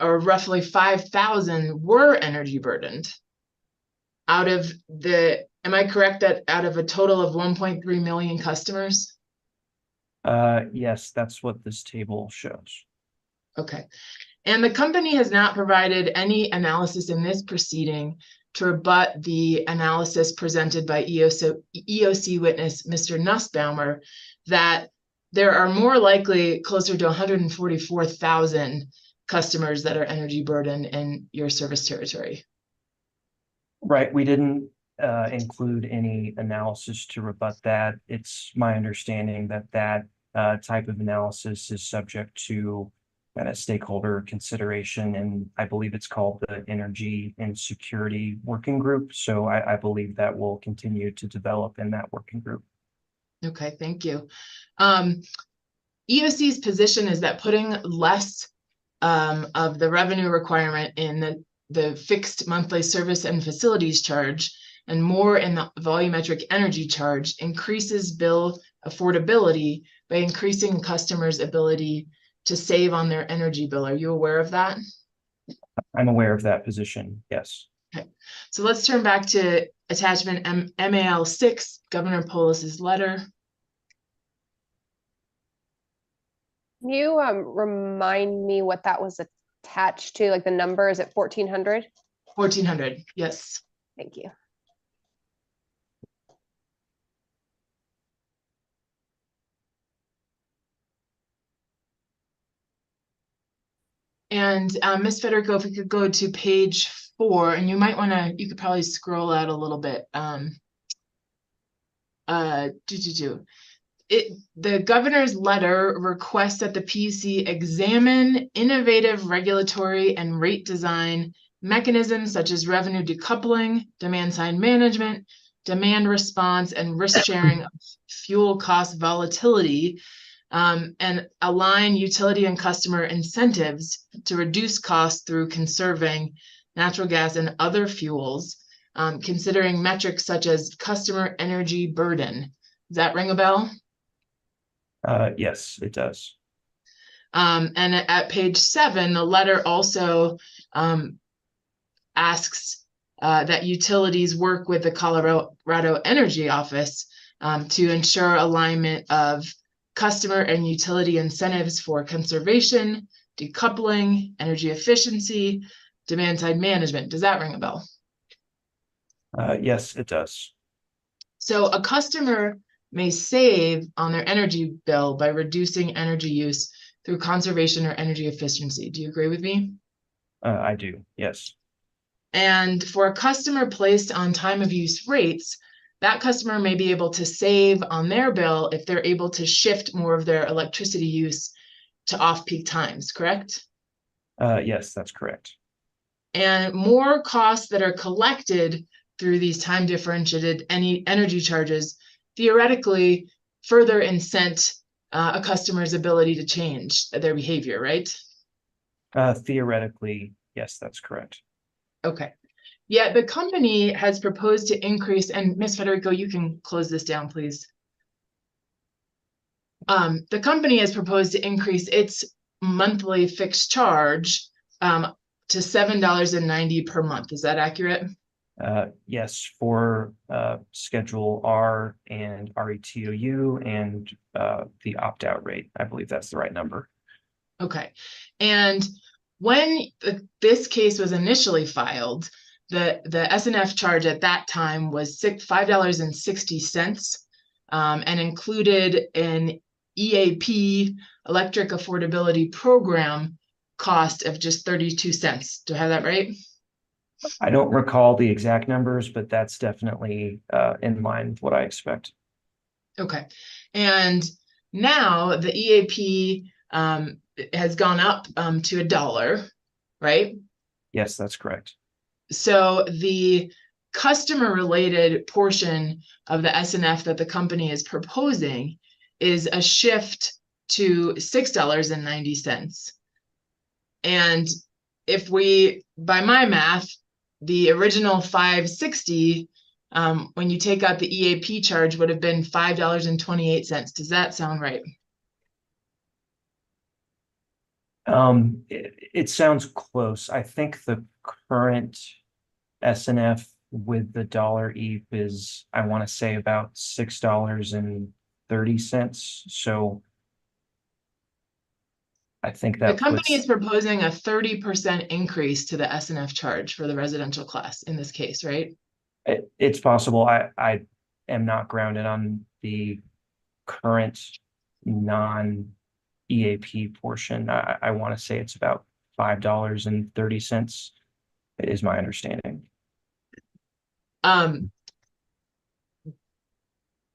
or roughly 5,000, were energy burdened. Out of the, am I correct that out of a total of 1.3 million customers? Yes, that's what this table shows. Okay. And the company has not provided any analysis in this proceeding to rebut the analysis presented by EOC witness Mr. Nussbaumer that there are more likely closer to 144,000 customers that are energy burdened in your service territory. Right, we didn't include any analysis to rebut that. It's my understanding that type of analysis is subject to kind of stakeholder consideration, and I believe it's called the Energy and Security Working Group. So I believe that will continue to develop in that working group. Okay, thank you. EOC's position is that putting less of the revenue requirement in the fixed monthly service and facilities charge and more in the volumetric energy charge increases bill affordability by increasing customers' ability to save on their energy bill. Are you aware of that? I'm aware of that position, yes. Okay, so let's turn back to attachment MAL 6, Governor Polis's letter. Can you remind me what that was attached to, like the number? Is it 1,400? 1,400, yes. Thank you. And Ms. Federico, if we could go to page 4, and you might want to, you could probably scroll out a little bit. The governor's letter requests that the PUC examine innovative regulatory and rate design mechanisms such as revenue decoupling, demand side management, demand response, and risk sharing of fuel cost volatility, and align utility and customer incentives to reduce costs through conserving natural gas and other fuels, considering metrics such as customer energy burden. Does that ring a bell? Yes, it does. And at page 7, the letter also asks that utilities work with the Colorado Energy Office to ensure alignment of customer and utility incentives for conservation, decoupling, energy efficiency, demand side management. Does that ring a bell? Yes, it does. So a customer may save on their energy bill by reducing energy use through conservation or energy efficiency. Do you agree with me? I do, yes. And for a customer placed on time of use rates, that customer may be able to save on their bill if they're able to shift more of their electricity use to off-peak times, correct? Yes, that's correct. And more costs that are collected through these time differentiated energy charges theoretically further incent a customer's ability to change their behavior, right? Theoretically, yes, that's correct. Okay. Yet the company has proposed to increase, and Ms. Federico, you can close this down, please. The company has proposed to increase its monthly fixed charge to $7.90 per month. Is that accurate? Yes, for Schedule R and RETOU and the opt-out rate. I believe that's the right number. Okay. And when this case was initially filed, the SNF charge at that time was $5.60 and included an EAP, Electric Affordability Program, cost of just 32 cents. Do I have that right? I don't recall the exact numbers, but that's definitely in line with what I expect. Okay. And now the EAP has gone up to $1, right? Yes, that's correct. So the customer related portion of the SNF that the company is proposing is a shift to $6.90. And if we, by my math, the original $5.60, when you take out the EAP charge, would have been $5.28. Does that sound right? It sounds close. I think the current SNF with the dollar EAP is, I want to say, about $6.30. So I think The that company is puts, proposing a 30% increase to the SNF charge for the residential class in this case, right? it's possible. I am not grounded on the current non-EAP portion. I want to say it's about $5.30 is my understanding. Are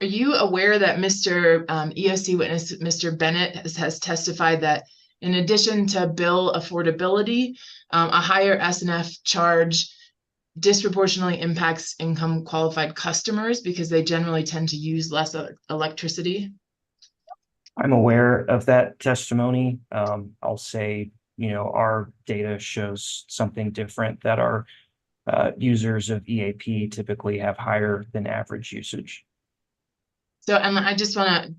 you aware that Mr. EOC witness, Mr. Bennett has testified that in addition to bill affordability, a higher SNF charge disproportionately impacts income qualified customers because they generally tend to use less electricity? I'm aware of that testimony. I'll say, our data shows something different, that our users of EAP typically have higher than average usage. So, and I just want to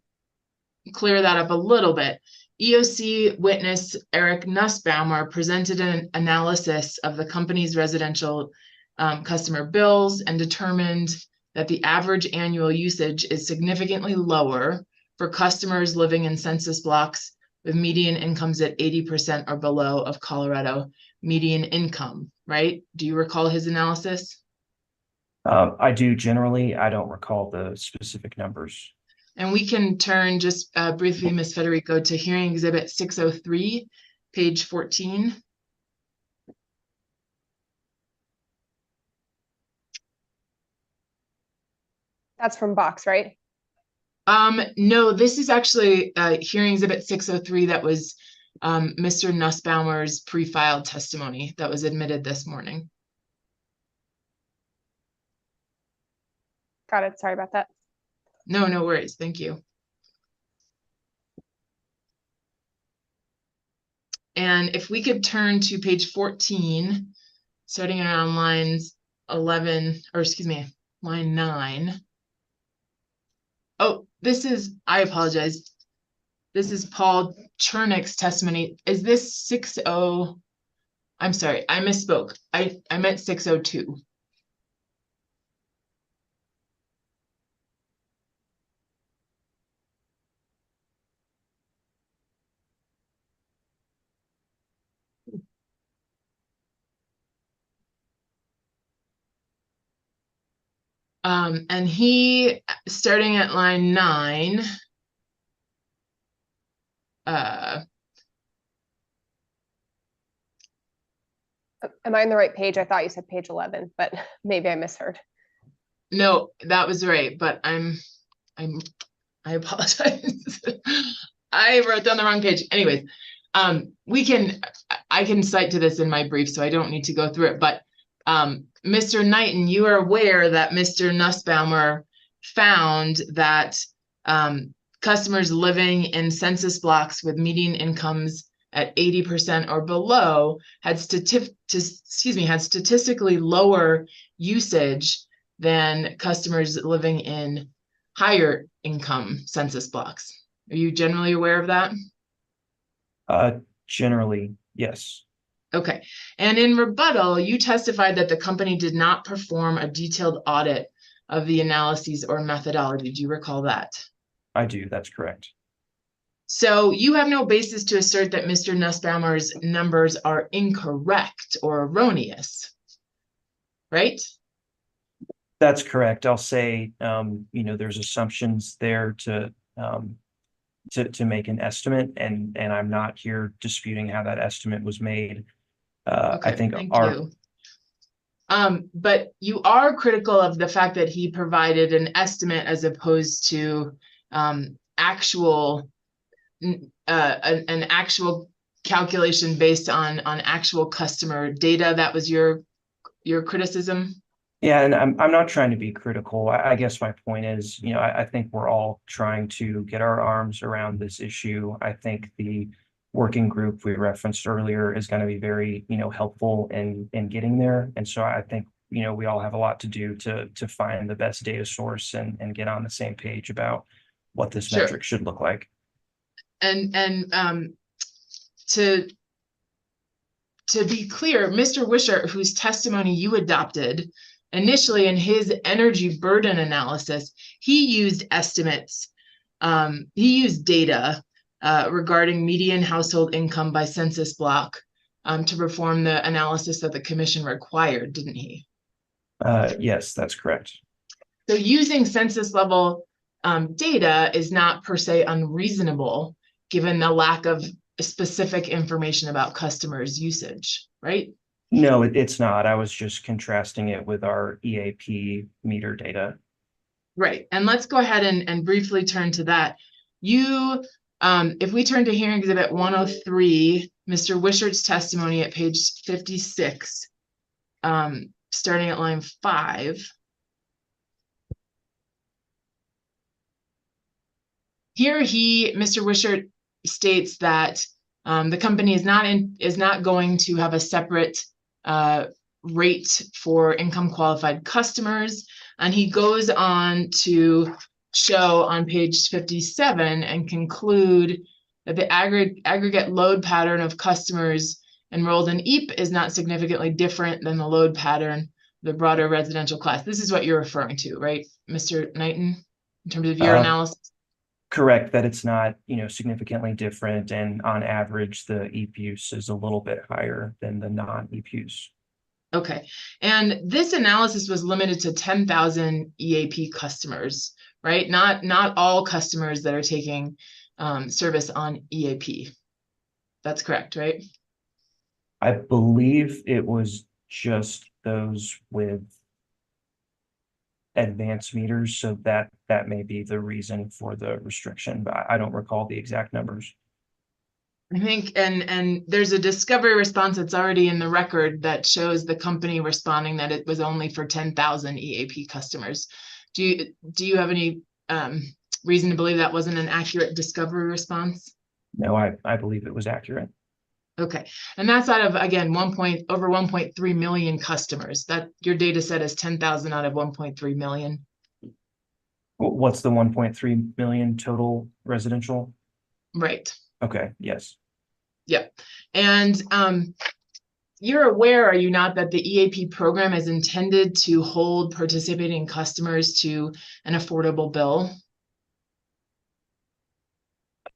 clear that up a little bit. EOC witness Eric Nussbaumer presented an analysis of the company's residential customer bills and determined that the average annual usage is significantly lower for customers living in census blocks with median incomes at 80% or below of Colorado median income, right? Do you recall his analysis? I do generally. I don't recall the specific numbers. And we can turn just briefly, Ms. Federico, to hearing exhibit 603, page 14. That's from Box, right? No, this is actually hearing exhibit 603 that was Mr. Nussbaumer's pre-filed testimony that was admitted this morning. Got it. Sorry about that. No, no worries. Thank you. And if we could turn to page 14, starting around lines 11, or excuse me, line 9. Oh, I apologize. This is Paul Chernick's testimony. Is this 60? I'm sorry, I misspoke. I meant 602. And he, starting at line 9, Am I on the right page? I thought you said page 11, but maybe I misheard. no, that was right, but I apologize. I wrote down the wrong page. Anyways, I can cite to this in my brief, so I don't need to go through it, but Mr. Knighton, you are aware that Mr. Nussbaumer found that customers living in census blocks with median incomes at 80% or below had statistically lower usage than customers living in higher income census blocks. Are you generally aware of that? Generally, yes. Okay. And in rebuttal, you testified that the company did not perform a detailed audit of the analyses or methodology. Do you recall that? I do. That's correct. So you have no basis to assert that Mr. Nussbaumer's numbers are incorrect or erroneous, right? That's correct. I'll say, there's assumptions there to make an estimate, and I'm not here disputing how that estimate was made. I think thank you. But you are critical of the fact that he provided an estimate as opposed to an actual calculation based on actual customer data. That was your criticism? Yeah, and I'm not trying to be critical. I guess my point is, I think we're all trying to get our arms around this issue. I think the working group we referenced earlier is going to be very, helpful in getting there. And so I think, we all have a lot to do to find the best data source and get on the same page about what this metric should look like. And to be clear, Mr. Wishart, whose testimony you adopted initially in his energy burden analysis, he used estimates. He used data regarding median household income by census block to perform the analysis that the commission required, didn't he? Yes, that's correct. So using census level data is not per se unreasonable, given the lack of specific information about customers' usage, right? No, it's not. I was just contrasting it with our EAP meter data. Right. And let's go ahead and briefly turn to that. If we turn to hearing exhibit 103, Mr. Wishart's testimony at page 56, starting at line 5. Here Mr. Wishart states that the company is not going to have a separate rate for income qualified customers. And he goes on to show on page 57 and conclude that the aggregate load pattern of customers enrolled in EAP is not significantly different than the load pattern of the broader residential class. This is what you're referring to, right, Mr. Knighton, in terms of your analysis? Correct, that it's not, significantly different, and on average, the EAP use is a little bit higher than the non-EAP use. Okay, and this analysis was limited to 10,000 EAP customers, right? Not all customers that are taking service on EAP. That's correct, right? I believe it was just those with advanced meters, so that may be the reason for the restriction, but I don't recall the exact numbers. I think, and there's a discovery response that's already in the record that shows the company responding that it was only for 10,000 EAP customers. Do you have any reason to believe that wasn't an accurate discovery response? No, I believe it was accurate. Okay, and that's out of, again, over 1.3 million customers. That your data set is 10,000 out of 1.3 million. What's the 1.3 million total residential? Right. Okay, yes. Yep. And you're aware, are you not, that the EAP program is intended to hold participating customers to an affordable bill?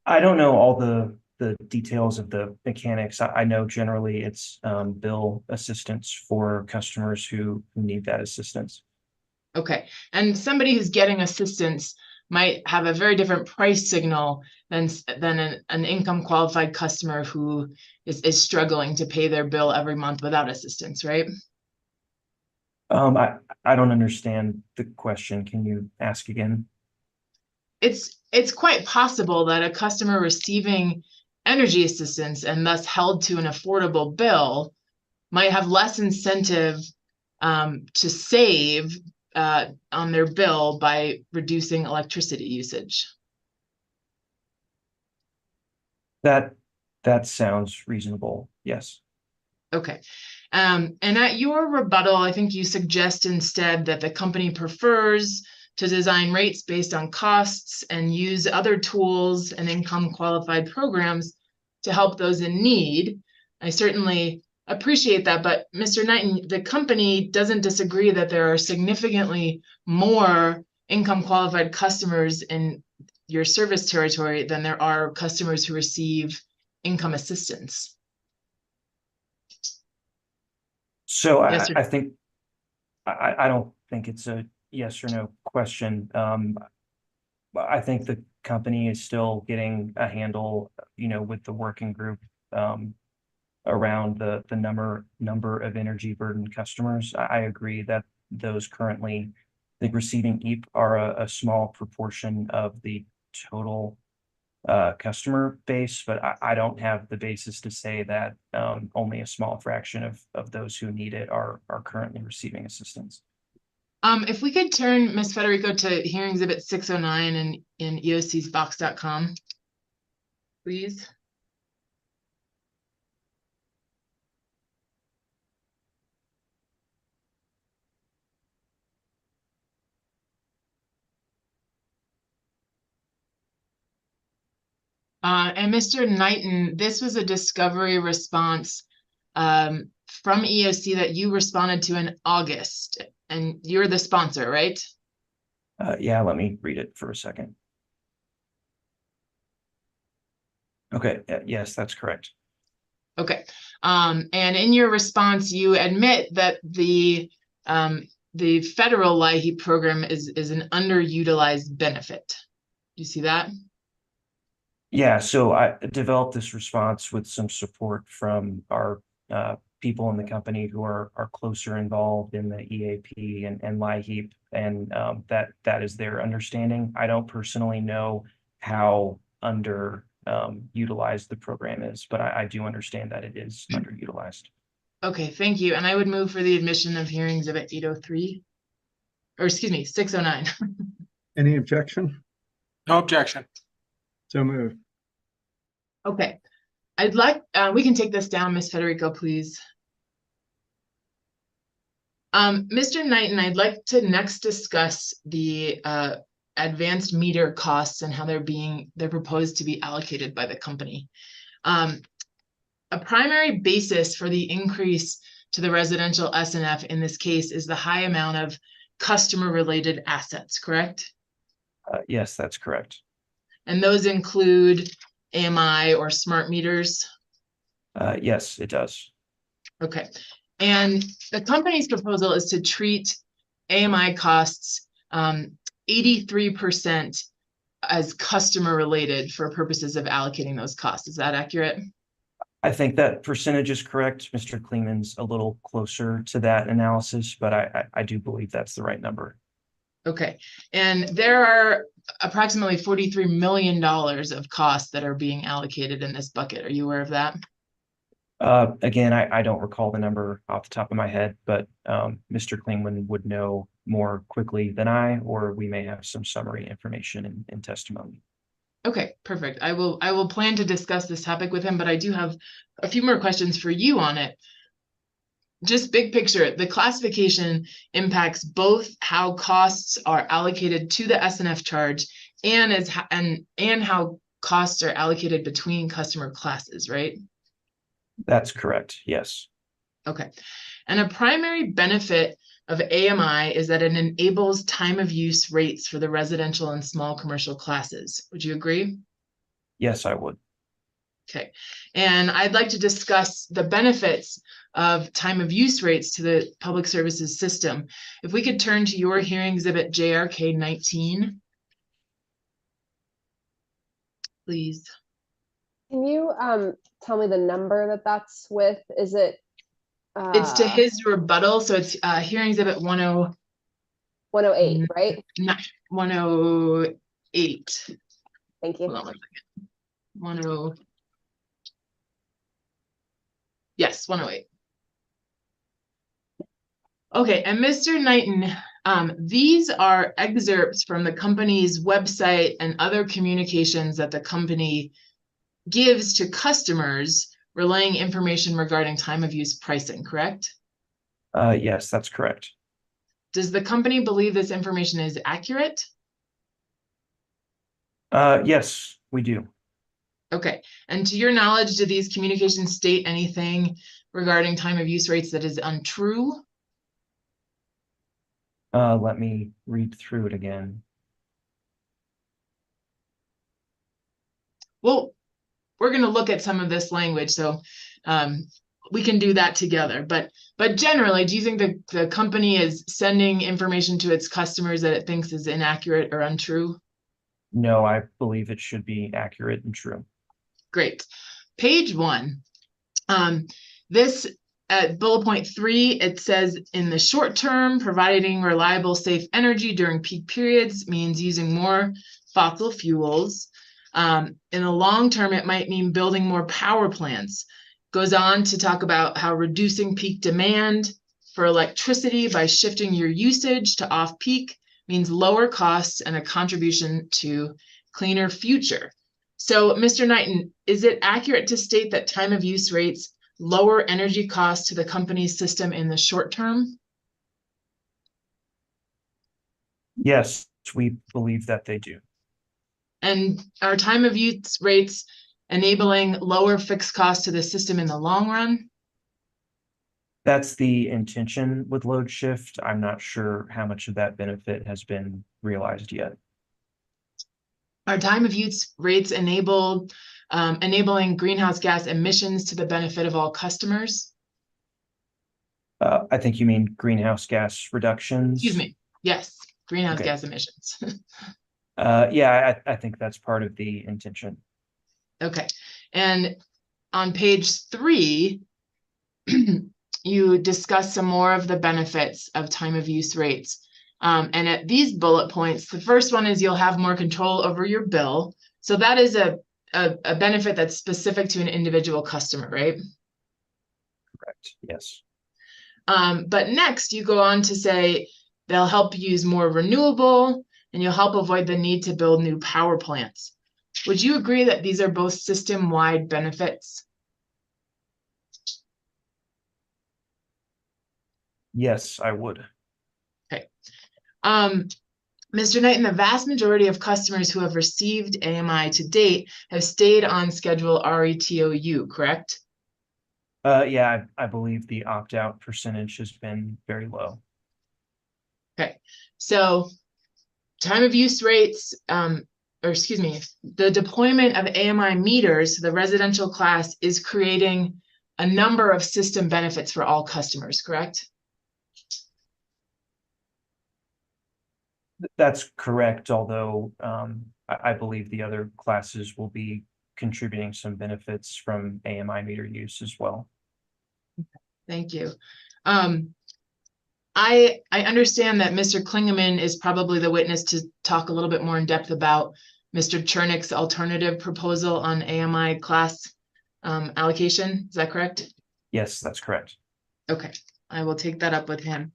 I don't know all the details of the mechanics. I know generally it's bill assistance for customers who need that assistance. Okay, and somebody who's getting assistance might have a very different price signal than an income qualified customer who is struggling to pay their bill every month without assistance, right? I don't understand the question. Can you ask again? It's quite possible that a customer receiving energy assistance and thus held to an affordable bill might have less incentive to save on their bill by reducing electricity usage. That sounds reasonable. Yes. Okay. And at your rebuttal, I think you suggest instead that the company prefers to design rates based on costs and use other tools and income qualified programs to help those in need. I certainly appreciate that, but Mr. Knighton, the company doesn't disagree that there are significantly more income qualified customers in your service territory than there are customers who receive income assistance. So Yes, I think I don't think it's a yes or no question. I think the company is still getting a handle, with the working group around the number of energy burdened customers. I agree that those currently, I think, receiving EAP are a small proportion of the total customer base, but I don't have the basis to say that only a small fraction of those who need it are currently receiving assistance. If we could turn, Ms. Federico, to hearing exhibit 609 in EOC's box.com, please. And Mr. Knighton, this was a discovery response from EOC that you responded to in August, and you're the sponsor, right? Yeah, let me read it for a second. Okay, yes, that's correct. Okay, and in your response, you admit that the federal LIHEAP program is an underutilized benefit. Do you see that? Yeah, so I developed this response with some support from our people in the company who are closer involved in the EAP and LIHEAP, and that is their understanding. I don't personally know how utilized the program is, but I do understand that it is underutilized. Okay, thank you. And I would move for the admission of hearing exhibit 803, or excuse me, 609. Any objection? No objection. So moved. Okay, I'd like, we can take this down, Ms. Federico, please. Mr. Knighton, I'd like to next discuss the advanced meter costs and how they're proposed to be allocated by the company. A primary basis for the increase to the residential SNF in this case is the high amount of customer-related assets, correct? Yes, that's correct. And those include AMI or smart meters? Yes, it does. Okay. And the company's proposal is to treat AMI costs 83% as customer-related for purposes of allocating those costs. Is that accurate? I think that percentage is correct. Mr. Klingman's a little closer to that analysis, but I do believe that's the right number. Okay, and there are approximately $43 million of costs that are being allocated in this bucket. Are you aware of that? Again, I don't recall the number off the top of my head, but Mr. Klingman would know more quickly than I, or we may have some summary information in testimony. Okay, perfect. I will plan to discuss this topic with him, but I do have a few more questions for you on it. Just big picture, the classification impacts both how costs are allocated to the SNF charge and how costs are allocated between customer classes, right? That's correct, yes. Okay. And a primary benefit of AMI is that it enables time of use rates for the residential and small commercial classes. Would you agree? Yes, I would. Okay. And I'd like to discuss the benefits of time of use rates to the public services system. If we could turn to your hearing exhibit JRK 19, please. Can you tell me the number that's with? Is it? It's to his rebuttal, so it's hearing exhibit 108, right? 108. Thank you. Hold on 1 second. Yes, 108. Okay, and Mr. Knighton, these are excerpts from the company's website and other communications that the company gives to customers relaying information regarding time of use pricing, correct? Yes, that's correct. Does the company believe this information is accurate? Yes, we do. Okay, and to your knowledge, do these communications state anything regarding time of use rates that is untrue? Let me read through it again. Well, we're going to look at some of this language, so we can do that together. But generally, do you think the company is sending information to its customers that it thinks is inaccurate or untrue? No, I believe it should be accurate and true. Great. Page 1. This at bullet point 3, it says in the short term, providing reliable, safe energy during peak periods means using more fossil fuels. In the long term, it might mean building more power plants. Goes on to talk about how reducing peak demand for electricity by shifting your usage to off-peak means lower costs and a contribution to cleaner future. So, Mr. Knighton, is it accurate to state that time of use rates lower energy costs to the company's system in the short term? Yes, we believe that they do. And are time of use rates enabling lower fixed costs to the system in the long run? That's the intention with load shift. I'm not sure how much of that benefit has been realized yet. Are time of use rates enabling greenhouse gas emissions to the benefit of all customers? I think you mean greenhouse gas reductions. Excuse me. Yes, greenhouse Okay. gas emissions. Yeah, I think that's part of the intention. Okay. And on page 3, you discuss some more of the benefits of time of use rates. And at these bullet points, the first one is you'll have more control over your bill. So that is a benefit that's specific to an individual customer, right? Correct. Yes. But next you go on to say they'll help use more renewable and you'll help avoid the need to build new power plants. Would you agree that these are both system-wide benefits? Yes, I would. Okay. Mr. Knighton, the vast majority of customers who have received AMI to date have stayed on schedule RETOU, correct? Yeah, I believe the opt-out percentage has been very low. Okay, so time of use rates, or excuse me, the deployment of AMI meters to the residential class is creating a number of system benefits for all customers, correct? That's correct, although I believe the other classes will be contributing some benefits from AMI meter use as well. Thank you. I understand that Mr. Klingeman is probably the witness to talk a little bit more in depth about Mr. Chernick's alternative proposal on AMI class allocation. Is that correct? Yes, that's correct. Okay, I will take that up with him.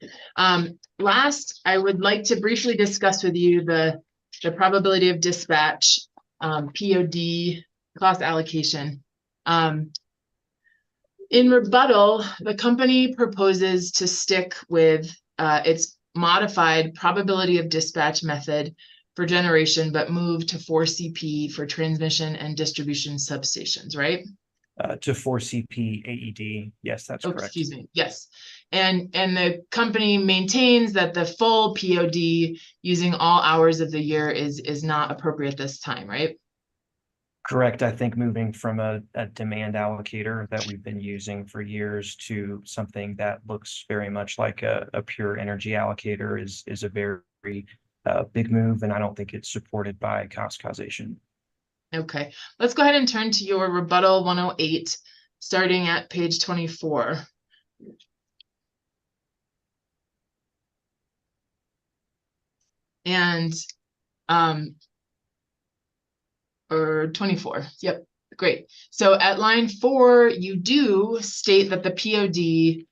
Last, I would like to briefly discuss with you the probability of dispatch, POD class allocation. In rebuttal, the company proposes to stick with its modified probability of dispatch method for generation, but move to 4CP for transmission and distribution substations, right? To 4CP AED. Yes, that's correct. Excuse me. Yes. And the company maintains that the full POD using all hours of the year is not appropriate this time, right? Correct. I think moving from a demand allocator that we've been using for years to something that looks very much like a pure energy allocator is a very big move, and I don't think it's supported by cost causation. Okay, let's go ahead and turn to your rebuttal 108, starting at page 24. And or 24. Yep, great. So at line 4, you do state that the POD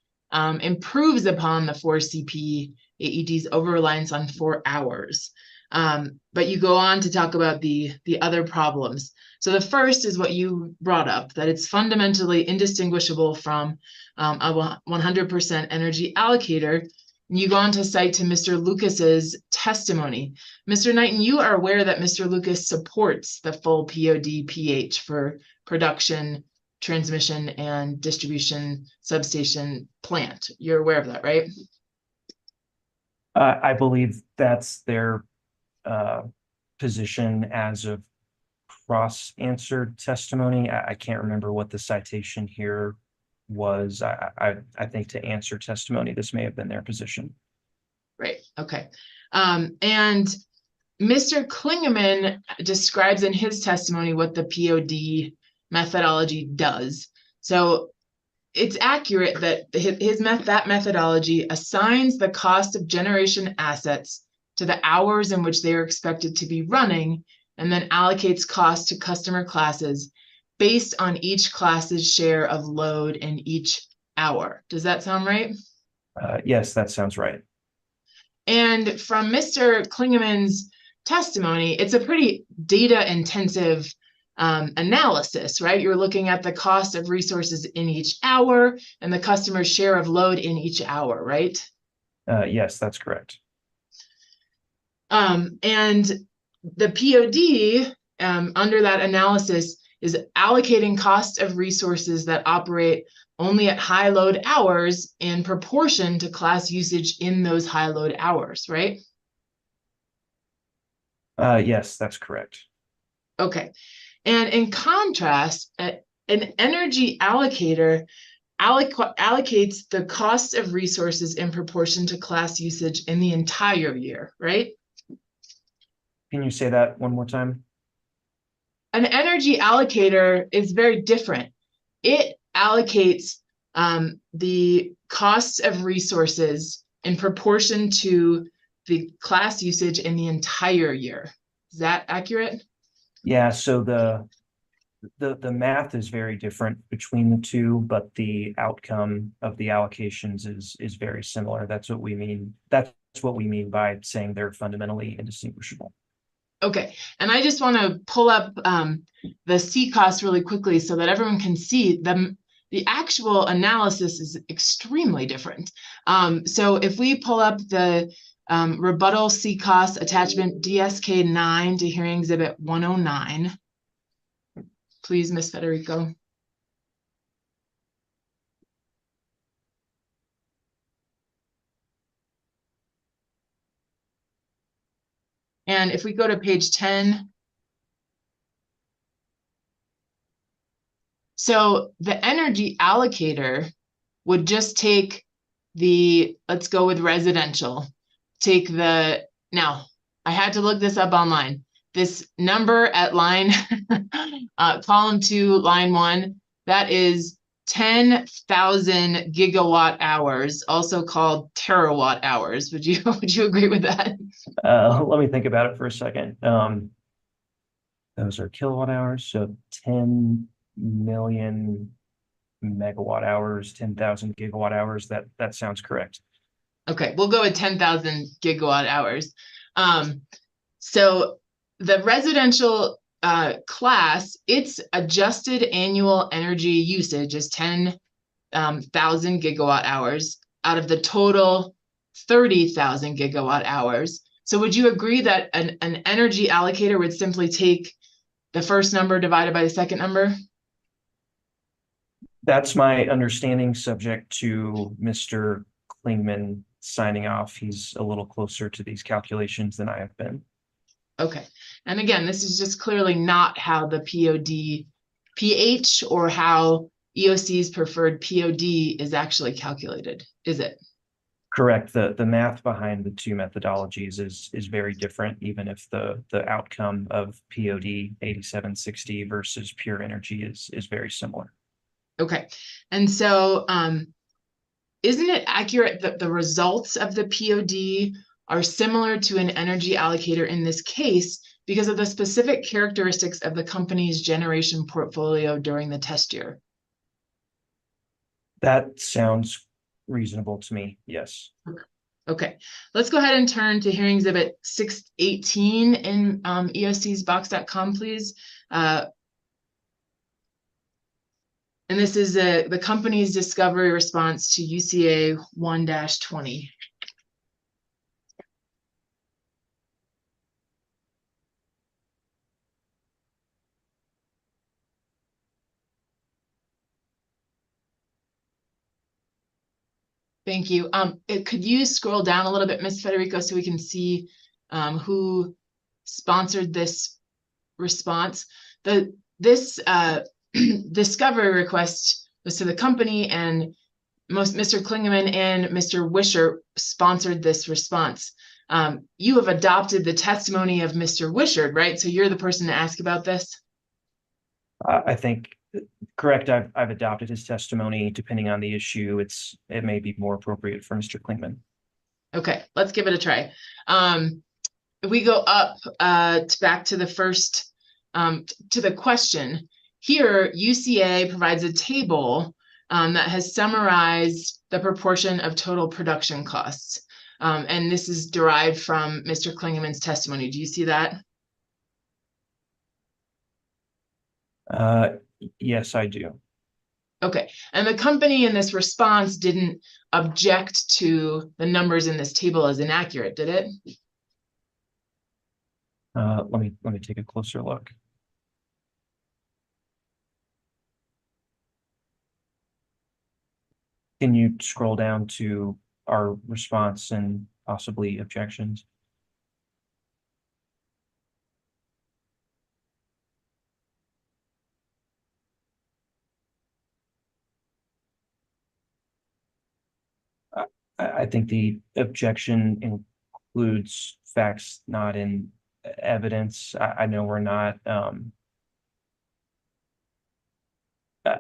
improves upon the 4CP AED's over-reliance on 4 hours. But you go on to talk about the other problems. So the first is what you brought up, that it's fundamentally indistinguishable from a 100% energy allocator. And you go on to cite to Mr. Lucas's testimony. Mr. Knighton, you are aware that Mr. Lucas supports the full POD PH for production, transmission, and distribution substation plant. You're aware of that, right? I believe that's their position as of cross-answered testimony. I can't remember what the citation here was. I think to answer testimony, this may have been their position. Right. Okay. And Mr. Klingeman describes in his testimony what the POD methodology does. So it's accurate that that methodology assigns the cost of generation assets to the hours in which they are expected to be running, and then allocates costs to customer classes based on each class's share of load in each hour. Does that sound right? Yes, that sounds right. And from Mr. Klingeman's testimony, it's a pretty data-intensive analysis, right? You're looking at the cost of resources in each hour and the customer's share of load in each hour, right? Yes, that's correct. And the POD, under that analysis, is allocating cost of resources that operate only at high load hours in proportion to class usage in those high load hours, right? Yes, that's correct. Okay. And in contrast, an energy allocator allocates the cost of resources in proportion to class usage in the entire year, right? Can you say that one more time? An energy allocator is very different. It allocates the costs of resources in proportion to the class usage in the entire year. Is that accurate? Yeah, so the math is very different between the two, but the outcome of the allocations is very similar. That's what we mean. That's what we mean by saying they're fundamentally indistinguishable. Okay, and I just want to pull up the C cost really quickly so that everyone can see them. The actual analysis is extremely different. So if we pull up the rebuttal C cost attachment DSK 9 to hearing exhibit 109, please, Ms. Federico. And if we go to page 10, so the energy allocator would just take let's go with residential. Now, I had to look this up online. This number at line, column 2, line 1, that is 10,000 gigawatt hours, also called terawatt hours. Would you agree with that? Let me think about it for a second. Those are kilowatt hours, so 10 million megawatt hours, 10,000 gigawatt hours. That sounds correct. Okay, we'll go with 10,000 gigawatt hours. So the residential class, its adjusted annual energy usage is 10,000 gigawatt hours out of the total 30,000 gigawatt hours. So would you agree that an energy allocator would simply take the first number divided by the second number? That's my understanding, subject to Mr. Klingman signing off. He's a little closer to these calculations than I have been. Okay. And again, this is just clearly not how the PH or how EOC's preferred POD is actually calculated, is it? Correct. The math behind the two methodologies is very different, even if the outcome of POD 8760 versus pure energy is very similar. Okay. And so isn't it accurate that the results of the POD are similar to an energy allocator in this case because of the specific characteristics of the company's generation portfolio during the test year? That sounds reasonable to me, yes. Okay, let's go ahead and turn to hearing exhibit 618 in EOC's box.com, please. And this is the company's discovery response to UCA 1-20. Thank you. Could you scroll down a little bit, Ms. Federico, so we can see who sponsored this response? This discovery request was to the company, and Mr. Klingman and Mr. Wishart sponsored this response. You have adopted the testimony of Mr. Wishart, right? So you're the person to ask about this? I think correct. I've adopted his testimony. Depending on the issue, it may be more appropriate for Mr. Klingman. Okay, let's give it a try. If we go up back to the first, to the question, here UCA provides a table that has summarized the proportion of total production costs. And this is derived from Mr. Klingman's testimony. Do you see that? Yes, I do. Okay, and the company in this response didn't object to the numbers in this table as inaccurate, did it? Let me take a closer look. Can you scroll down to our response and possibly objections? I think the objection includes facts not in evidence. I know we're not,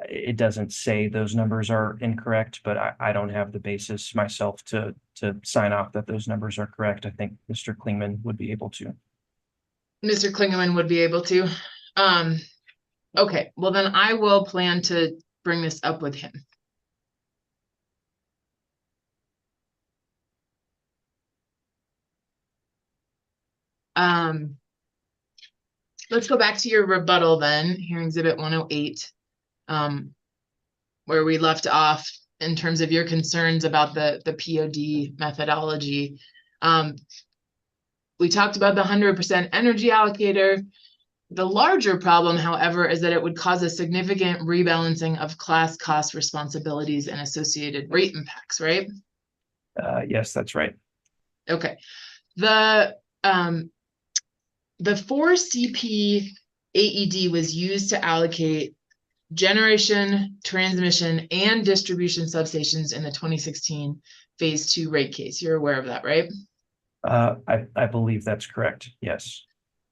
it doesn't say those numbers are incorrect, but I don't have the basis myself to sign off that those numbers are correct. I think Mr. Klingman would be able to. Mr. Klingerman would be able to. Okay, well then I will plan to bring this up with him. Let's go back to your rebuttal then, hearing exhibit 108, where we left off in terms of your concerns about the POD methodology. We talked about the 100% energy allocator. The larger problem, however, is that it would cause a significant rebalancing of class cost responsibilities and associated rate impacts, right? Yes, that's right. Okay. The 4CP AED was used to allocate generation, transmission, and distribution substations in the 2016 phase 2 rate case. You're aware of that, right? I believe that's correct. Yes.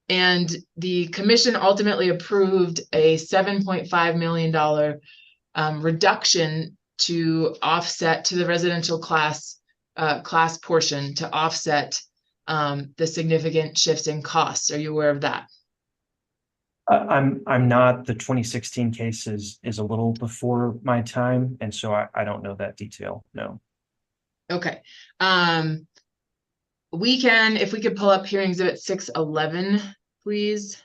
And the commission ultimately approved a $7.5 million reduction to offset to the residential class portion to offset the significant shifts in costs. Are you aware of that? I'm not. The 2016 case is a little before my time, and so I don't know that detail. No. Okay. We can, if we could pull up hearing exhibit 611, please.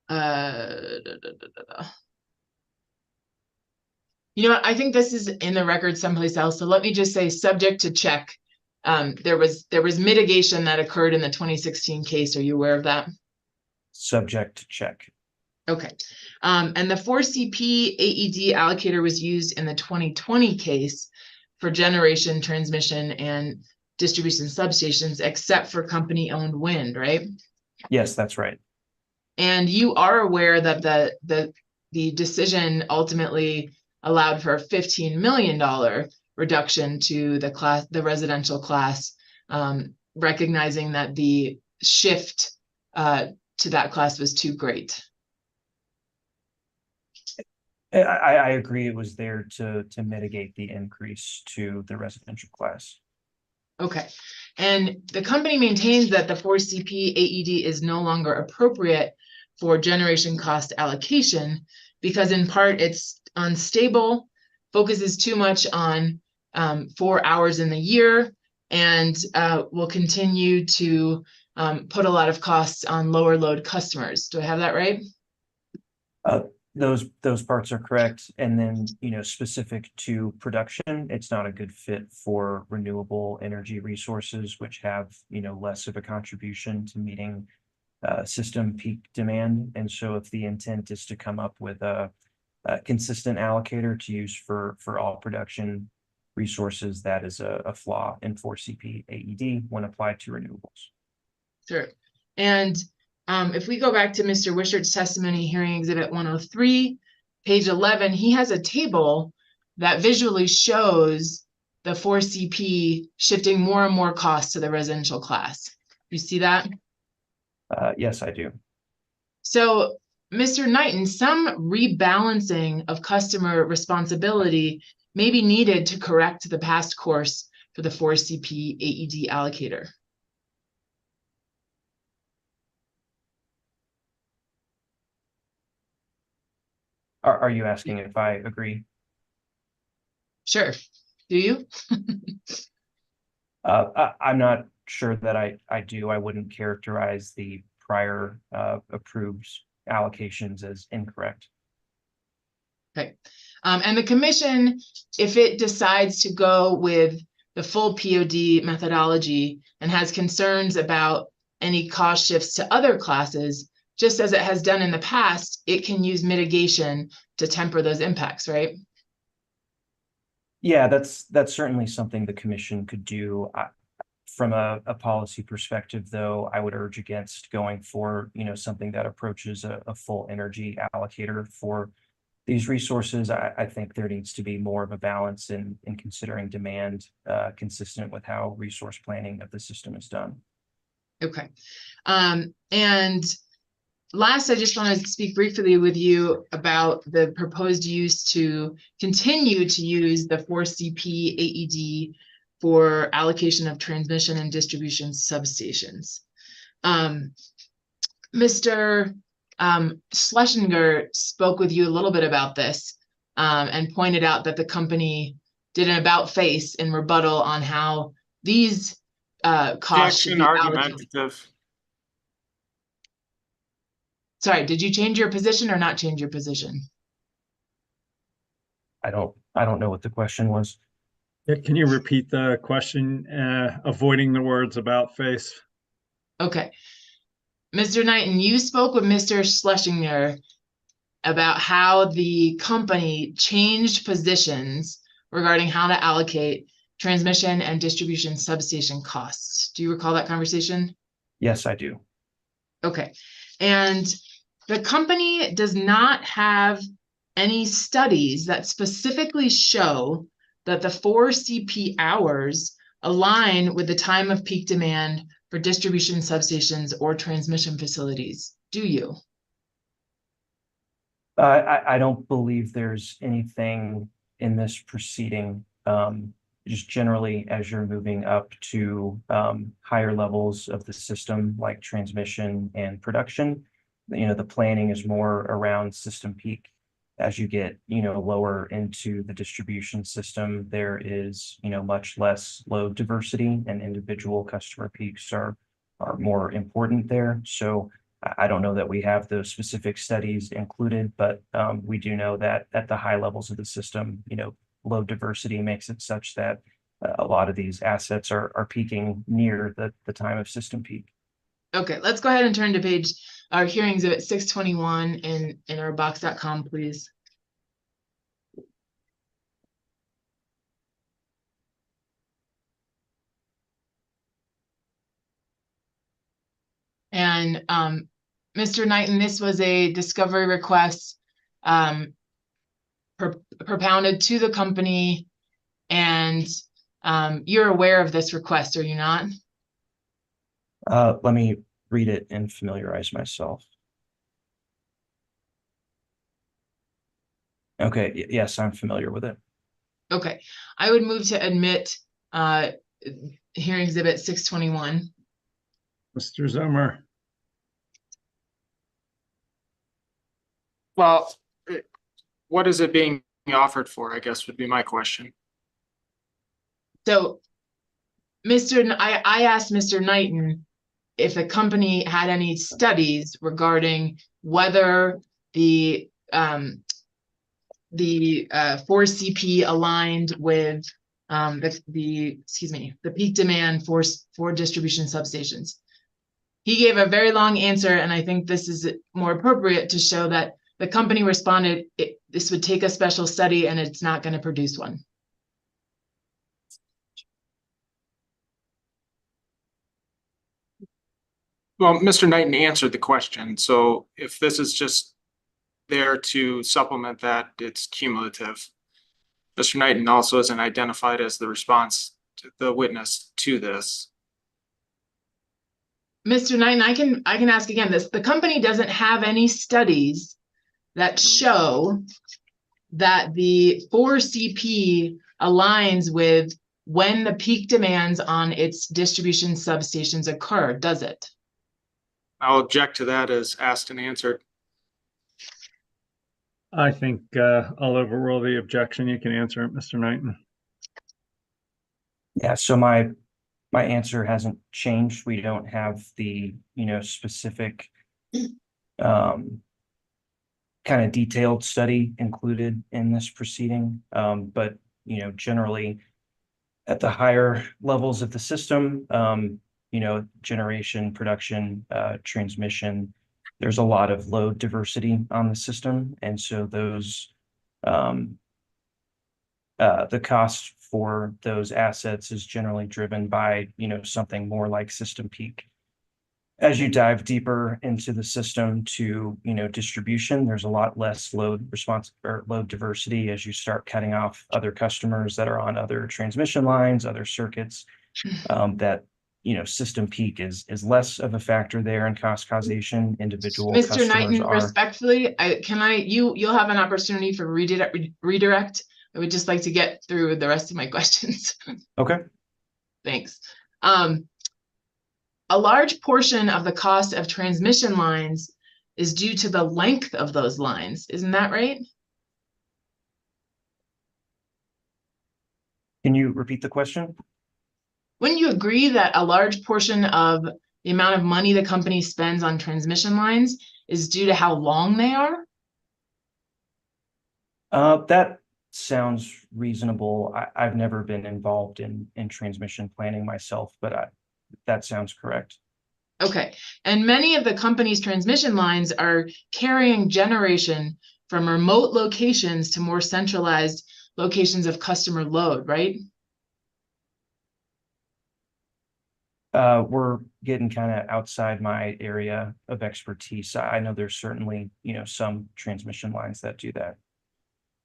You know what? I think this is in the record someplace else. So let me just say, subject to check. There was mitigation that occurred in the 2016 case. Are you aware of that? Subject to check. Okay. And the 4CP AED allocator was used in the 2020 case for generation, transmission, and distribution substations, except for company-owned wind, right? Yes, that's right. And you are aware that the decision ultimately allowed for a $15 million reduction to the residential class, recognizing that the shift to that class was too great. I agree. It was there to mitigate the increase to the residential class. Okay. And the company maintains that the 4CP AED is no longer appropriate for generation cost allocation because in part it's unstable, focuses too much on 4 hours in the year, and will continue to put a lot of costs on lower load customers. Do I have that right? Those parts are correct. And then, specific to production, it's not a good fit for renewable energy resources, which have, less of a contribution to meeting system peak demand. And so if the intent is to come up with a consistent allocator to use for all production resources, that is a flaw in 4CP AED when applied to renewables. Sure. And if we go back to Mr. Wishart's testimony, hearing exhibit 103, page 11, he has a table that visually shows the 4CP shifting more and more costs to the residential class. You see that? Yes, I do. So, Mr. Knighton, some rebalancing of customer responsibility may be needed to correct the past course for the 4CP AED allocator. Are you asking if I agree? Sure. Do you? I'm not sure that I do. I wouldn't characterize the prior approved allocations as incorrect. Okay. And the commission, if it decides to go with the full POD methodology and has concerns about any cost shifts to other classes, just as it has done in the past, it can use mitigation to temper those impacts, right? Yeah, that's certainly something the commission could do. From a policy perspective, though, I would urge against going for, something that approaches a full energy allocator for these resources, I think there needs to be more of a balance in considering demand consistent with how resource planning of the system is done. Okay. And last, I just want to speak briefly with you about the proposed use to continue to use the 4CP AED for allocation of transmission and distribution substations. Mr. Schlesinger spoke with you a little bit about this and pointed out that the company did an about face in rebuttal on how these costs should be allocated. Argumentative. Sorry, did you change your position or not change your position? I don't know what the question was. Can you repeat the question, avoiding the words about face? Okay. Mr. Knighton, you spoke with Mr. Schlesinger about how the company changed positions regarding how to allocate transmission and distribution substation costs. Do you recall that conversation? Yes, I do. Okay. And the company does not have any studies that specifically show that the 4CP hours align with the time of peak demand for distribution substations or transmission facilities, do you? I don't believe there's anything in this proceeding. Just generally, as you're moving up to higher levels of the system, like transmission and production, the planning is more around system peak. As you get, lower into the distribution system, there is, much less load diversity, and individual customer peaks are more important there. So I don't know that we have those specific studies included, but we do know that at the high levels of the system, load diversity makes it such that a lot of these assets are peaking near the time of system peak. Okay, let's go ahead and turn to page, our hearing exhibit 621 in our box.com, please. And Mr. Knighton, this was a discovery request propounded to the company, and you're aware of this request, are you not? Let me read it and familiarize myself. Okay, yes, I'm familiar with it. Okay, I would move to admit hearing exhibit 621. Mr. Zimmer. Well, what is it being offered for, I guess would be my question. So, I asked Mr. Knighton if the company had any studies regarding whether the 4CP aligned with the peak demand for distribution substations. He gave a very long answer, and I think this is more appropriate to show that the company responded, this would take a special study and it's not going to produce one. Well, Mr. Knighton answered the question. So if this is just there to supplement that, it's cumulative. Mr. Knighton also isn't identified as the response to the witness to this. Mr. Knighton, I can ask again this. The company doesn't have any studies that show that the 4CP aligns with when the peak demands on its distribution substations occur, does it? I'll object to that as asked and answered. I think I'll overrule the objection. You can answer it, Mr. Knighton. Yeah, so my answer hasn't changed. We don't have the, specific kind of detailed study included in this proceeding. But, generally at the higher levels of the system, generation, production, transmission, there's a lot of load diversity on the system. And so those, the cost for those assets is generally driven by, something more like system peak. As you dive deeper into the system to, distribution, there's a lot less load response or load diversity as you start cutting off other customers that are on other transmission lines, other circuits. That, system peak is less of a factor there in cost causation. Individual Mr. customers Knighton, are. respectfully, you'll have an opportunity for redirect. I would just like to get through the rest of my questions. Okay. Thanks. A large portion of the cost of transmission lines is due to the length of those lines. Isn't that right? Can you repeat the question? Wouldn't you agree that a large portion of the amount of money the company spends on transmission lines is due to how long they are? That sounds reasonable. I've never been involved in transmission planning myself, but that sounds correct. Okay, and many of the company's transmission lines are carrying generation from remote locations to more centralized locations of customer load, right? We're getting kind of outside my area of expertise. I know there's certainly, some transmission lines that do that.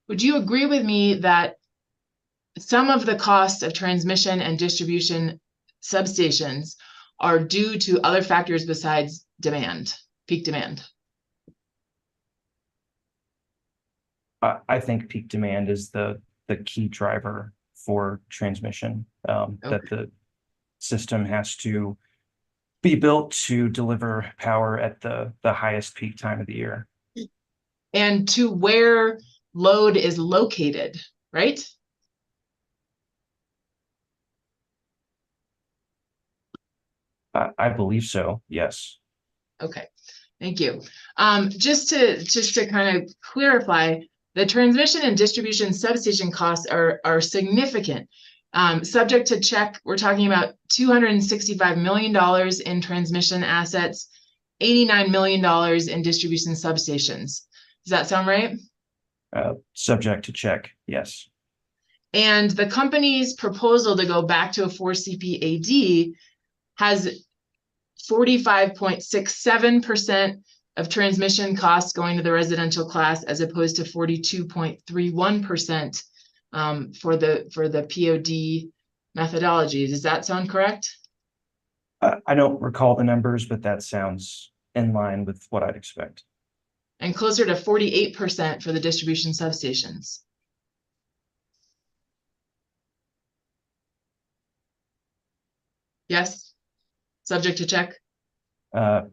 Would you agree with me that some of the costs of transmission and distribution substations are due to other factors besides demand, peak demand? I think peak demand is the key driver for transmission, that the system has to be built to deliver power at the highest peak time of the year. And to where load is located, right? I believe so, yes. Okay, thank you. Just to kind of clarify, the transmission and distribution substation costs are significant. Subject to check, we're talking about $265 million in transmission assets, $89 million in distribution substations. Does that sound right? Subject to check, yes. And the company's proposal to go back to a 4CPAD has 45.67% of transmission costs going to the residential class, as opposed to 42.31% for the POD methodology. Does that sound correct? I don't recall the numbers, but that sounds in line with what I'd expect. And closer to 48% for the distribution substations. Yes? Subject to check?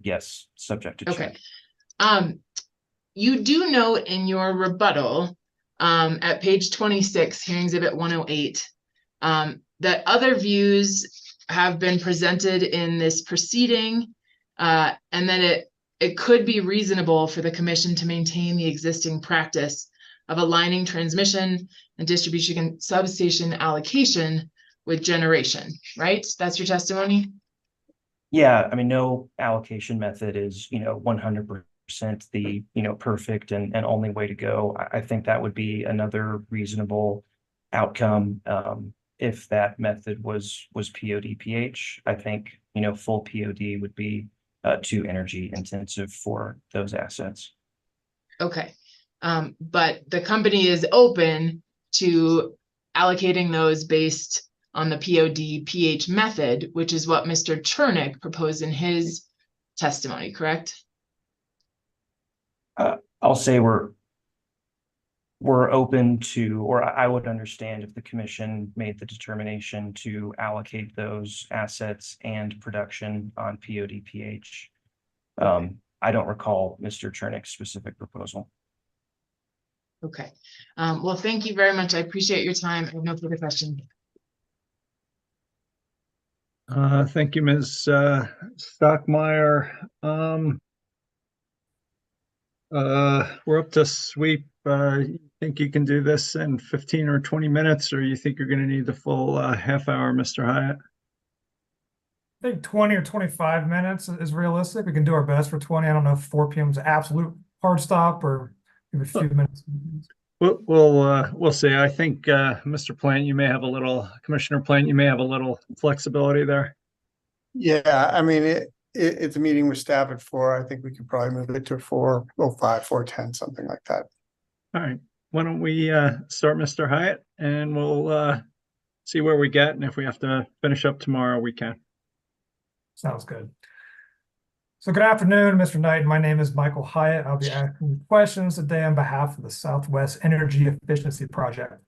Yes, subject to check. Okay. You do note in your rebuttal at page 26, hearing exhibit 108, that other views have been presented in this proceeding, and that it could be reasonable for the commission to maintain the existing practice of aligning transmission and distribution substation allocation with generation, right? That's your testimony? Yeah, I mean, no allocation method is, 100% the, perfect and only way to go. I think that would be another reasonable outcome if that method was POD/PH. I think, full POD would be too energy intensive for those assets. Okay. But the company is open to allocating those based on the POD/PH method, which is what Mr. Chernick proposed in his testimony, correct? I'll say we're open to, or I would understand if the commission made the determination to allocate those assets and production on POD/PH. I don't recall Mr. Chernick's specific proposal. Okay. Well, thank you very much. I appreciate your time. I have no further questions. Thank you, Ms. Stockmeyer. We're up to sweep. You think you can do this in 15 or 20 minutes, or you think you're going to need the full half hour, Mr. Hyatt? I think 20 or 25 minutes is realistic. We can do our best for 20. I don't know if 4 p.m. is an absolute hard stop or maybe a few minutes. We'll see. I think Mr. Plant, Commissioner Plant, you may have a little flexibility there. Yeah, I mean, it's a meeting with staff at 4. I think we could probably move it to 4:05, 4:10, something like that. All right, why don't we start, Mr. Hyatt, and we'll see where we get, and if we have to finish up tomorrow, we can. Sounds good. So good afternoon, Mr. Knight. My name is Michael Hyatt. I'll be asking questions today on behalf of the Southwest Energy Efficiency Project.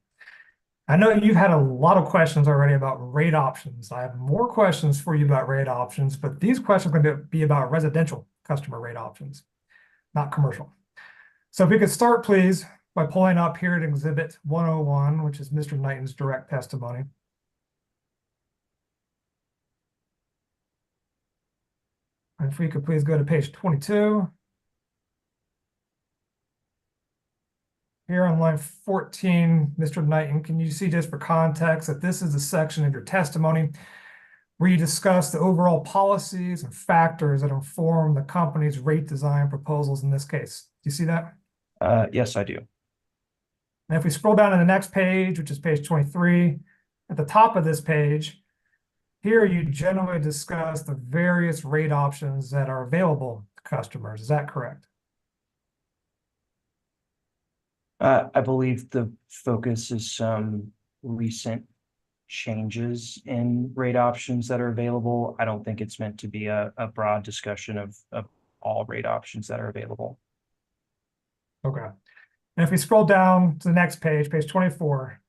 I know you've had a lot of questions already about rate options. I have more questions for you about rate options, but these questions are going to be about residential customer rate options, not commercial. So if we could start, please, by pulling up here at Exhibit 101, which is Mr. Knighton's direct testimony. And if we could please go to page 22. Here on line 14, Mr. Knighton, can you see, just for context, that this is a section of your testimony where you discuss the overall policies and factors that inform the company's rate design proposals in this case? Do you see that? Yes, I do. And if we scroll down to the next page, which is page 23, at the top of this page, here you generally discuss the various rate options that are available to customers. Is that correct? I believe the focus is some recent changes in rate options that are available. I don't think it's meant to be a broad discussion of all rate options that are available. Okay. And if we scroll down to the next page, page 24,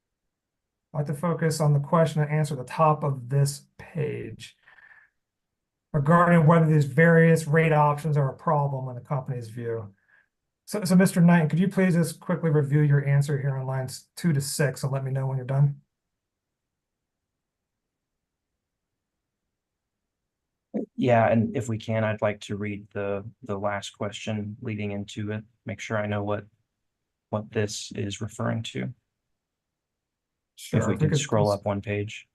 I'd like to focus on the question and answer at the top of this page regarding whether these various rate options are a problem in the company's view. So Mr. Knight, could you please just quickly review your answer here on lines 2 to 6 and let me know when you're done? Yeah, and if we can, I'd like to read the last question leading into it, make sure I know what this is referring to. Sure, if we can scroll up one page.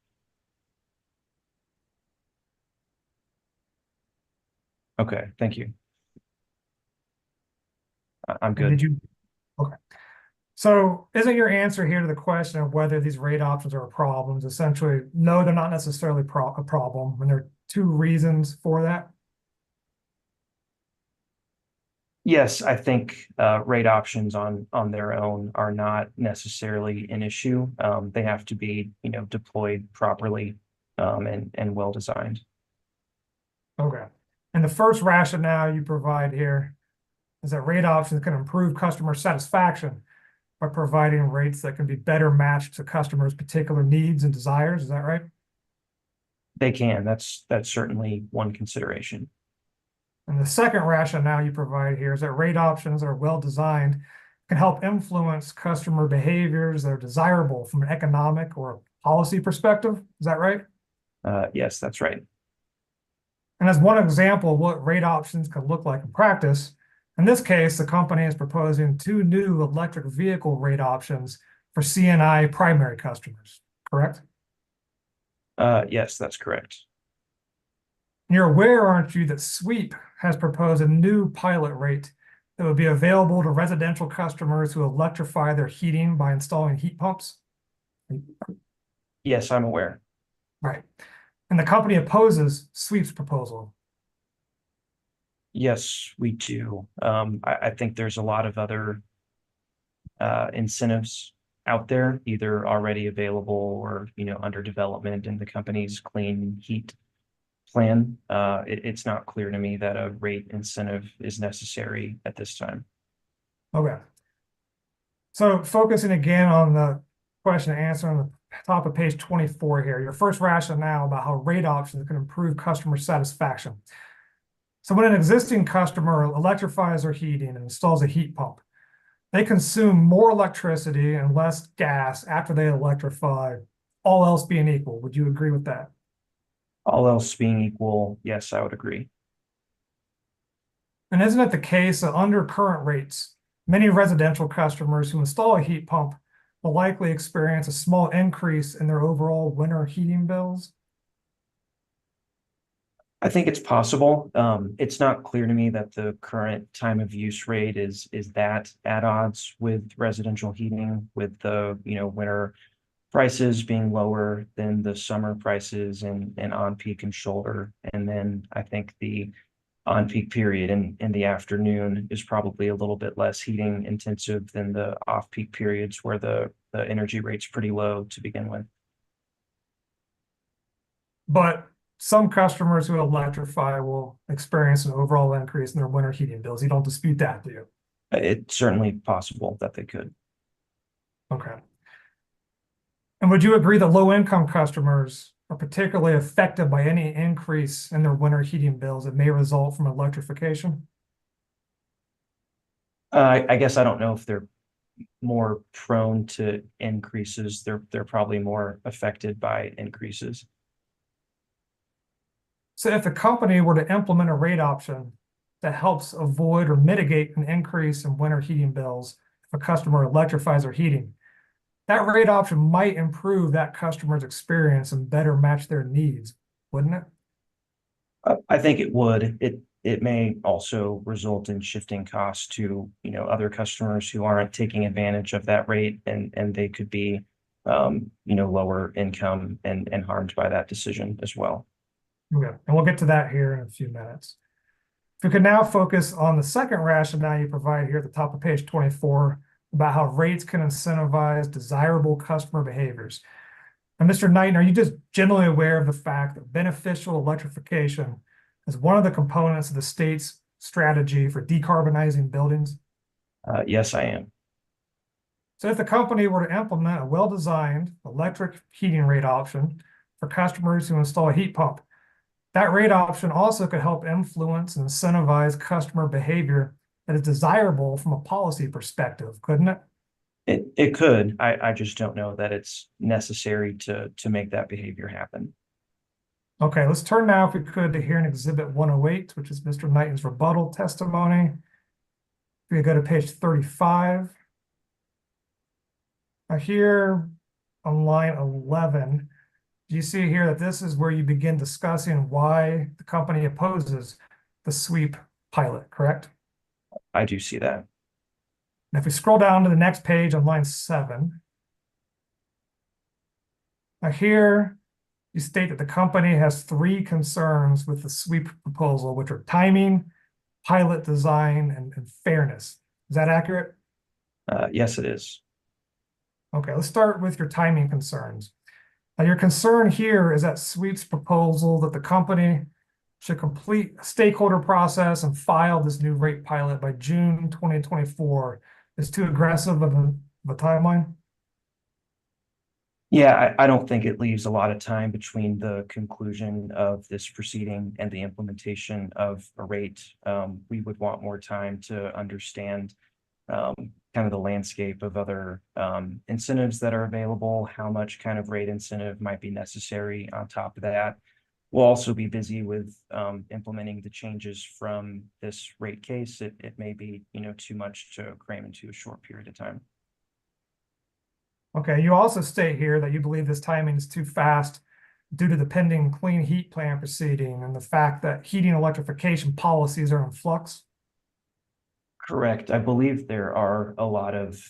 Okay, thank you. I'm good. Did you? Okay. So isn't your answer here to the question of whether these rate options are problems essentially, no, they're not necessarily a problem, and there are 2 reasons for that? Yes, I think rate options on their own are not necessarily an issue. They have to be, deployed properly and well designed. Okay. And the first rationale you provide here is that rate options can improve customer satisfaction by providing rates that can be better matched to customers' particular needs and desires. Is that right? They can. That's certainly one consideration. And the second rationale you provide here is that rate options that are well designed can help influence customer behaviors that are desirable from an economic or policy perspective. Is that right? Yes, that's right. And as one example of what rate options can look like in practice, in this case, the company is proposing 2 new electric vehicle rate options for CNI primary customers, correct? Yes, that's correct. You're aware, aren't you, that SWEEP has proposed a new pilot rate that would be available to residential customers who electrify their heating by installing heat pumps? Yes, I'm aware. Right. And the company opposes SWEEP's proposal. Yes, we do. I think there's a lot of other incentives out there, either already available or under development in the company's clean heat plan. It's not clear to me that a rate incentive is necessary at this time. Okay. So focusing again on the question and answer on the top of page 24 here, your first rationale about how rate options can improve customer satisfaction. So when an existing customer electrifies their heating and installs a heat pump, they consume more electricity and less gas after they electrify, all else being equal. Would you agree with that? All else being equal, yes, I would agree. And isn't it the case that under current rates, many residential customers who install a heat pump will likely experience a small increase in their overall winter heating bills? I think it's possible. It's not clear to me that the current time of use rate is that at odds with residential heating with the winter prices being lower than the summer prices in on-peak and shoulder. And then I think the on-peak period in the afternoon is probably a little bit less heating intensive than the off-peak periods where the energy rate's pretty low to begin with. But some customers who electrify will experience an overall increase in their winter heating bills. You don't dispute that, do you? It's certainly possible that they could. Okay. And would you agree that low-income customers are particularly affected by any increase in their winter heating bills that may result from electrification? I guess I don't know if they're more prone to increases. They're probably more affected by increases. So if the company were to implement a rate option that helps avoid or mitigate an increase in winter heating bills if a customer electrifies their heating, that rate option might improve that customer's experience and better match their needs, wouldn't it? I think it would. It may also result in shifting costs to, other customers who aren't taking advantage of that rate, and they could be, lower income and harmed by that decision as well. Okay, and we'll get to that here in a few minutes. If we could now focus on the second rationale you provide here at the top of page 24 about how rates can incentivize desirable customer behaviors. And Mr. Knighton, are you just generally aware of the fact that beneficial electrification is one of the components of the state's strategy for decarbonizing buildings? Yes, I am. So if the company were to implement a well-designed electric heating rate option for customers who install a heat pump, that rate option also could help influence and incentivize customer behavior that is desirable from a policy perspective, couldn't it? It could. I just don't know that it's necessary to make that behavior happen. Okay, let's turn now, if we could, to hearing exhibit 108, which is Mr. Knighton's rebuttal testimony. If we go to page 35. Now here on line 11, do you see here that this is where you begin discussing why the company opposes the sweep pilot, correct? I do see that. And if we scroll down to the next page on line 7, now here you state that the company has 3 concerns with the sweep proposal, which are timing, pilot design, and fairness. Is that accurate? Yes, it is. Okay, let's start with your timing concerns. Now, your concern here is that sweep's proposal that the company should complete a stakeholder process and file this new rate pilot by June 2024 is too aggressive of a timeline? Yeah, I don't think it leaves a lot of time between the conclusion of this proceeding and the implementation of a rate. We would want more time to understand kind of the landscape of other incentives that are available, how much kind of rate incentive might be necessary on top of that. We'll also be busy with implementing the changes from this rate case. It may be, too much to cram into a short period of time. Okay, you also state here that you believe this timing is too fast due to the pending clean heat plan proceeding and the fact that heating electrification policies are in flux. Correct. I believe there are a lot of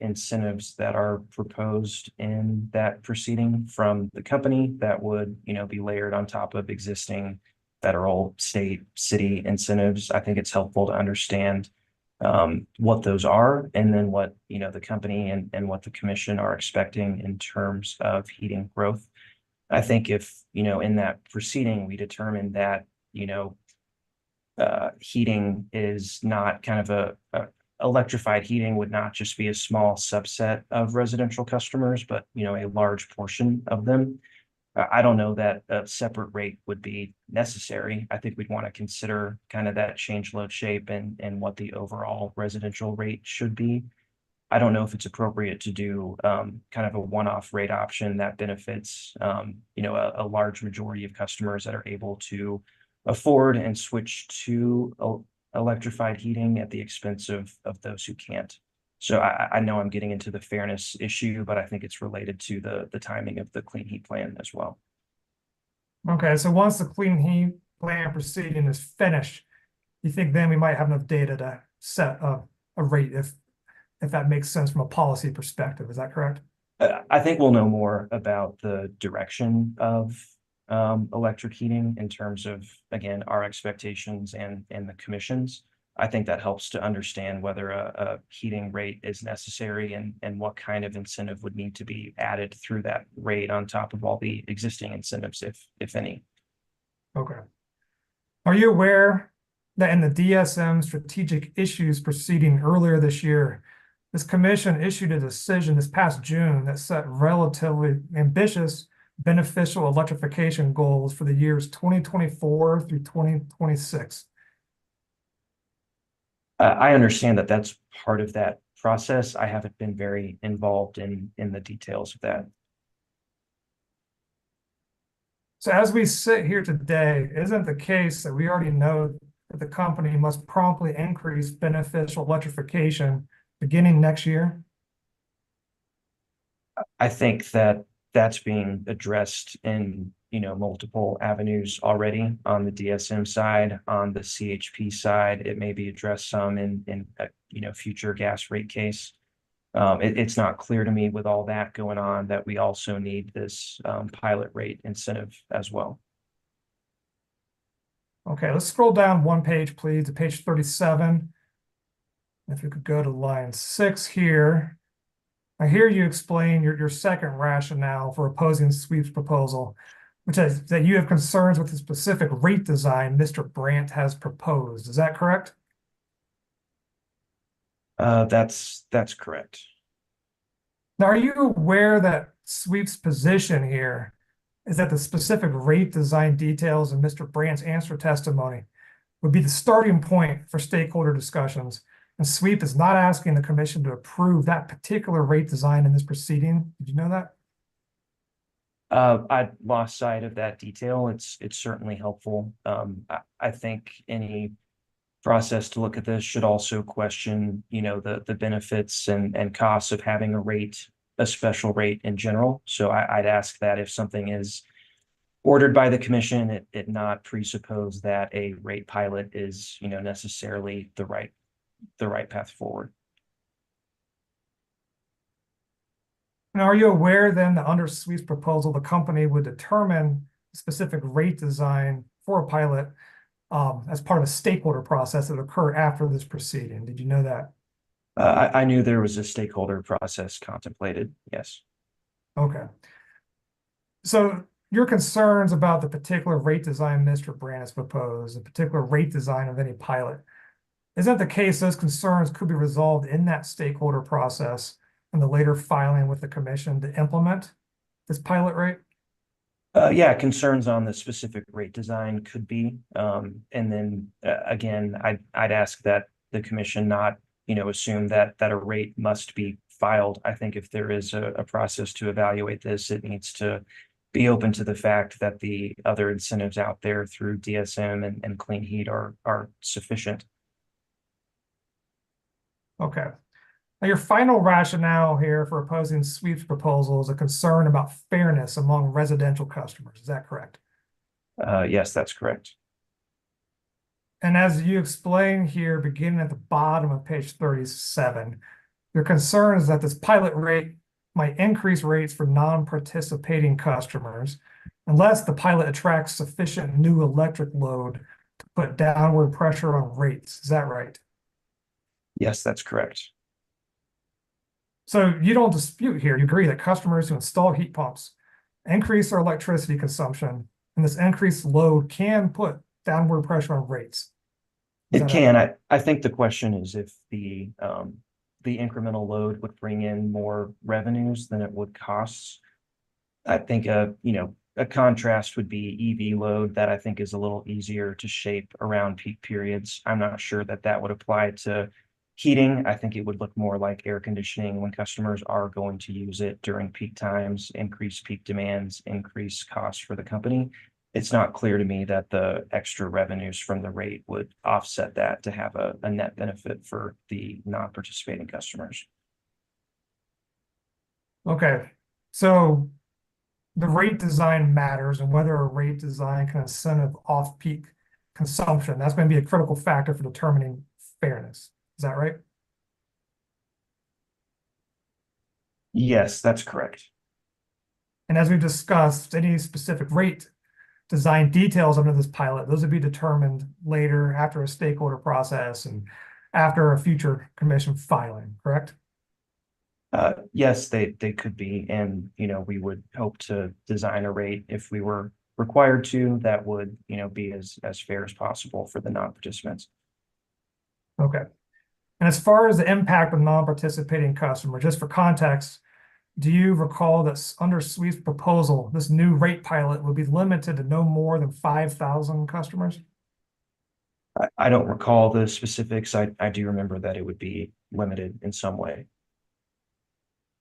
incentives that are proposed in that proceeding from the company that would, be layered on top of existing federal, state, city incentives. I think it's helpful to understand what those are, and then what, the company and what the commission are expecting in terms of heating growth. I think if, in that proceeding, we determine that, heating is not kind of electrified heating would not just be a small subset of residential customers, but, a large portion of them. I don't know that a separate rate would be necessary. I think we'd want to consider kind of that change load shape and what the overall residential rate should be. I don't know if it's appropriate to do kind of a one-off rate option that benefits, a large majority of customers that are able to afford and switch to electrified heating at the expense of those who can't. So I know I'm getting into the fairness issue, but I think it's related to the timing of the clean heat plan as well. Okay, so once the clean heat plan proceeding is finished, you think then we might have enough data to set a rate if that makes sense from a policy perspective. Is that correct? I think we'll know more about the direction of electric heating in terms of, again, our expectations and the commission's. I think that helps to understand whether a heating rate is necessary and what kind of incentive would need to be added through that rate on top of all the existing incentives, if any. Okay. Are you aware that in the DSM strategic issues proceeding earlier this year, this commission issued a decision this past June that set relatively ambitious beneficial electrification goals for the years 2024 through 2026? I understand that that's part of that process. I haven't been very involved in the details of that. So as we sit here today, isn't the case that we already know that the company must promptly increase beneficial electrification beginning next year? I think that that's being addressed in, multiple avenues already on the DSM side. On the CHP side, it may be addressed some in a future gas rate case. It's not clear to me with all that going on that we also need this pilot rate incentive as well. Okay, let's scroll down one page, please, to page 37. If you could go to line 6 here. I hear you explain your second rationale for opposing SWEEP's proposal, which is that you have concerns with the specific rate design Mr. Brandt has proposed. Is that correct? That's correct. Now, are you aware that SWEEP's position here is that the specific rate design details in Mr. Brandt's answer testimony would be the starting point for stakeholder discussions, and SWEEP is not asking the commission to approve that particular rate design in this proceeding? Did you know that? I lost sight of that detail. It's certainly helpful. I think any process to look at this should also question, the benefits and costs of having a special rate in general. So I'd ask that if something is ordered by the commission, it not presuppose that a rate pilot is, necessarily the right path forward. Now, are you aware then that under SWEEP's proposal, the company would determine the specific rate design for a pilot as part of a stakeholder process that would occur after this proceeding? Did you know that? I knew there was a stakeholder process contemplated, yes. Okay. So your concerns about the particular rate design Mr. Brandt has proposed, the particular rate design of any pilot, is that the case those concerns could be resolved in that stakeholder process and the later filing with the commission to implement this pilot rate? Yeah, concerns on the specific rate design could be. And then again, I'd ask that the commission not, assume that a rate must be filed. I think if there is a process to evaluate this, it needs to be open to the fact that the other incentives out there through DSM and Clean Heat are sufficient. Okay. Now, your final rationale here for opposing SWEEP's proposal is a concern about fairness among residential customers. Is that correct? Yes, that's correct. And as you explain here, beginning at the bottom of page 37, your concern is that this pilot rate might increase rates for non-participating customers unless the pilot attracts sufficient new electric load to put downward pressure on rates. Is that right? Yes, that's correct. So you don't dispute here, you agree that customers who install heat pumps increase their electricity consumption, and this increased load can put downward pressure on rates. It can. I think the question is if the incremental load would bring in more revenues than it would costs. I think a contrast would be EV load that I think is a little easier to shape around peak periods. I'm not sure that would apply to heating. I think it would look more like air conditioning when customers are going to use it during peak times, increase peak demands, increase costs for the company. It's not clear to me that the extra revenues from the rate would offset that to have a net benefit for the non-participating customers. Okay, so the rate design matters, and whether a rate design can incentive off-peak consumption, that's going to be a critical factor for determining fairness. Is that right? Yes, that's correct. And as we've discussed, any specific rate design details under this pilot, those would be determined later after a stakeholder process and after a future commission filing, correct? Yes, they could be, and we would hope to design a rate if we were required to that would be as fair as possible for the non-participants. Okay. And as far as the impact of non-participating customers, just for context, do you recall that under SWEEP's proposal, this new rate pilot would be limited to no more than 5,000 customers? I don't recall the specifics. I do remember that it would be limited in some way.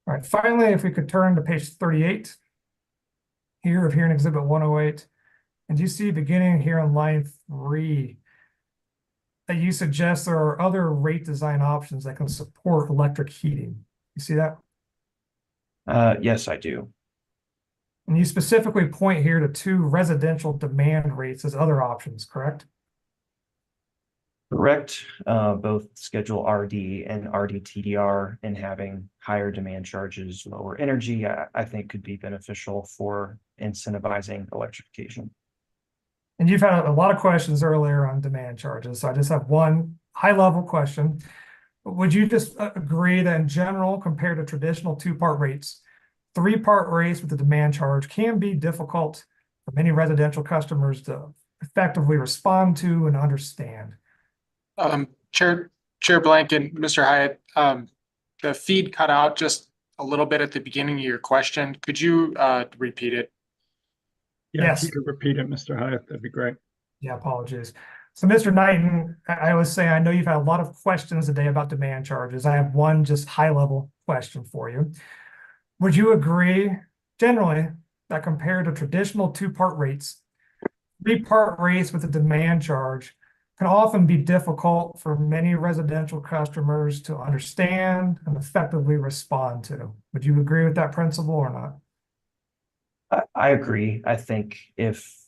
All right, finally, if we could turn to page 38 here of Hearing Exhibit 108, and you see beginning here on line 3 that you suggest there are other rate design options that can support electric heating. You see that? Yes, I do. And you specifically point here to 2 residential demand rates as other options, correct? Correct. Both Schedule RD and RD-TDR, and having higher demand charges, lower energy, I think could be beneficial for incentivizing electrification. And you've had a lot of questions earlier on demand charges, so I just have one high-level question. Would you just agree that in general, compared to traditional 2-part rates, 3-part rates with the demand charge can be difficult for many residential customers to effectively respond to and understand? Chair Blank and Mr. Hyatt, the feed cut out just a little bit at the beginning of your question. Could you repeat it? Yeah, Yes. if you could repeat it, Mr. Hyatt, that'd be great. Yeah, apologies. So Mr. Knighton, I was saying, I know you've had a lot of questions today about demand charges. I have one just high-level question for you. Would you agree generally that compared to traditional 2-part rates, 3-part rates with a demand charge can often be difficult for many residential customers to understand and effectively respond to? Would you agree with that principle or not? I agree. I think if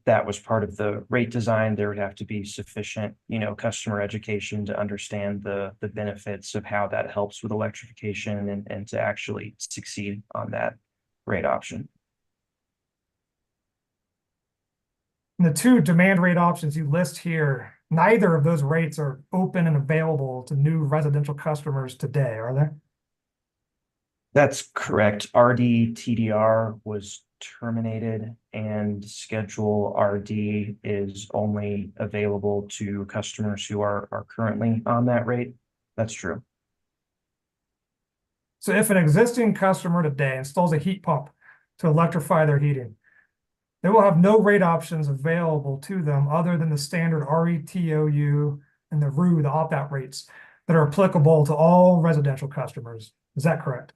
that was part of the rate design, there would have to be sufficient, customer education to understand the benefits of how that helps with electrification and to actually succeed on that rate option. And the 2 demand rate options you list here, neither of those rates are open and available to new residential customers today, are they? That's correct. RD-TDR was terminated and Schedule RD is only available to customers who are currently on that rate. That's true. So if an existing customer today installs a heat pump to electrify their heating, they will have no rate options available to them other than the standard RETOU and the RU, the opt-out rates that are applicable to all residential customers. Is that correct?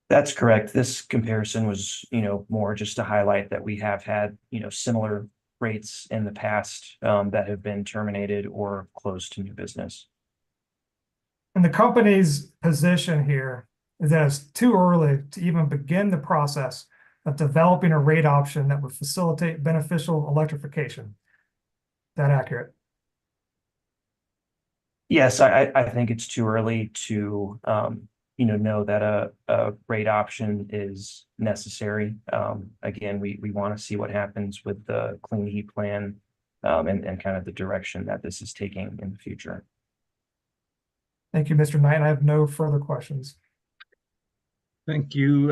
That's correct. This comparison was, more just to highlight that we have had, similar rates in the past that have been terminated or closed to new business. And the company's position here is that it's too early to even begin the process of developing a rate option that would facilitate beneficial electrification. Is that accurate? Yes, I think it's too early to know that a rate option is necessary. Again, we want to see what happens with the clean heat plan and kind of the direction that this is taking in the future. Thank you, Mr. Knight. I have no further questions. Thank you,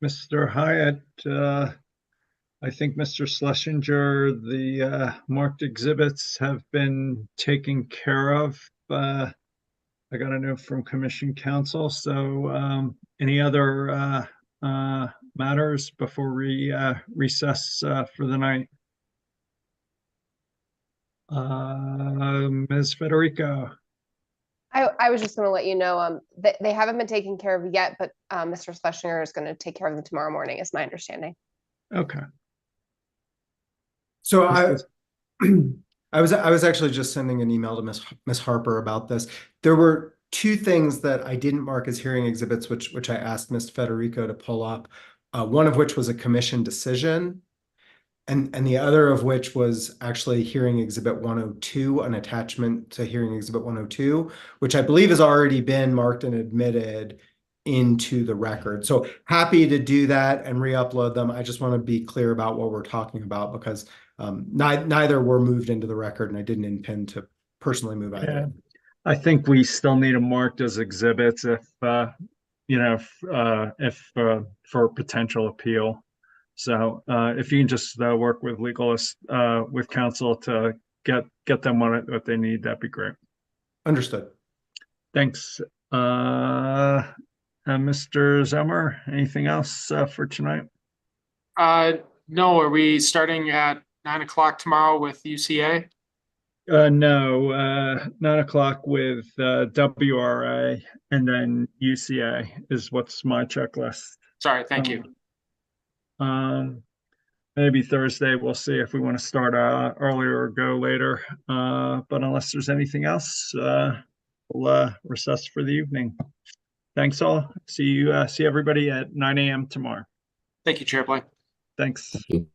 Mr. Hyatt. I think Mr. Schlesinger, the marked exhibits have been taken care of. I got a note from Commission Counsel. So any other matters before we recess for the night? Ms. Federico. I was just going to let you know they haven't been taken care of yet, but Mr. Schlesinger is going to take care of them tomorrow morning, is my understanding. Okay. So I was actually just sending an email to Miss Harper about this. There were 2 things that I didn't mark as hearing exhibits, which I asked Ms. Federico to pull up. One of which was a commission decision, and the other of which was actually hearing exhibit 102, an attachment to hearing exhibit 102, which I believe has already been marked and admitted. into the record. So happy to do that and re-upload them. I just want to be clear about what we're talking about because neither were moved into the record, and I didn't intend to personally move either. Yeah. I think we still need them marked as exhibits if for potential appeal. So if you can just work with legalists, with counsel to get them what they need, that'd be great. Understood. Thanks. Mr. Zemmer, anything else for tonight? No, are we starting at 9 o'clock tomorrow with UCA? No, 9 o'clock with WRA, and then UCA is what's my checklist. Sorry, thank you. Maybe Thursday, we'll see if we want to start earlier or go later. But unless there's anything else, we'll recess for the evening. Thanks all. See everybody at 9 a.m. tomorrow. Thank you, Chair Blake. Thanks. Thank you.